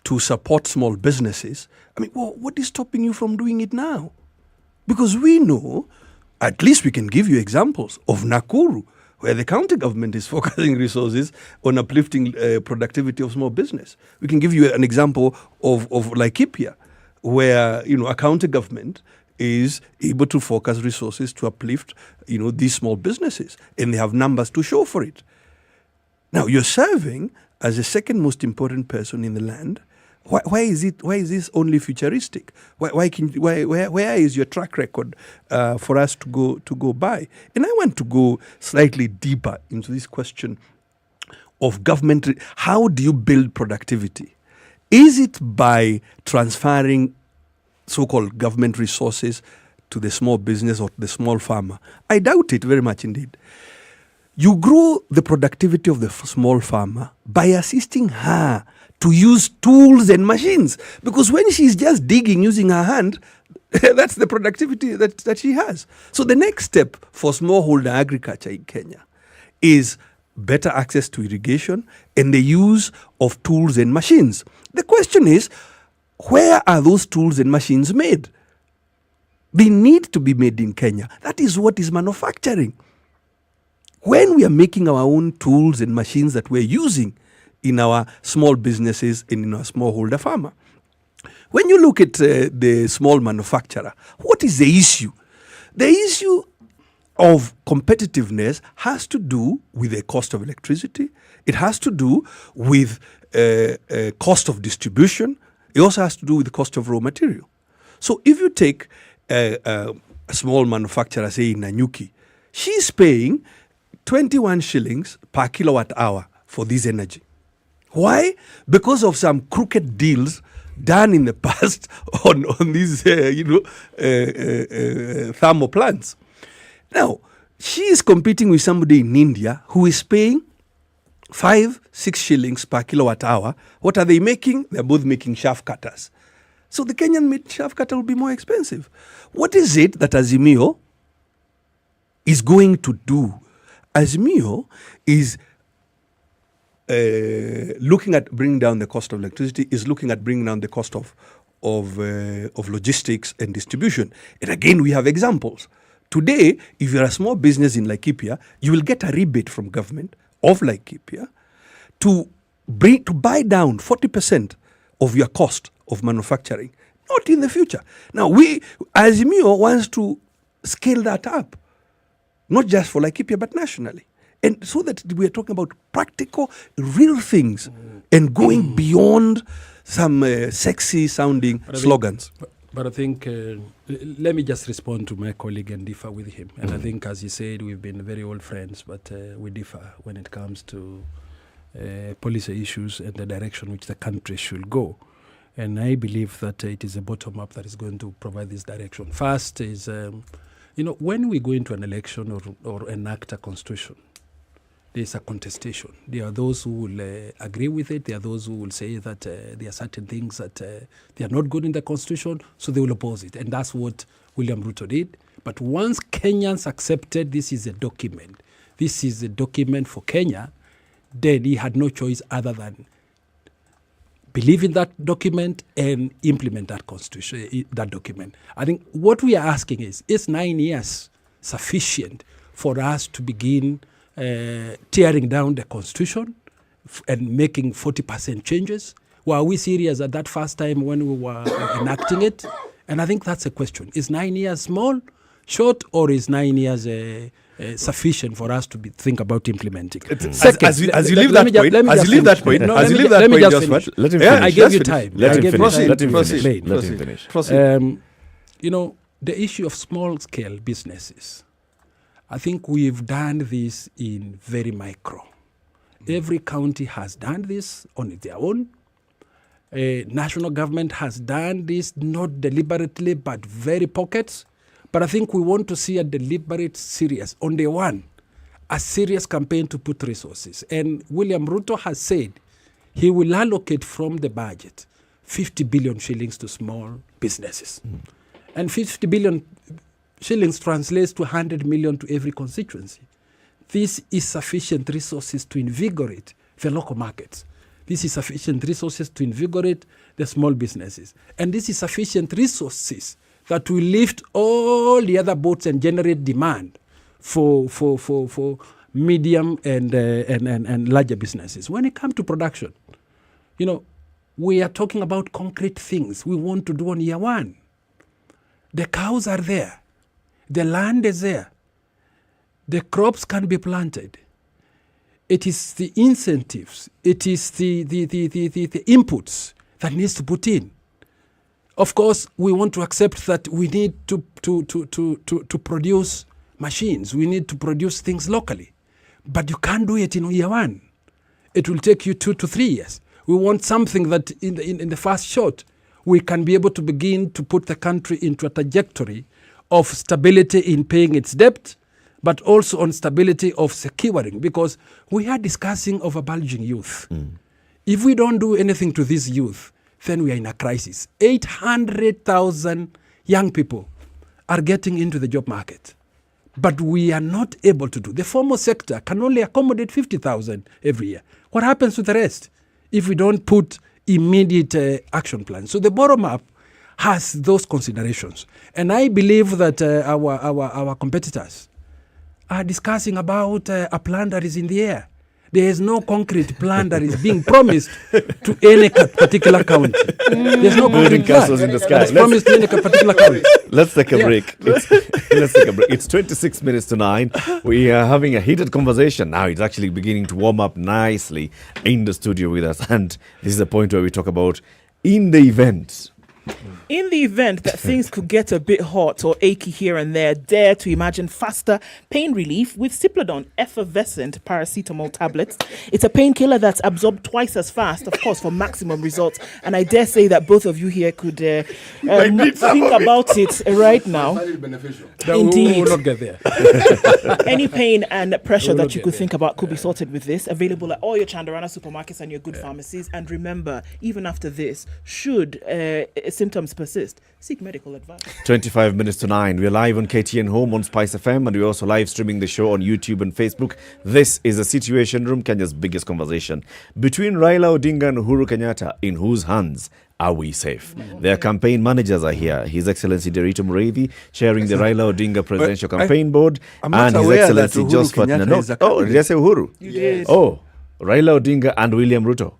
[SPEAKER 10] to support small businesses, I mean, what is stopping you from doing it now? Because we know, at least we can give you examples of Nakuru, where the county government is focusing resources on uplifting productivity of small business. We can give you an example of Laikipia, where a county government is able to focus resources to uplift these small businesses, and they have numbers to show for it. Now you're serving as the second most important person in the land. Why is this only futuristic? Where is your track record for us to go by? And I want to go slightly deeper into this question of government. How do you build productivity?
[SPEAKER 6] Is it by transferring so-called government resources to the small business or the small farmer? I doubt it very much indeed. You grow the productivity of the small farmer by assisting her to use tools and machines. Because when she's just digging using her hand, that's the productivity that she has. So the next step for smallholder agriculture in Kenya is better access to irrigation and the use of tools and machines. The question is, where are those tools and machines made? They need to be made in Kenya. That is what is manufacturing. When we are making our own tools and machines that we're using in our small businesses and in our smallholder farmer. When you look at the small manufacturer, what is the issue? The issue of competitiveness has to do with the cost of electricity. It has to do with cost of distribution. It also has to do with the cost of raw material. So if you take a small manufacturer, say in Nanyuki, she's paying 21 shillings per kilowatt hour for this energy. Why? Because of some crooked deals done in the past on these, thermal plants. Now, she is competing with somebody in India who is paying 5-6 shillings per kilowatt hour. What are they making? They're both making shaft cutters. So the Kenyan-made shaft cutter will be more expensive. What is it that Azimio is going to do? Azimio is looking at bringing down the cost of electricity, is looking at bringing down the cost of logistics and distribution. And again, we have examples. Today, if you're a small business in Laikipia, you will get a rebate from government of Laikipia to buy down 40% of your cost of manufacturing. Not in the future. Now, Azimio wants to scale that up, not just for Laikipia, but nationally. And so that we are talking about practical, real things and going beyond some sexy-sounding slogans. But I think, let me just respond to my colleague and differ with him. And I think, as he said, we've been very old friends, but we differ when it comes to policy issues and the direction which the country should go. And I believe that it is a bottom-up that is going to provide this direction. First is, when we go into an election or enact a constitution, there's a contestation. There are those who will agree with it. There are those who will say that there are certain things that they are not good in the constitution, so they will oppose it. And that's what William Ruto did. But once Kenyans accepted this is a document for Kenya, then he had no choice other than believe in that document and implement that constitution, that document. I think what we are asking is 9 years sufficient for us to begin tearing down the constitution and making 40% changes? Were we serious at that first time when we were enacting it? And I think that's a question. Is 9 years small, short, or is 9 years sufficient for us to think about implementing?
[SPEAKER 3] Second, as you leave that point, let him finish.
[SPEAKER 6] I gave you time.
[SPEAKER 3] Let him finish.
[SPEAKER 6] Proceed. The issue of small-scale businesses, I think we've done this in very micro. Every county has done this on their own. National government has done this, not deliberately, but very pockets. But I think we want to see a deliberate, serious, on day one, a serious campaign to put resources. And William Ruto has said he will allocate from the budget 50 billion shillings to small businesses. And 50 billion shillings translates to 100 million to every constituency. This is sufficient resources to invigorate the local markets. This is sufficient resources to invigorate the small businesses. And this is sufficient resources that will lift all the other boats and generate demand for medium and larger businesses. When it comes to production, we are talking about concrete things we want to do on year one. The cows are there. The land is there. The crops can be planted. It is the incentives. It is the inputs that needs to put in. Of course, we want to accept that we need to produce machines. We need to produce things locally. But you can't do it in year one. It will take you 2 to 3 years. We want something that in the first shot, we can be able to begin to put the country into a trajectory of stability in paying its debt, but also on stability of securing, because we are discussing of a bulging youth. If we don't do anything to this youth, then we are in a crisis. 800,000 young people are getting into the job market, but we are not able to do. The formal sector can only accommodate 50,000 every year. What happens to the rest if we don't put immediate action plans? So the bottom up has those considerations. And I believe that our competitors are discussing about a plan that is in the air. There is no concrete plan that is being promised to any particular county. There's no concrete plan
[SPEAKER 3] in the sky.
[SPEAKER 6] that is promised to any particular county.
[SPEAKER 3] Let's take a break. Let's take a break. It's 26 minutes to 9. We are having a heated conversation. Now it's actually beginning to warm up nicely in the studio with us. And this is the point where we talk about in the event that
[SPEAKER 8] things could get a bit hot or achy here and there, dare to imagine faster pain relief with Cipladon effervescent paracetamol tablets. It's a painkiller that's absorbed twice as fast, of course, for maximum results. And I dare say that both of you here could think about it right now. Indeed.
[SPEAKER 6] We will not get there.
[SPEAKER 8] Any pain and pressure that you could think about could be sorted with this. Available at all your Chandarana supermarkets and your good pharmacies. And remember, even after this, should symptoms persist, seek medical advice.
[SPEAKER 3] 25 minutes to 9. We're live on KTN Home on SpiceFM, and we're also live streaming the show on YouTube and Facebook. This is the Situation Room, Kenya's biggest conversation. Between Raila Odinga and Uhuru Kenyatta, in whose hands are we safe? Their campaign managers are here. His Excellency Derito Mureithi, chairing the Raila Odinga Presidential Campaign Board, and His Excellency Josephat Nanok. Oh, did I say Uhuru?
[SPEAKER 8] You did.
[SPEAKER 3] Oh, Raila Odinga and William Ruto.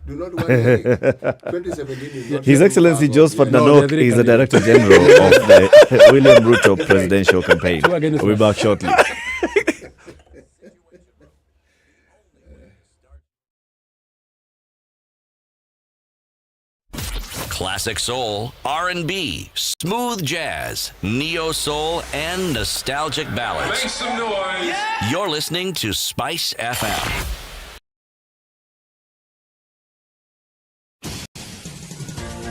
[SPEAKER 11] Do not worry. 2017 is not
[SPEAKER 3] His Excellency Josephat Nanok is the Director General of the William Ruto Presidential Campaign. We'll be back shortly.
[SPEAKER 2] Classic soul, R&B, smooth jazz, neo soul, and nostalgic ballads.
[SPEAKER 20] Make some noise. Yeah.
[SPEAKER 2] You're listening to Spice FM.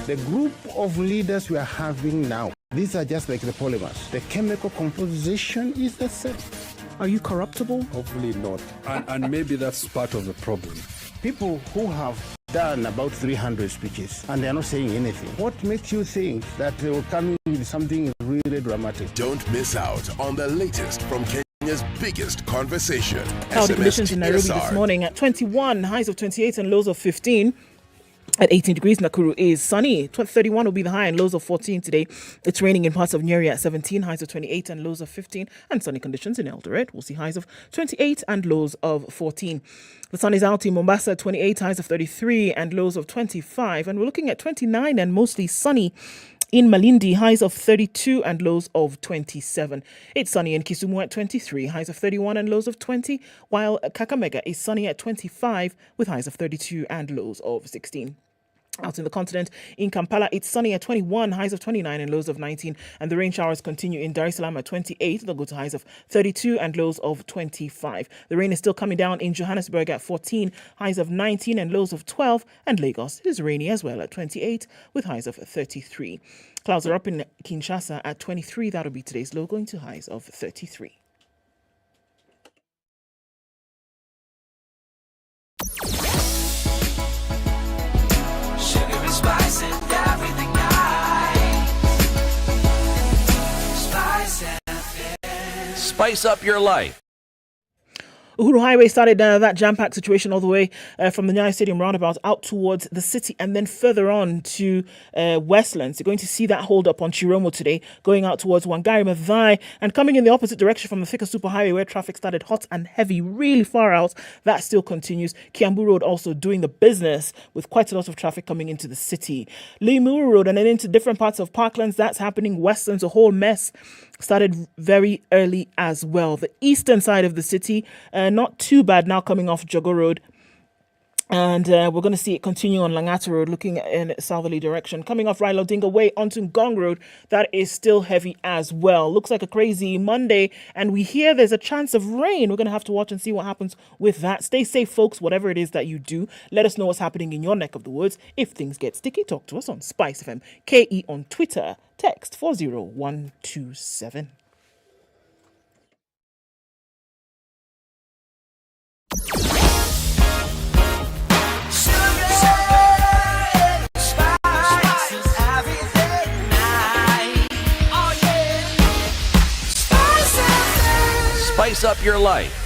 [SPEAKER 4] The group of leaders we are having now, these are just like the polymers. The chemical composition is the same.
[SPEAKER 8] Are you corruptible?
[SPEAKER 6] Hopefully not. And maybe that's part of the problem.
[SPEAKER 4] People who have done about 300 speeches and they are not saying anything. What makes you think that they will come in with something really dramatic?
[SPEAKER 12] Don't miss out on the latest from Kenya's biggest conversation.
[SPEAKER 8] Cloudy conditions in Nairobi this morning at 21, highs of 28 and lows of 15. At 18 degrees, Nakuru is sunny. 31 will be the high and lows of 14 today. It's raining in parts of Nyeri at 17, highs of 28 and lows of 15. And sunny conditions in Eldoret. We'll see highs of 28 and lows of 14. The sun is out in Mombasa, 28, highs of 33 and lows of 25. And we're looking at 29 and mostly sunny in Malindi, highs of 32 and lows of 27. It's sunny in Kisumu at 23, highs of 31 and lows of 20, while Kakamega is sunny at 25 with highs of 32 and lows of 16. Out in the continent, in Kampala, it's sunny at 21, highs of 29 and lows of 19. And the rain showers continue in Dar es Salaam at 28. They'll go to highs of 32 and lows of 25. The rain is still coming down in Johannesburg at 14, highs of 19 and lows of 12. And Lagos is rainy as well at 28 with highs of 33. Clouds are up in Kinshasa at 23. That'll be today's low, going to highs of 33.
[SPEAKER 20] Spice and everything nice. Spice FM.
[SPEAKER 2] Spice up your life.
[SPEAKER 8] Uhuru Highway started that jam-packed situation all the way from the Nyeri Stadium roundabout out towards the city and then further on to Westlands. You're going to see that hold up on Chiromo today, going out towards Wangari Maathai and coming in the opposite direction from the Thika Superhighway where traffic started hot and heavy, really far out. That still continues. Kiambu Road also doing the business with quite a lot of traffic coming into the city. Limuru Road and then into different parts of Parklands, that's happening. Westlands, a whole mess. Started very early as well. The eastern side of the city, not too bad now coming off Jogo Road And we're going to see it continue on Langata Road, looking in a southerly direction. Coming off Raila Odinga Way onto Ngong Road, that is still heavy as well. Looks like a crazy Monday, and we hear there's a chance of rain. We're going to have to watch and see what happens with that. Stay safe, folks, whatever it is that you do. Let us know what's happening in your neck of the woods. If things get sticky, talk to us on SpiceFM, KE on Twitter, text 40127.
[SPEAKER 2] Spice up your life.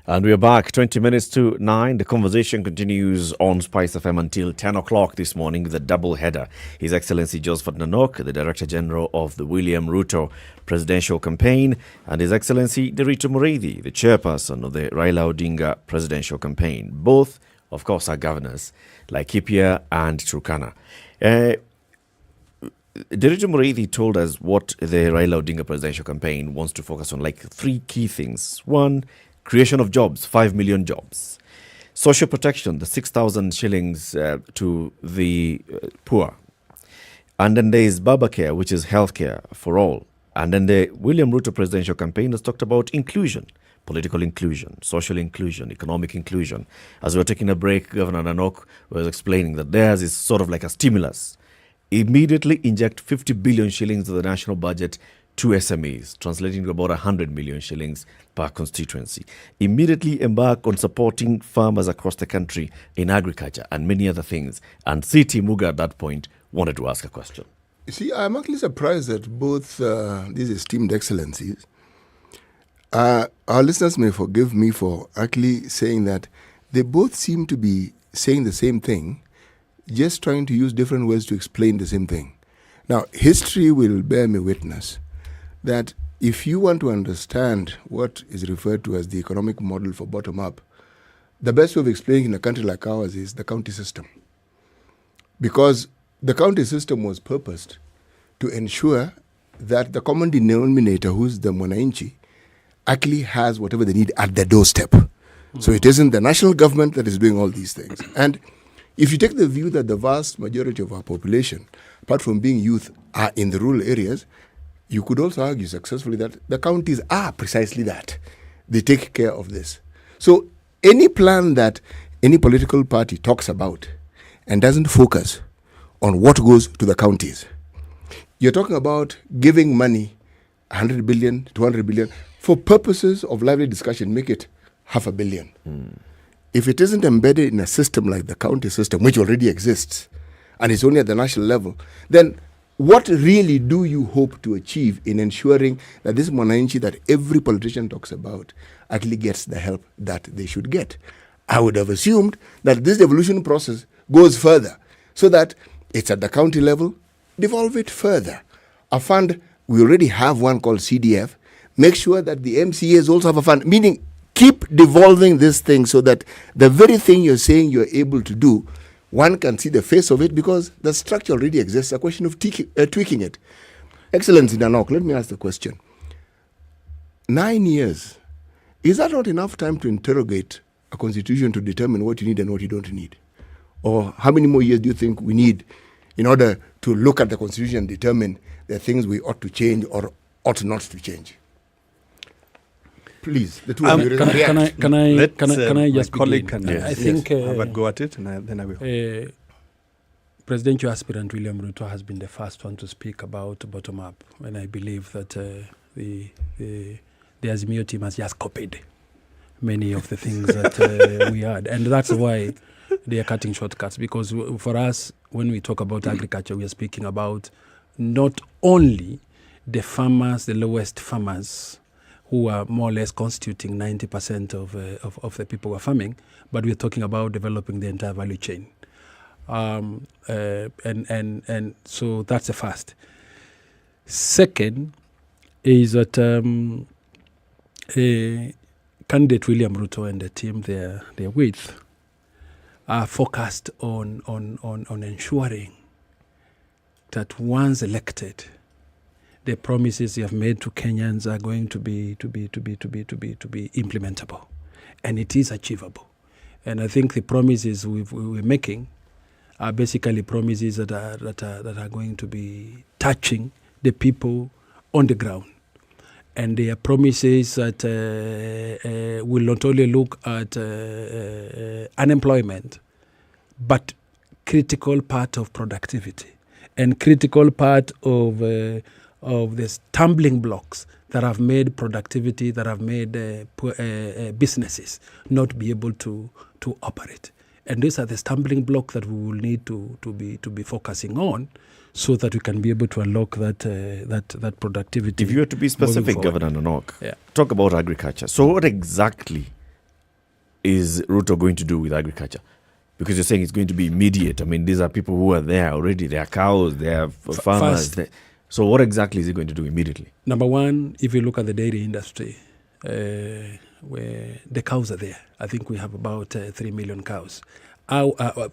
[SPEAKER 3] And we are back 20 minutes to 9. The conversation continues on Spice FM until 10 o'clock this morning with a double header. His Excellency Josephat Nanok, the Director General of the William Ruto Presidential Campaign, and His Excellency Derito Mureithi, the Chairperson of the Raila Odinga Presidential Campaign. Both, of course, are governors, like Laikipia and Turkana. Derito Mureithi told us what the Raila Odinga Presidential Campaign wants to focus on, like 3 key things. 1, creation of jobs, 5 million jobs. Social protection, the 6,000 shillings to the poor. And then there is Baba Care, which is healthcare for all. And then the William Ruto Presidential Campaign has talked about inclusion, political inclusion, social inclusion, economic inclusion. As we were taking a break, Governor Nanok was explaining that theirs is sort of like a stimulus. Immediately inject 50 billion shillings to the national budget to SMEs, translating to about 100 million shillings per constituency. Immediately embark on supporting farmers across the country in agriculture and many other things. And CT Muga at that point wanted to ask a question.
[SPEAKER 11] You see, I'm actually surprised that both these esteemed excellencies, our listeners may forgive me for actually saying that they both seem to be saying the same thing, just trying to use different words to explain the same thing. Now, history will bear me witness that if you want to understand what is referred to as the economic model for bottom-up, the best way of explaining in a country like ours is the county system. Because the county system was purposed to ensure that the common denominator, who's the mwananchi, actually has whatever they need at the doorstep. So it isn't the national government that is doing all these things. And if you take the view that the vast majority of our population, apart from being youth, are in the rural areas, you could also argue successfully that the counties are precisely that. They take care of this. So any plan that any political party talks about and doesn't focus on what goes to the counties, you're talking about giving money, 100 billion, 200 billion, for purposes of lively discussion, make it 500 million. If it isn't embedded in a system like the county system, which already exists, and it's only at the national level, then what really do you hope to achieve in ensuring that this mwananchi that every politician talks about actually gets the help that they should get? I would have assumed that this devolution process goes further so that it's at the county level, devolve it further. A fund, we already have one called CDF. Make sure that the MCAs also have a fund, meaning keep devolving this thing so that the very thing you're saying you're able to do, one can see the face of it because the structure already exists. A question of tweaking it. Excellency Nanok, let me ask the question. 9 years, is that not enough time to interrogate a constitution to determine what you need and what you don't need? Or how many more years do you think we need in order to look at the constitution and determine the things we ought to change or ought not to change? Please, the two of you react.
[SPEAKER 6] Can I just
[SPEAKER 10] colleague
[SPEAKER 6] begin?
[SPEAKER 10] can
[SPEAKER 6] I think
[SPEAKER 10] have a go at it, and then I will.
[SPEAKER 6] Presidential aspirant William Ruto has been the first one to speak about bottom up, and I believe that the Azimio team has just copied many of the things that we had, and that's why they are cutting shortcuts. Because for us, when we talk about agriculture, we are speaking about not only the farmers, the lowest farmers, who are more or less constituting 90% of the people who are farming, but we're talking about developing the entire value chain. And so that's the first. Second is that candidate William Ruto and the team they're with are focused on ensuring that once elected, the promises you have made to Kenyans are going to be implementable, and it is achievable. And I think the promises we're making are basically promises that are going to be touching the people on the ground, and they are promises that will not only look at unemployment, but critical part of productivity and critical part of the stumbling blocks that have made productivity, that have made businesses not be able to operate. And these are the stumbling blocks that we will need to be focusing on, so that we can be able to unlock that productivity.
[SPEAKER 3] If you were to be specific, Governor Nanok, talk about agriculture. So what exactly is Ruto going to do with agriculture? Because you're saying it's going to be immediate. I mean, these are people who are there already. They are cows, they are farmers. So what exactly is he going to do immediately?
[SPEAKER 6] Number one, if you look at the dairy industry, where the cows are there, I think we have about 3 million cows.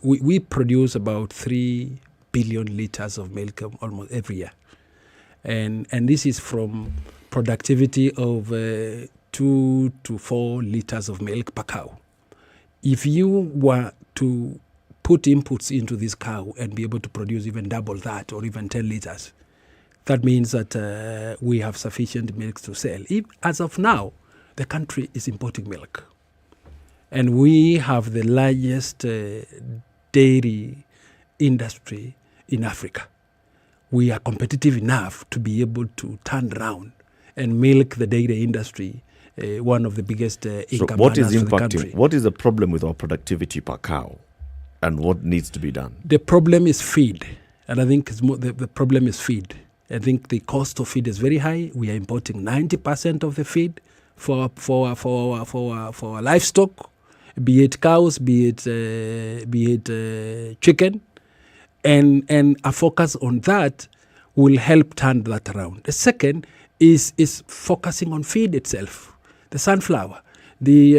[SPEAKER 6] We produce about 3 billion liters of milk almost every year. And this is from productivity of 2 to 4 liters of milk per cow. If you were to put inputs into this cow and be able to produce even double that, or even 10 liters, that means that we have sufficient milk to sell. As of now, the country is importing milk. And we have the largest dairy industry in Africa. We are competitive enough to be able to turn around and milk the dairy industry, one of the biggest income earners for the country.
[SPEAKER 3] What is the problem with our productivity per cow, and what needs to be done?
[SPEAKER 6] The problem is feed, and I think the problem is feed. I think the cost of feed is very high. We are importing 90% of the feed for our livestock, be it cows, be it chicken, and a focus on that will help turn that around. The second is focusing on feed itself, the sunflower, the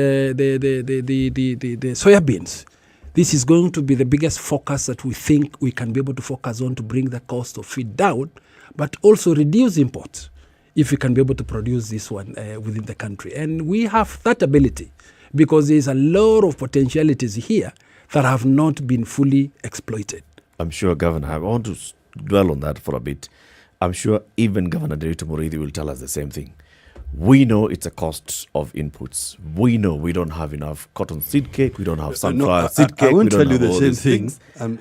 [SPEAKER 6] soybeans. This is going to be the biggest focus that we think we can be able to focus on to bring the cost of feed down, but also reduce imports if we can be able to produce this one within the country. And we have that ability because there's a lot of potentialities here that have not been fully exploited.
[SPEAKER 3] I'm sure, Governor, I want to dwell on that for a bit. I'm sure even Governor Derito Muriithi will tell us the same thing. We know it's a cost of inputs. We know we don't have enough cotton seed cake. We don't have sunflower seed cake.
[SPEAKER 10] I won't tell you the same thing.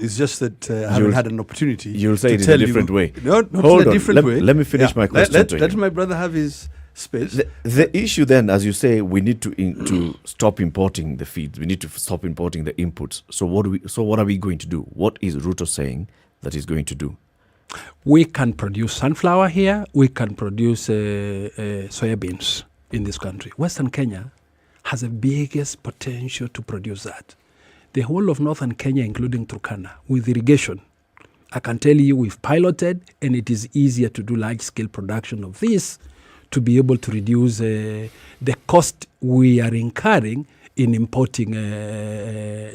[SPEAKER 10] It's just that I haven't had an opportunity.
[SPEAKER 3] You'll say it in a different way.
[SPEAKER 10] No, not in a different way.
[SPEAKER 3] Let me finish my question.
[SPEAKER 10] Let my brother have his space.
[SPEAKER 3] The issue then, as you say, we need to stop importing the feeds. We need to stop importing the inputs. So what are we going to do? What is Ruto saying that he's going to do?
[SPEAKER 6] We can produce sunflower here. We can produce soybeans in this country. Western Kenya has the biggest potential to produce that. The whole of northern Kenya, including Turkana, with irrigation, I can tell you we've piloted, and it is easier to do large-scale production of this to be able to reduce the cost we are incurring in importing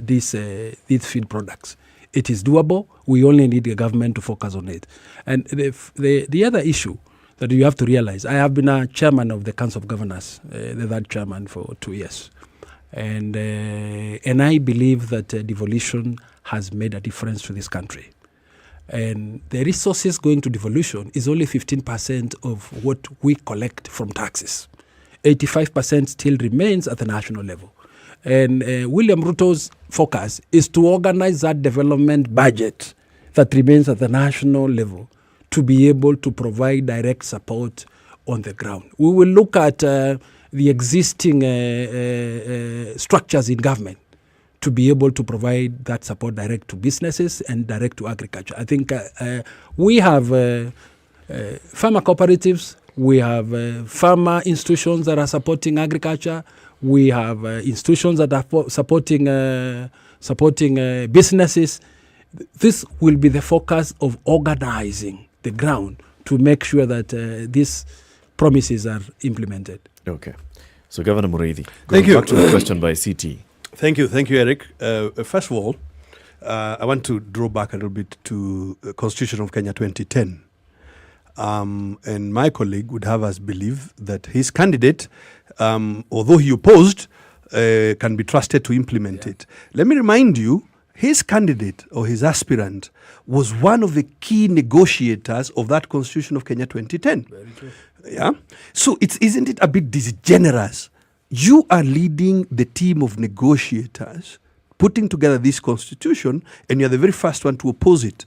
[SPEAKER 6] these feed products. It is doable. We only need the government to focus on it. And the other issue that you have to realize, I have been a chairman of the Council of Governors, the third chairman for 2 years. And I believe that devolution has made a difference to this country. And the resources going to devolution is only 15% of what we collect from taxes. 85% still remains at the national level. And William Ruto's focus is to organize that development budget that remains at the national level to be able to provide direct support on the ground. We will look at the existing structures in government to be able to provide that support direct to businesses and direct to agriculture. I think we have farmer cooperatives, we have farmer institutions that are supporting agriculture, we have institutions that are supporting businesses. This will be the focus of organizing the ground to make sure that these promises are implemented.
[SPEAKER 3] Okay. So, Governor Muriithi,
[SPEAKER 10] thank you.
[SPEAKER 3] Back to the question by CT.
[SPEAKER 10] Thank you, Eric. First of all, I want to draw back a little bit to the Constitution of Kenya 2010. And my colleague would have us believe that his candidate, although he opposed, can be trusted to implement it. Let me remind you, his candidate or his aspirant was one of the key negotiators of that Constitution of Kenya 2010.
[SPEAKER 6] Very true.
[SPEAKER 10] Yeah. So isn't it a bit disingenuous? You are leading the team of negotiators putting together this constitution, and you're the very first one to oppose it.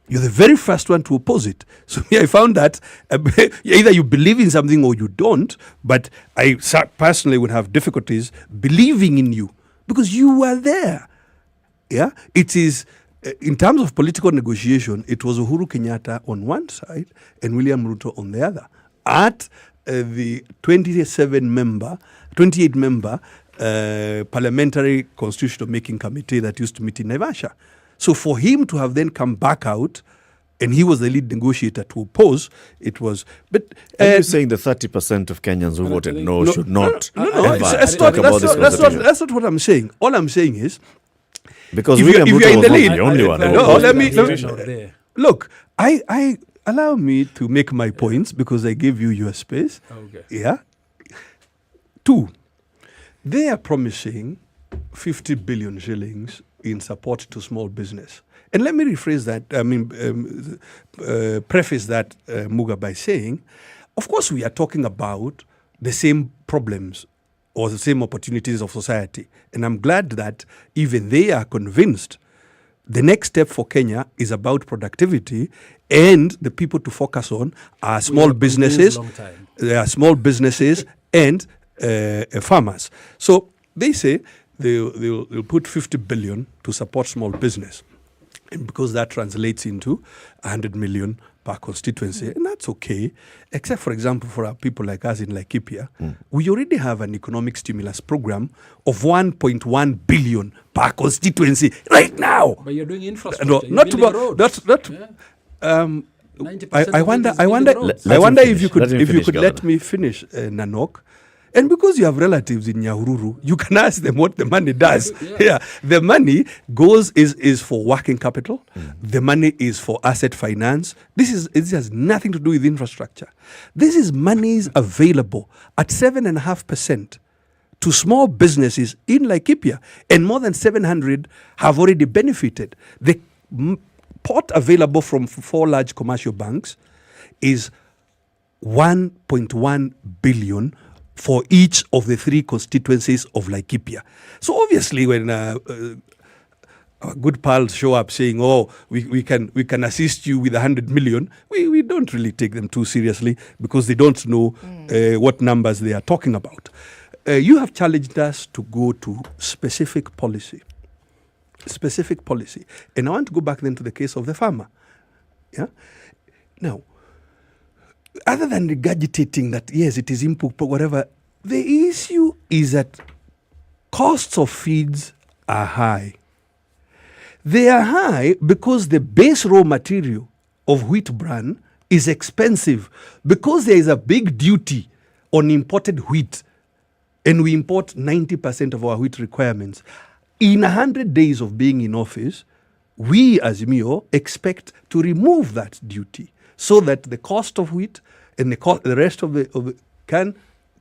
[SPEAKER 10] You're the very first one to oppose it. So I found that either you believe in something or you don't, but I personally would have difficulties believing in you because you were there. Yeah, it is, in terms of political negotiation, it was Uhuru Kenyatta on one side and William Ruto on the other. At the 28-member parliamentary constitutional making committee that used to meet in Naivasha. So for him to have then come back out, and he was the lead negotiator to oppose, it was... But
[SPEAKER 3] are you saying the 30% of Kenyans who voted no should not
[SPEAKER 10] that's not what I'm saying. All I'm saying is...
[SPEAKER 3] Because William Ruto was not the only one.
[SPEAKER 10] Look, I allow me to make my points because I gave you your space.
[SPEAKER 6] Okay.
[SPEAKER 10] Yeah. 2, they are promising 50 billion shillings in support to small business. And let me rephrase that, preface that, Muga, by saying, of course we are talking about the same problems or the same opportunities of society. And I'm glad that even they are convinced the next step for Kenya is about productivity, and the people to focus on are small businesses, and farmers. So they say they'll put 50 billion to support small business. And because that translates into 100 million per constituency, and that's okay, except, for example, for our people like us in Laikipia, we already have an economic stimulus program of 1.1 billion per constituency right now.
[SPEAKER 6] But you're doing infrastructure.
[SPEAKER 10] No, not about roads. I wonder if you could let me finish, Nanok. And because you have relatives in Nyahururu, you can ask them what the money does. The money is for working capital. The money is for asset finance. This has nothing to do with infrastructure. This is monies available at 7.5% to small businesses in Laikipia, and more than 700 have already benefited. The pot available from 4 large commercial banks is 1.1 billion for each of the 3 constituencies of Laikipia. So obviously when our good pals show up saying, oh, we can assist you with 100 million, we don't really take them too seriously because they don't know what numbers they are talking about. You have challenged us to go to specific policy. And I want to go back then to the case of the farmer. Yeah. Now, other than regurgitating that, yes, it is input, but whatever, the issue is that costs of feeds are high. They are high because the base raw material of wheat bran is expensive because there is a big duty on imported wheat, and we import 90% of our wheat requirements. In 100 days of being in office, we as MIO expect to remove that duty so that the cost of wheat and the rest of it can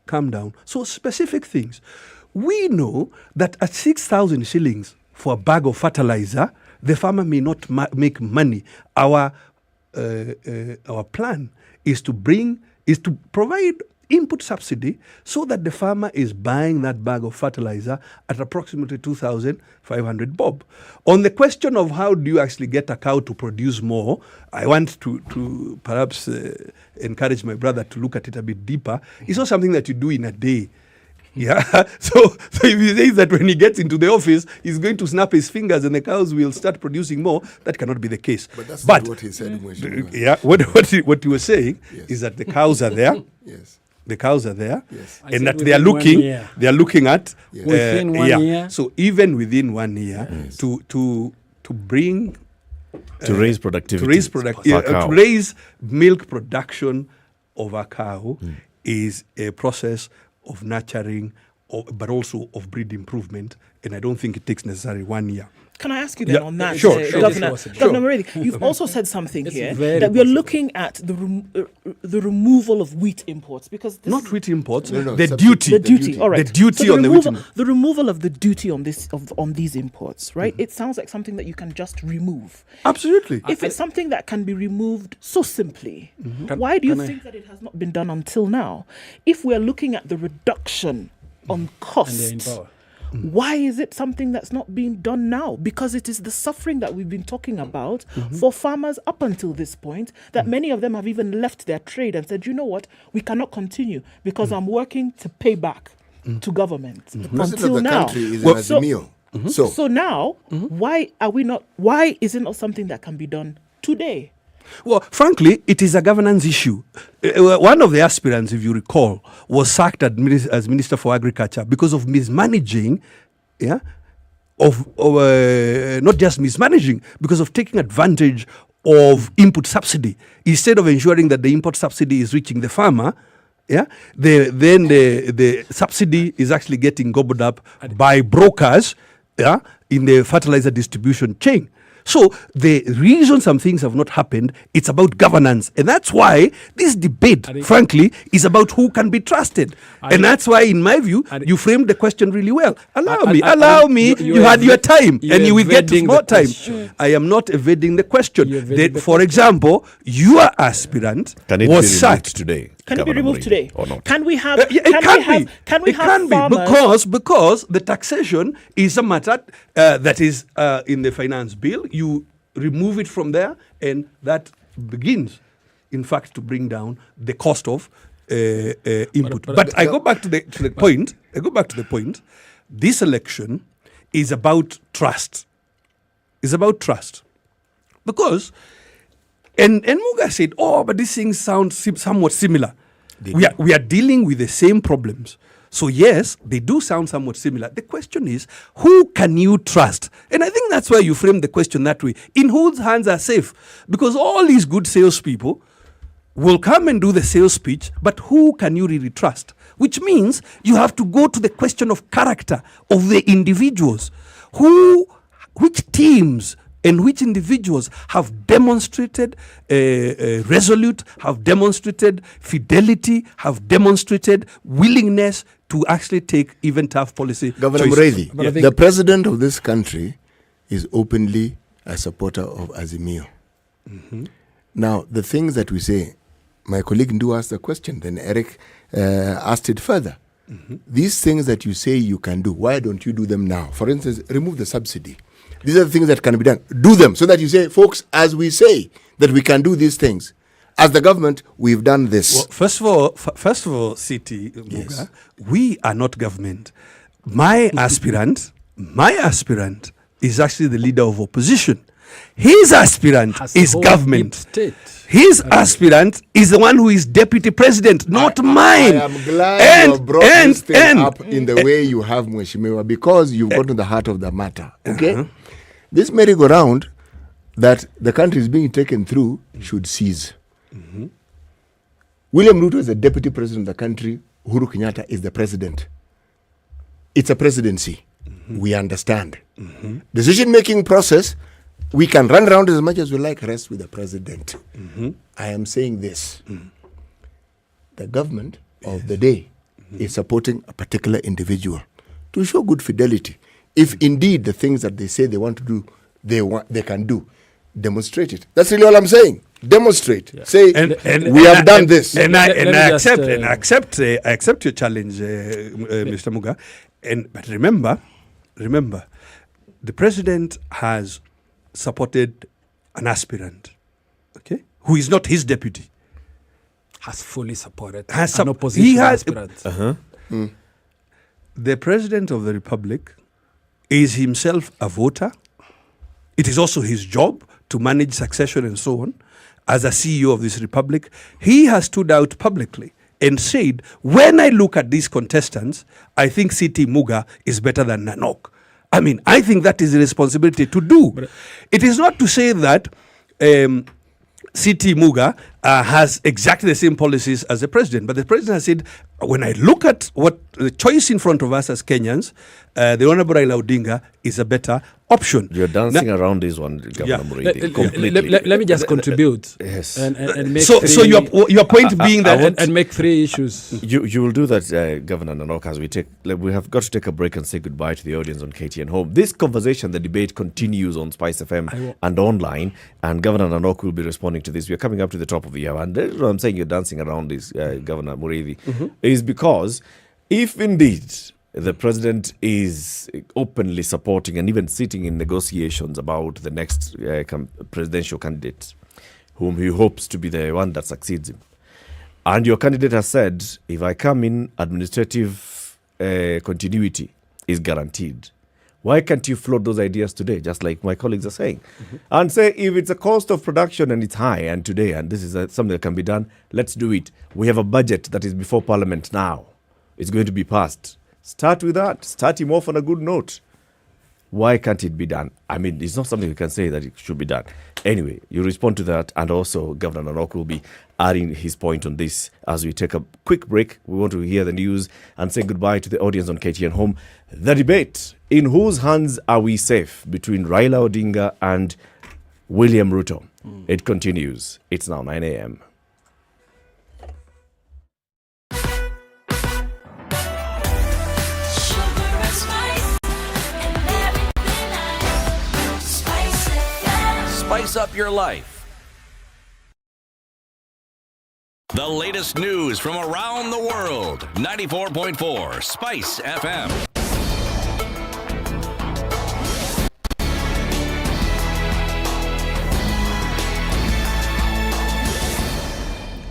[SPEAKER 10] come down. So specific things. We know that at 6,000 shillings for a bag of fertilizer, the farmer may not make money. Our plan is to provide input subsidy so that the farmer is buying that bag of fertilizer at approximately 2,500 bob. On the question of how do you actually get a cow to produce more, I want to perhaps encourage my brother to look at it a bit deeper. It's not something that you do in a day. Yeah. So if he says that when he gets into the office, he's going to snap his fingers and the cows will start producing more, that cannot be the case.
[SPEAKER 11] But that's not what he said.
[SPEAKER 10] What he was saying is that the cows are there.
[SPEAKER 11] Yes.
[SPEAKER 10] The cows are there, and that they are looking at
[SPEAKER 6] within 1 year.
[SPEAKER 10] So even within 1 year, to bring
[SPEAKER 3] to raise productivity,
[SPEAKER 10] to raise milk production of a cow is a process of nurturing
[SPEAKER 7] but also of breed improvement. And I don't think it takes necessarily 1 year.
[SPEAKER 8] Can I ask you then on that,
[SPEAKER 7] Sure.
[SPEAKER 8] Governor Muridi, you've also said something here that we're looking at the removal of wheat imports because this
[SPEAKER 7] not wheat imports,
[SPEAKER 11] No,
[SPEAKER 7] the duty.
[SPEAKER 8] The duty, all right.
[SPEAKER 7] The duty
[SPEAKER 8] so
[SPEAKER 7] on the wheat.
[SPEAKER 8] the removal of the duty on this on these imports, right? It sounds like something that you can just remove.
[SPEAKER 7] Absolutely.
[SPEAKER 8] If it's something that can be removed so simply, why do you think that it has not been done until now? If we're looking at the reduction on cost, why is it something that's not being done now? Because it is the suffering that we've been talking about for farmers up until this point that many of them have even left their trade and said, you know what, we cannot continue because I'm working to pay back to government. Until
[SPEAKER 11] the
[SPEAKER 8] now.
[SPEAKER 11] country is an Azimio.
[SPEAKER 8] So now, why is it not something that can be done today?
[SPEAKER 7] Well, frankly, it is a governance issue. One of the aspirants, if you recall, was sacked as Minister for Agriculture because of mismanaging, not just mismanaging, because of taking advantage of input subsidy. Instead of ensuring that the import subsidy is reaching the farmer, the subsidy is actually getting gobbled up by brokers in the fertilizer distribution chain. So the reason some things have not happened, it's about governance. And that's why this debate, frankly, is about who can be trusted. And that's why, in my view, you framed the question really well. Allow me. You had your time and you will get more time. I am not evading the question. For example, your aspirant was sacked
[SPEAKER 3] today.
[SPEAKER 8] Can it be removed today?
[SPEAKER 3] Or not?
[SPEAKER 8] Can we have?
[SPEAKER 7] Can we have farmers? Because the taxation is a matter that is in the finance bill. You remove it from there, and that begins, in fact, to bring down the cost of input. But I go back to the point. I go back to the point. This election is about trust. It's about trust, because. And Muga said, but these things sound somewhat similar. We are dealing with the same problems. So yes, they do sound somewhat similar. The question is, who can you trust? And I think that's why you frame the question that way. In whose hands are safe? Because all these good salespeople will come and do the sales pitch, but who can you really trust? Which means you have to go to the question of character of the individuals. Which teams and which individuals have demonstrated resolute, have demonstrated fidelity, have demonstrated willingness to actually take even tough policy
[SPEAKER 11] Governor
[SPEAKER 7] choices.
[SPEAKER 11] Muridi, the president of this country is openly a supporter of Azimio. Now, the things that we say, my colleague Ndu asked the question, then Eric asked it further. These things that you say you can do, why don't you do them now? For instance, remove the subsidy. These are the things that can be done. Do them so that you say, folks, as we say that we can do these things, as the government, we've done this.
[SPEAKER 7] Well, first of all, CT Muga, we are not government. My aspirant is actually the leader of opposition. His aspirant is government. His aspirant is the one who is deputy president, not mine.
[SPEAKER 11] I am glad you brought this thing up in the way you have, Mweshimiwa, because you've got to the heart of the matter. Okay? This merry-go-round that the country is being taken through should cease. William Ruto is the deputy president of the country. Uhuru Kenyatta is the president. It's a presidency. We understand. Decision-making process, we can run around as much as we like, rest with the president. I am saying this. The government of the day is supporting a particular individual to show good fidelity. If indeed the things that they say they want to do, they can do, demonstrate it. That's really all I'm saying. Demonstrate. Say, we have done this.
[SPEAKER 7] And I accept your challenge, Mr. Muga. But remember, the president has supported an aspirant, okay, who is not his deputy.
[SPEAKER 6] Has fully supported an opposition aspirant.
[SPEAKER 7] The president of the republic is himself a voter. It is also his job to manage succession and so on. As a CEO of this republic, he has stood out publicly and said, when I look at these contestants, I think CT Muga is better than Nanok. I mean, I think that is a responsibility to do. But it is not to say that CT Muga has exactly the same policies as the president, but the president has said, when I look at what the choice in front of us as Kenyans, the Honorable Raila Odinga is a better option.
[SPEAKER 3] You're dancing around this one, Governor Muridi, completely.
[SPEAKER 6] Let me just contribute.
[SPEAKER 3] Yes.
[SPEAKER 6] And make
[SPEAKER 7] so your point being that
[SPEAKER 6] and make 3 issues.
[SPEAKER 3] You will do that, Governor Nanok, as we have got to take a break and say goodbye to the audience on KTN Home. This conversation, the debate continues on Spice FM and online, and Governor Nanok will be responding to this. We are coming up to the top of the hour, and that's what I'm saying, you're dancing around this, Governor Muridi, is because if indeed the president is openly supporting and even sitting in negotiations about the next presidential candidate, whom he hopes to be the one that succeeds him, and your candidate has said, if I come in, administrative continuity is guaranteed, why can't you float those ideas today, just like my colleagues are saying, and say, if it's a cost of production and it's high, and today, and this is something that can be done, let's do it. We have a budget that is before Parliament now. It's going to be passed. Start with that. Start him off on a good note. Why can't it be done? I mean, it's not something you can say that it should be done. Anyway, you respond to that, and also Governor Nanok will be adding his point on this as we take a quick break. We want to hear the news and say goodbye to the audience on KTN Home. The debate, in whose hands are we safe, between Raila Odinga and William Ruto? It continues. It's now 9 a.m.
[SPEAKER 2] Spice up your life. The latest news from around the world. 94.4 Spice FM.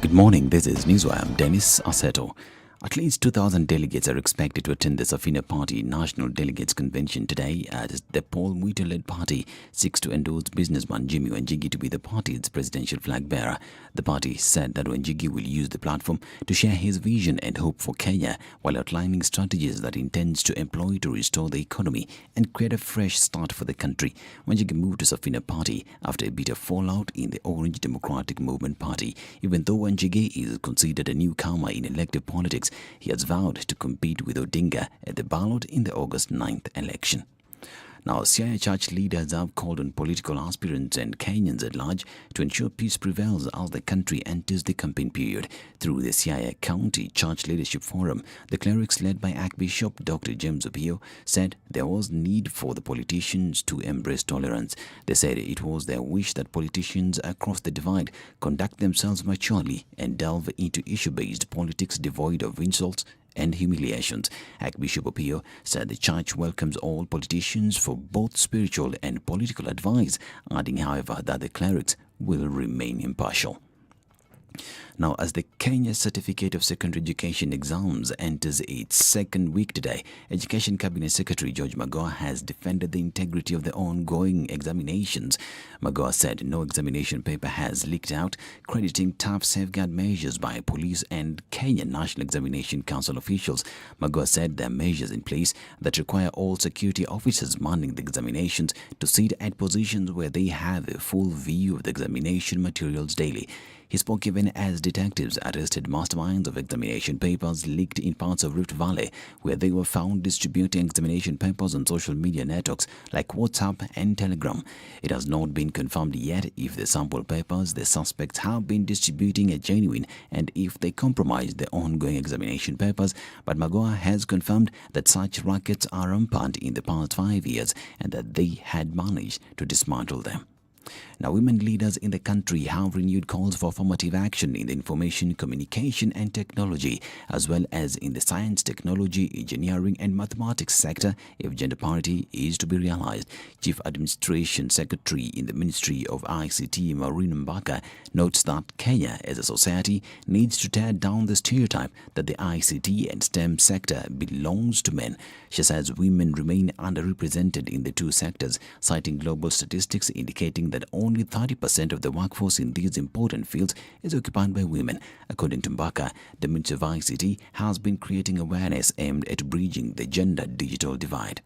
[SPEAKER 1] Good morning, this is Newswire. I'm Dennis Aseto. At least 2,000 delegates are expected to attend the Safina Party National Delegates Convention today as the Paul Muita-led party seeks to endorse businessman Jimmy Wanjigi to be the party's presidential flag bearer. The party said that Wanjigi will use the platform to share his vision and hope for Kenya while outlining strategies that intends to employ to restore the economy and create a fresh start for the country. Wanjigi moved to Safina Party after a bitter fallout in the Orange Democratic Movement Party. Even though Wanjigi is considered a newcomer in elective politics, he has vowed to compete with Odinga at the ballot in the August 9th election. Now, Siaya church leaders have called on political aspirants and Kenyans at large to ensure peace prevails as the country enters the campaign period. Through the Siaya County Church Leadership Forum, the clerics led by Archbishop Dr. James Okoh said there was need for the politicians to embrace tolerance. They said it was their wish that politicians across the divide conduct themselves maturely and delve into issue-based politics devoid of insults and humiliations. Archbishop Okoh said the church welcomes all politicians for both spiritual and political advice, adding, however, that the clerics will remain impartial. Now, as the Kenya Certificate of Secondary Education exams enters its second week today, Education Cabinet Secretary George Magoha has defended the integrity of the ongoing examinations. Magoha said no examination paper has leaked out, crediting tough safeguard measures by police and Kenya National Examination Council officials. Magoha said there are measures in place that require all security officers manning the examinations to sit at positions where they have a full view of the examination materials daily. He spoke even as detectives arrested masterminds of examination papers leaked in parts of Rift Valley, where they were found distributing examination papers on social media networks like WhatsApp and Telegram. It has not been confirmed yet if the sample papers the suspects have been distributing are genuine and if they compromise the ongoing examination papers, but Magoha has confirmed that such rackets are rampant in the past 5 years and that they had managed to dismantle them. Now, women leaders in the country have renewed calls for affirmative action in the information, communication and technology, as well as in the science, technology, engineering and mathematics sector if gender parity is to be realized. Chief Administration Secretary in the Ministry of ICT, Maureen Mbaka, notes that Kenya as a society needs to tear down the stereotype that the ICT and STEM sector belongs to men. She says women remain underrepresented in the two sectors, citing global statistics indicating that only 30% of the workforce in these important fields is occupied by women. According to Mbaka, the Ministry of ICT has been creating awareness aimed at bridging the gender-digital divide.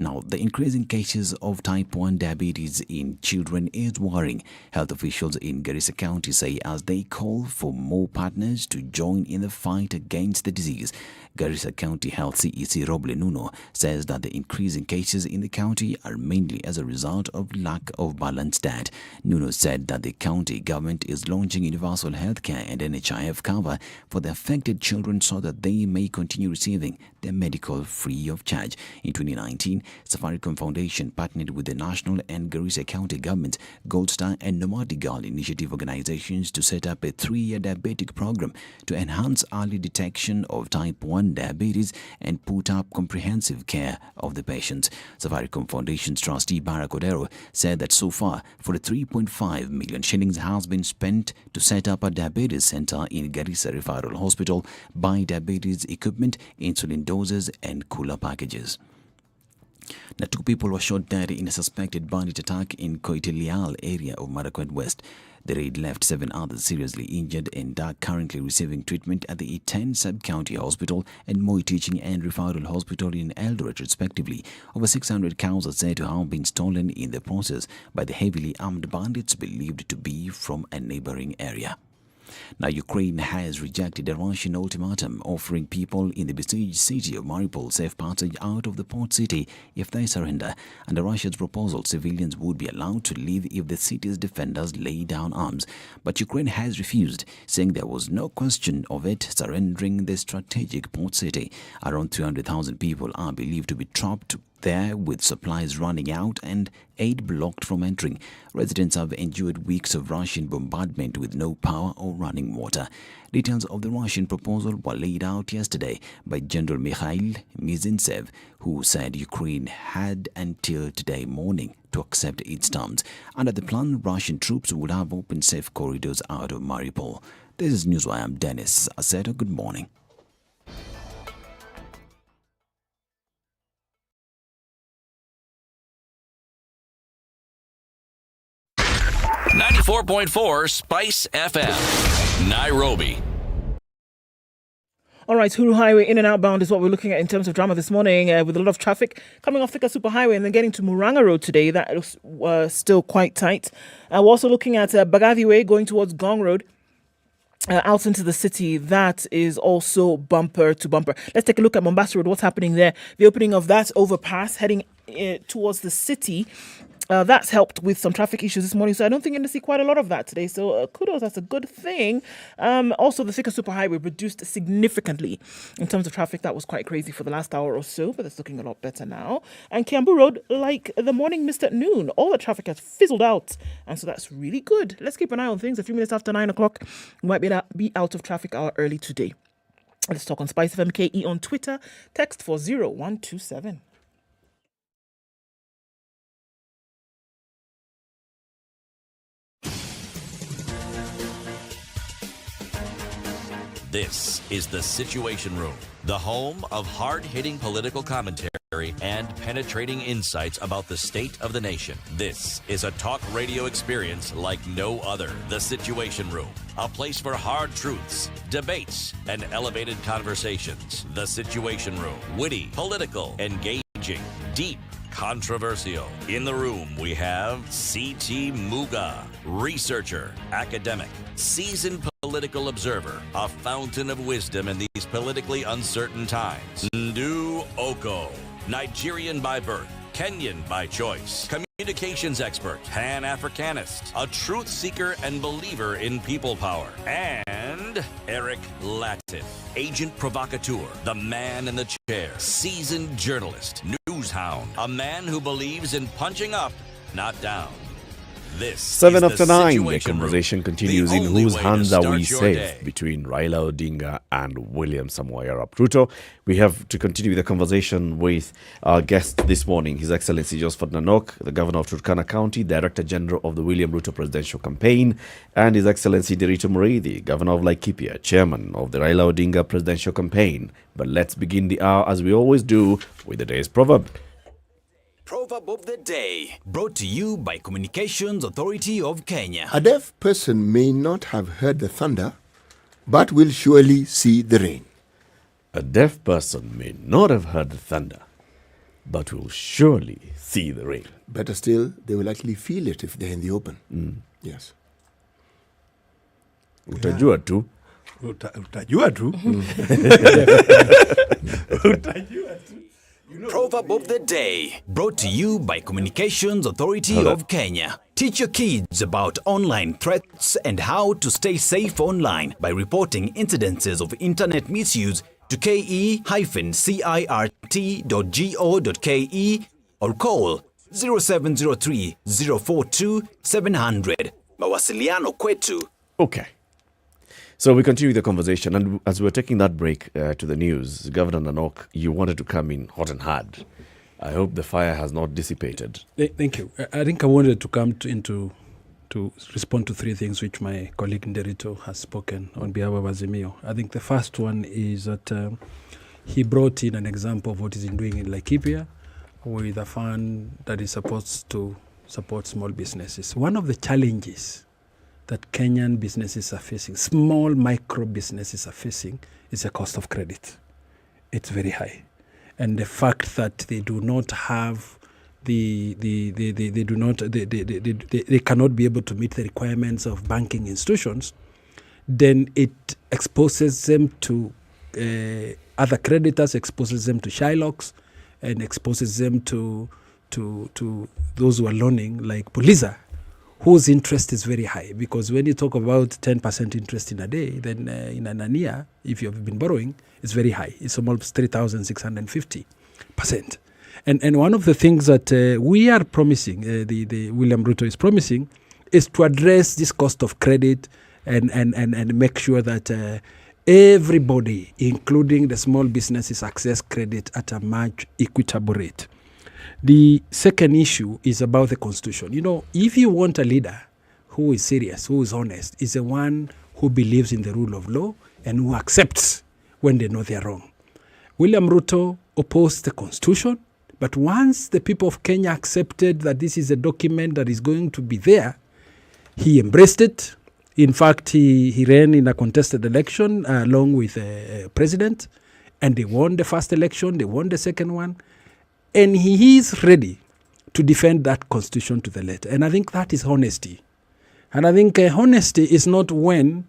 [SPEAKER 1] Now, the increasing cases of type 1 diabetes in children is worrying. Health officials in Garissa County say as they call for more partners to join in the fight against the disease. Garissa County Health CEC Roble Nuno says that the increasing cases in the county are mainly as a result of lack of balanced diet. Nuno said that the county government is launching universal healthcare and NHIF cover for the affected children so that they may continue receiving their medical free of charge. In 2019, Safaricom Foundation partnered with the national and Garissa County government, Gold Star and Nomadic Girl Initiative organizations to set up a 3-year diabetic program to enhance early detection of type 1 diabetes and put up comprehensive care of the patients. Safaricom Foundation's trustee Barack Odero said that so far, 43.5 million shillings has been spent to set up a diabetes center in Garissa Referral Hospital, buy diabetes equipment, insulin doses and cooler packages. Now, 2 people were shot dead in a suspected bandit attack in Koitelial area of Marakwet West. The raid left 7 others seriously injured and are currently receiving treatment at the E10 Sub-County Hospital and Moi Teaching and Referral Hospital in Eldoret, respectively. Over 600 cows are said to have been stolen in the process by the heavily armed bandits believed to be from a neighboring area. Now, Ukraine has rejected a Russian ultimatum offering people in the besieged city of Mariupol safe passage out of the port city if they surrender. Under Russia's proposal, civilians would be allowed to leave if the city's defenders lay down arms. But Ukraine has refused, saying there was no question of it surrendering the strategic port city. Around 300,000 people are believed to be trapped there, with supplies running out and aid blocked from entering. Residents have endured weeks of Russian bombardment with no power or running water. Details of the Russian proposal were laid out yesterday by General Mikhail Mizintsev, who said Ukraine had until today morning to accept its terms. Under the plan, Russian troops would have opened safe corridors out of Mariupol. This is Newswire. I'm Dennis Aseto. Good morning.
[SPEAKER 2] .4 Spice FM, Nairobi.
[SPEAKER 8] All right, Huru Highway in and outbound is what we're looking at in terms of drama this morning, with a lot of traffic coming off Thika Superhighway and then getting to Muranga Road today. That was still quite tight. We're also looking at Bagathi Way going towards Gong Road. Out into the city, that is also bumper to bumper. Let's take a look at Mombasa Road. What's happening there? The opening of that overpass heading towards the city. That's helped with some traffic issues this morning, so I don't think you're going to see quite a lot of that today. So kudos, that's a good thing. Also, the Thika Superhighway reduced significantly in terms of traffic. That was quite crazy for the last hour or so, but it's looking a lot better now. And Kiambu Road, like the morning mist at noon, all the traffic has fizzled out, and so that's really good. Let's keep an eye on things. A few minutes after 9 o'clock, we might be out of traffic hour early today. Let's talk on SpiceFM KE on Twitter. Text 40127.
[SPEAKER 2] This is the Situation Room, the home of hard-hitting political commentary and penetrating insights about the state of the nation. This is a talk radio experience like no other. The Situation Room, a place for hard truths, debates, and elevated conversations. The Situation Room, witty, political, engaging, deep, controversial. In the room, we have C.T. Muga, researcher, academic, seasoned political observer, a fountain of wisdom in these politically uncertain times. Ndu Okoh, Nigerian by birth, Kenyan by choice, communications expert, Pan-Africanist, a truth seeker and believer in people power, and Eric Latiff, agent provocateur, the man in the chair, seasoned journalist, news hound, a man who believes in punching up, not down. This
[SPEAKER 3] 7
[SPEAKER 2] is
[SPEAKER 3] after
[SPEAKER 2] the
[SPEAKER 3] 9, the
[SPEAKER 2] Situation
[SPEAKER 3] conversation
[SPEAKER 2] Room,
[SPEAKER 3] continues
[SPEAKER 2] the
[SPEAKER 3] in
[SPEAKER 2] only
[SPEAKER 3] whose
[SPEAKER 2] way to
[SPEAKER 3] hands are
[SPEAKER 2] start
[SPEAKER 3] we
[SPEAKER 2] your
[SPEAKER 3] safe
[SPEAKER 2] day.
[SPEAKER 3] between Raila Odinga and William Samoei Arap Ruto. We have to continue the conversation with our guest this morning, His Excellency Josephat Nanok, the Governor of Turkana County, Director General of the William Ruto Presidential Campaign, and His Excellency Derito Muriithi, Governor of Laikipia, Chairman of the Raila Odinga Presidential Campaign. But let's begin the hour, as we always do, with the day's proverb.
[SPEAKER 5] Proverb of the day, brought to you by Communications Authority of Kenya.
[SPEAKER 11] A deaf person may not have heard the thunder, but will surely see the rain.
[SPEAKER 3] A deaf person may not have heard the thunder, but will surely see the rain.
[SPEAKER 11] Better still, they will actually feel it if they're in the open. Yes.
[SPEAKER 3] Utajua tu.
[SPEAKER 10] Utajua tu. Utajua tu.
[SPEAKER 5] Proverb of the Day, brought to you by Communications Authority of Kenya. Teach your kids about online threats and how to stay safe online by reporting incidences of internet misuse to ke-cirt.go.ke or call 0703 042 700. Mawasiliano kwetu.
[SPEAKER 3] Okay. So we continue the conversation, and as we're taking that break to the news, Governor Nanok, you wanted to come in hot and hard. I hope the fire has not dissipated.
[SPEAKER 6] Thank you. I think I wanted to come to respond to three things which my colleague Nderito has spoken on behalf of Azimio. I think the first one is that he brought in an example of what he's doing in Laikipia with a fund that is supposed to support small businesses. One of the challenges that Kenyan businesses are facing, small micro businesses are facing, is the cost of credit. It's very high. And the fact that they do not have they cannot be able to meet the requirements of banking institutions, then it exposes them to other creditors, exposes them to Shylocks, and exposes them to those who are loaning, like Poliza, whose interest is very high. Because when you talk about 10% interest in a day, then in Anania, if you've been borrowing, it's very high. It's almost 3,650%. And one of the things that we are promising, the William Ruto is promising, is to address this cost of credit and make sure that everybody, including the small businesses, access credit at a much equitable rate. The second issue is about the constitution. You know, if you want a leader who is serious, who is honest, is the one who believes in the rule of law and who accepts when they know they are wrong. William Ruto opposed the constitution, but once the people of Kenya accepted that this is a document that is going to be there, he embraced it. In fact, he ran in a contested election along with the president, and they won the first election, they won the second one. And he is ready to defend that constitution to the letter. And I think that is honesty. And I think honesty is not when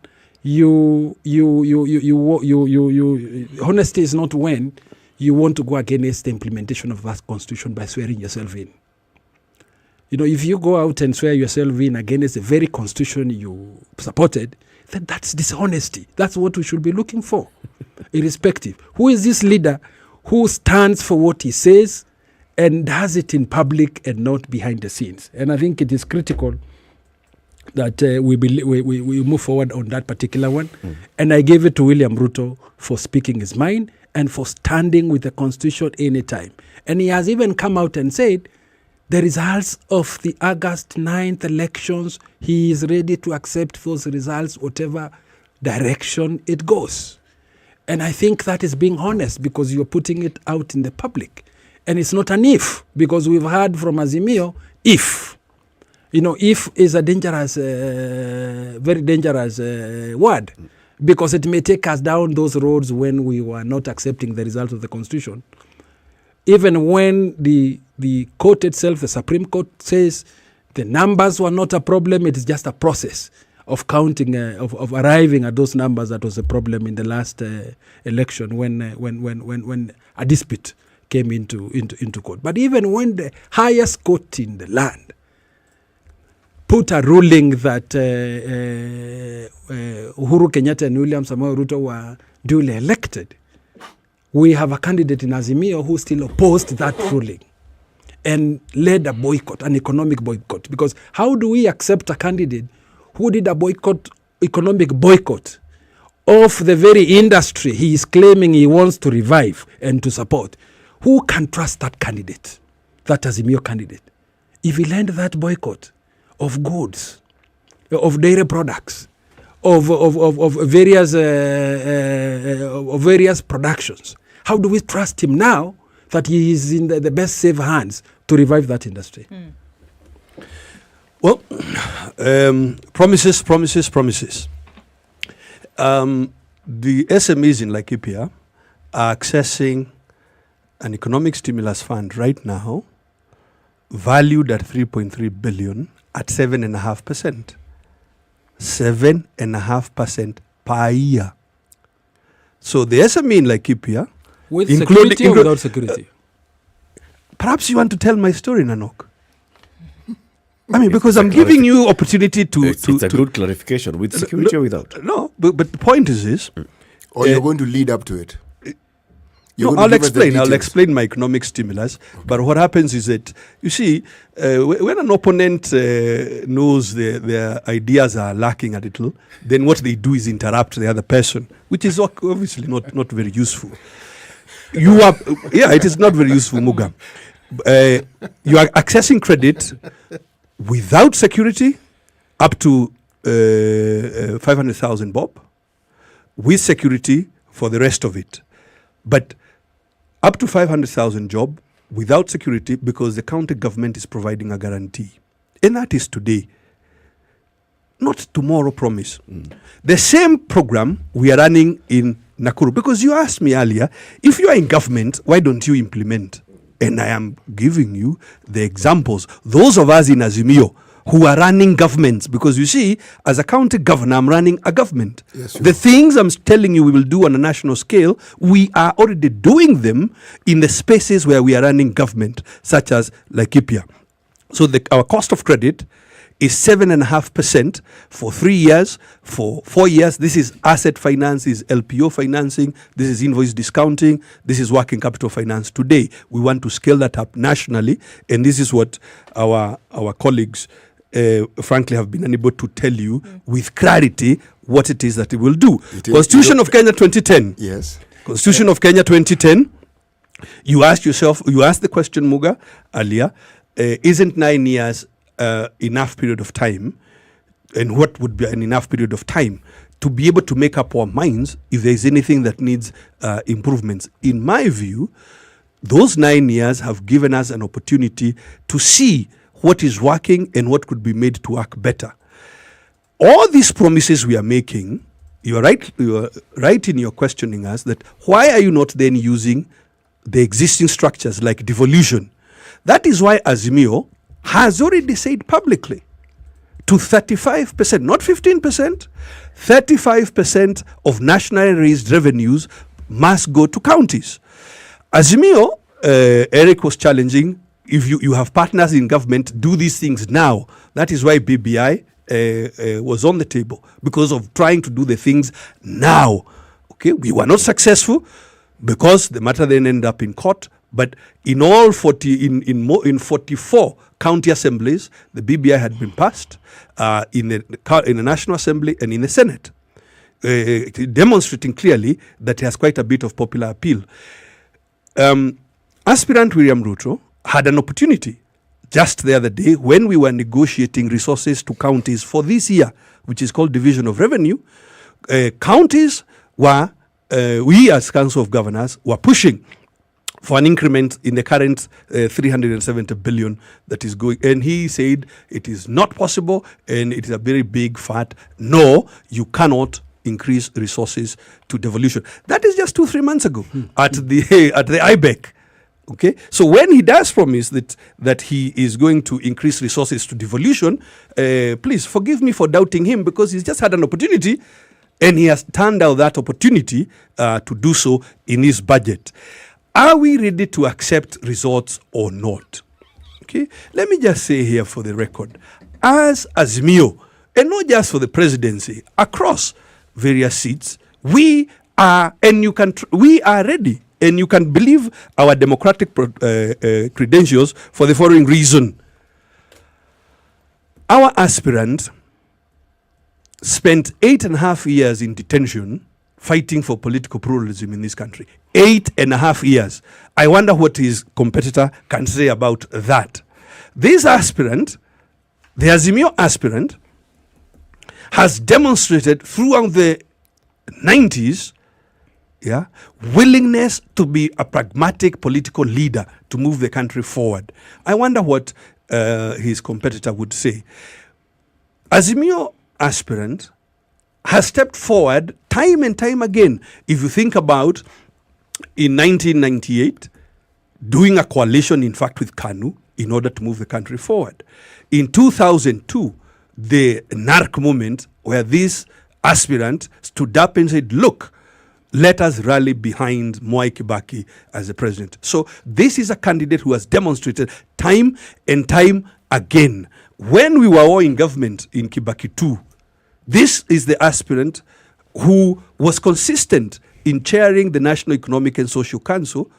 [SPEAKER 6] honesty is not when you want to go against the implementation of that constitution by swearing yourself in. You know, if you go out and swear yourself in against the very constitution you supported, then that's dishonesty. That's what we should be looking for, irrespective. Who is this leader who stands for what he says and does it in public and not behind the scenes? And I think it is critical that we move forward on that particular one. And I gave it to William Ruto for speaking his mind and for standing with the constitution anytime. And he has even come out and said the results of the August 9th elections, he is ready to accept those results, whatever direction it goes. And I think that is being honest, because you're putting it out in the public. And it's not an if, because we've heard from Azimio, if. You know, if is a dangerous, very dangerous word, because it may take us down those roads when we were not accepting the result of the Constitution. Even when the court itself, the Supreme Court, says the numbers were not a problem, it is just a process of counting, of arriving at those numbers that was a problem in the last election when a dispute came into court. But even when the highest court in the land put a ruling that Uhuru Kenyatta and William Samoei Ruto were duly elected, we have a candidate in Azimio who still opposed that ruling and led a boycott, an economic boycott. Because how do we accept a candidate who did a economic boycott of the very industry he is claiming he wants to revive and to support? Who can trust that candidate, that Azimio candidate, if he led that boycott of goods, of dairy products, of various productions? How do we trust him now that he is in the best safe hands to revive that industry?
[SPEAKER 7] Well, promises. The SMEs in Laikipia are accessing an economic stimulus fund right now valued at 3.3 billion at 7.5%. 7.5% per year. So the SME in Laikipia,
[SPEAKER 6] with security or without security?
[SPEAKER 7] Perhaps you want to tell my story, Nanok. I mean, because I'm giving you opportunity to...
[SPEAKER 3] It's a good clarification, with security or without?
[SPEAKER 7] No, but the point is this.
[SPEAKER 11] Or you're going to lead up to it.
[SPEAKER 7] No, I'll explain. I'll explain my economic stimulus. Okay. But what happens is that, you see, when an opponent knows their ideas are lacking a little, then what they do is interrupt the other person, which is obviously not very useful. It is not very useful, Muga. You are accessing credit without security up to 500,000 bob, with security for the rest of it. But up to 500,000 job without security because the county government is providing a guarantee. And that is today, not tomorrow promise. The same program we are running in Nakuru, because you asked me earlier, if you are in government, why don't you implement? And I am giving you the examples. Those of us in Azimio who are running governments, because you see, as a county governor, I'm running a government. Yes, the things I'm telling you we will do on a national scale, we are already doing them in the spaces where we are running government, such as Laikipia. So our cost of credit is 7.5% for 3 years, for 4 years. This is asset finance, this is LPO financing, this is invoice discounting, this is working capital finance. Today, we want to scale that up nationally, and this is what our colleagues frankly have been unable to tell you with clarity what it is that it will do. Constitution of Kenya 2010.
[SPEAKER 11] Yes.
[SPEAKER 7] Constitution of Kenya 2010. You asked the question, Muga, earlier, isn't 9 years enough period of time? And what would be an enough period of time to be able to make up our minds if there is anything that needs improvements? In my view, those 9 years have given us an opportunity to see what is working and what could be made to work better. All these promises we are making, you are right in your questioning us that why are you not then using the existing structures like devolution? That is why Azimio has already said publicly to 35%, not 15%, 35% of nationally raised revenues must go to counties. Azimio, Eric was challenging, if you have partners in government, do these things now. That is why BBI was on the table, because of trying to do the things now. Okay, we were not successful because the matter then ended up in court. But in all 44 county assemblies, the BBI had been passed in the National Assembly and in the Senate, demonstrating clearly that it has quite a bit of popular appeal. Aspirant William Ruto had an opportunity just the other day when we were negotiating resources to counties for this year, which is called Division of Revenue. Counties were, we as Council of Governors were pushing for an increment in the current 370 billion that is going. And he said it is not possible and it is a very big fat no, you cannot increase resources to devolution. That is just 2-3 months ago at the IBEC. Okay, so when he does promise that he is going to increase resources to devolution, please forgive me for doubting him, because he's just had an opportunity and he has turned down that opportunity to do so in his budget. Are we ready to accept results or not? Okay, let me just say here for the record, as Azimio, and not just for the presidency, across various seats, we are ready. And you can believe our democratic credentials for the following reason. Our aspirant spent 8.5 years in detention fighting for political pluralism in this country. 8.5 years. I wonder what his competitor can say about that. This aspirant, the Azimio aspirant, has demonstrated throughout the 90s willingness to be a pragmatic political leader to move the country forward. I wonder what his competitor would say. Azimio aspirant has stepped forward time and time again. If you think about in 1998, doing a coalition, in fact, with KANU in order to move the country forward. In 2002, the NARC movement, where this aspirant stood up and said, look, let us rally behind Mwai Kibaki as the president. So this is a candidate who has demonstrated time and time again. When we were all in government in Kibaki 2, this is the aspirant who was consistent in chairing the National Economic and Social Council,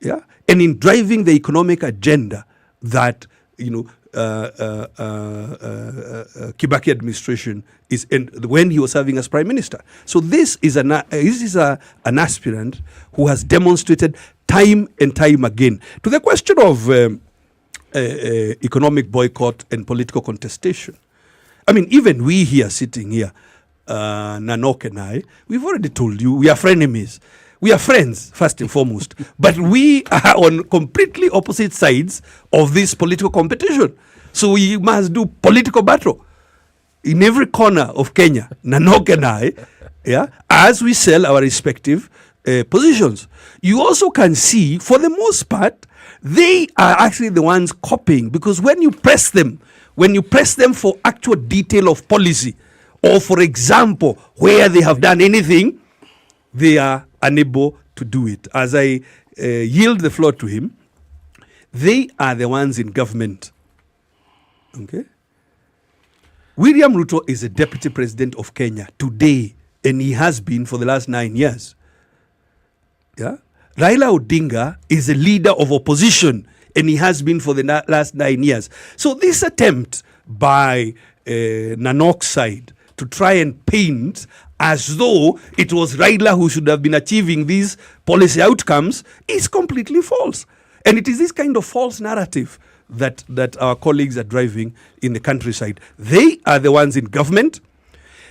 [SPEAKER 7] yeah, and in driving the economic agenda that, Kibaki administration is when he was serving as prime minister. So this is an aspirant who has demonstrated time and time again. To the question of economic boycott and political contestation, I mean, even we here sitting here, Nanok and I, we've already told you we are frenemies. We are friends, first and foremost, but we are on completely opposite sides of this political competition. So we must do political battle in every corner of Kenya, Nanok and I, yeah, as we sell our respective positions. You also can see, for the most part, they are actually the ones copying, because when you press them for actual detail of policy, or for example, where they have done anything, they are unable to do it. As I yield the floor to him, they are the ones in government. Okay? William Ruto is a deputy president of Kenya today, and he has been for the last 9 years. Yeah? Raila Odinga is a leader of opposition, and he has been for the last 9 years. So this attempt by Nanok's side to try and paint as though it was Raila who should have been achieving these policy outcomes is completely false. And it is this kind of false narrative that our colleagues are driving in the countryside. They are the ones in government.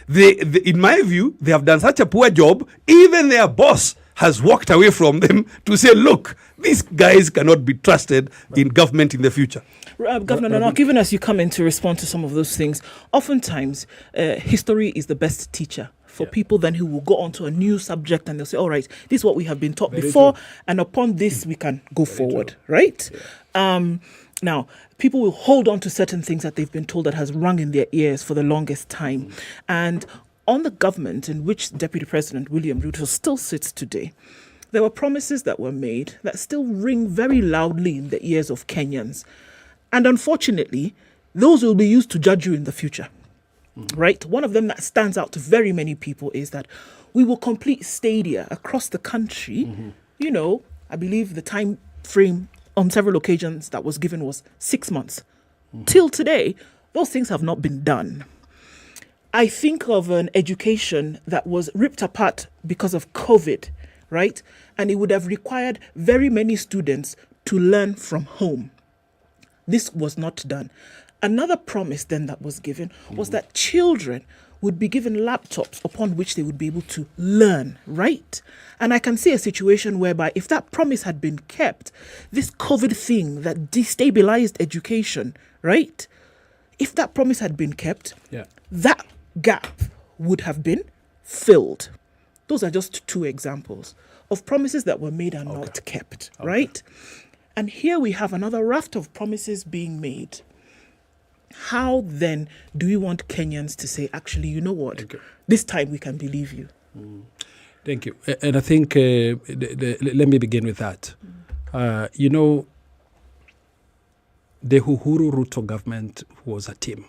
[SPEAKER 7] They, in my view, they have done such a poor job, even their boss has walked away from them to say, look, these guys cannot be trusted in government in the future.
[SPEAKER 8] Governor Nanok, even as you come in to respond to some of those things, oftentimes history is the best teacher for people then who will go on to a new subject and they'll say, all right, this is what we have been taught before, and upon this we can go forward, right? Now, people will hold on to certain things that they've been told that has rung in their ears for the longest time. And on the government in which Deputy President William Ruto still sits today, there were promises that were made that still ring very loudly in the ears of Kenyans. And unfortunately, those will be used to judge you in the future, right? One of them that stands out to very many people is that we will complete stadia across the country. You know, I believe the time frame on several occasions that was given was 6 months. Till today, those things have not been done. I think of an education that was ripped apart because of COVID, right? And it would have required very many students to learn from home. This was not done. Another promise then that was given was that children would be given laptops upon which they would be able to learn, right? And I can see a situation whereby if that promise had been kept, this COVID thing that destabilized education, right? If that promise had been kept, that gap would have been filled. Those are just two examples of promises that were made and not kept, right? And here we have another raft of promises being made. How then do we want Kenyans to say, actually, you know what, this time we can believe you?
[SPEAKER 6] Thank you. And I think, let me begin with that. You know, the Uhuru Ruto government was a team.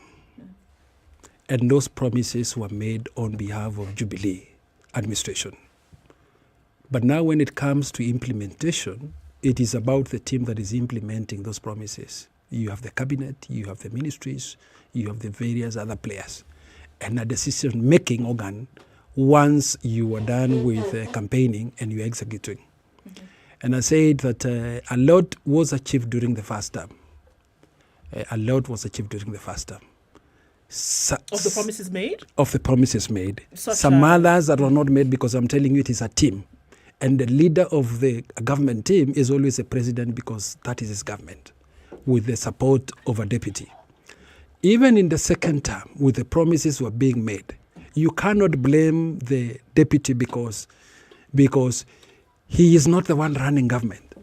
[SPEAKER 6] And those promises were made on behalf of Jubilee administration. But now when it comes to implementation, it is about the team that is implementing those promises. You have the cabinet, you have the ministries, you have the various other players. And a decision-making organ once you are done with campaigning and you're executing. And I said that a lot was achieved during the first term. A lot was achieved during the first term.
[SPEAKER 8] Of the promises made?
[SPEAKER 6] Of the promises made. Some others that were not made because I'm telling you it is a team. And the leader of the government team is always the president because that is his government, with the support of a deputy. Even in the second term, with the promises were being made, you cannot blame the deputy because he is not the one running government.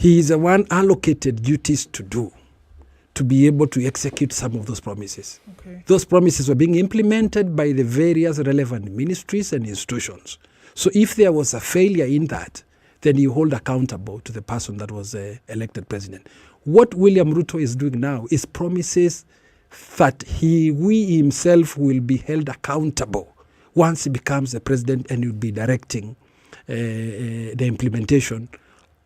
[SPEAKER 6] he is the one allocated duties to do, to be able to execute some of those promises.
[SPEAKER 8] Okay.
[SPEAKER 6] Those promises were being implemented by the various relevant ministries and institutions. So if there was a failure in that, then you hold accountable to the person that was elected president. What William Ruto is doing now is promises that we himself will be held accountable once he becomes the president, and will be directing the implementation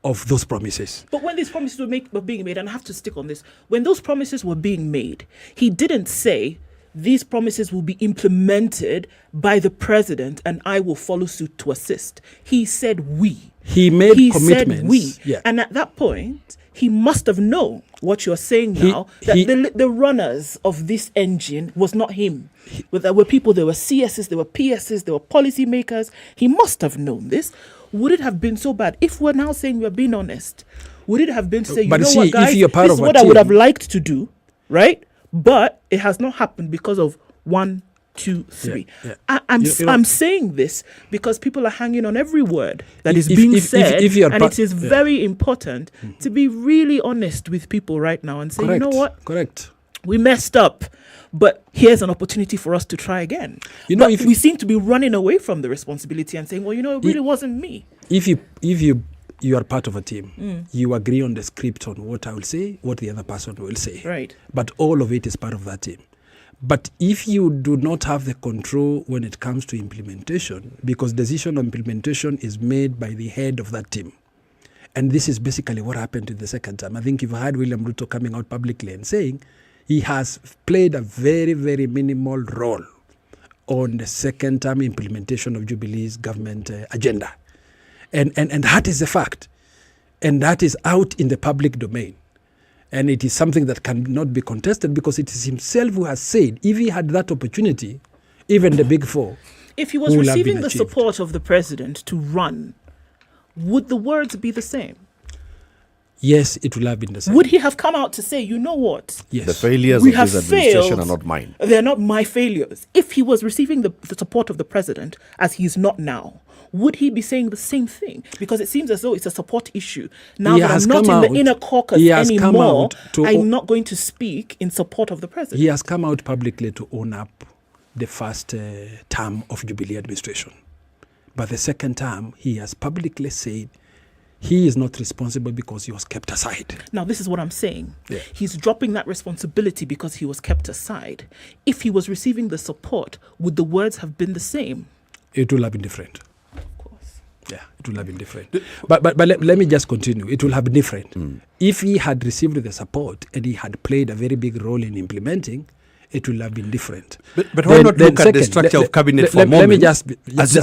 [SPEAKER 6] of those promises.
[SPEAKER 8] But when these promises were being made, and I have to stick on this, when those promises were being made, he didn't say these promises will be implemented by the president and I will follow suit to assist. He said we.
[SPEAKER 6] He made commitments.
[SPEAKER 8] Said we.
[SPEAKER 6] Yeah.
[SPEAKER 8] And at that point, he must have known what you're saying now, that the runners of this engine was not him. There were people, there were CSs, there were PSs, there were policy makers. He must have known this. Would it have been so bad? If we're now saying we're being honest, would it have been to say, you know what, guys, this is what I would have liked to do, right? But it has not happened because of 1, 2, 3.
[SPEAKER 6] Yeah.
[SPEAKER 8] I'm saying this because people are hanging on every word that is being said, and it is very important to be really honest with people right now and say, you know what?
[SPEAKER 6] Correct.
[SPEAKER 8] We messed up, but here's an opportunity for us to try again. You know, if we seem to be running away from the responsibility and saying, well, you know, it really wasn't me.
[SPEAKER 6] If you are part of a team, you agree on the script on what I will say, what the other person will say.
[SPEAKER 8] Right.
[SPEAKER 6] But all of it is part of that team. But if you do not have the control when it comes to implementation, because decision on implementation is made by the head of that team. And this is basically what happened in the second time. I think you've heard William Ruto coming out publicly and saying he has played a very, very minimal role on the second term implementation of Jubilee's government agenda. And that is the fact. And that is out in the public domain. And it is something that cannot be contested because it is himself who has said, if he had that opportunity, even the big four,
[SPEAKER 8] if he was receiving the support of the president to run, would the words be the same?
[SPEAKER 6] Yes, it will have been the same.
[SPEAKER 8] Would he have come out to say, you know what?
[SPEAKER 6] Yes.
[SPEAKER 3] The failures of this administration are not mine.
[SPEAKER 8] They're not my failures. If he was receiving the support of the president, as he's not now, would he be saying the same thing? Because it seems as though it's a support issue. Now that I'm not in the inner caucus anymore, I'm not going to speak in support of the president.
[SPEAKER 6] He has come out publicly to own up the first term of Jubilee administration. But the second term, he has publicly said he is not responsible because he was kept aside.
[SPEAKER 8] Now, this is what I'm saying.
[SPEAKER 6] Yeah.
[SPEAKER 8] He's dropping that responsibility because he was kept aside. If he was receiving the support, would the words have been the same?
[SPEAKER 6] It will have been different. Yeah, it will have been different. But let me just continue. It will have been different. If he had received the support and he had played a very big role in implementing, it will have been different.
[SPEAKER 7] But why not look at the structure of cabinet for a moment?
[SPEAKER 6] Let me just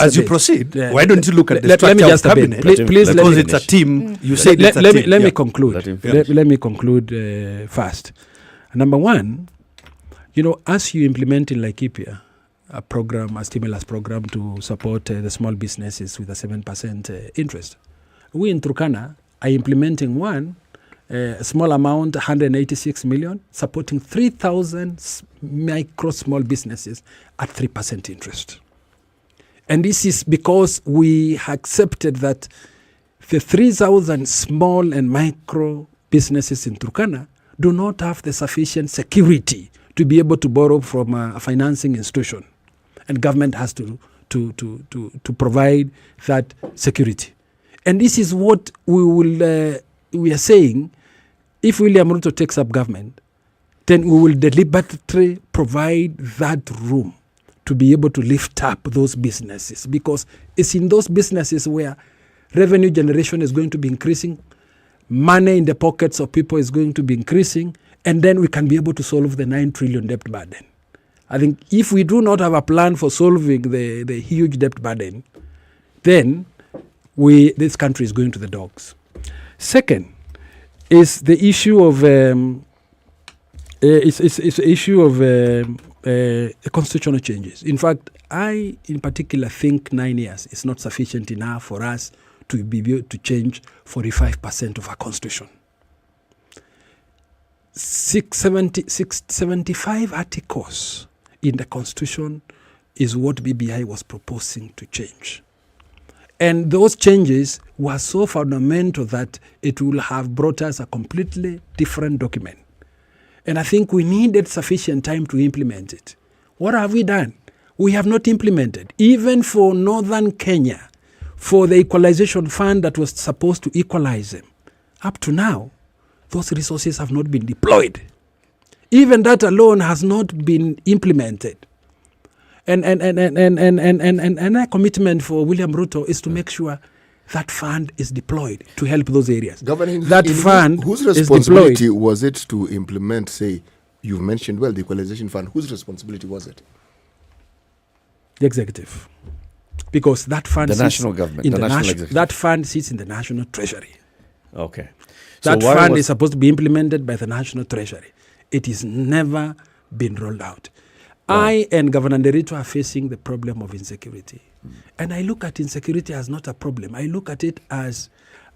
[SPEAKER 7] as you proceed, why don't you look at the structure of cabinet?
[SPEAKER 6] Please,
[SPEAKER 7] because it's a team. You said it's a team.
[SPEAKER 6] Let me conclude. Let me conclude fast. Number one, you know, as you implement in Laikipia a stimulus program to support the small businesses with a 7% interest, we in Turkana are implementing one small amount, 186 million, supporting 3,000 micro small businesses at 3% interest. And this is because we accepted that the 3,000 small and micro businesses in Turkana do not have the sufficient security to be able to borrow from a financing institution. And government has to provide that security. And this is what we are saying. If William Ruto takes up government, then we will deliberately provide that room to be able to lift up those businesses, because it's in those businesses where revenue generation is going to be increasing, money in the pockets of people is going to be increasing, and then we can be able to solve the 9 trillion debt burden. I think if we do not have a plan for solving the huge debt burden, then this country is going to the dogs. Second is the issue of constitutional changes. In fact, I in particular think 9 years is not sufficient enough for us to be able to change 45% of our constitution. 75 articles in the constitution is what BBI was proposing to change. And those changes were so fundamental that it will have brought us a completely different document. And I think we needed sufficient time to implement it. What have we done? We have not implemented. Even for northern Kenya, for the equalization fund that was supposed to equalize them, up to now, those resources have not been deployed. Even that alone has not been implemented. And a commitment for William Ruto is to make sure that fund is deployed to help those areas. That fund
[SPEAKER 11] whose
[SPEAKER 6] is
[SPEAKER 11] responsibility
[SPEAKER 6] deployed.
[SPEAKER 11] was it to implement, say, you've mentioned, well, the equalization fund, whose responsibility was it?
[SPEAKER 6] The executive. Because that fund
[SPEAKER 3] The
[SPEAKER 6] sits
[SPEAKER 3] national government,
[SPEAKER 6] in
[SPEAKER 3] the
[SPEAKER 6] the
[SPEAKER 3] national
[SPEAKER 6] nation-
[SPEAKER 3] executive.
[SPEAKER 6] that fund sits in the national treasury.
[SPEAKER 3] Okay.
[SPEAKER 6] That
[SPEAKER 3] why
[SPEAKER 6] fund
[SPEAKER 3] was-
[SPEAKER 6] is supposed to be implemented by the national treasury. It is never been rolled out. I and Governor Nderito are facing the problem of insecurity. And I look at insecurity as not a problem. I look at it as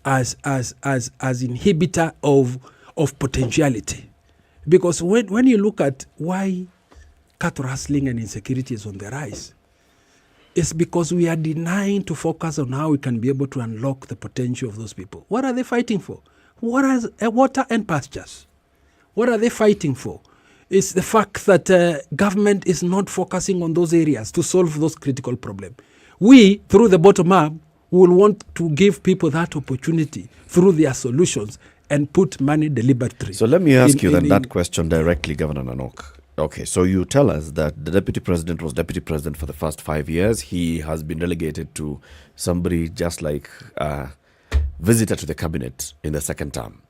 [SPEAKER 6] inhibitor of potentiality. Because when you look at why cattle rustling and insecurity is on the rise, it's because we are denying to focus on how we can be able to unlock the potential of those people. What are they fighting for? Water and pastures. What are they fighting for? It's the fact that government is not focusing on those areas to solve those critical problems. We, through the bottom up, will want to give people that opportunity through their solutions and put money deliberately.
[SPEAKER 3] So let me ask you that question directly, Governor Nanok. Okay, so you tell us that the deputy president was deputy president for the first 5 years. He has been relegated to somebody just like a visitor to the cabinet in the second term.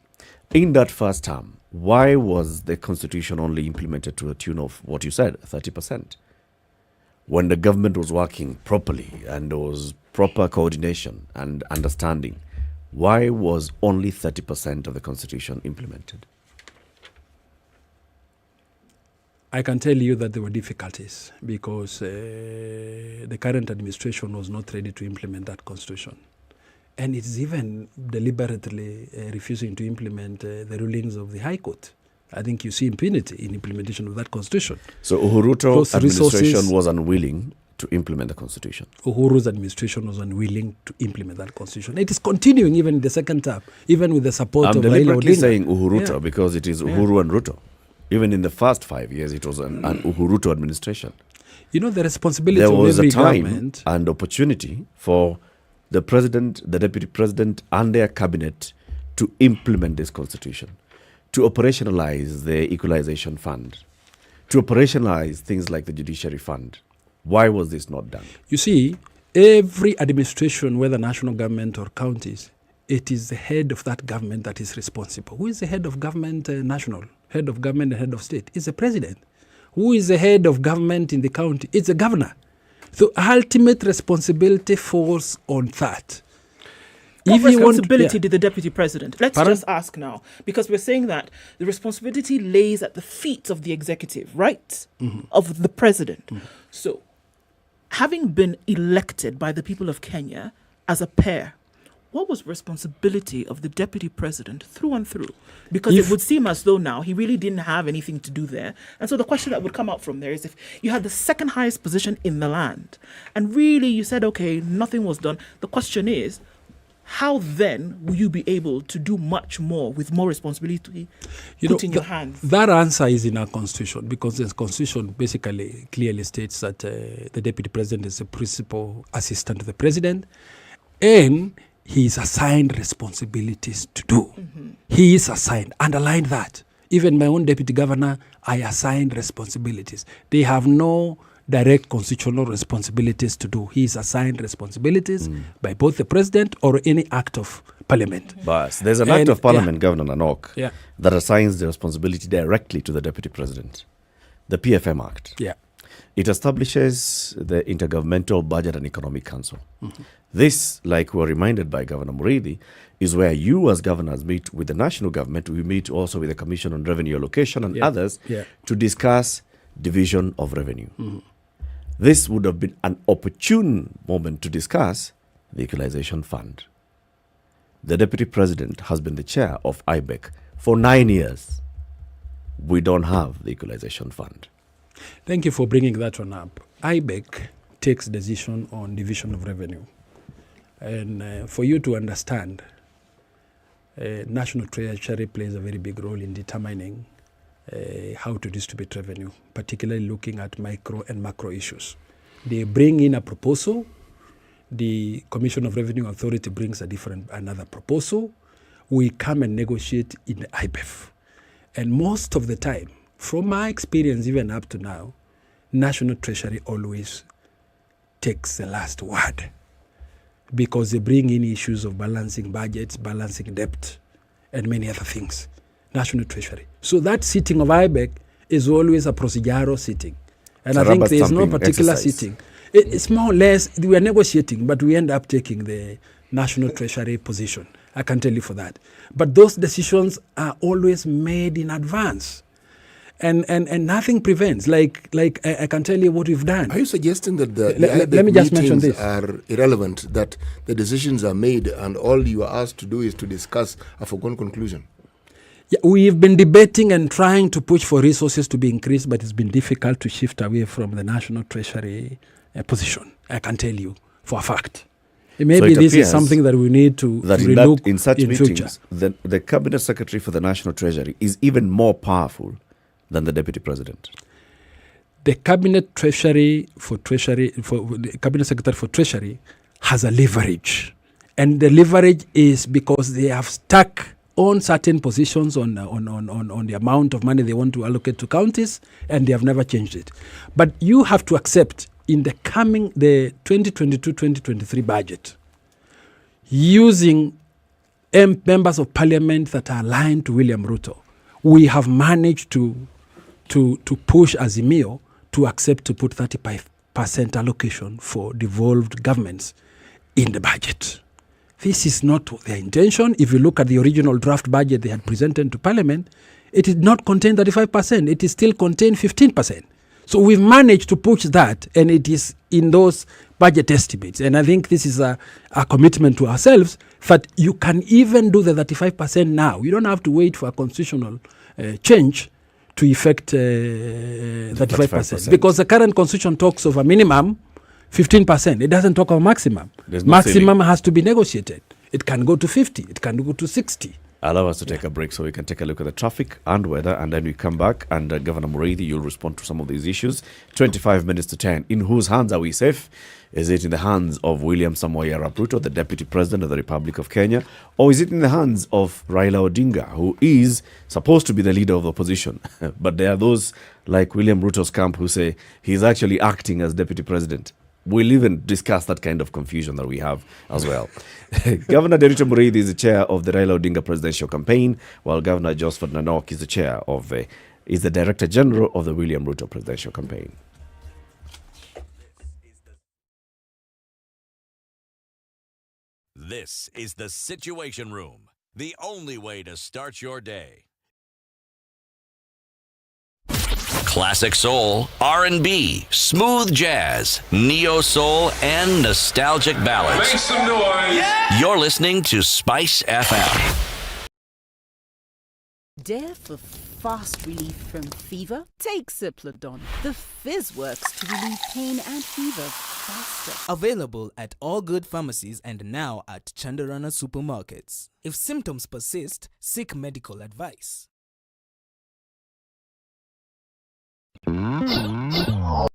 [SPEAKER 3] In that first term, why was the constitution only implemented to a tune of what you said, 30%? When the government was working properly and there was proper coordination and understanding, why was only 30% of the constitution implemented?
[SPEAKER 6] I can tell you that there were difficulties because the current administration was not ready to implement that constitution. And it's even deliberately refusing to implement the rulings of the High Court. I think you see impunity in implementation of that constitution.
[SPEAKER 3] So Uhuru's administration was unwilling to implement the constitution.
[SPEAKER 6] Uhuru's administration was unwilling to implement that constitution. It is continuing even in the second term, even with the support
[SPEAKER 3] I'm
[SPEAKER 6] of Raila
[SPEAKER 3] deliberately
[SPEAKER 6] Odinga.
[SPEAKER 3] saying Uhuruto because it is Uhuru and Ruto. Even in the first 5 years, it was an Uhuruto administration.
[SPEAKER 6] You know, the responsibility
[SPEAKER 3] There
[SPEAKER 6] of
[SPEAKER 3] was
[SPEAKER 6] every
[SPEAKER 3] a time
[SPEAKER 6] government
[SPEAKER 3] and opportunity for the president, the deputy president, and their cabinet to implement this constitution, to operationalize the equalization fund, to operationalize things like the judiciary fund. Why was this not done?
[SPEAKER 6] You see, every administration, whether national government or counties, it is the head of that government that is responsible. Who is the head of government national? Head of government and head of state? It's the president. Who is the head of government in the county? It's the governor. The ultimate responsibility falls on that.
[SPEAKER 8] What responsibility did the deputy president? Let's
[SPEAKER 6] Pardon?
[SPEAKER 8] just ask now, because we're saying that the responsibility lays at the feet of the executive, right? Of the president. So, having been elected by the people of Kenya as a pair, what was responsibility of the deputy president through and through? Because it would seem as though now he really didn't have anything to do there. And so the question that would come out from there is, if you had the second highest position in the land and really you said, okay, nothing was done, the question is, how then will you be able to do much more with more responsibility put in your hands?
[SPEAKER 6] That answer is in our constitution, because the constitution basically clearly states that the deputy president is the principal assistant to the president, and he is assigned responsibilities to do. He is assigned. Underline that. Even my own deputy governor, I assigned responsibilities. They have no direct constitutional responsibilities to do. He is assigned responsibilities by both the president or any act of parliament.
[SPEAKER 3] But there's an act of parliament, Governor Nanok,
[SPEAKER 6] Yeah.
[SPEAKER 3] that assigns the responsibility directly to the deputy president. The PFM Act.
[SPEAKER 6] Yeah.
[SPEAKER 3] It establishes the Intergovernmental Budget and Economic Council. This, like we're reminded by Governor Muridi, is where you as governors meet with the national government. We meet also with the Commission on Revenue Allocation and others to discuss division of revenue. This would have been an opportune moment to discuss the Equalization Fund. The Deputy President has been the chair of IBEC for 9 years. We don't have the Equalization Fund.
[SPEAKER 6] Thank you for bringing that one up. IBEC takes decision on division of revenue. And for you to understand, National Treasury plays a very big role in determining how to distribute revenue, particularly looking at micro and macro issues. They bring in a proposal. The Commission of Revenue Authority brings another proposal. We come and negotiate in the IBEF. And most of the time, from my experience even up to now, National Treasury always takes the last word, because they bring in issues of balancing budgets, balancing debt, and many other things. National Treasury. So that sitting of IBEC is always a procedural sitting. And I think there is no particular sitting. It's more or less, we are negotiating, but we end up taking the National Treasury position. I can tell you for that. But those decisions are always made in advance. And nothing prevents. Like I can tell you what we've done.
[SPEAKER 11] Are you suggesting that the
[SPEAKER 6] let me just mention this
[SPEAKER 11] are irrelevant, that the decisions are made and all you are asked to do is to discuss a foregone conclusion?
[SPEAKER 6] Yeah, we've been debating and trying to push for resources to be increased, but it's been difficult to shift away from the National Treasury position. I can tell you for a fact. Maybe this is something that we need to relook
[SPEAKER 3] in such meetings,
[SPEAKER 6] future.
[SPEAKER 3] The Cabinet Secretary for the National Treasury is even more powerful than the Deputy President.
[SPEAKER 6] The Cabinet Secretary for Treasury has a leverage, and the leverage is because they have stuck on certain positions on the amount of money they want to allocate to counties, and they have never changed it. But you have to accept in the 2022-2023 budget, using members of parliament that are aligned to William Ruto, we have managed to push Azimio to accept to put 35% allocation for devolved governments in the budget. This is not their intention. If you look at the original draft budget they had presented to Parliament, it did not contain 35%. It is still contained 15%. So we've managed to push that, and it is in those budget estimates. And I think this is a commitment to ourselves that you can even do the 35% now. You don't have to wait for a constitutional change to effect 35%. Because the current constitution talks of a minimum 15%. It doesn't talk of maximum. Maximum has to be negotiated. It can go to 50. It can go to 60.
[SPEAKER 3] Allow us to take a break so we can take a look at the traffic and weather, and then we come back and Governor Muriithi, you'll respond to some of these issues. 25 minutes to 10. In whose hands are we safe? Is it in the hands of William Samoei Arap Ruto, the Deputy President of the Republic of Kenya, or is it in the hands of Raila Odinga, who is supposed to be the leader of the opposition? But there are those like William Ruto's camp who say he's actually acting as Deputy President. We'll even discuss that kind of confusion that we have as well. Governor Derito Muriithi is the chair of the Raila Odinga presidential campaign, while Governor Josephat Nanok is the chair of is the Director General of the William Ruto presidential campaign.
[SPEAKER 2] This is the Situation Room, the only way to start your day. Classic soul, R&B, smooth jazz, neo soul, and nostalgic ballads.
[SPEAKER 20] Make some noise. Yeah.
[SPEAKER 2] You're listening to Spice FM.
[SPEAKER 18] Dare for fast relief from fever? Take Cipladon. The fizz works to relieve pain and fever faster.
[SPEAKER 19] Available at all good pharmacies and now at Chandarana supermarkets. If symptoms persist, seek medical advice.
[SPEAKER 12] The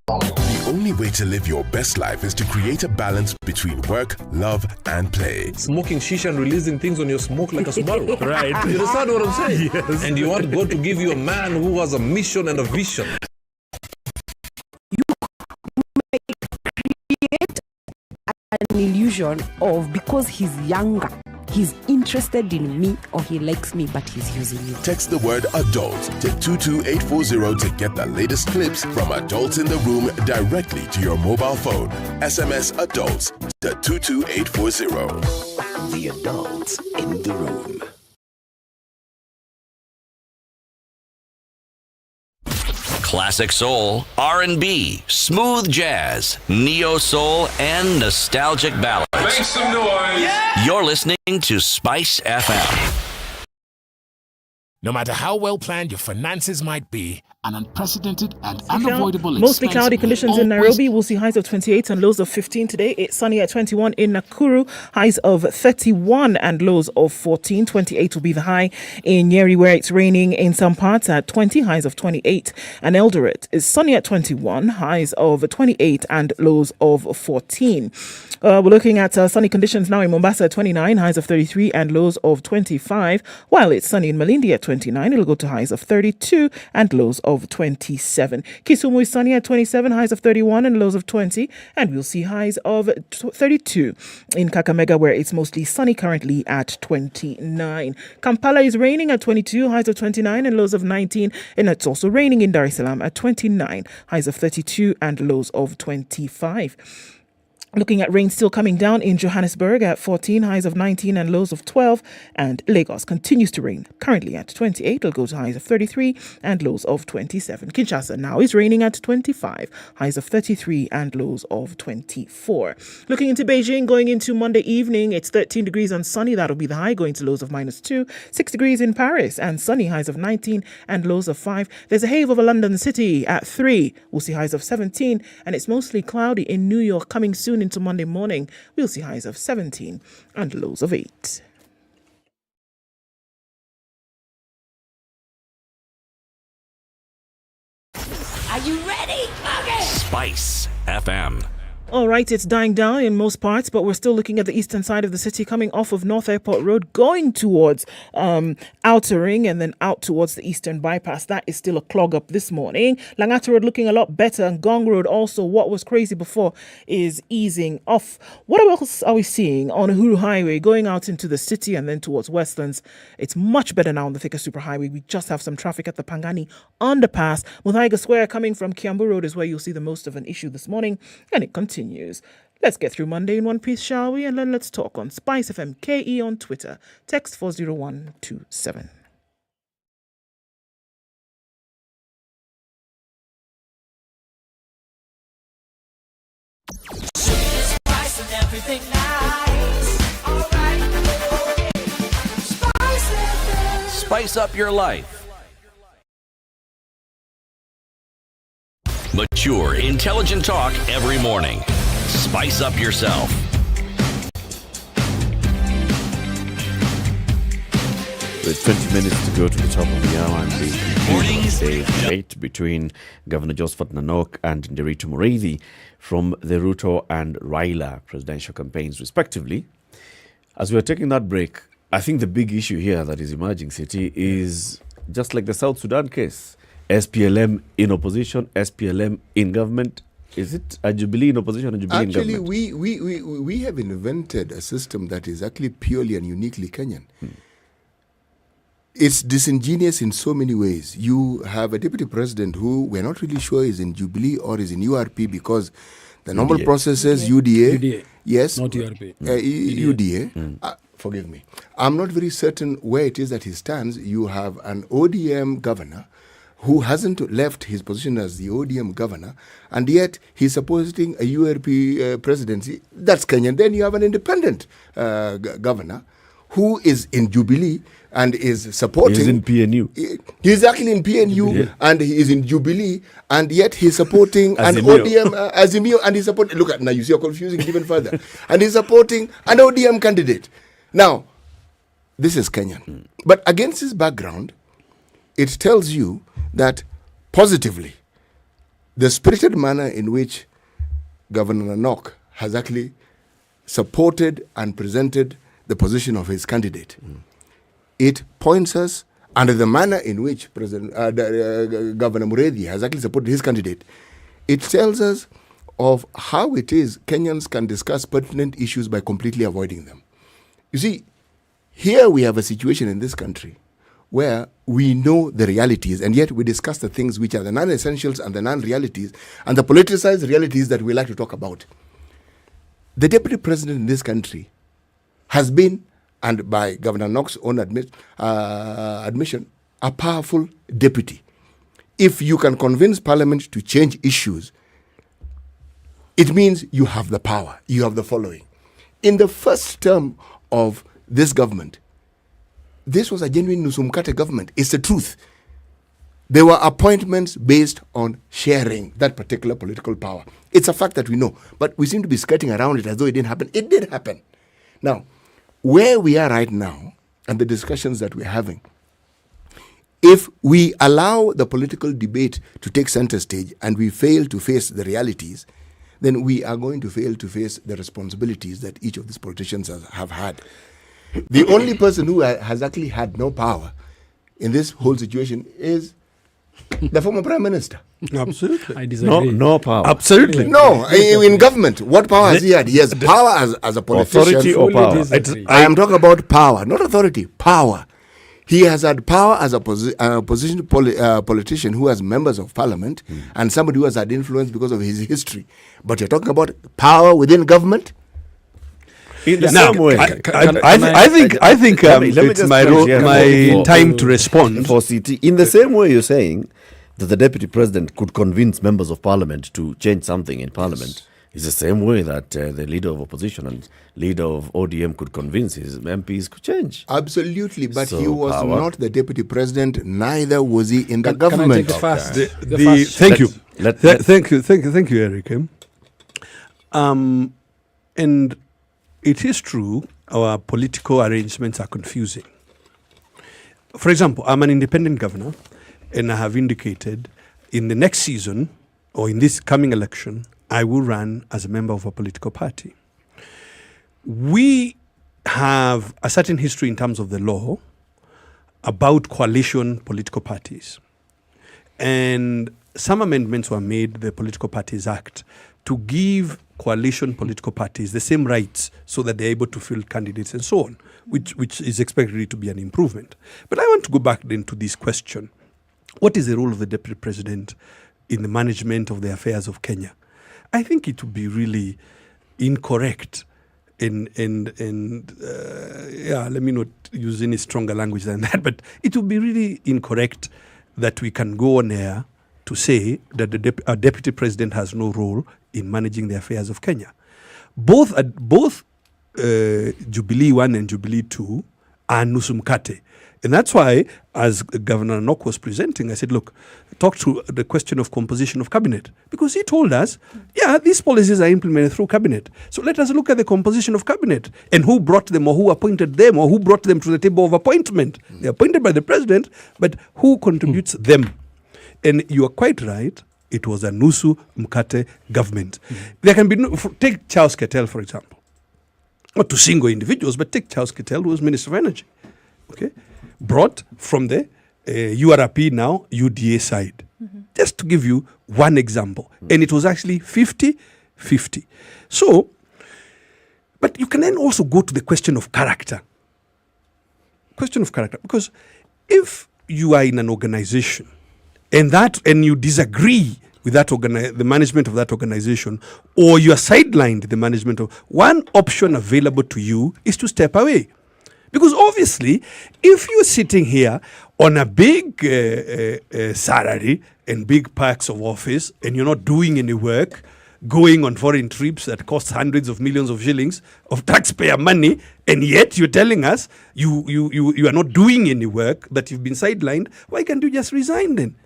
[SPEAKER 12] only way to live your best life is to create a balance between work, love, and play.
[SPEAKER 16] Smoking shisha and releasing things on your smoke like a Subaru.
[SPEAKER 12] Right.
[SPEAKER 16] You understand what I'm saying?
[SPEAKER 12] Yes.
[SPEAKER 16] And you want God to give you a man who has a mission and a vision.
[SPEAKER 17] You may create an illusion of, because he's younger, he's interested in me or he likes me, but he's using me.
[SPEAKER 12] Text the word adult to 22840 to get the latest clips from adults in the room directly to your mobile phone. SMS adults to 22840.
[SPEAKER 9] The adults in the room.
[SPEAKER 2] Classic soul, R&B, smooth jazz, neo soul, and nostalgic ballads.
[SPEAKER 20] Make some noise. Yeah.
[SPEAKER 2] You're listening to Spice FM.
[SPEAKER 13] No matter how well planned your finances might be, An unprecedented and
[SPEAKER 8] Mostly
[SPEAKER 13] unavoidable
[SPEAKER 8] Mostly
[SPEAKER 13] expense
[SPEAKER 8] cloudy
[SPEAKER 13] may
[SPEAKER 8] conditions in
[SPEAKER 13] always
[SPEAKER 8] Nairobi. We'll see highs of 28 and lows of 15 today. It's sunny at 21 in Nakuru, highs of 31 and lows of 14. 28 will be the high in Nyeri, where it's raining in some parts at 20, highs of 28. And Eldoret is sunny at 21, highs of 28 and lows of 14. We're looking at sunny conditions now in Mombasa at 29, highs of 33 and lows of 25. While it's sunny in Malindi at 29, it'll go to highs of 32 and lows of 27. Kisumu is sunny at 27, highs of 31 and lows of 20. And we'll see highs of 32 in Kakamega, where it's mostly sunny currently at 29. Kampala is raining at 22, highs of 29 and lows of 19. And it's also raining in Dar es Salaam at 29, highs of 32 and lows of 25. Looking at rain still coming down in Johannesburg at 14, highs of 19 and lows of 12. And Lagos continues to rain, currently at 28. It'll go to highs of 33 and lows of 27. Kinshasa now is raining at 25, highs of 33 and lows of 24. Looking into Beijing, going into Monday evening, it's 13 degrees and sunny. That'll be the high, going to lows of -2. 6 degrees in Paris and sunny, highs of 19 and lows of 5. There's a haze over London City at 3. We'll see highs of 17. And it's mostly cloudy in New York coming soon into Monday morning. We'll see highs of 17 and lows of 8.
[SPEAKER 14] Are you ready? Okay.
[SPEAKER 2] Spice FM.
[SPEAKER 8] All right, it's dying down in most parts, but we're still looking at the eastern side of the city, coming off of North Airport Road, going towards Outer Ring and then out towards the Eastern Bypass. That is still a clog up this morning. Langata Road looking a lot better, and Gong Road also, what was crazy before, is easing off. What else are we seeing on Uhuru Highway going out into the city and then towards Westlands? It's much better now on the Thika Superhighway. We just have some traffic at the Pangani underpass. Muthaiga Square coming from Kiambu Road is where you'll see the most of an issue this morning, and it continues. Let's get through Monday in one piece, shall we? And then let's talk on Spice FM KE on Twitter. Text 40127.
[SPEAKER 14] Spice and everything nice. All right. Spice FM.
[SPEAKER 2] Spice up your life. Mature, intelligent talk every morning. Spice up yourself.
[SPEAKER 3] With 20 minutes to go to the top of the hour and the debate between Governor Josephat Nanok and Nderitu Mureithi from the Ruto and Raila presidential campaigns, respectively. As we're taking that break, I think the big issue here that is emerging, City, is just like the South Sudan case. SPLM in opposition, SPLM in government. Is it a Jubilee in opposition, a Jubilee in government?
[SPEAKER 11] Actually, we have invented a system that is actually purely and uniquely Kenyan. It's disingenuous in so many ways. You have a deputy president who we're not really sure is in Jubilee or is in URP because the normal process says UDA. Yes.
[SPEAKER 6] Not URP.
[SPEAKER 11] UDA. Forgive me. I'm not very certain where it is that he stands. You have an ODM governor who hasn't left his position as the ODM governor, and yet he's supporting a URP presidency. That's Kenyan. Then you have an independent governor who is in Jubilee and is supporting...
[SPEAKER 3] He's in PNU.
[SPEAKER 11] He's actually in PNU and he is in Jubilee, and yet he's supporting an ODM, Azimio, and he's supporting... Look, now you see, you're confusing it even further. And he's supporting an ODM candidate. Now, this is Kenyan. But against his background, it tells you that positively, the spirited manner in which Governor Nanok has actually supported and presented the position of his candidate, it points us, under the manner in which Governor Mureithi has actually supported his candidate, it tells us of how it is Kenyans can discuss pertinent issues by completely avoiding them. You see, here we have a situation in this country where we know the realities, and yet we discuss the things which are the non-essentials and the non-realities and the politicized realities that we like to talk about. The deputy president in this country has been, and by Governor Knox's own admission, a powerful deputy. If you can convince Parliament to change issues, it means you have the power, you have the following. In the first term of this government, this was a genuine Nusumkate government. It's the truth. They were appointments based on sharing that particular political power. It's a fact that we know, but we seem to be skirting around it as though it didn't happen. It did happen. Now, where we are right now and the discussions that we're having, if we allow the political debate to take center stage and we fail to face the realities, then we are going to fail to face the responsibilities that each of these politicians have had. The only person who has actually had no power in this whole situation is the former Prime Minister.
[SPEAKER 7] Absolutely.
[SPEAKER 6] I disagree.
[SPEAKER 3] No power.
[SPEAKER 7] Absolutely.
[SPEAKER 11] No, in government, what power has he had? He has power as a politician.
[SPEAKER 3] Authority or power?
[SPEAKER 11] I am talking about power, not authority, power. He has had power as a politician who has members of parliament and somebody who has had influence because of his history. But you're talking about power within government?
[SPEAKER 3] In the
[SPEAKER 7] Now,
[SPEAKER 3] same way,
[SPEAKER 7] I think it's my time to respond.
[SPEAKER 3] For CT, in the same way you're saying that the deputy president could convince members of parliament to change something in parliament, it's the same way that the leader of opposition and leader of ODM could convince his MPs to change.
[SPEAKER 11] Absolutely, but
[SPEAKER 3] So
[SPEAKER 11] he was
[SPEAKER 3] power.
[SPEAKER 11] not the deputy president, neither was he in the
[SPEAKER 6] Can I
[SPEAKER 11] government.
[SPEAKER 6] take it fast?
[SPEAKER 7] Thank you, Eric. And it is true, our political arrangements are confusing. For example, I'm an independent governor, and I have indicated in the next season, or in this coming election, I will run as a member of a political party. We have a certain history in terms of the law about coalition political parties. And some amendments were made, the Political Parties Act, to give coalition political parties the same rights so that they're able to field candidates and so on, which is expected to be an improvement. But I want to go back then to this question. What is the role of the Deputy President in the management of the affairs of Kenya? I think it would be really incorrect let me not use any stronger language than that, but it would be really incorrect that we can go on air to say that a deputy president has no role in managing the affairs of Kenya. Both Jubilee 1 and Jubilee 2 are nusu mkate. And that's why, as Governor Okoh was presenting, I said, look, talk to the question of composition of cabinet. Because he told us, these policies are implemented through cabinet. So let us look at the composition of cabinet and who brought them or who appointed them or who brought them to the table of appointment. They're appointed by the president, but who contributes them? And you are quite right. It was a nusu mkate government. There can be take Charles Ketel, for example. Not to single individuals, but take Charles Ketel, who was Minister of Energy. Okay, brought from the URP now UDA side. Just to give you one example. And it was actually 50-50. So, but you can then also go to the question of character. Question of character. Because if you are in an organization and you disagree with that the management of that organization, or you are sidelined the management of, one option available to you is to step away. Because obviously, if you're sitting here on a big salary and big perks of office, and you're not doing any work, going on foreign trips that cost hundreds of millions of shillings of taxpayer money, and yet you're telling us you are not doing any work, that you've been sidelined, why can't you just resign then?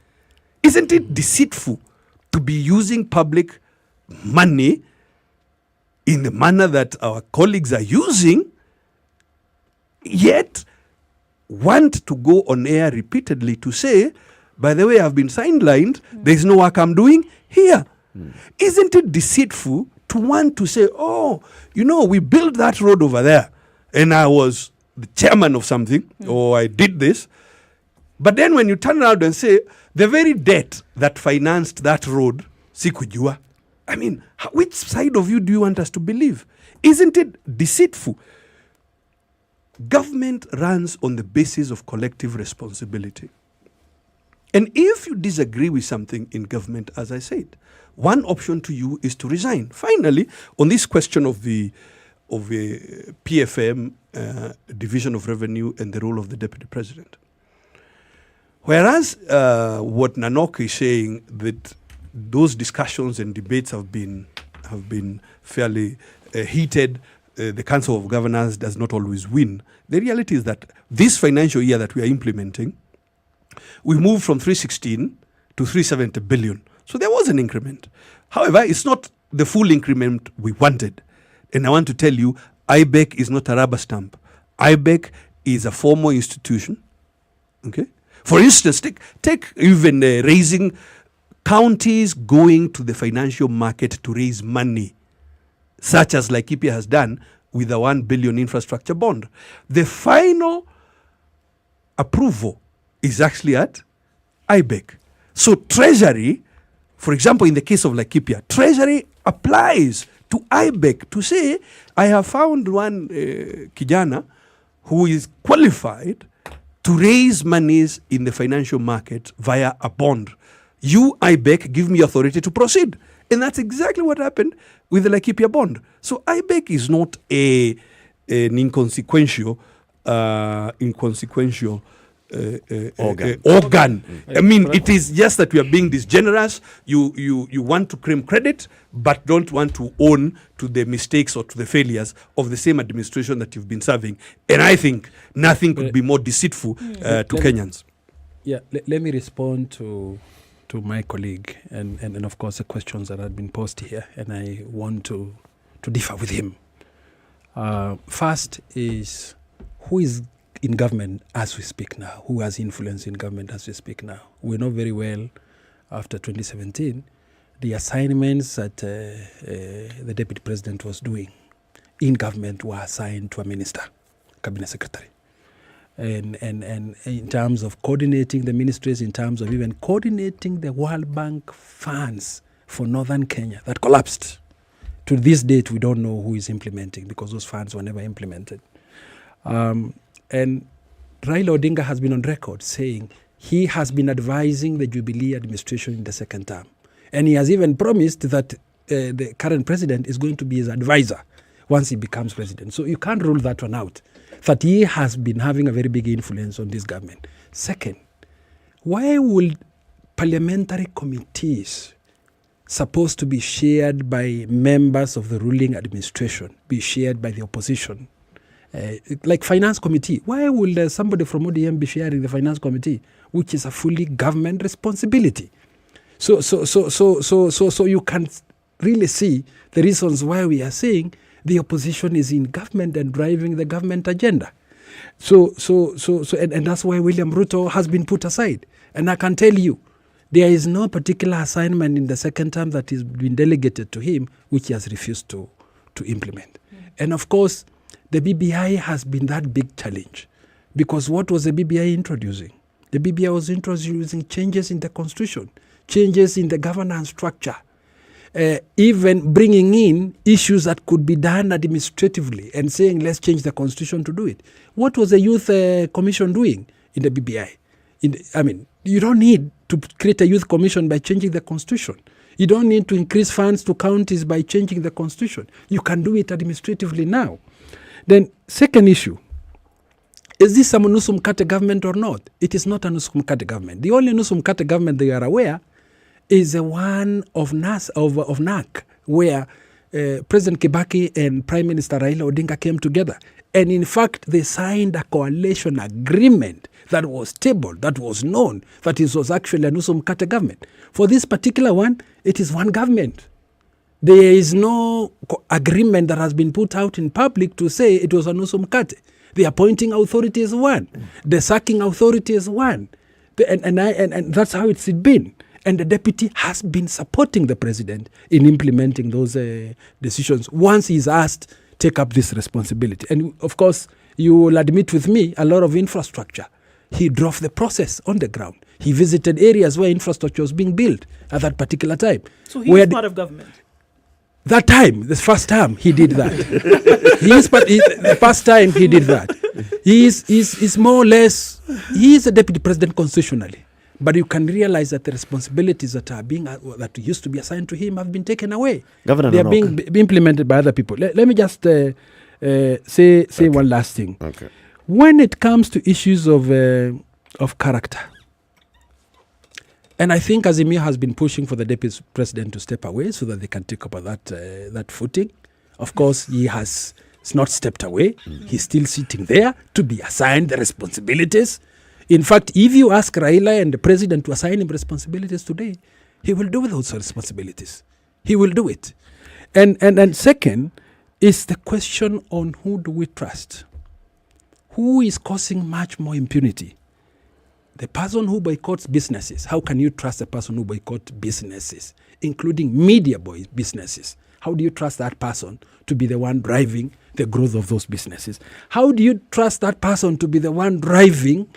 [SPEAKER 7] Isn't it deceitful to be using public money in the manner that our colleagues are using, yet want to go on air repeatedly to say, by the way, I've been sidelined, there's no work I'm doing here. Isn't it deceitful to want to say, we built that road over there and I was the chairman of something, or I did this. But then when you turn around and say, the very debt that financed that road, sikujua, I mean, which side of you do you want us to believe? Isn't it deceitful? Government runs on the basis of collective responsibility. And if you disagree with something in government, as I said, one option to you is to resign. Finally, on this question of the PFM, division of revenue, and the role of the deputy president. Whereas what Nanok is saying, that those discussions and debates have been fairly heated, the Council of Governors does not always win. The reality is that this financial year that we are implementing, We moved from 316 to 370 billion. So there was an increment. However, it's not the full increment we wanted. And I want to tell you, IBEC is not a rubber stamp. IBEC is a formal institution. Okay. For instance, take even raising counties going to the financial market to raise money, such as Laikipia has done with the 1 billion infrastructure bond. The final approval is actually at IBEC. So Treasury, for example, in the case of Laikipia, Treasury applies to IBEC to say, I have found one kijana who is qualified to raise monies in the financial market via a bond. You, IBEC, give me authority to proceed. And that's exactly what happened with the Laikipia bond. So IBEC is not an inconsequential organ. I mean, it is just that we are being this generous. You want to claim credit, but don't want to own to the mistakes or to the failures of the same administration that you've been serving. And I think nothing could be more deceitful to Kenyans.
[SPEAKER 6] Let me respond to my colleague and of course the questions that had been posed here, and I want to differ with him. First is, who is in government as we speak now? Who has influence in government as we speak now? We know very well, after 2017, the assignments that the deputy president was doing in government were assigned to a minister, cabinet secretary. And in terms of coordinating the ministries, in terms of even coordinating the World Bank funds for Northern Kenya that collapsed. To this date, we don't know who is implementing, because those funds were never implemented. And Raila Odinga has been on record saying he has been advising the Jubilee administration in the second term. And he has even promised that the current president is going to be his advisor once he becomes president. So you can't rule that one out, that he has been having a very big influence on this government. Second, why would parliamentary committees supposed to be shared by members of the ruling administration be shared by the opposition? Like finance committee, why will somebody from ODM be sharing the finance committee, which is a fully government responsibility? So you can really see the reasons why we are saying the opposition is in government and driving the government agenda. And that's why William Ruto has been put aside. And I can tell you, there is no particular assignment in the second term that has been delegated to him which he has refused to implement. And of course, the BBI has been that big challenge, because what was the BBI introducing? The BBI was introducing changes in the constitution, changes in the governance structure, even bringing in issues that could be done administratively and saying, let's change the constitution to do it. What was the Youth Commission doing in the BBI? You don't need to create a youth commission by changing the constitution. You don't need to increase funds to counties by changing the constitution. You can do it administratively now. Then, second issue, is this a nusu mkate government or not? It is not a nusu mkate government. The only nusu mkate government they are aware is the one of NAC, where President Kibaki and Prime Minister Raila Odinga came together. And in fact, they signed a coalition agreement that was tabled, that was known, that it was actually a nusu mkate government. For this particular one, it is one government. There is no agreement that has been put out in public to say it was a nusu mkate. The appointing authority is one. The sacking authority is one. And that's how it's been. And the deputy has been supporting the president in implementing those decisions. Once he's asked, take up this responsibility. And of course, you will admit with me, a lot of infrastructure. He drove the process on the ground. He visited areas where infrastructure was being built at that particular time.
[SPEAKER 8] So he was part of government?
[SPEAKER 6] That time, the first time, he did that. The first time he did that. He's more or less, he is a deputy president constitutionally. But you can realize that the responsibilities that used to be assigned to him have been taken away.
[SPEAKER 3] Governor,
[SPEAKER 6] they are being implemented by other people. Let me just say one last thing.
[SPEAKER 3] Okay.
[SPEAKER 6] When it comes to issues of character, and I think Azimio has been pushing for the deputy president to step away so that they can take up that footing. Of course, he's not stepped away. He's still sitting there to be assigned the responsibilities. In fact, if you ask Raila and the president to assign him responsibilities today, he will do those responsibilities. He will do it. And second is the question on who do we trust? Who is causing much more impunity? The person who boycotts businesses. How can you trust the person who boycotts businesses, including media businesses? How do you trust that person to be the one driving the growth of those businesses? How do you trust that person to be the one driving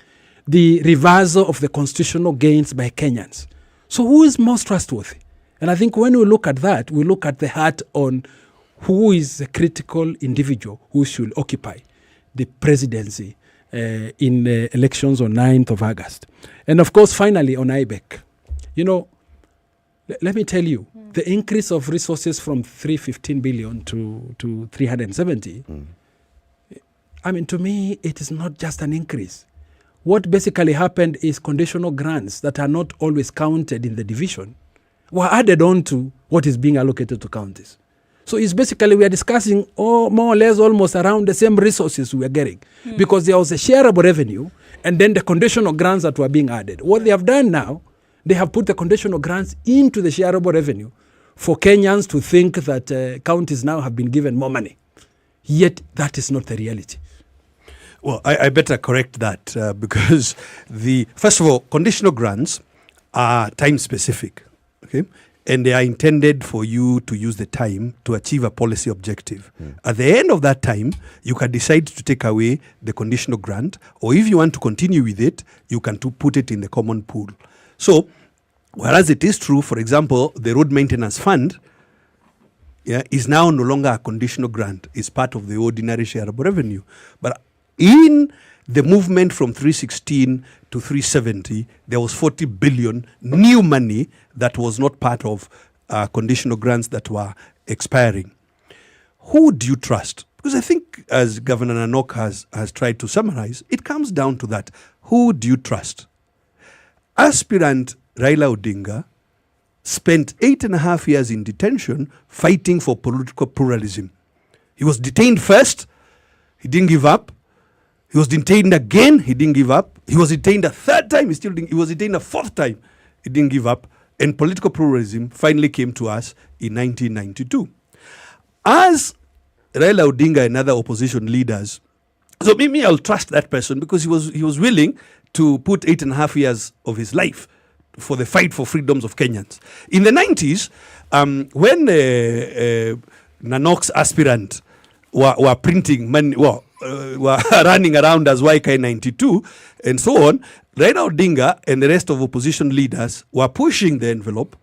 [SPEAKER 6] the reversal of the constitutional gains by Kenyans? So who is most trustworthy? And I think when we look at that, we look at the heart on who is the critical individual who should occupy the presidency in elections on 9th of August. And of course, finally, on IBEC. You know, let me tell you, the increase of resources from 315 billion to 370, I mean, to me, it is not just an increase. What basically happened is conditional grants that are not always counted in the division were added on to what is being allocated to counties. So it's basically we are discussing more or less almost around the same resources we are getting because there was a shareable revenue and then the conditional grants that were being added. What they have done now, they have put the conditional grants into the shareable revenue for Kenyans to think that counties now have been given more money. Yet that is not the reality.
[SPEAKER 7] Well, I better correct that because first of all, conditional grants are time specific, okay? And they are intended for you to use the time to achieve a policy objective. At the end of that time, you can decide to take away the conditional grant, or if you want to continue with it, you can put it in the common pool. So, whereas it is true, for example, the road maintenance fund is now no longer a conditional grant. It's part of the ordinary shareable revenue. But in the movement from 316 to 370, there was 40 billion new money that was not part of conditional grants that were expiring. Who do you trust? Because I think, as Governor Nanok has tried to summarize, it comes down to that. Who do you trust? Aspirant Raila Odinga spent 8.5 years in detention fighting for political pluralism. He was detained first. He didn't give up. He was detained again. He didn't give up. He was detained a third time. He was detained a fourth time. He didn't give up. And political pluralism finally came to us in 1992. As Raila Odinga and other opposition leaders, so maybe I'll trust that person because he was willing to put 8.5 years of his life for the fight for freedoms of Kenyans. In the 90s, when Nanok's aspirant were printing money, were running around as YK92 and so on, Raila Odinga and the rest of opposition leaders were pushing the envelope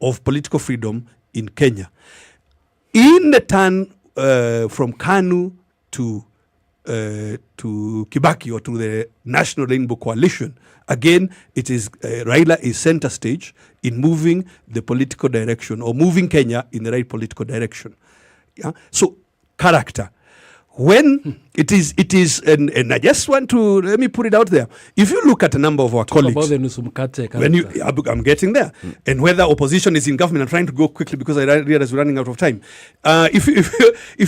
[SPEAKER 7] of political freedom in Kenya. In the turn from KANU to Kibaki or to the National Rainbow Coalition, again, it is Raila is center stage in moving the political direction or moving Kenya in the right political direction. Yeah? So, character. When it is, and I just want to, let me put it out there. If you look at a number of our colleagues,
[SPEAKER 6] about the Nusumkate
[SPEAKER 7] when I'm getting there, and whether opposition is in government, I'm trying to go quickly because I realize we're running out of time. If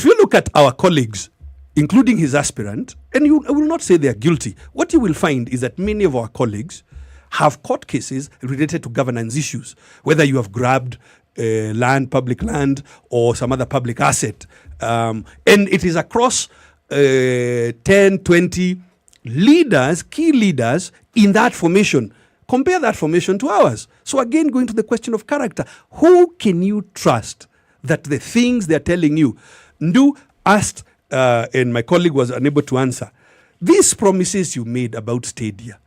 [SPEAKER 7] you look at our colleagues, including his aspirant, and I will not say they are guilty, what you will find is that many of our colleagues have court cases related to governance issues, whether you have grabbed land, public land, or some other public asset. And it is across 10, 20 leaders, key leaders in that formation. Compare that formation to ours. So again, going to the question of character, who can you trust that the things they're telling you? Ndu asked, and my colleague was unable to answer, these promises you made about Stadia,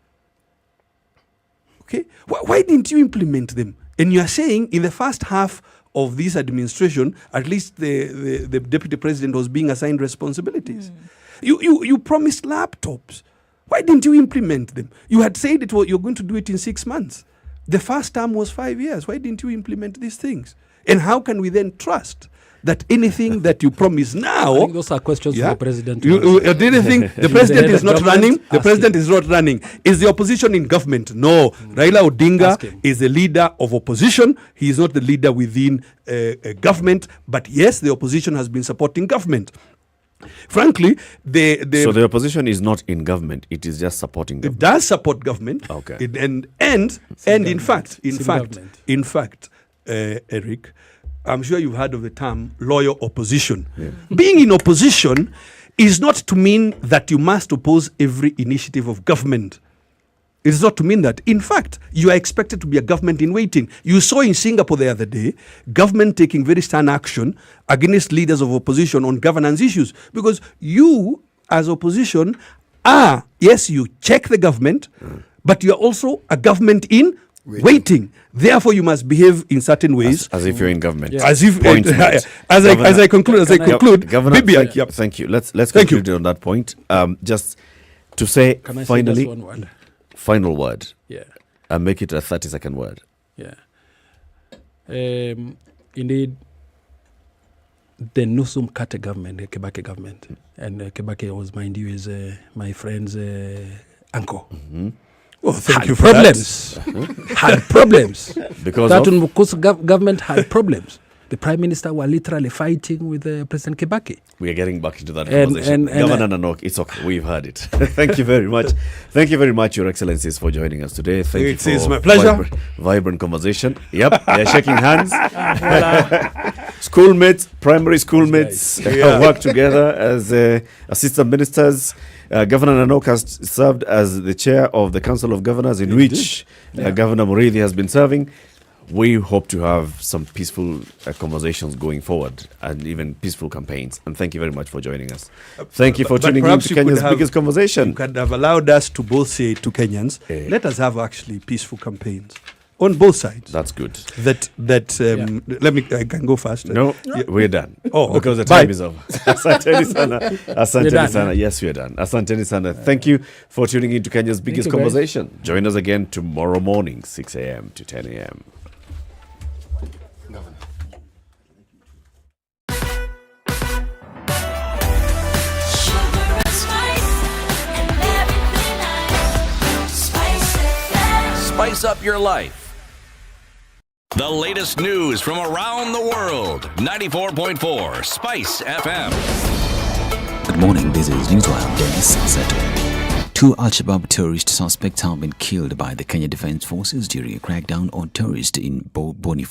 [SPEAKER 7] okay, why didn't you implement them? And you are saying in the first half of this administration, at least the deputy president was being assigned responsibilities. You promised laptops. Why didn't you implement them? You had said you're going to do it in 6 months. The first term was 5 years. Why didn't you implement these things? And how can we then trust that anything that you promise now?
[SPEAKER 6] I think those are questions for the president.
[SPEAKER 7] Didn't think the president is not running? The president is not running. Is the opposition in government? No. Raila Odinga is the leader of opposition. He is not the leader within government. But yes, the opposition has been supporting government. Frankly,
[SPEAKER 3] so the opposition is not in government; it is just supporting government.
[SPEAKER 7] It does support government.
[SPEAKER 3] Okay.
[SPEAKER 7] And in fact, Eric, I'm sure you've heard of the term loyal opposition.
[SPEAKER 3] Yeah.
[SPEAKER 7] Being in opposition is not to mean that you must oppose every initiative of government. It is not to mean that. In fact, you are expected to be a government in waiting. You saw in Singapore the other day, government taking very stern action against leaders of opposition on governance issues. Because you, as opposition, yes, you check the government, but you are also a government in waiting. Therefore, you must behave in certain ways.
[SPEAKER 3] As if you're in government.
[SPEAKER 7] Yeah. As if, as I conclude,
[SPEAKER 3] Governor,
[SPEAKER 7] Bibi,
[SPEAKER 3] thank you. Let's conclude on that point. Just to say,
[SPEAKER 6] Can I
[SPEAKER 3] finally,
[SPEAKER 6] say just one word?
[SPEAKER 3] Final word.
[SPEAKER 6] Yeah.
[SPEAKER 3] And make it a 30-second word.
[SPEAKER 6] Yeah. Indeed, the Nusum Kate government, the Kibaki government, and Kibaki was, mind you, is my friend's uncle.
[SPEAKER 3] Mm-hmm.
[SPEAKER 7] Well, thank
[SPEAKER 6] had
[SPEAKER 7] you for
[SPEAKER 6] problems.
[SPEAKER 7] that.
[SPEAKER 6] Had problems.
[SPEAKER 3] Because
[SPEAKER 6] government had problems. The Prime Minister were literally fighting with President Kibaki.
[SPEAKER 3] We are getting back into that conversation.
[SPEAKER 6] and
[SPEAKER 3] Governor Nanok, it's okay. We've heard it. Thank you very much. Thank you very much, Your Excellencies, for joining us today. Thank you for
[SPEAKER 7] is my pleasure.
[SPEAKER 3] Vibrant conversation. Yep, they're shaking hands. Schoolmates, primary schoolmates work together as assistant ministers. Governor Nanok has served as the chair of the Council of Governors, in which Governor Murithi has been serving. We hope to have some peaceful conversations going forward and even peaceful campaigns. And thank you very much for joining us. Thank you for tuning in to Kenya's biggest conversation.
[SPEAKER 7] You could have allowed us to both say to Kenyans, let us have actually peaceful campaigns on both sides.
[SPEAKER 3] That's good.
[SPEAKER 7] I can go fast.
[SPEAKER 3] No, we're done.
[SPEAKER 7] Oh,
[SPEAKER 3] because the time is over. Asanteni sana. Asanteni sana. Yes, we're done. Asanteni sana. Thank you for tuning in to Kenya's biggest conversation. Join us again tomorrow morning, 6 a.m. to 10 a.m.
[SPEAKER 2] Spice up your life. The latest news from around the world. 94.4 Spice FM.
[SPEAKER 1] Good morning, this is Newswire. Dennis Sato. 2 Al-Shabaab terrorist suspects have been killed by the Kenya Defence Forces during a crackdown on terrorists in Boni